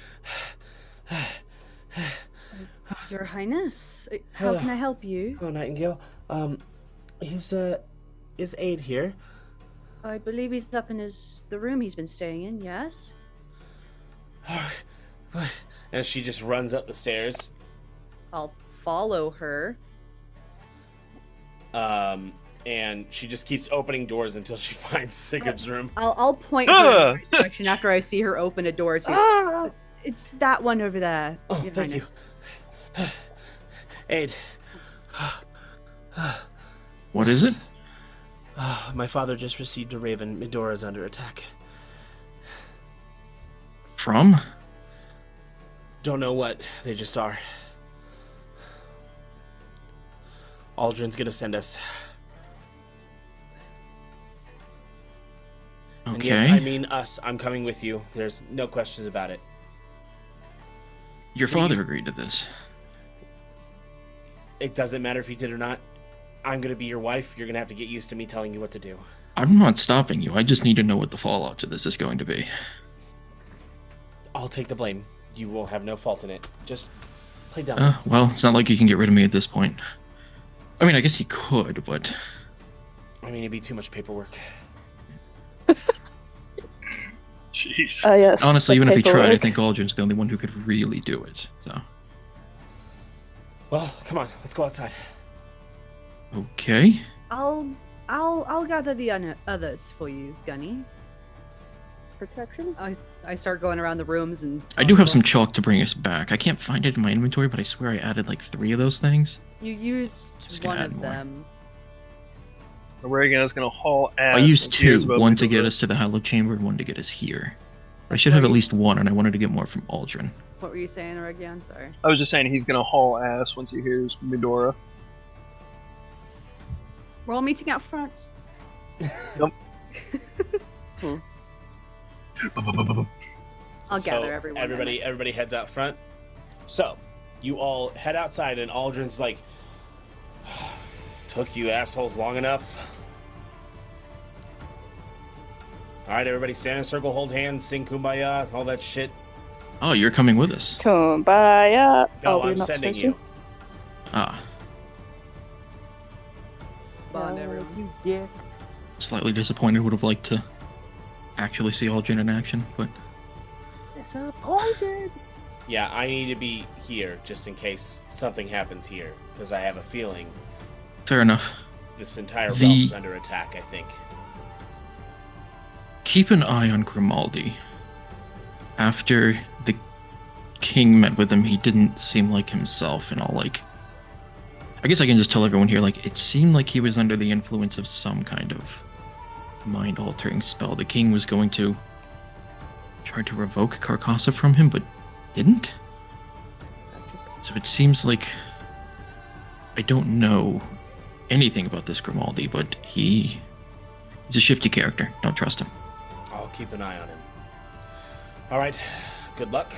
[SPEAKER 6] Your Highness, how can I help you?
[SPEAKER 1] Hello, Nightingale. Is Aid here?
[SPEAKER 6] I believe he's up in the room he's been staying in, yes?
[SPEAKER 1] And she just runs up the stairs.
[SPEAKER 6] I'll follow her.
[SPEAKER 1] And she just keeps opening doors until she finds Sigib's room.
[SPEAKER 6] I'll point her in the right direction after I see her open a door too. It's that one over there.
[SPEAKER 1] Oh,
[SPEAKER 6] Your
[SPEAKER 1] thank
[SPEAKER 6] Highness.
[SPEAKER 1] you. Aid.
[SPEAKER 4] What is it?
[SPEAKER 1] My father just received a raven. Midora's under attack.
[SPEAKER 4] From?
[SPEAKER 1] Don't know what. They just are. Aldrin's gonna send us.
[SPEAKER 4] Okay.
[SPEAKER 1] And yes, I mean us. I'm coming with you. There's no questions about it.
[SPEAKER 4] Your father agreed to this.
[SPEAKER 1] It doesn't matter if you did or not. I'm gonna be your wife. You're gonna have to get used to me telling you what to do.
[SPEAKER 4] I'm not stopping you. I just need to know what the fallout to this is going to be.
[SPEAKER 1] I'll take the blame. You will have no fault in it. Just play dumb.
[SPEAKER 4] Well, it's not like you can get rid of me at this point. I mean, I guess he could, but...
[SPEAKER 1] I mean, it'd be too much paperwork.
[SPEAKER 5] Jeez.
[SPEAKER 3] Yes,
[SPEAKER 4] honestly,
[SPEAKER 3] the
[SPEAKER 4] even if he tried, I
[SPEAKER 3] paperwork.
[SPEAKER 4] think Áedgen's the only one who could really do it, so...
[SPEAKER 1] Well, come on. Let's go outside.
[SPEAKER 4] Okay.
[SPEAKER 6] I'll gather the others for you, Gunny.
[SPEAKER 7] Protection?
[SPEAKER 6] I start going around the rooms and...
[SPEAKER 4] I do have some chalk to bring us back. I can't find it in my inventory, but I swear I added like 3 of those things.
[SPEAKER 6] You used
[SPEAKER 4] Just gonna
[SPEAKER 6] one
[SPEAKER 4] add
[SPEAKER 6] of
[SPEAKER 4] more.
[SPEAKER 6] them.
[SPEAKER 5] Aregion is going to haul ass.
[SPEAKER 4] I used
[SPEAKER 5] when he hears
[SPEAKER 4] 2,
[SPEAKER 5] about
[SPEAKER 4] one to
[SPEAKER 5] Midora.
[SPEAKER 4] get us to the Hallowed Chamber and one to get us here. But I should have at least one, and I wanted to get more from Áedgen.
[SPEAKER 6] What were you saying, Aregion? Sorry.
[SPEAKER 5] I was just saying he's going to haul ass once he hears Midora.
[SPEAKER 6] We're all meeting out front.
[SPEAKER 5] Nope.
[SPEAKER 6] I'll
[SPEAKER 1] So,
[SPEAKER 6] gather everyone.
[SPEAKER 1] Everybody heads out front. So, you all head outside, and Áedgen's like, took you assholes long enough. All right, everybody stand in a circle, hold hands, sing Kumbaya, all that shit.
[SPEAKER 4] Oh, you're coming with us.
[SPEAKER 3] Kumbaya.
[SPEAKER 1] No,
[SPEAKER 3] we're
[SPEAKER 1] I'm
[SPEAKER 3] not
[SPEAKER 1] sending
[SPEAKER 3] supposed
[SPEAKER 1] you.
[SPEAKER 3] to?
[SPEAKER 4] Ah,
[SPEAKER 6] Bond, everyone.
[SPEAKER 7] You dick.
[SPEAKER 4] slightly disappointed. Would have liked to actually see Áedgen in action, but...
[SPEAKER 7] Disappointed.
[SPEAKER 1] Yeah, I need to be here just in case something happens here, because I have a feeling
[SPEAKER 4] Fair enough.
[SPEAKER 1] this entire
[SPEAKER 4] The-
[SPEAKER 1] realm's under attack, I think.
[SPEAKER 4] Keep an eye on Grimaldi. After the king met with him, he didn't seem like himself and all, like... I guess I can just tell everyone here, like, it seemed like he was under the influence of some kind of mind-altering spell. The king was going to try to revoke Carcosa from him, but didn't? So it seems like... I don't know anything about this Grimaldi, but he's a shifty character. Don't trust him.
[SPEAKER 1] I'll keep an eye on him. All right, good luck.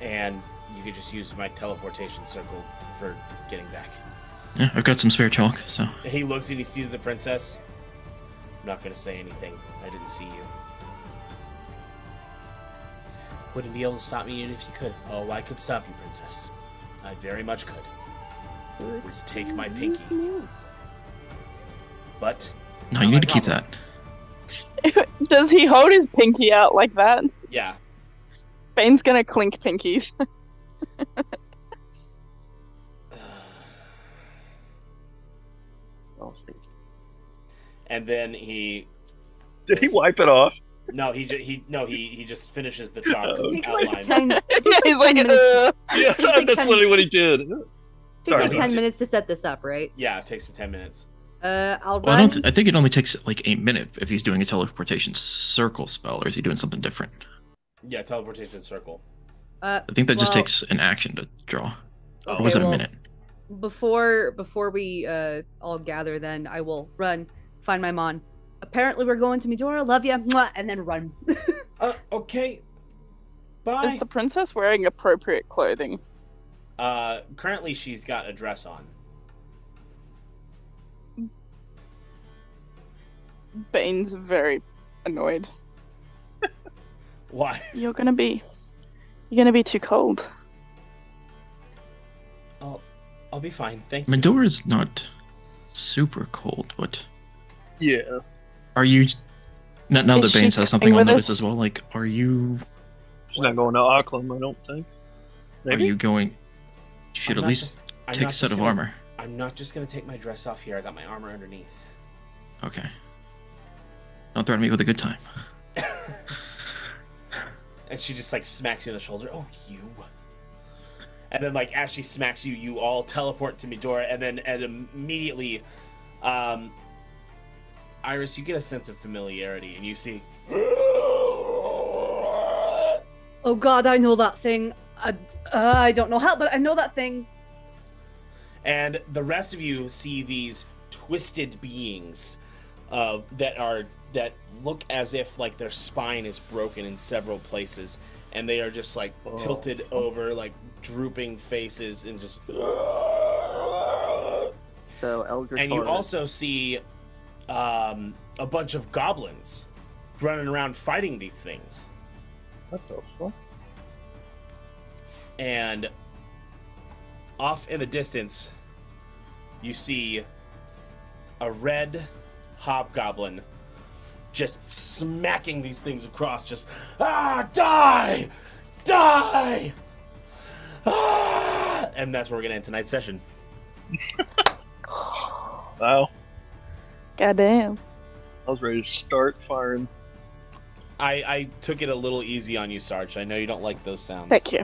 [SPEAKER 1] And you could just use my teleportation circle for getting back.
[SPEAKER 4] Yeah, I've got some spare chalk, so...
[SPEAKER 1] And he looks and he sees the princess. I'm not going to say anything. I didn't see you. Wouldn't be able to stop me even if you could. Oh, I could stop you, princess. I very much could. Would take my pinky. But...
[SPEAKER 4] No,
[SPEAKER 1] not
[SPEAKER 4] you
[SPEAKER 1] my
[SPEAKER 4] need to keep
[SPEAKER 1] problem.
[SPEAKER 4] that.
[SPEAKER 3] Does he hold his pinky out like that?
[SPEAKER 1] Yeah.
[SPEAKER 3] Bane's gonna clink pinkies.
[SPEAKER 1] And then he...
[SPEAKER 5] Did he wipe it off?
[SPEAKER 1] No, he just finishes the chalk
[SPEAKER 6] It takes
[SPEAKER 1] outline.
[SPEAKER 6] like 10, it takes
[SPEAKER 3] Yeah,
[SPEAKER 6] like
[SPEAKER 3] he's
[SPEAKER 6] 10
[SPEAKER 3] like,
[SPEAKER 6] minutes.
[SPEAKER 5] Yeah,
[SPEAKER 6] Takes like
[SPEAKER 5] that's
[SPEAKER 6] 10
[SPEAKER 5] literally what he did.
[SPEAKER 6] Takes
[SPEAKER 5] Sorry,
[SPEAKER 6] like
[SPEAKER 5] he's
[SPEAKER 6] 10 minutes to set this up, right?
[SPEAKER 1] Yeah, it takes him 10 minutes.
[SPEAKER 6] I'll
[SPEAKER 4] Well,
[SPEAKER 6] run.
[SPEAKER 4] I think it only takes like 8 minutes if he's doing a teleportation circle spell, or is he doing something different?
[SPEAKER 1] Yeah, teleportation circle.
[SPEAKER 4] I think that just
[SPEAKER 6] well,
[SPEAKER 4] takes an action to draw.
[SPEAKER 1] Oh.
[SPEAKER 4] Or was it a
[SPEAKER 6] well,
[SPEAKER 4] minute?
[SPEAKER 6] Before we all gather, then I will run, find my mon. Apparently, we're going to Midora. Love ya, mwah, and then run.
[SPEAKER 1] Okay. Bye.
[SPEAKER 3] Is the princess wearing appropriate clothing?
[SPEAKER 1] Currently she's got a dress on.
[SPEAKER 3] Bane's very annoyed.
[SPEAKER 1] Why?
[SPEAKER 3] You're gonna be too cold.
[SPEAKER 1] I'll be fine. Thank you.
[SPEAKER 4] Medora's not super cold, but
[SPEAKER 5] Yeah.
[SPEAKER 4] are you... Now
[SPEAKER 3] Is
[SPEAKER 4] that Bane
[SPEAKER 3] she
[SPEAKER 4] says something
[SPEAKER 3] coming
[SPEAKER 4] on
[SPEAKER 3] with
[SPEAKER 4] notice
[SPEAKER 3] us?
[SPEAKER 4] as well, like, are you...
[SPEAKER 5] She's not going to Auckland, I don't think.
[SPEAKER 4] Are
[SPEAKER 5] Maybe?
[SPEAKER 4] you going... You should
[SPEAKER 1] I'm
[SPEAKER 4] at
[SPEAKER 1] not
[SPEAKER 4] least
[SPEAKER 1] just- I'm
[SPEAKER 4] take
[SPEAKER 1] not
[SPEAKER 4] a set
[SPEAKER 1] just
[SPEAKER 4] of
[SPEAKER 1] gonna-
[SPEAKER 4] armor.
[SPEAKER 1] I'm not just gonna take my dress off here. I got my armor underneath.
[SPEAKER 4] Okay. Don't threaten me with a good time.
[SPEAKER 1] And she just like smacks you on the shoulder. Oh, you. And then like as she smacks you, you all teleport to Midora, and then immediately, Iris, you get a sense of familiarity, and you see.
[SPEAKER 6] Oh God, I know that thing. I don't know how, but I know that thing.
[SPEAKER 1] And the rest of you see these twisted beings that look as if like their spine is broken in several places, and they are just like tilted over, like drooping faces, and just
[SPEAKER 7] So Eldritch
[SPEAKER 1] And you
[SPEAKER 7] Horror.
[SPEAKER 1] also see a bunch of goblins running around fighting these things.
[SPEAKER 5] What the fuck?
[SPEAKER 1] And off in the distance, you see a red hobgoblin just smacking these things across, just, die! Die! Ah! And that's where we're going to end tonight's session.
[SPEAKER 5] Wow.
[SPEAKER 3] Goddamn.
[SPEAKER 5] I was ready to start firing.
[SPEAKER 1] I took it a little easy on you, Sarge. I know you don't like those sounds.
[SPEAKER 3] Thank you.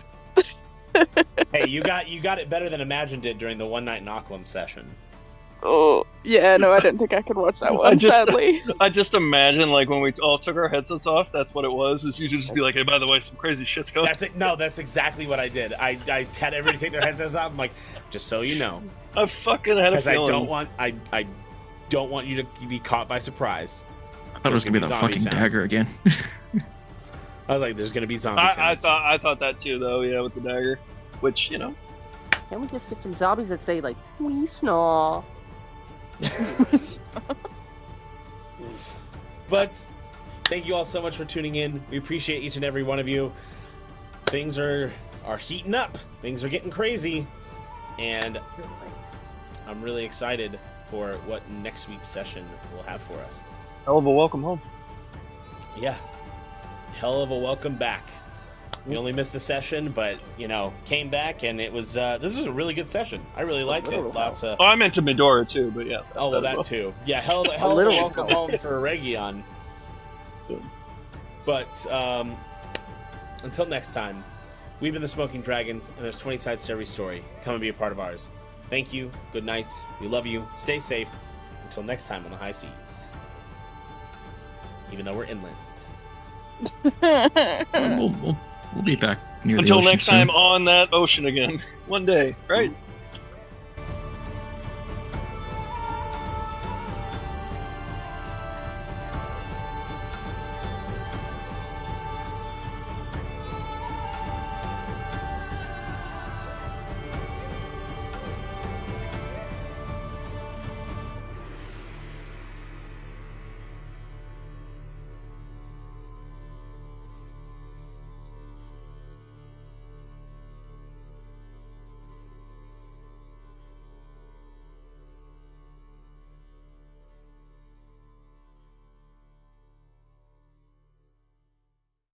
[SPEAKER 1] Hey, you got it better than Imagined did during the one night in Auckland session.
[SPEAKER 3] Oh, yeah, no, I don't think I could watch that one, sadly.
[SPEAKER 5] I just imagine, like, when we all took our headsets off, that's what it was, is you just be like, hey, by the way, some crazy shit's going.
[SPEAKER 1] That's it. No, that's exactly what I did. I had everybody take their headsets off. I'm like, just so you know.
[SPEAKER 5] I fucking had a feeling.
[SPEAKER 1] I don't want you to be caught by surprise.
[SPEAKER 4] I thought it was gonna be the fucking
[SPEAKER 1] sounds.
[SPEAKER 4] dagger again.
[SPEAKER 1] I was like, there's gonna be zombie
[SPEAKER 5] I
[SPEAKER 1] sounds.
[SPEAKER 5] thought that too, though, yeah, with the dagger. Which, you know.
[SPEAKER 7] Can't we just get some zombies that say, like, we snaw?
[SPEAKER 1] But thank you all so much for tuning in. We appreciate each and every one of you. Things are heating up. Things are getting crazy. And I'm really excited for what next week's session will have for us.
[SPEAKER 5] Hell of a welcome home.
[SPEAKER 1] Yeah. Hell of a welcome back. We only missed a session, but, you know, came back, and it was, this was a really good session. I really liked it. Lots of...
[SPEAKER 5] Oh, I meant to Medora, too, but yeah.
[SPEAKER 1] Oh, well, that too. Yeah, hell of a welcome home for Aregion. But, until next time, we've been the Smoking Dragons, and there's 20 sides to every story. Come and be a part of ours. Thank you. Good night. We love you. Stay safe. Until next time on the high seas. Even though we're inland.
[SPEAKER 4] We'll be back near
[SPEAKER 5] Until
[SPEAKER 4] the ocean
[SPEAKER 5] next
[SPEAKER 4] soon.
[SPEAKER 5] time on that ocean again. One day, right?